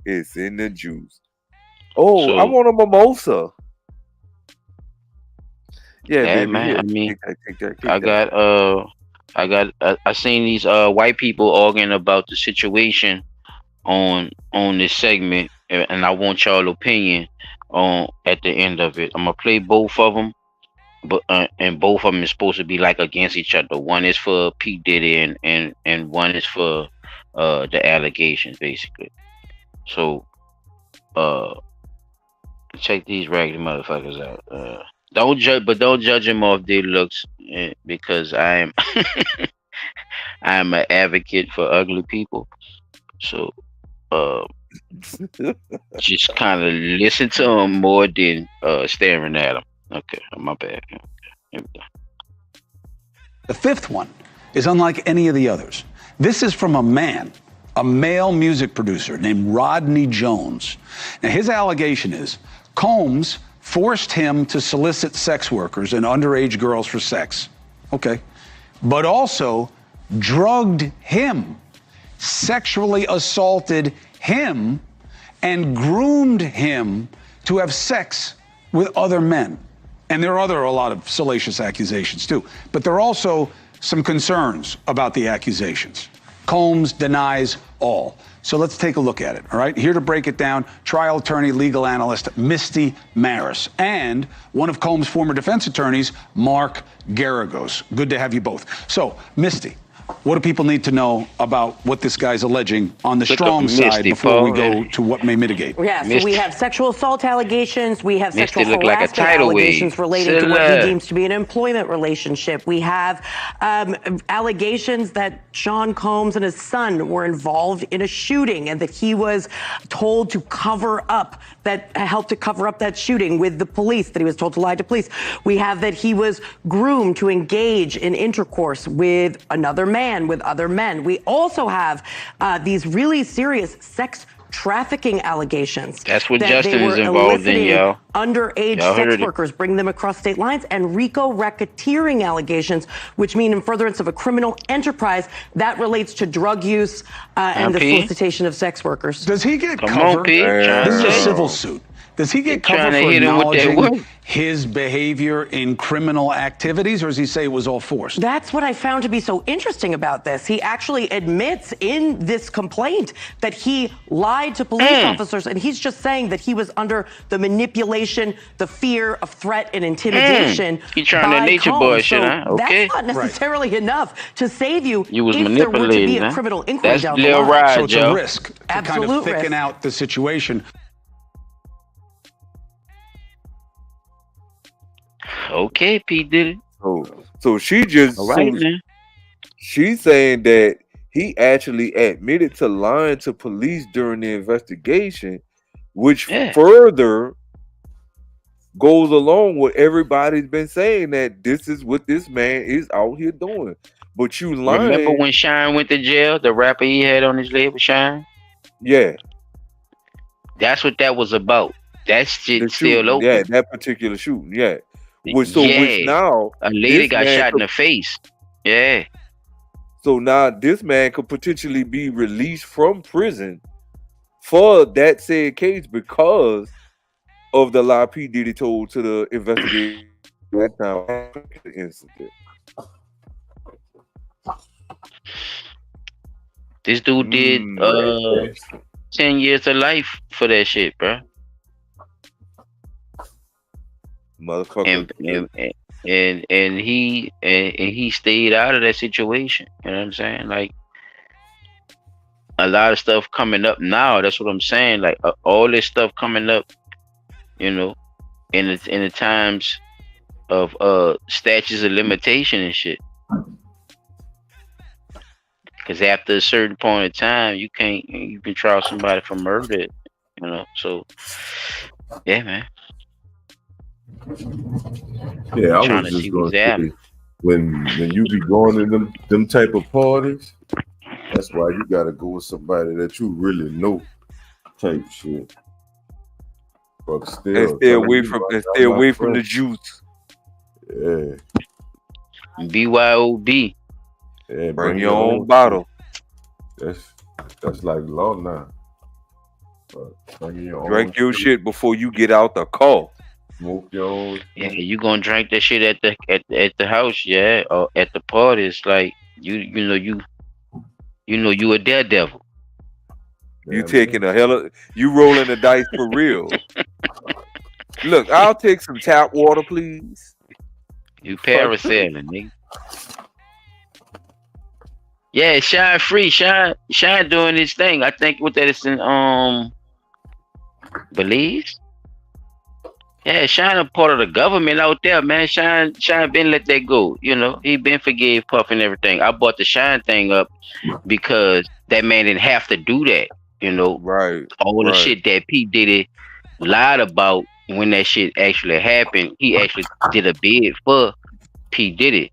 Speaker 2: It's in the juice. Oh, I
Speaker 1: So,
Speaker 2: want a mimosa. Yeah,
Speaker 1: hey
Speaker 2: baby.
Speaker 1: man,
Speaker 2: Here,
Speaker 1: I mean,
Speaker 2: take that.
Speaker 1: I seen these white people arguing about the situation on this segment, and I want y'all opinion on at the end of it. I'm gonna play both of them, but and both of them is supposed to be like against each other. One is for P Diddy, and one is for the allegations, basically. So check these raggedy motherfuckers out. Don't judge them off their looks, because I am I am an advocate for ugly people. So just kind of listen to them more than staring at them. Okay, my bad. Here we go.
Speaker 8: The fifth one is unlike any of the others. This is from a male music producer named Rodney Jones. Now, his allegation is Combs forced him to solicit sex workers and underage girls for sex. Okay. But also drugged him, sexually assaulted him, and groomed him to have sex with other men. And there are a lot of salacious accusations too. But there are also some concerns about the accusations. Combs denies all. So let's take a look at it, all right? Here to break it down, trial attorney, legal analyst, Misty Maris, and one of Combs' former defense attorneys, Mark Garagos. Good to have you both. So, Misty, What do people need to know about what this guy's alleging on the
Speaker 1: Look up
Speaker 8: strong side
Speaker 1: Misty,
Speaker 8: before we
Speaker 1: Paul.
Speaker 8: go to what may mitigate?
Speaker 10: Yeah, so we
Speaker 1: Misty,
Speaker 10: have sexual assault allegations. We have
Speaker 1: Misty
Speaker 10: sexual
Speaker 1: look like a
Speaker 10: harassment
Speaker 1: tidal
Speaker 10: allegations
Speaker 1: wave.
Speaker 10: relating to what he
Speaker 1: Silla.
Speaker 10: deems to be an employment relationship. We have allegations that Sean Combs and his son were involved in a shooting and that he was told to cover up, that helped to cover up that shooting with the police, that he was told to lie to police. We have that he was groomed to engage in intercourse with another man, with other men. We also have these really serious sex trafficking allegations.
Speaker 1: That's what
Speaker 10: that
Speaker 1: Justin
Speaker 10: they
Speaker 1: is
Speaker 10: were
Speaker 1: involved in,
Speaker 10: eliciting
Speaker 1: y'all.
Speaker 10: underage
Speaker 1: Y'all
Speaker 10: sex
Speaker 1: heard it.
Speaker 10: workers, bring them across state lines, and RICO racketeering allegations, which mean in furtherance of a criminal enterprise that relates to drug use and the
Speaker 1: P.
Speaker 10: solicitation of sex workers.
Speaker 8: Does he get
Speaker 1: Come
Speaker 8: cover?
Speaker 1: on, P. Trying
Speaker 8: This is
Speaker 1: to
Speaker 8: a
Speaker 1: tell you.
Speaker 8: civil suit. Does he get cover
Speaker 1: Trying to
Speaker 8: for
Speaker 1: hit him with that
Speaker 8: acknowledging
Speaker 1: work.
Speaker 8: his behavior in criminal activities, or does he say it was all forced?
Speaker 10: That's what I found to be so interesting about this. He actually admits in this complaint that he lied to police officers, and he's just saying that he was under the manipulation, the fear of threat and intimidation.
Speaker 1: He trying that
Speaker 10: by
Speaker 1: nature
Speaker 10: Combs.
Speaker 1: boy shit,
Speaker 10: So
Speaker 1: huh? Okay.
Speaker 10: that's not necessarily enough to save you
Speaker 1: You was
Speaker 10: if there were to be
Speaker 1: manipulated,
Speaker 10: a
Speaker 1: huh?
Speaker 10: criminal inquiry
Speaker 1: That's
Speaker 10: down the
Speaker 1: Lil
Speaker 10: line.
Speaker 1: Ride,
Speaker 8: So it's
Speaker 1: Joe.
Speaker 8: a risk to kind
Speaker 10: Absolute
Speaker 8: of thicken
Speaker 10: risk.
Speaker 8: out the situation.
Speaker 1: Okay, P Diddy.
Speaker 2: So she just
Speaker 1: All right,
Speaker 2: so
Speaker 1: man.
Speaker 2: she's saying that he actually admitted to lying to police during the investigation, which further goes along with everybody's been saying that this is what this man is out here doing. But you lying.
Speaker 1: Remember when Shine went to jail? The rapper he had on his label, Shine?
Speaker 2: Yeah.
Speaker 1: That's what that was about. That shit still open.
Speaker 2: Yeah, that particular shooting. Yeah. Which
Speaker 1: Yeah.
Speaker 2: now
Speaker 1: A lady
Speaker 2: this
Speaker 1: got
Speaker 2: man
Speaker 1: shot in
Speaker 2: could-
Speaker 1: the face. Yeah.
Speaker 2: So now this man could potentially be released from prison for that said case because of the lie P. Diddy told to the investigator that time after the incident.
Speaker 1: This dude did 10 years of life for that shit, bro.
Speaker 2: Motherfucker.
Speaker 1: And he stayed out of that situation. You know what I'm saying? Like a lot of stuff coming up now. That's what I'm saying. Like all this stuff coming up, you know, in the times of statutes of limitation and shit. Because after a certain point of time, you can trial somebody for murder, you know. So yeah, man.
Speaker 11: Yeah, I
Speaker 1: Trying
Speaker 11: was
Speaker 1: to
Speaker 11: just
Speaker 1: see
Speaker 11: gonna
Speaker 1: what's
Speaker 11: say
Speaker 1: happening.
Speaker 11: when you be going to them type of parties, that's why you gotta go with somebody that you really know, type shit. But still,
Speaker 2: And stay away from the juice.
Speaker 11: Yeah.
Speaker 1: BYOB.
Speaker 11: Yeah,
Speaker 2: Bring your own bottle.
Speaker 11: That's like law now. Bring your
Speaker 2: Drink
Speaker 11: own
Speaker 2: your shit before you get out the car.
Speaker 11: Smoke your own.
Speaker 1: Yeah, you gonna drink that shit at the house, yeah, or at the party. It's like you know you a daredevil.
Speaker 2: You taking you rolling the dice for real. Look, I'll take some tap water, please.
Speaker 1: You parasailing, nigga. Yeah, Shine free, Shine doing his thing. I think what that is in Belize. Yeah, Shine a part of the government out there, man. Shine been let that go. You know, he been forgave Puff and everything. I brought the Shine thing up because that man didn't have to do that. You know,
Speaker 2: right?
Speaker 1: All the shit that P Diddy lied about when that shit actually happened, he actually did a bid for P Diddy.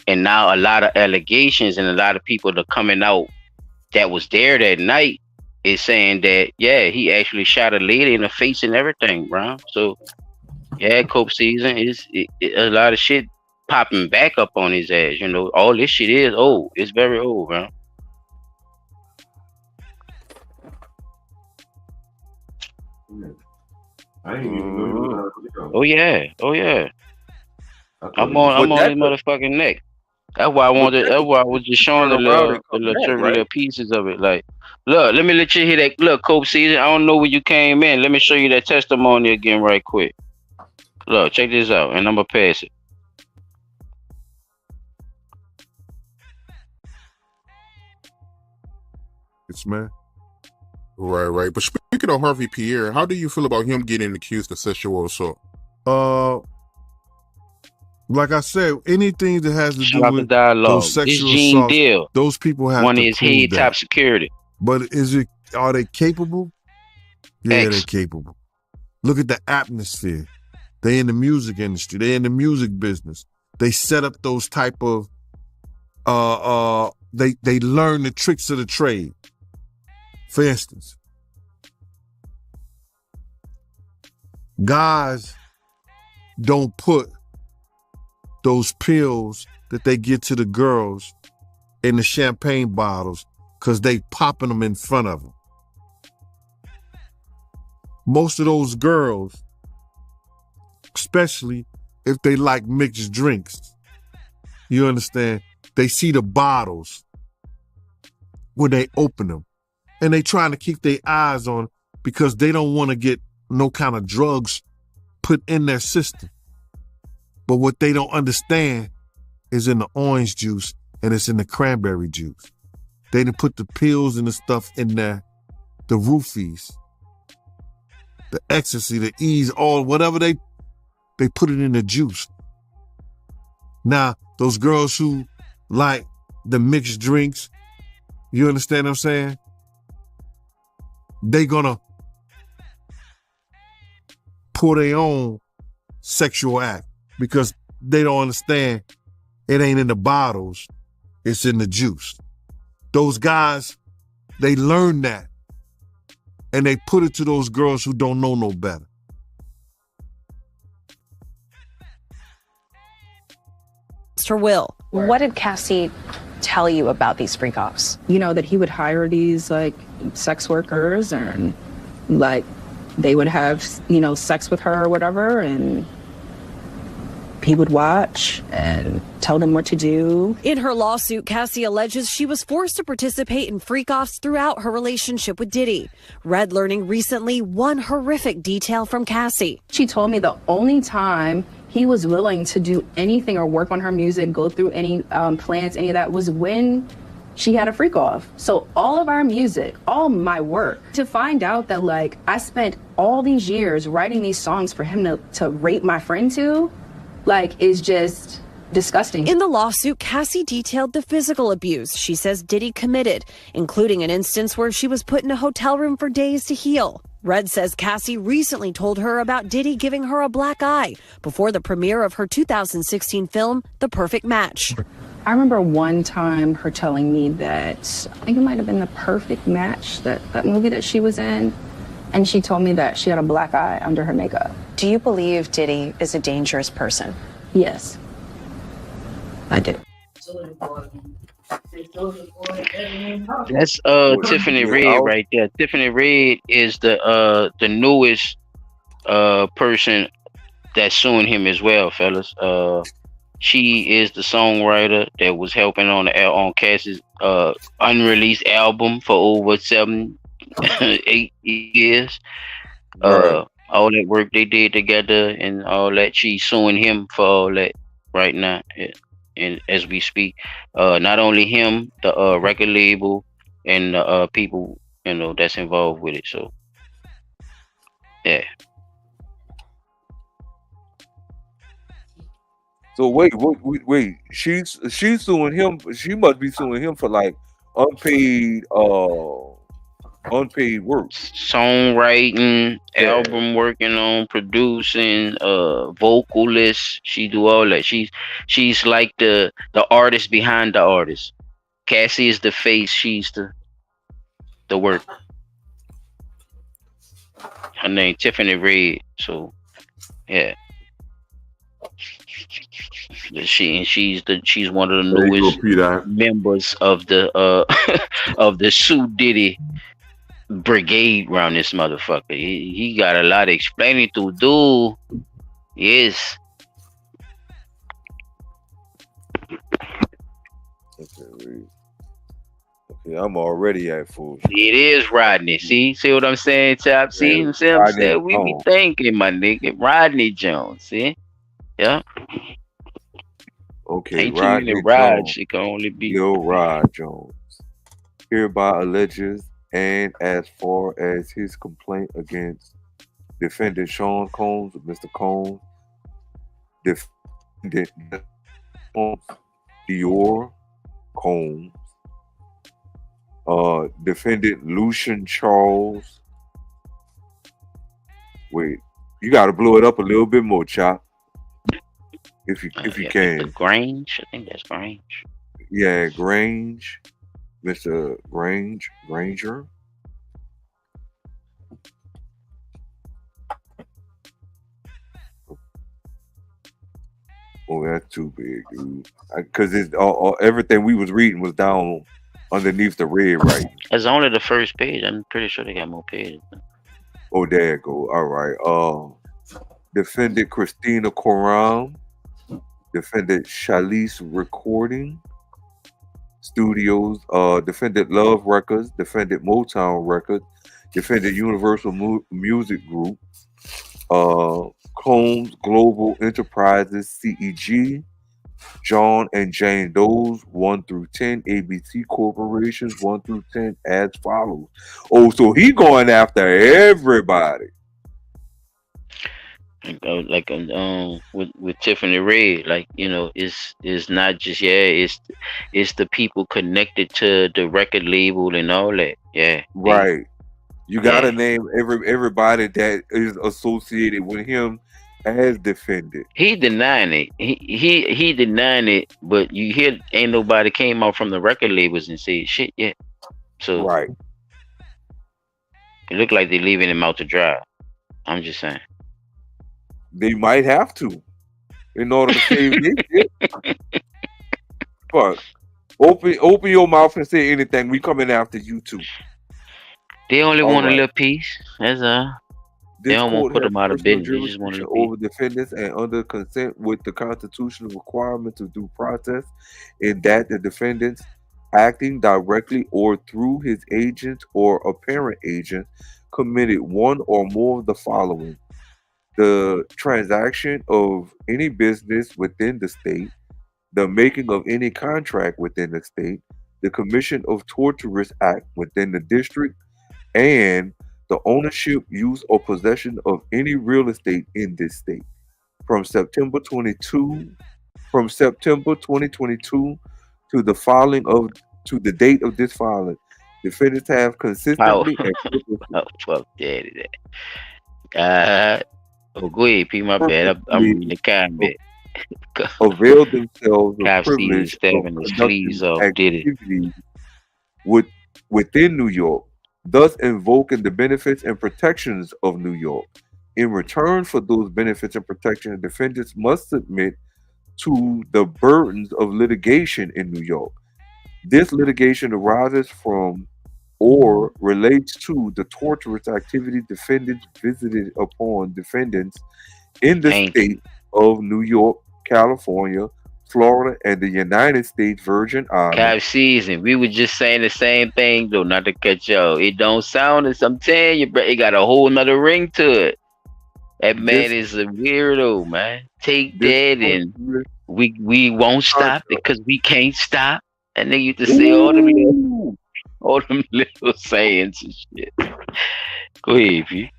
Speaker 1: And now a lot of allegations and a lot of people that are coming out that was there that night is saying that, yeah, he actually shot a lady in the face and everything, bro. So, yeah, Cope season is a lot of shit popping back up on his ass. You know, all this shit is old. It's very old, bro.
Speaker 11: I ain't even know you were
Speaker 1: Oh yeah. I'm on his motherfucking neck. That's why I wanted. That's why I was just showing the little pieces of it. Like, look, let me let you hear that. Look, Cope season. I don't know when you came in. Let me show you that testimony again, right quick. Look, check this out, and I'm gonna pass it.
Speaker 22: habits, man.
Speaker 7: Right. But speaking of Harvey Pierre, how do you feel about him getting accused of sexual assault?
Speaker 22: Like I said, anything that has to
Speaker 1: Shout
Speaker 22: do
Speaker 1: out to
Speaker 22: with
Speaker 1: Dialogue.
Speaker 22: those
Speaker 1: This
Speaker 22: sexual
Speaker 1: Gene
Speaker 22: assaults,
Speaker 1: Deal,
Speaker 22: those people have
Speaker 1: one of
Speaker 22: to
Speaker 1: his
Speaker 22: prove
Speaker 1: head top
Speaker 22: that.
Speaker 1: security.
Speaker 22: But are they capable? Yeah,
Speaker 1: X.
Speaker 22: they're capable. Look at the atmosphere. They in the music industry. They in the music business. They set up those type of they learn the tricks of the trade. For instance, guys don't put those pills that they get to the girls in the champagne bottles because they popping them in front of them. Most of those girls, especially if they like mixed drinks, you understand, they see the bottles when they open them. And they trying to keep their eyes on because they don't want to get no kind of drugs put in their system. But what they don't understand is in the orange juice and it's in the cranberry juice. They didn't put the pills and the stuff in there, the roofies, the ecstasy, the ease, all whatever they put it in the juice. Now, those girls who like the mixed drinks, you understand what I'm saying? They gonna pull their own sexual act because they don't understand it ain't in the bottles, it's in the juice. Those guys, they learn that and they put it to those girls who don't know no better.
Speaker 5: Mr. Will, what did Cassie tell you about these freak offs?
Speaker 12: You know, that he would hire these like sex workers and like they would have, you know, sex with her or whatever, and he would watch and tell them what to do.
Speaker 5: In her lawsuit, Cassie alleges she was forced to participate in freak offs throughout her relationship with Diddy. Red learning recently one horrific detail from Cassie.
Speaker 12: She told me the only time he was willing to do anything or work on her music, go through any plans, any of that, was when she had a freak off. So all of our music, all my work, to find out that like I spent all these years writing these songs for him to rape my friend to, like, is just disgusting.
Speaker 5: In the lawsuit, Cassie detailed the physical abuse she says Diddy committed, including an instance where she was put in a hotel room for days to heal. Red says Cassie recently told her about Diddy giving her a black eye before the premiere of her 2016 film, The Perfect Match.
Speaker 12: I remember one time her telling me that, I think it might have been The Perfect Match, that movie that she was in, and she told me that she had a black eye under her makeup.
Speaker 5: Do you believe Diddy is a dangerous person?
Speaker 12: Yes, I do.
Speaker 1: That's Tiffany Red right there. Tiffany Red is the newest person that's suing him as well, fellas. She is the songwriter that was helping on Cassie's unreleased album for over 8 years. All that work they did together and all that. She's suing him for all that right now. And as we speak, not only him, the record label and the people, you know, that's involved with it. So yeah.
Speaker 2: So wait. She's suing him. She must be suing him for like unpaid work,
Speaker 1: songwriting, album working on, producing, vocalist. She do all that. She's like the artist behind the artist. Cassie is the face. She's the work. Her name Tiffany Red. So yeah. She's one of the newest members of the of the Sue Diddy brigade around this motherfucker. He got a lot of explaining to do. Yes.
Speaker 2: Okay, I'm already at full.
Speaker 1: It is Rodney. See what I'm saying, Chop? See what I'm saying? We be thinking, my nigga. Rodney Jones. See? Yeah.
Speaker 2: Okay,
Speaker 1: ain't too many Rods. It can only be
Speaker 2: Rod Jones. hereby alleges, and as far as his complaint against defendant Sean Combs, Mr. Combs, defendant Combs, Dior Combs, defendant Lucian Charles. Wait, you got to blow it up a little bit more, Chop, if you
Speaker 1: Yeah,
Speaker 2: can.
Speaker 1: Grange. I think that's Grange.
Speaker 2: Yeah, Grange, Mr. Granger. Oh, that's too big, dude. Because it's everything we was reading was down underneath the red right.
Speaker 1: That's only the first page. I'm pretty sure they got more pages.
Speaker 2: Oh, there you go. All right. Defendant Christina Coram, defendant Chalice Recording Studios, defendant Love Records, defendant Motown Records, defendant Universal Music Group, Combs Global Enterprises, CEG, John and Jane Doe's 1 through 10, ABC Corporations 1 through 10 as follows. Oh, so he going after everybody.
Speaker 1: Like with Tiffany Red, like it's not just it's the people connected to the record label and all that. Yeah,
Speaker 2: right. You gotta name everybody that is associated with him as defended.
Speaker 1: He denying it. He denying it, but you hear ain't nobody came out from the record labels and said shit yet. So
Speaker 2: right.
Speaker 1: It looked like they're leaving him out to dry. I'm just saying.
Speaker 2: They might have to in order to save this shit. But open your mouth and say anything. We coming after you too.
Speaker 1: They only want a little piece. That's all. They don't want to put them out of business. They just want to
Speaker 2: over defendants and under consent with the constitutional requirements of due process, in that the defendants acting directly or through his agent or apparent agent committed one or more of the following: the transaction of any business within the state, the making of any contract within the state, the commission of torturous act within the district, and the ownership, use, or possession of any real estate in this state. From September 2022 to the date of this filing, defendants have consistently
Speaker 1: fuck that. Go ahead, P. My bad. I'm reading the comment.
Speaker 2: Avail themselves of privilege of
Speaker 1: conducting
Speaker 2: activities within New York, thus invoking the benefits and protections of New York. In return for those benefits and protections, defendants must submit to the burdens of litigation in New York. This litigation arises from or relates to the torturous activity defendants visited upon defendants in the state of New York, California, Florida, and the United States Virgin Islands.
Speaker 1: Cap season. We were just saying the same thing though, not to cut y'all. It don't sound as I'm telling you, bro. It got a whole nother ring to it. That man is a weirdo, man. Take that and we won't stop because we can't stop. And they used to say all them little sayings and shit. Go ahead, P.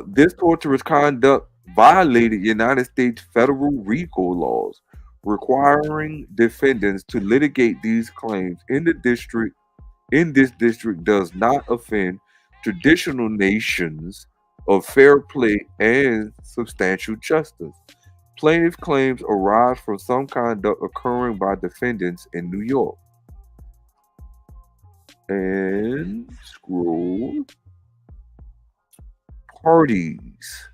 Speaker 2: This torturous conduct violated United States federal RICO laws, requiring defendants to litigate these claims in this district does not offend traditional notions of fair play and substantial justice. Plaintiff claims arise from some conduct occurring by defendants in New York. And scroll. Parties.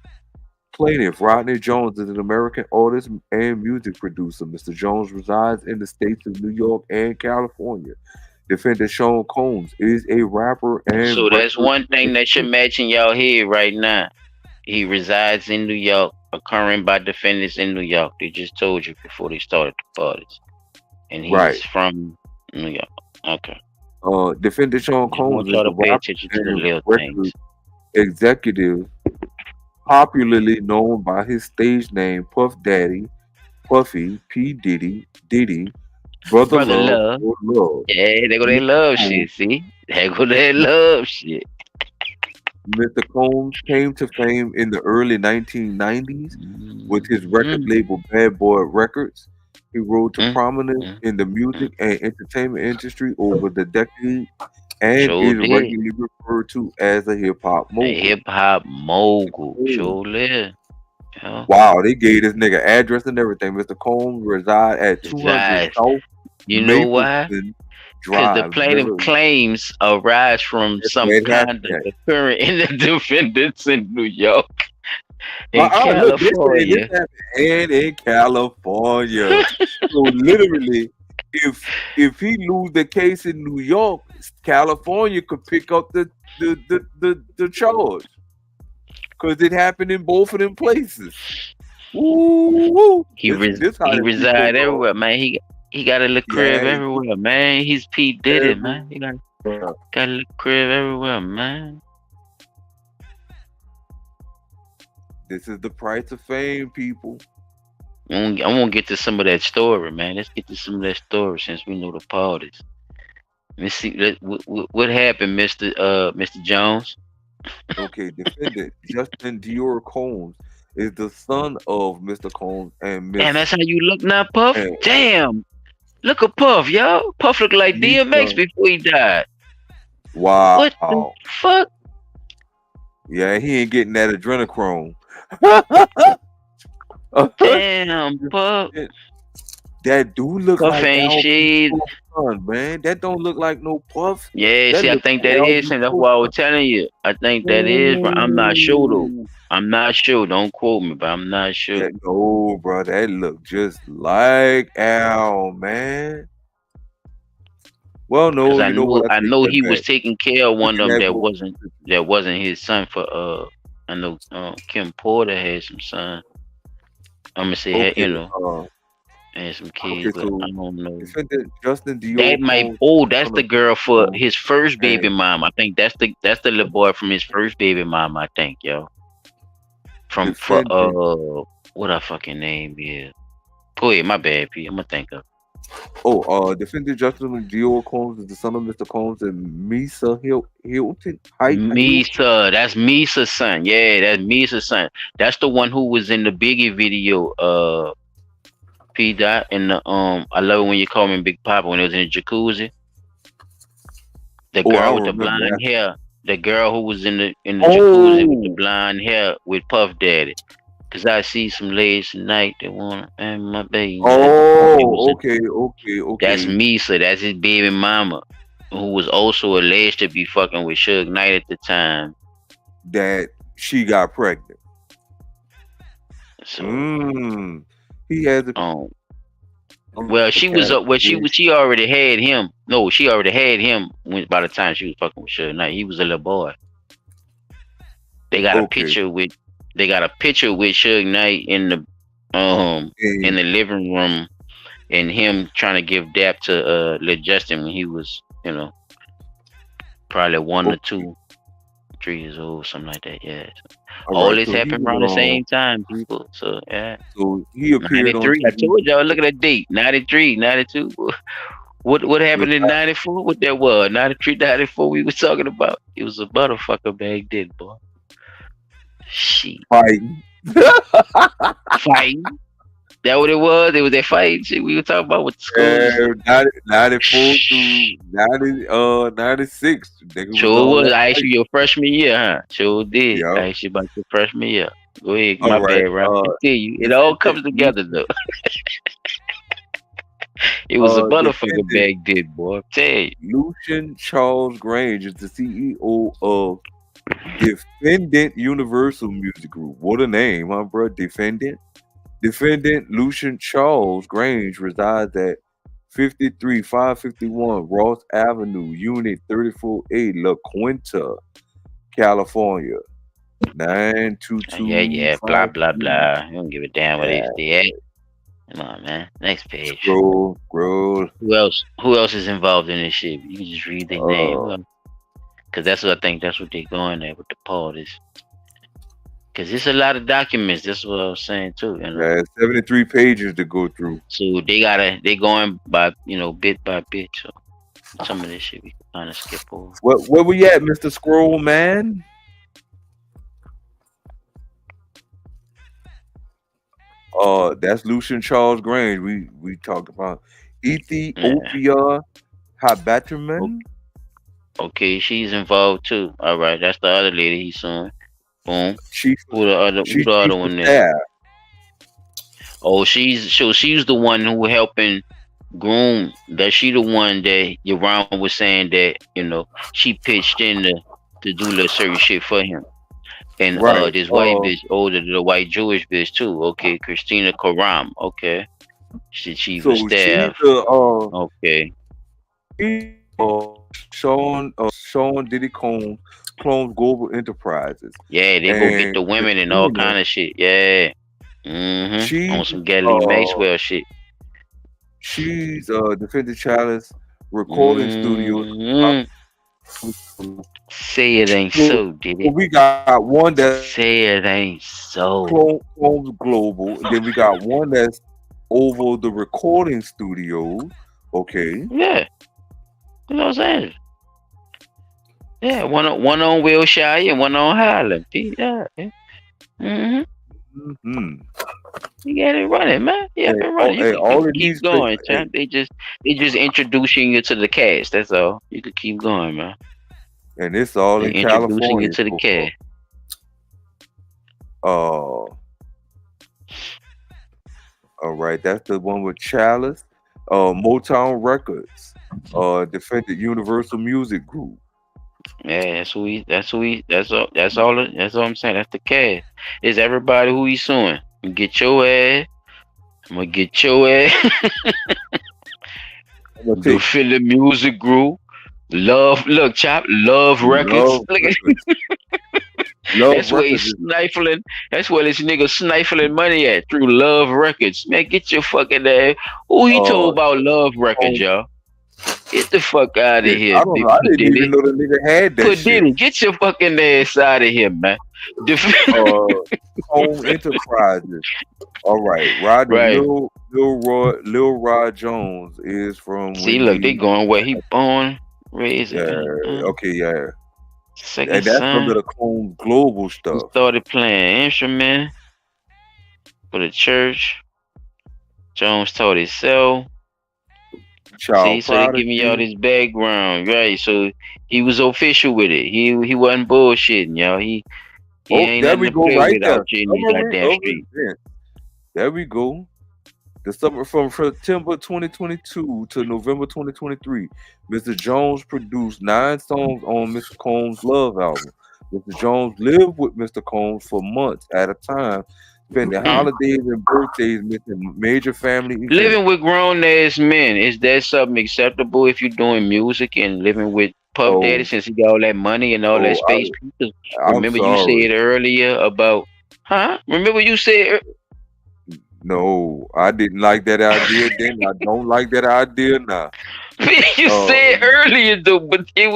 Speaker 2: Plaintiff Rodney Jones is an American artist and music producer. Mr. Jones resides in the states of New York and California. Defendant Sean Combs is a rapper and...
Speaker 1: So that's one thing that should match in y'all head right now. He resides in New York, occurring by defendants in New York. They just told you before they started the parties. And he's from New York. Okay.
Speaker 2: Defendant Sean Combs is a rapper and record executive, popularly known by his stage name Puff Daddy, Puffy, P. Diddy, Brother
Speaker 1: love.
Speaker 2: love.
Speaker 1: Yeah, they go that love shit. See, they go that love shit.
Speaker 2: Mr. Combs came to fame in the early 1990s with his record label Bad Boy Records. He rose to prominence in the music and entertainment industry over the decade and
Speaker 1: Sure
Speaker 2: is
Speaker 1: did.
Speaker 2: regularly referred to as a hip hop mogul.
Speaker 1: A hip hop mogul. Sure live. Yeah.
Speaker 2: Wow, they gave this nigga address and everything. Mr. Combs reside at 200 South
Speaker 1: You know why?
Speaker 2: Mapleton
Speaker 1: Because the
Speaker 2: Drive.
Speaker 1: plaintiff claims arise from some conduct occurring in the defendants in New York. In California.
Speaker 2: And in California. So literally, if he lose the case in New York, California could pick up the charge. Because it happened in both of them places. Ooh,
Speaker 1: He reside everywhere, man. He got a little crib everywhere, man. He's P. Diddy, man. He got a little crib everywhere, man.
Speaker 2: This is the price of fame, people.
Speaker 1: I want to get to some of that story, man. Let's get to some of that story since we know the parties. Let's see what happened, Mr. Jones.
Speaker 2: Okay, defendant Justin Dior Combs is the son of Mr. Combs and Miss.
Speaker 1: Damn, that's how you look now, Puff? Damn. Look at Puff, yo. Puff looked like DMX before he died.
Speaker 2: Wow.
Speaker 1: What the fuck?
Speaker 2: Yeah, he ain't getting that adrenochrome.
Speaker 1: Damn, Puff.
Speaker 2: That dude look
Speaker 1: Puff
Speaker 2: like
Speaker 1: ain't shit.
Speaker 2: Son, man. That don't look like no Puff.
Speaker 1: Yeah,
Speaker 2: that
Speaker 1: see, I think that is, and that's why I was telling you. I think that is, but I'm not sure though. I'm not sure. Don't quote me, but I'm not sure.
Speaker 2: No, bro, that look just like Al, man. Well, no,
Speaker 1: I know he was taking care of one of them that wasn't his son. For I know Kim Porter had some son. I'm gonna say and some kids, but I don't know.
Speaker 2: Justin Dior.
Speaker 1: That might. That's the girl for his first baby mom. I think that's the little boy from his first baby mom. I think, yo. What her fucking name is? Go ahead, my bad, P. I'm gonna think of.
Speaker 2: Defendant Justin Dior Combs is the son of Mr. Combs and Misa Hilton.
Speaker 1: Misa, that's Misa's son. Yeah, that's Misa's son. That's the one who was in the Biggie video. P. Dot in the I love it when you call me Big Papa when it was in the jacuzzi. The girl with the blonde hair. The girl who was in the jacuzzi with the blonde hair with Puff Daddy. Cause I see some ladies tonight that want and my baby.
Speaker 2: Okay.
Speaker 1: That's Misa. That's his baby mama, who was also alleged to be fucking with Suge Knight at the time.
Speaker 2: That she got pregnant.
Speaker 1: So
Speaker 2: he has a.
Speaker 1: Well, she was up. Well, she already had him. No, she already had him by the time she was fucking with Suge Knight. He was a little boy. They got a picture with. They got a picture with Suge Knight in the living room, and him trying to give dap to Lil Justin when he was, probably 1 or 2, 3 years old, something like that. Yeah. All this happened around the same time, people. So yeah.
Speaker 2: So he appeared
Speaker 1: 93. I told y'all, look at that date. 93, 92. What happened in 94? What that was? 93, 94 we was talking about. It was a motherfucker back then, boy. Shit.
Speaker 2: Fighting.
Speaker 1: Fighting. That what it was? It was that fighting shit we were talking about with the schools.
Speaker 2: 94 to 96.
Speaker 1: Sure was. I asked you your freshman year, huh? Sure did. Yep. I asked you about your freshman year. Go ahead. My bad, right? I tell you. It all comes together, though. It was a motherfucker back then, boy. I tell you.
Speaker 2: Lucian Charles Grange is the CEO of Defendant Universal Music Group. What a name, huh, bro? Defendant Lucian Charles Grange resides at 53551 Ross Avenue, Unit 34A, La Quinta, California. 922.
Speaker 1: Yeah. Blah blah blah. You don't give a damn what they say. Come on, man. Next page.
Speaker 2: Scroll.
Speaker 1: Who else is involved in this shit? You can just read their name. Cause that's what I think. That's what they're going at with the parties. Cause it's a lot of documents. That's what I was saying too. You know?
Speaker 2: Yeah, 73 pages to go through.
Speaker 1: So they going by bit by bit. So some of this shit we can kind of skip over.
Speaker 2: Where we at, Mr. Scroll Man? That's Lucian Charles Grange. We talked about Ethiopia Habatterman.
Speaker 1: Okay, she's involved too. All right, that's the other lady he's suing. Boom. Who the other one there? Oh, she's the one who helping groom. That she the one that Yaron was saying that she pitched in to do little certain shit for him. And this white bitch, the white Jewish bitch too. Okay, Christina Karam. Okay, she's chief of staff. Okay.
Speaker 2: Sean Diddy Combs Global Enterprises.
Speaker 1: Yeah, they go get the women and all kind of shit. Yeah. On some Galilee Maxwell shit.
Speaker 2: She's defended Chalice Recording Studios.
Speaker 1: Say it ain't so, Diddy.
Speaker 2: We got one that
Speaker 1: say it ain't so.
Speaker 2: Combs Global. Then we got one that's over the recording studio. Okay.
Speaker 1: Yeah. You know what I'm saying? Yeah, one on Wilshire and one on Highland. Yeah. You got it running, man. Yeah, been running. You can keep going, champ. They just introducing you to the cast. That's all. You can keep going, man.
Speaker 2: And it's all in California.
Speaker 1: Introducing you to the cast.
Speaker 2: All right, that's the one with Chalice. Motown Records. Defended Universal Music Group.
Speaker 1: Yeah, that's all I'm saying. That's the cast. It's everybody who he's suing. Get your ass. I'm gonna get your ass. Go Philly Music Group. Love Records. That's where he's sniffling. That's where this nigga sniffling money at, through Love Records. Man, get your fucking ass. Who he told about Love Records, y'all? Get the fuck out of here.
Speaker 2: I didn't even know the nigga had that shit.
Speaker 1: Diddy, get your fucking ass out of here, man.
Speaker 2: Home Enterprises. All right, Lil Rod Jones is from.
Speaker 1: See, look, they going where he born, raised.
Speaker 2: Okay, yeah.
Speaker 1: Second
Speaker 2: and that's
Speaker 1: son.
Speaker 2: some of the Combs Global stuff.
Speaker 1: He started playing instrument for the church. Jones taught himself. See, so they give me all this background, right? So he was official with it. He wasn't bullshitting, y'all. He ain't
Speaker 2: there
Speaker 1: nothing
Speaker 2: we
Speaker 1: to
Speaker 2: go,
Speaker 1: play
Speaker 2: right
Speaker 1: with
Speaker 2: there.
Speaker 1: out here in these goddamn streets.
Speaker 2: There we go. The summer from September 2022 to November 2023, Mr. Jones produced 9 songs on Mr. Combs' Love album. Mr. Jones lived with Mr. Combs for months at a time, spending holidays and birthdays, missing major family events.
Speaker 1: Living with grown ass men, is that something acceptable if you're doing music and living with Puff Daddy, since he got all that money and all that space? Remember you said earlier about, Remember you said.
Speaker 2: No, I didn't like that idea then. I don't like that idea now.
Speaker 1: You said earlier though, but you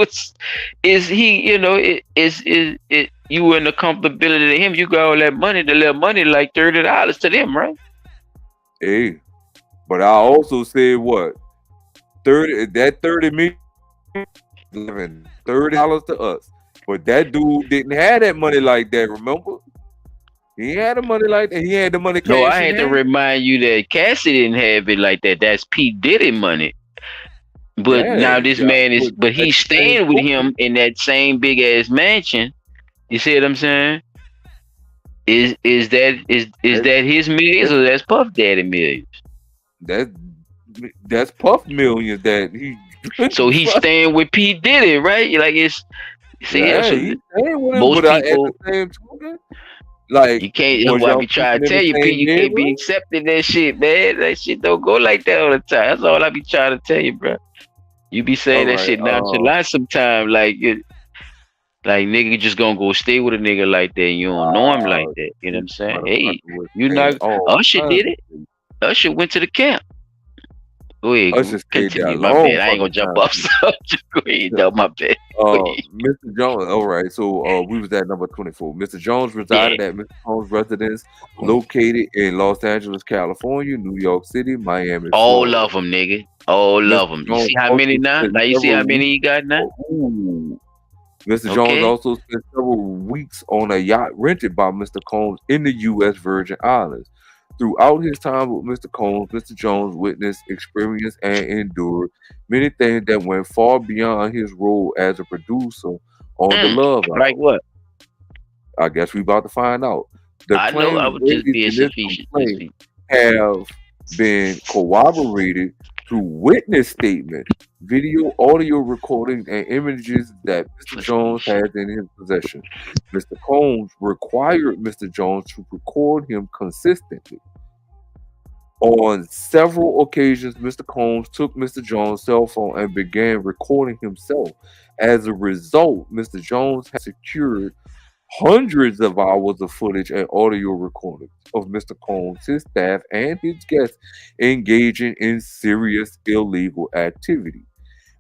Speaker 1: were in the comfortability to him. You got all that money, the little money, like $30 to them, right?
Speaker 2: Hey, but I also said what? $30 million, $30 to us. But that dude didn't have that money like that, remember? He had the money like that. He had the money.
Speaker 1: No, I had to remind you that Cassie didn't have it like that. That's P. Diddy money. But now this man is, but he's staying with him in that same big ass mansion. You see what I'm saying? Is that his millions or that's Puff Daddy millions?
Speaker 2: That's Puff millions that he.
Speaker 1: So he's staying with P. Diddy, right? Like it's. See,
Speaker 2: he's staying with him,
Speaker 1: most
Speaker 2: but
Speaker 1: people.
Speaker 2: At the same time, like
Speaker 1: you can't. That's what I be trying to tell you, P. You can't be accepting that shit, man. That shit don't go like that all the time. That's all I be trying to tell you, bro. You be saying that shit nonchalant sometimes, like nigga just gonna go stay with a nigga like that. And you don't know him like that. You know what I'm saying? Hey, you not Usher did it. Usher went to the camp. Go ahead.
Speaker 2: Usher stayed there
Speaker 1: Continue.
Speaker 2: a
Speaker 1: My
Speaker 2: long
Speaker 1: bad. I ain't gonna
Speaker 2: fucking
Speaker 1: jump
Speaker 2: time.
Speaker 1: off subject. Go ahead. No, my bad.
Speaker 2: Mr. Jones. All right, so we was at number 24. Mr. Jones resided at Mr. Combs' residence located in Los Angeles, California, New York City, Miami,
Speaker 1: All
Speaker 2: Florida.
Speaker 1: of them, nigga. All
Speaker 2: Mr.
Speaker 1: of them. You
Speaker 2: Jones
Speaker 1: see how
Speaker 2: also
Speaker 1: many now?
Speaker 2: spent
Speaker 1: Now you see how
Speaker 2: several
Speaker 1: many
Speaker 2: weeks.
Speaker 1: you got now?
Speaker 2: Ooh. Mr. Jones
Speaker 1: Okay.
Speaker 2: also spent several weeks on a yacht rented by Mr. Combs in the U.S. Virgin Islands. Throughout his time with Mr. Combs, Mr. Jones witnessed, experienced, and endured many things that went far beyond his role as a producer on The Love Hour.
Speaker 1: Like what?
Speaker 2: I guess we about to find out. The
Speaker 1: I know. I
Speaker 2: claims
Speaker 1: was just
Speaker 2: raised
Speaker 1: being
Speaker 2: in this
Speaker 1: facetious.
Speaker 2: complaint have been corroborated through witness statements, video, audio recordings, and images that Mr. Jones has in his possession. Mr. Combs required Mr. Jones to record him consistently. On several occasions, Mr. Combs took Mr. Jones' cell phone and began recording himself. As a result, Mr. Jones has secured hundreds of hours of footage and audio recordings of Mr. Combs, his staff, and his guests engaging in serious illegal activity.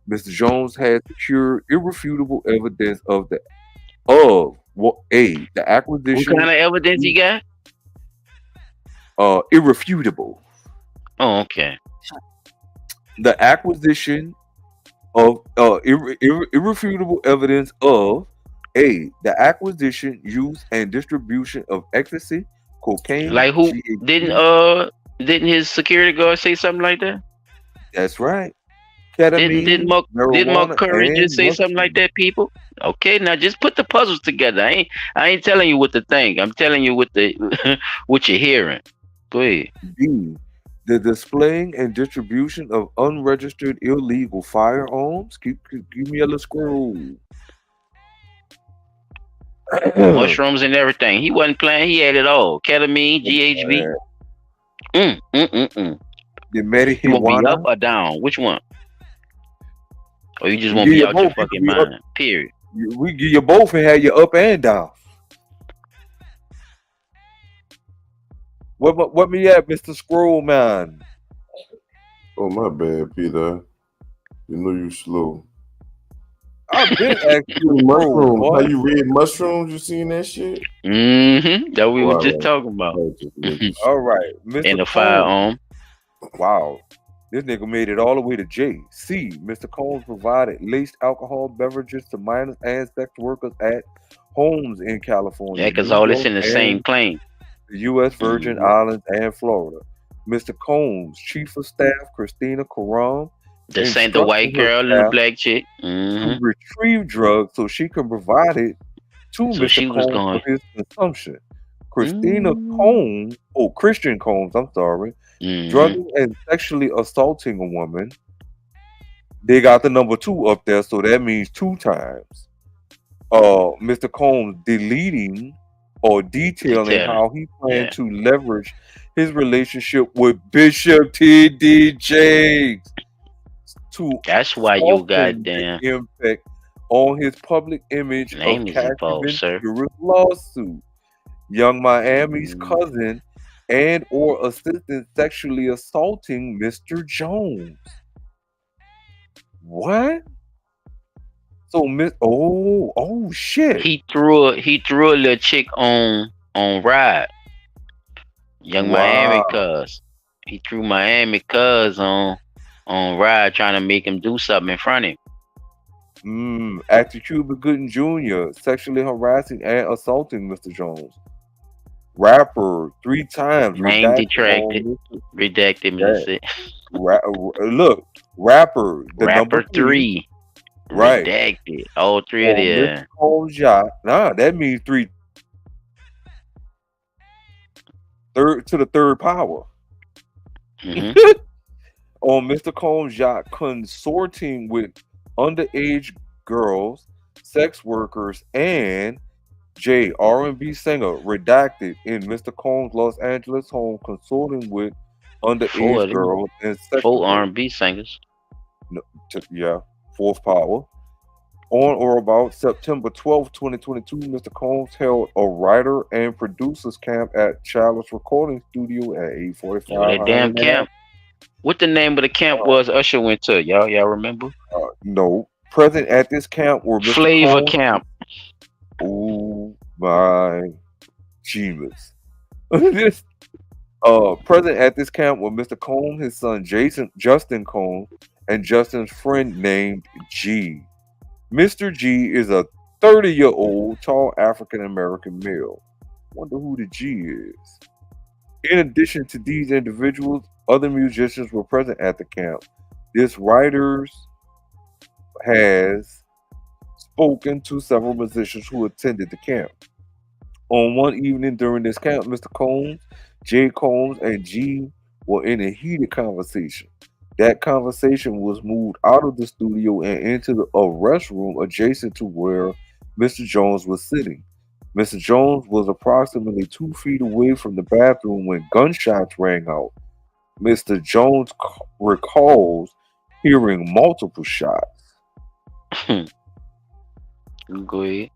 Speaker 2: Mr. Jones has secured irrefutable evidence of the acquisition.
Speaker 1: What kind of evidence you got?
Speaker 2: Irrefutable.
Speaker 1: Oh, okay.
Speaker 2: The acquisition of irrefutable evidence of the acquisition, use, and distribution of ecstasy, cocaine.
Speaker 1: Like who
Speaker 2: GHB.
Speaker 1: didn't his security guard say something like that?
Speaker 2: That's right. Ketamine,
Speaker 1: Didn't Mark
Speaker 2: marijuana,
Speaker 1: Curry
Speaker 2: and
Speaker 1: just say something like that, people? Okay, now just put the puzzles together. I ain't telling you what to think. I'm telling you what the what you're hearing. Go ahead.
Speaker 2: B. The displaying and distribution of unregistered illegal firearms. Give me a little scroll.
Speaker 1: Mushrooms and everything. He wasn't playing. He had it all. Ketamine, GHB.
Speaker 2: The
Speaker 1: You want to be
Speaker 2: marijuana.
Speaker 1: up or down? Which one? Or you just want
Speaker 2: Yeah,
Speaker 1: to be
Speaker 2: you
Speaker 1: out your
Speaker 2: both. You
Speaker 1: fucking
Speaker 2: can be up.
Speaker 1: mind? Period.
Speaker 2: We give you both and have you up and down. What me at, Mr. Scroll Man?
Speaker 11: Oh, my bad, Peter. You know you slow.
Speaker 2: I've been asking you to
Speaker 11: Mushrooms.
Speaker 2: scroll,
Speaker 11: How
Speaker 2: boy.
Speaker 11: you read mushrooms? You seen that shit?
Speaker 1: That we were
Speaker 11: Wow.
Speaker 1: just talking about.
Speaker 2: All right, Mr.
Speaker 1: And the
Speaker 2: Combs.
Speaker 1: firearm.
Speaker 2: Wow. This nigga made it all the way to J. C. Mr. Combs provided laced alcohol beverages to minors and sex workers at homes in California,
Speaker 1: Yeah, because
Speaker 2: New
Speaker 1: all this
Speaker 2: York,
Speaker 1: in the same
Speaker 2: and
Speaker 1: claim.
Speaker 2: the U.S. Virgin Islands and Florida. Mr. Combs' chief of staff, Christina Karam,
Speaker 1: The same, the white
Speaker 2: instructed her
Speaker 1: girl and the
Speaker 2: staff
Speaker 1: black chick.
Speaker 2: to retrieve drugs so she can provide it to
Speaker 1: So she
Speaker 2: Mr.
Speaker 1: was
Speaker 2: Combs
Speaker 1: going.
Speaker 2: for his consumption. Christian Combs, I'm sorry, drugging and sexually assaulting a woman. They got the number 2 up there, so that means 2 times. Mr. Combs deleting or detailing how he planned to leverage his relationship with Bishop T.D. Jakes to
Speaker 1: That's why you
Speaker 2: soften
Speaker 1: goddamn
Speaker 2: the impact on his public image
Speaker 1: name
Speaker 2: of
Speaker 1: is
Speaker 2: Cassie
Speaker 1: involved, sir.
Speaker 2: Ventura's lawsuit. Young Miami's cousin and or assistant sexually assaulting Mr. Jones. What? So shit.
Speaker 1: He threw a little chick on Ride. Young Miami cuz. He threw Miami cuz on Ride trying to make him do something in front of him.
Speaker 2: Actor Cuba Gooding Jr. sexually harassing and assaulting Mr. Jones. Rapper 3 times.
Speaker 1: Name detracted. Redacted me.
Speaker 2: Look, rapper. The
Speaker 1: Rapper
Speaker 2: number 3. Right.
Speaker 1: Redacted. All 3 of them.
Speaker 2: Mr. Combs' yacht. Nah, that means 3. Third to the third power. On Mr. Combs' yacht, consorting with underage girls, sex workers, and R&B singer redacted in Mr. Combs' Los Angeles home, consorting with underage girls and sex
Speaker 1: 4 R&B singers.
Speaker 2: Fourth power. On or about September 12, 2022, Mr. Combs held a writer and producers camp at Chalice Recording Studio at 845.
Speaker 1: That damn camp. What the name of the camp was Usher went to? Y'all remember?
Speaker 2: No. Present at this camp were Mr.
Speaker 1: Flavor
Speaker 2: Combs.
Speaker 1: Camp.
Speaker 2: Oh my Jesus. Present at this camp were Mr. Combs, his son Justin Combs, and Justin's friend named G. Mr. G is a 30-year-old tall African American male. Wonder who the G is. In addition to these individuals, other musicians were present at the camp. This writer has spoken to several musicians who attended the camp. On one evening during this camp, Mr. Combs, J. Combs, and G were in a heated conversation. That conversation was moved out of the studio and into a restroom adjacent to where Mr. Jones was sitting. Mr. Jones was approximately 2 feet away from the bathroom when gunshots rang out. Mr. Jones recalls hearing multiple shots.
Speaker 1: Go ahead.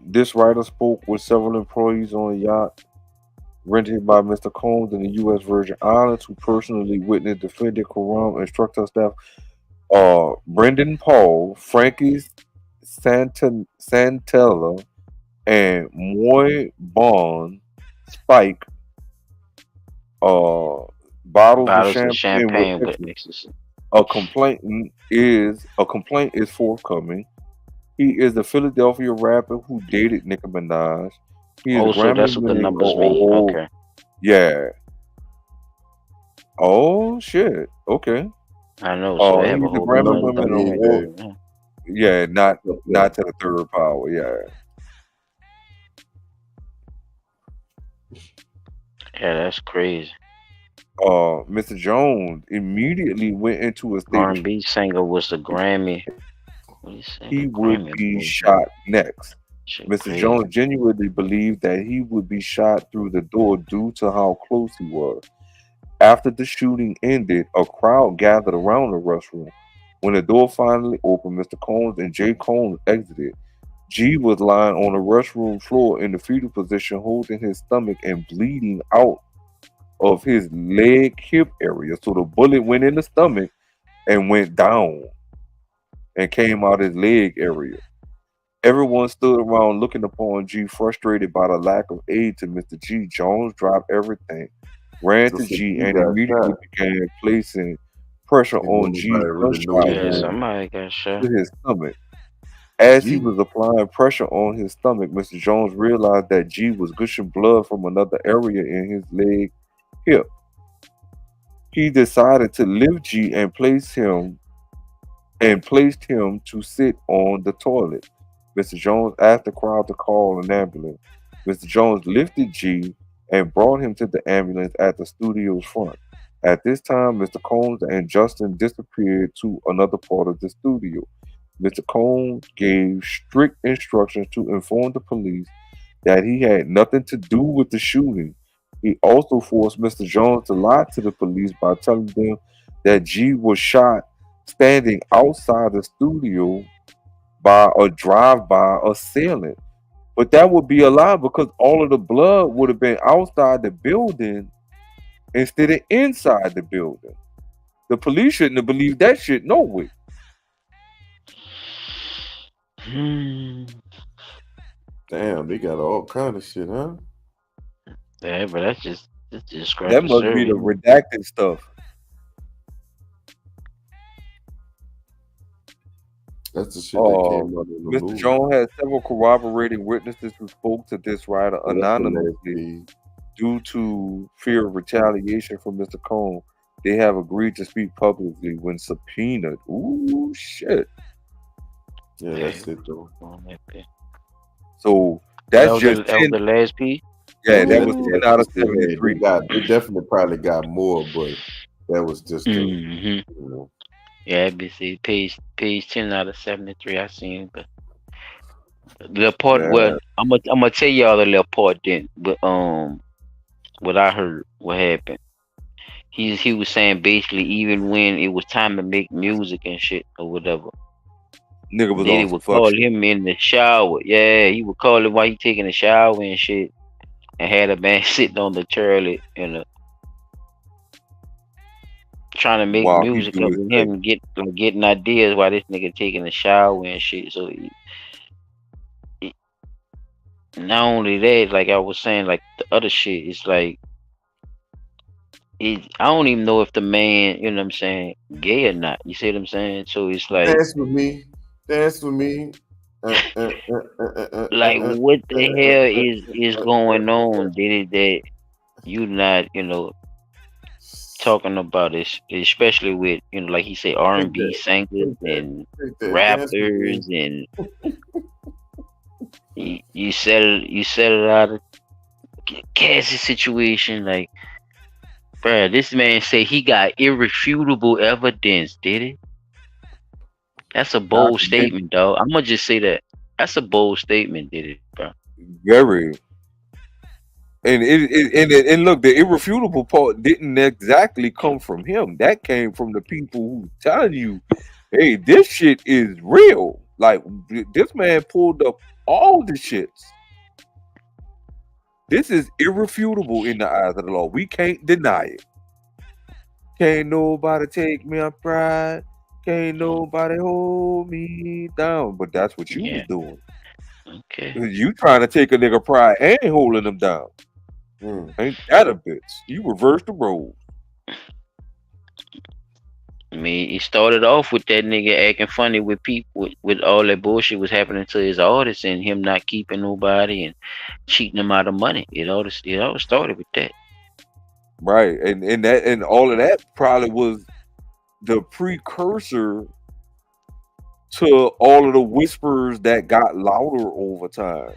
Speaker 2: This writer spoke with several employees on a yacht rented by Mr. Combs in the U.S. Virgin Islands who personally witnessed defendant Karam instructor staff Brendan Paul, Frankie Santella, and Moy Bond Spike bottles of champagne with ecstasy. A complaint is forthcoming. He is the Philadelphia rapper who dated Nicki Minaj. He is
Speaker 1: so that's what the numbers mean. Okay.
Speaker 2: Yeah. Oh shit. Okay.
Speaker 1: I know. So I have
Speaker 2: he's
Speaker 1: a
Speaker 2: the
Speaker 1: whole
Speaker 2: Grammy
Speaker 1: nother
Speaker 2: Women Award. Yeah, not to the third power. Yeah.
Speaker 1: Yeah, that's crazy.
Speaker 2: Mr. Jones immediately went into a state of
Speaker 1: R&B singer was the Grammy.
Speaker 2: he would be shot next. Mr. Jones genuinely believed that he would be shot through the door due to how close he was. After the shooting ended, a crowd gathered around the restroom. When the door finally opened, Mr. Combs and J. Combs exited. G was lying on the restroom floor in the fetal position, holding his stomach and bleeding out of his leg hip area. So the bullet went in the stomach and went down and came out his leg area. Everyone stood around looking upon G, frustrated by the lack of aid to Mr. G. Jones dropped everything, ran to G, and immediately began placing pressure on G's
Speaker 1: somebody got shot
Speaker 2: to his stomach. As he was applying pressure on his stomach, Mr. Jones realized that G was gushing blood from another area in his leg hip. He decided to lift G and placed him to sit on the toilet. Mr. Jones asked the crowd to call an ambulance. Mr. Jones lifted G and brought him to the ambulance at the studio's front. At this time, Mr. Combs and Justin disappeared to another part of the studio. Mr. Combs gave strict instructions to inform the police that he had nothing to do with the shooting. He also forced Mr. Jones to lie to the police by telling them that G was shot standing outside the studio by a drive-by assailant. But that would be a lie because all of the blood would have been outside the building instead of inside the building. The police shouldn't have believed that shit, no way.
Speaker 11: Damn, they got all kind of shit, huh?
Speaker 1: Yeah, but that's just
Speaker 2: that must be the redacted stuff.
Speaker 11: That's the shit that came out in the
Speaker 2: Mr.
Speaker 11: movie.
Speaker 2: Jones had several corroborating witnesses who spoke to this writer anonymously due to fear of retaliation from Mr. Combs. They have agreed to speak publicly when subpoenaed. Ooh, shit.
Speaker 11: Yeah, that's it though.
Speaker 2: So that's
Speaker 1: that
Speaker 2: just
Speaker 1: the last piece.
Speaker 2: Yeah, that was 10 out of 73.
Speaker 11: They definitely probably got more, but that was just
Speaker 1: you know. Yeah, ABC page 10 out of 73. I seen, but the part where I'm gonna tell y'all the little part then, but what I heard, what happened. He was saying basically even when it was time to make music and shit or whatever,
Speaker 2: nigga was
Speaker 1: Diddy would call him in the shower. Yeah, he would call him while he taking a shower and shit, and had a man sitting on the toilet trying to make
Speaker 2: while he
Speaker 1: music
Speaker 2: do
Speaker 1: of
Speaker 2: his thing.
Speaker 1: him getting ideas while this nigga taking a shower and shit. So not only that, like I was saying, like the other shit, it's like I don't even know if the man, you know what I'm saying, gay or not. You see what I'm saying? So it's like
Speaker 11: Dance with me. Dance with me.
Speaker 1: like what the hell is going on, Diddy, that you not, talking about it, especially with, like he said, R&B singers and rappers, and you said it out of Cassie situation, like, bruh, this man say he got irrefutable evidence, did it? That's a bold statement, dog. I'm gonna just say that. That's a bold statement, did it, bro?
Speaker 2: Very. And look, the irrefutable part didn't exactly come from him. That came from the people who telling you, hey, this shit is real. Like, this man pulled up all the shits. This is irrefutable in the eyes of the law. We can't deny it. Can't nobody take me up pride. Can't nobody hold me down. But that's what you was doing.
Speaker 1: Okay.
Speaker 2: You trying to take a nigga pride and holding him down. Ain't that a bitch? You reverse the roles.
Speaker 1: I mean, he started off with that nigga acting funny with people, with all that bullshit was happening to his artists and him not keeping nobody and cheating them out of money. It all started with that.
Speaker 2: Right, and all of that probably was the precursor to all of the whispers that got louder over time.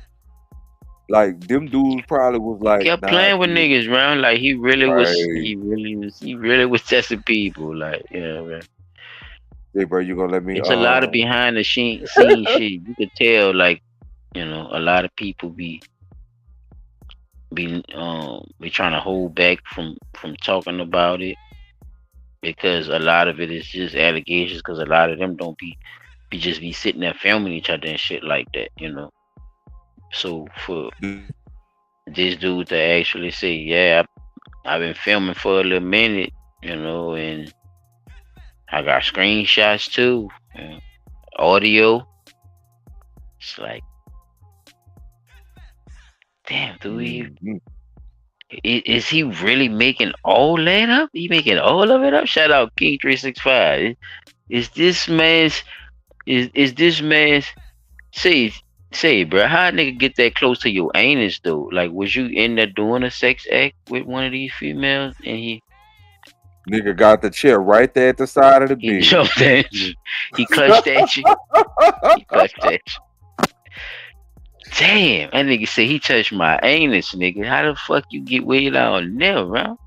Speaker 2: Like, them dudes probably was like,
Speaker 1: kept playing with niggas, man. Like he really was testing people. Like, man.
Speaker 2: Hey, bro, you gonna let me?
Speaker 1: It's a lot of behind the scene shit. You could tell, like, a lot of people be trying to hold back from talking about it because a lot of it is just allegations. Because a lot of them don't be sitting there filming each other and shit like that, So for this dude to actually say, yeah, I've been filming for a little minute, and I got screenshots too, audio. It's like, damn, dude, is he really making all that up? He making all of it up? Shout out King 365. Is this man's? Is this man's? Say, bro, how a nigga get that close to your anus though? Like, was you in there doing a sex act with one of these females and he
Speaker 2: nigga got the chair right there at the side of the bed?
Speaker 1: Jumped at you. He clutched at you. He clutched at you. Damn, that nigga said he touched my anus, nigga. How the fuck you get way down there, bro?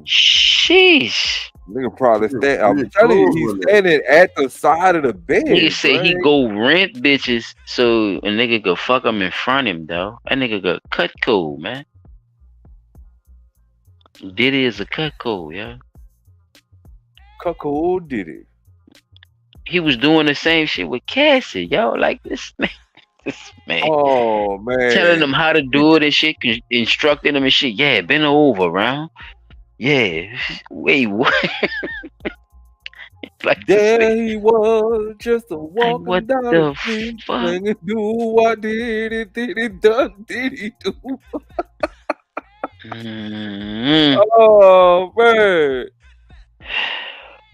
Speaker 1: Sheesh.
Speaker 2: Nigga probably I'm telling you, he's standing at the side of the bed.
Speaker 1: Nigga say he go rent bitches so a nigga could fuck him in front of him, though. That nigga got cut code, man. Diddy is a cut code, yeah.
Speaker 2: Cut code Diddy.
Speaker 1: He was doing the same shit with Cassie, yo. Like this man.
Speaker 2: Oh man.
Speaker 1: Telling them how to do it and shit, instructing them and shit. Yeah, bend over, round. Yeah. Wait, what?
Speaker 2: Like there he was, just a walking down the street, singing, do what did it done, did he do? Oh man.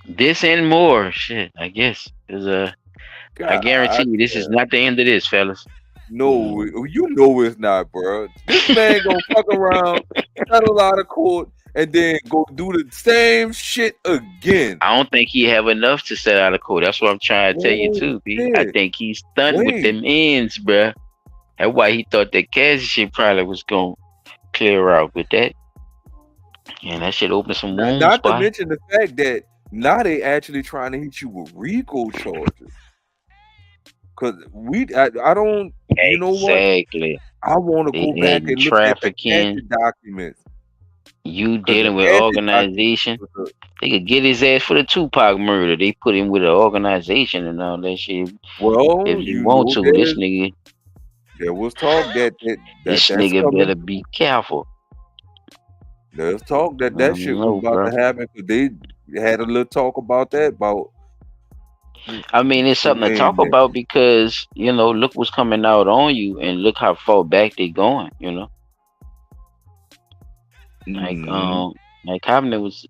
Speaker 1: This and more shit, I guess. I guarantee you this is not the end of this, fellas.
Speaker 2: No, you know it's not, bro. This man gonna fuck around, settle out of court, and then go do the same shit again.
Speaker 1: I don't think he have enough to set out of court. That's what I'm trying to tell you too, B. I think he's stunned with them ends, bruh. That's why he thought that Cassie shit probably was gonna clear out with that. And that shit opened some wounds.
Speaker 2: Not to mention the fact that now they actually trying to hit you with RICO charges. Cause I don't, you know what?
Speaker 1: Exactly.
Speaker 2: I want to go back and look at the Cassie documents.
Speaker 1: You dealing with organization? They could get his ass for the Tupac murder. They put him with an organization and all that shit.
Speaker 2: Well,
Speaker 1: if you want to, this nigga.
Speaker 2: There was talk that
Speaker 1: this nigga better be careful.
Speaker 2: There's talk that shit was about to happen. Cause had a little talk about that. About
Speaker 1: I mean, it's something to talk about because look what's coming out on you, and look how far back they going. Like Cabinet was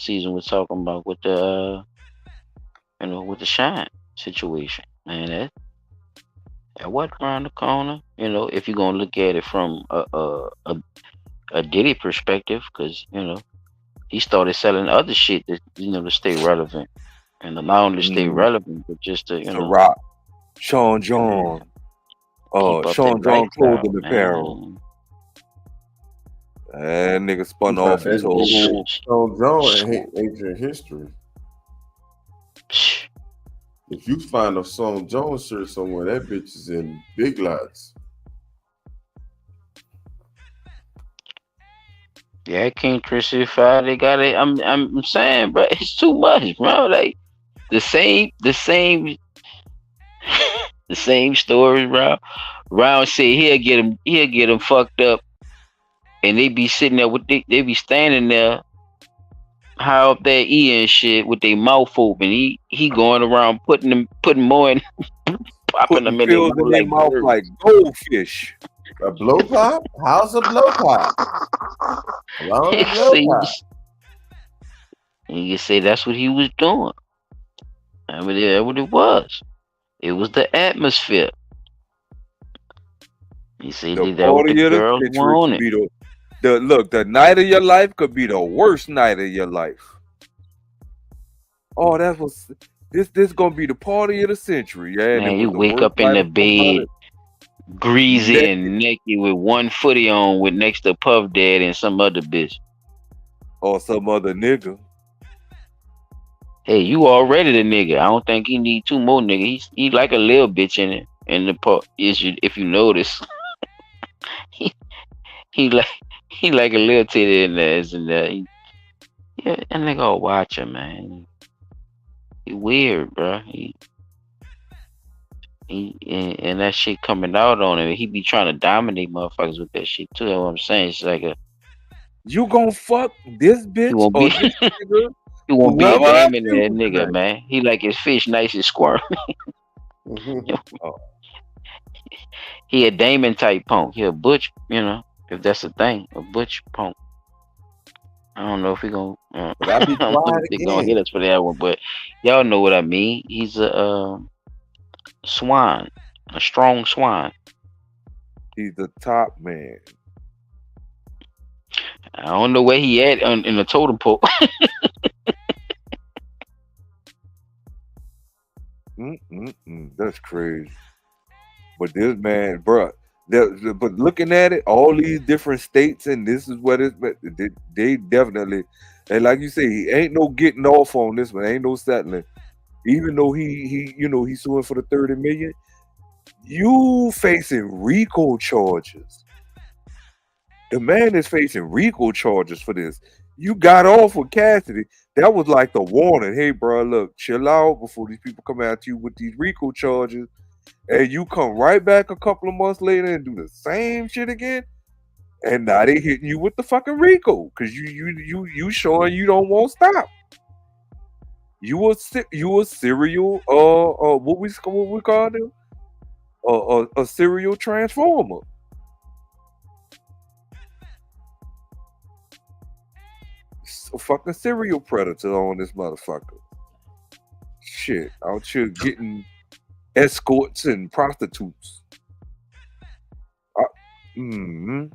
Speaker 1: season was talking about with the with the Shine situation, man. That wasn't around the corner. If you're gonna look at it from a Diddy perspective, because he started selling other shit that to stay relevant, and allowing to stay relevant, but just to
Speaker 2: The Rock, Sean John,
Speaker 1: keep up
Speaker 2: Sean
Speaker 1: that
Speaker 2: John
Speaker 1: lifestyle,
Speaker 2: clothing apparel. That nigga spun
Speaker 11: That's
Speaker 2: off
Speaker 11: not
Speaker 2: into a whole.
Speaker 11: Sean John and ancient history. If you find a Sean Jones shirt somewhere, that bitch is in Big Lots.
Speaker 1: Yeah, King Crucified. They got it. I'm saying, bro, it's too much, bro. Like the same, the same story, bro. Round said he'll get him fucked up, and they be sitting there with they be standing there high up that ear and shit with their mouth open. He going around putting more in, popping them in their
Speaker 2: Pills in their mouth
Speaker 1: birds.
Speaker 2: like goldfish.
Speaker 11: A blow pop? How's a blow pop? Allow a blow pop.
Speaker 1: And you say that's what he was doing. I mean, that's what it was. It was the atmosphere. You see,
Speaker 2: The
Speaker 1: that what the
Speaker 2: party of the
Speaker 1: girls
Speaker 2: century could
Speaker 1: wanted.
Speaker 2: be the night of your life could be the worst night of your life. Oh, that was this gonna be the party of the century, yeah.
Speaker 1: Man, you wake up in the bed, greasy and naked with one footy on, with next to Puff Dad and some other bitch.
Speaker 2: Or some other nigga.
Speaker 1: Hey, you already the nigga. I don't think he need two more niggas. He like a little bitch in the part. If you notice, he like a little titty in there, isn't there? Yeah, that nigga all watch him, man. He weird, bro. And that shit coming out on him. He be trying to dominate motherfuckers with that shit too. That's what I'm saying. It's like
Speaker 2: you gonna fuck this bitch
Speaker 1: he won't
Speaker 2: or
Speaker 1: be
Speaker 2: this nigga?
Speaker 1: he won't be a
Speaker 2: Whoever I
Speaker 1: damn in that
Speaker 2: choose
Speaker 1: nigga,
Speaker 2: tonight.
Speaker 1: man. He like his fish nice and squirmy. He a Damon type punk. He a butch, if that's the thing, a butch punk. I don't know if he gonna. I don't know if they gonna hit us for that one, but y'all know what I mean. He's a swan, a strong swan.
Speaker 2: He's the top man.
Speaker 1: I don't know where he at in the totem pole.
Speaker 2: That's crazy. But this man, bruh, but looking at it, all these different states, and this is what they definitely, and like you say, he ain't no getting off on this one, ain't no settling. Even though he's suing for the 30 million, you facing RICO charges. The man is facing RICO charges for this. You got off with Cassidy. That was like the warning. Hey, bro, look, chill out before these people come at you with these RICO charges. And you come right back a couple of months later and do the same shit again. And now they hitting you with the fucking RICO because you showing you don't want to stop. You a serial what we call them? A serial transformer. A fucking serial predator on this motherfucker. Shit, out here getting escorts and prostitutes. I don't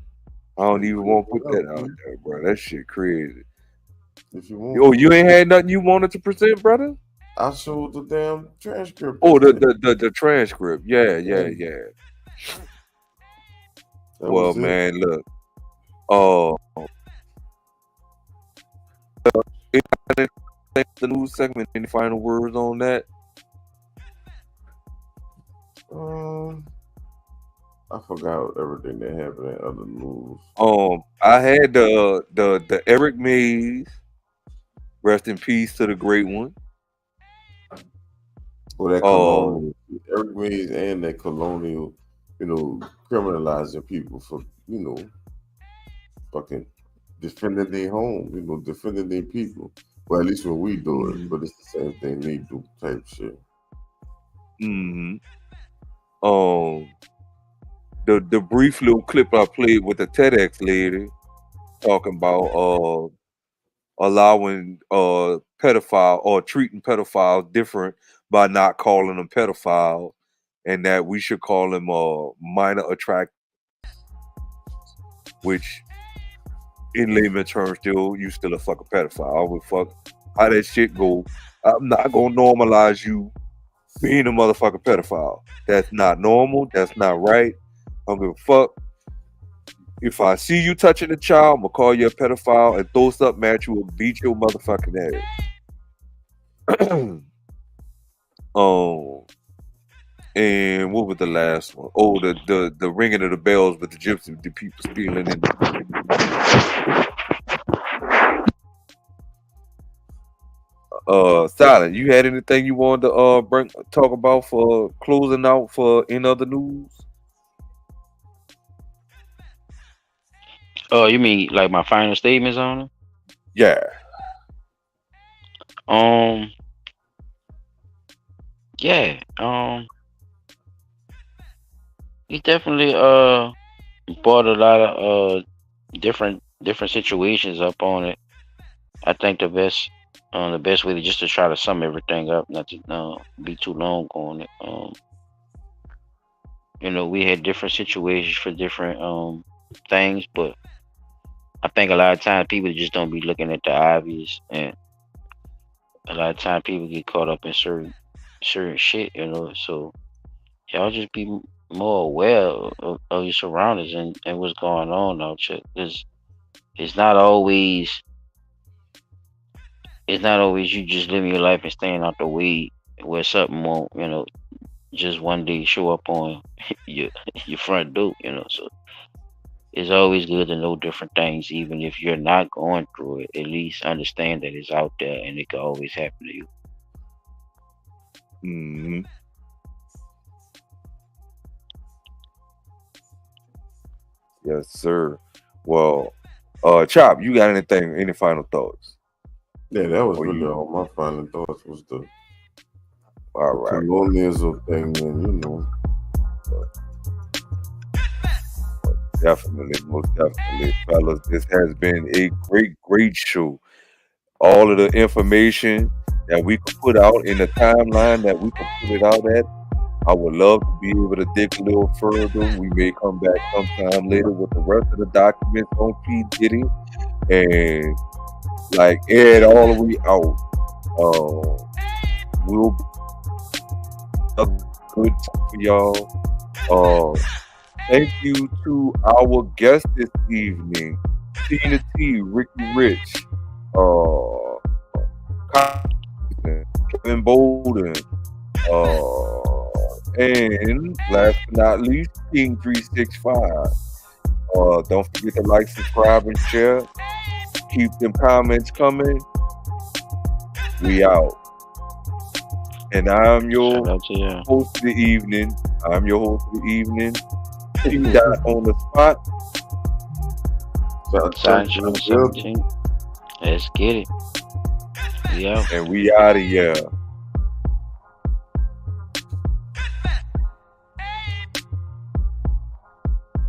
Speaker 2: even want to put that out there, bro. That shit crazy.
Speaker 11: If you want,
Speaker 2: yo, you ain't had nothing you wanted to present, brother?
Speaker 11: I showed the damn transcript.
Speaker 2: Oh, the transcript. Yeah. Well, man, look. The news segment. Any final words on that?
Speaker 11: I forgot everything that happened in other news.
Speaker 2: I had the Eric Mays. Rest in peace to the great one.
Speaker 11: Well, that colonial, Eric Mays and that colonial, criminalizing people for, fucking defending their home, defending their people. Well, at least when we do it, but it's the same thing they do type shit.
Speaker 2: The brief little clip I played with the TEDx lady talking about allowing pedophile or treating pedophiles different by not calling them pedophiles, and that we should call them minor attract, which in layman terms you still a fucking pedophile. I would fuck how that shit go. I'm not gonna normalize you being a motherfucking pedophile. That's not normal. That's not right. I don't give a fuck. If I see you touching a child, I'm gonna call you a pedophile and throw something at you and beat your motherfucking ass. And what was the last one? Oh, the ringing of the bells with the gypsy, the people stealing in. Silent, you had anything you wanted to talk about for closing out for in other news?
Speaker 1: Oh, you mean like my final statements on it?
Speaker 2: Yeah.
Speaker 1: Yeah. He definitely brought a lot of different situations up on it. I think the best way to just to try to sum everything up, not to be too long on it. We had different situations for different things, but I think a lot of times people just don't be looking at the obvious, and a lot of times people get caught up in certain shit, So y'all just be more aware of your surroundings and what's going on out here. It's not always you just living your life and staying out the way where something won't, just one day show up on your front door, So it's always good to know different things, even if you're not going through it. At least understand that it's out there and it can always happen to you.
Speaker 2: Mm-hmm. Yes, sir. Well, Chop, you got any final thoughts?
Speaker 11: Yeah, that was really all my final thoughts was the
Speaker 2: all right
Speaker 11: colonialism thing, and
Speaker 2: Definitely, most definitely, fellas. This has been a great show. All of the information that we could put out in the timeline that we could put it out at, I would love to be able to dig a little further. We may come back sometime later with the rest of the documents on P. Diddy and air it all the way out. We'll be a good time for y'all. Thank you to our guest this evening, Tina T, Ricky Rich, Kevin Bolden, and last but not least, King 365. Don't forget to like, subscribe, and share. Keep them comments coming. We out. And I'm your host of the evening. T-Dot on the spot.
Speaker 1: Let's get it. Yeah.
Speaker 2: And we out of here.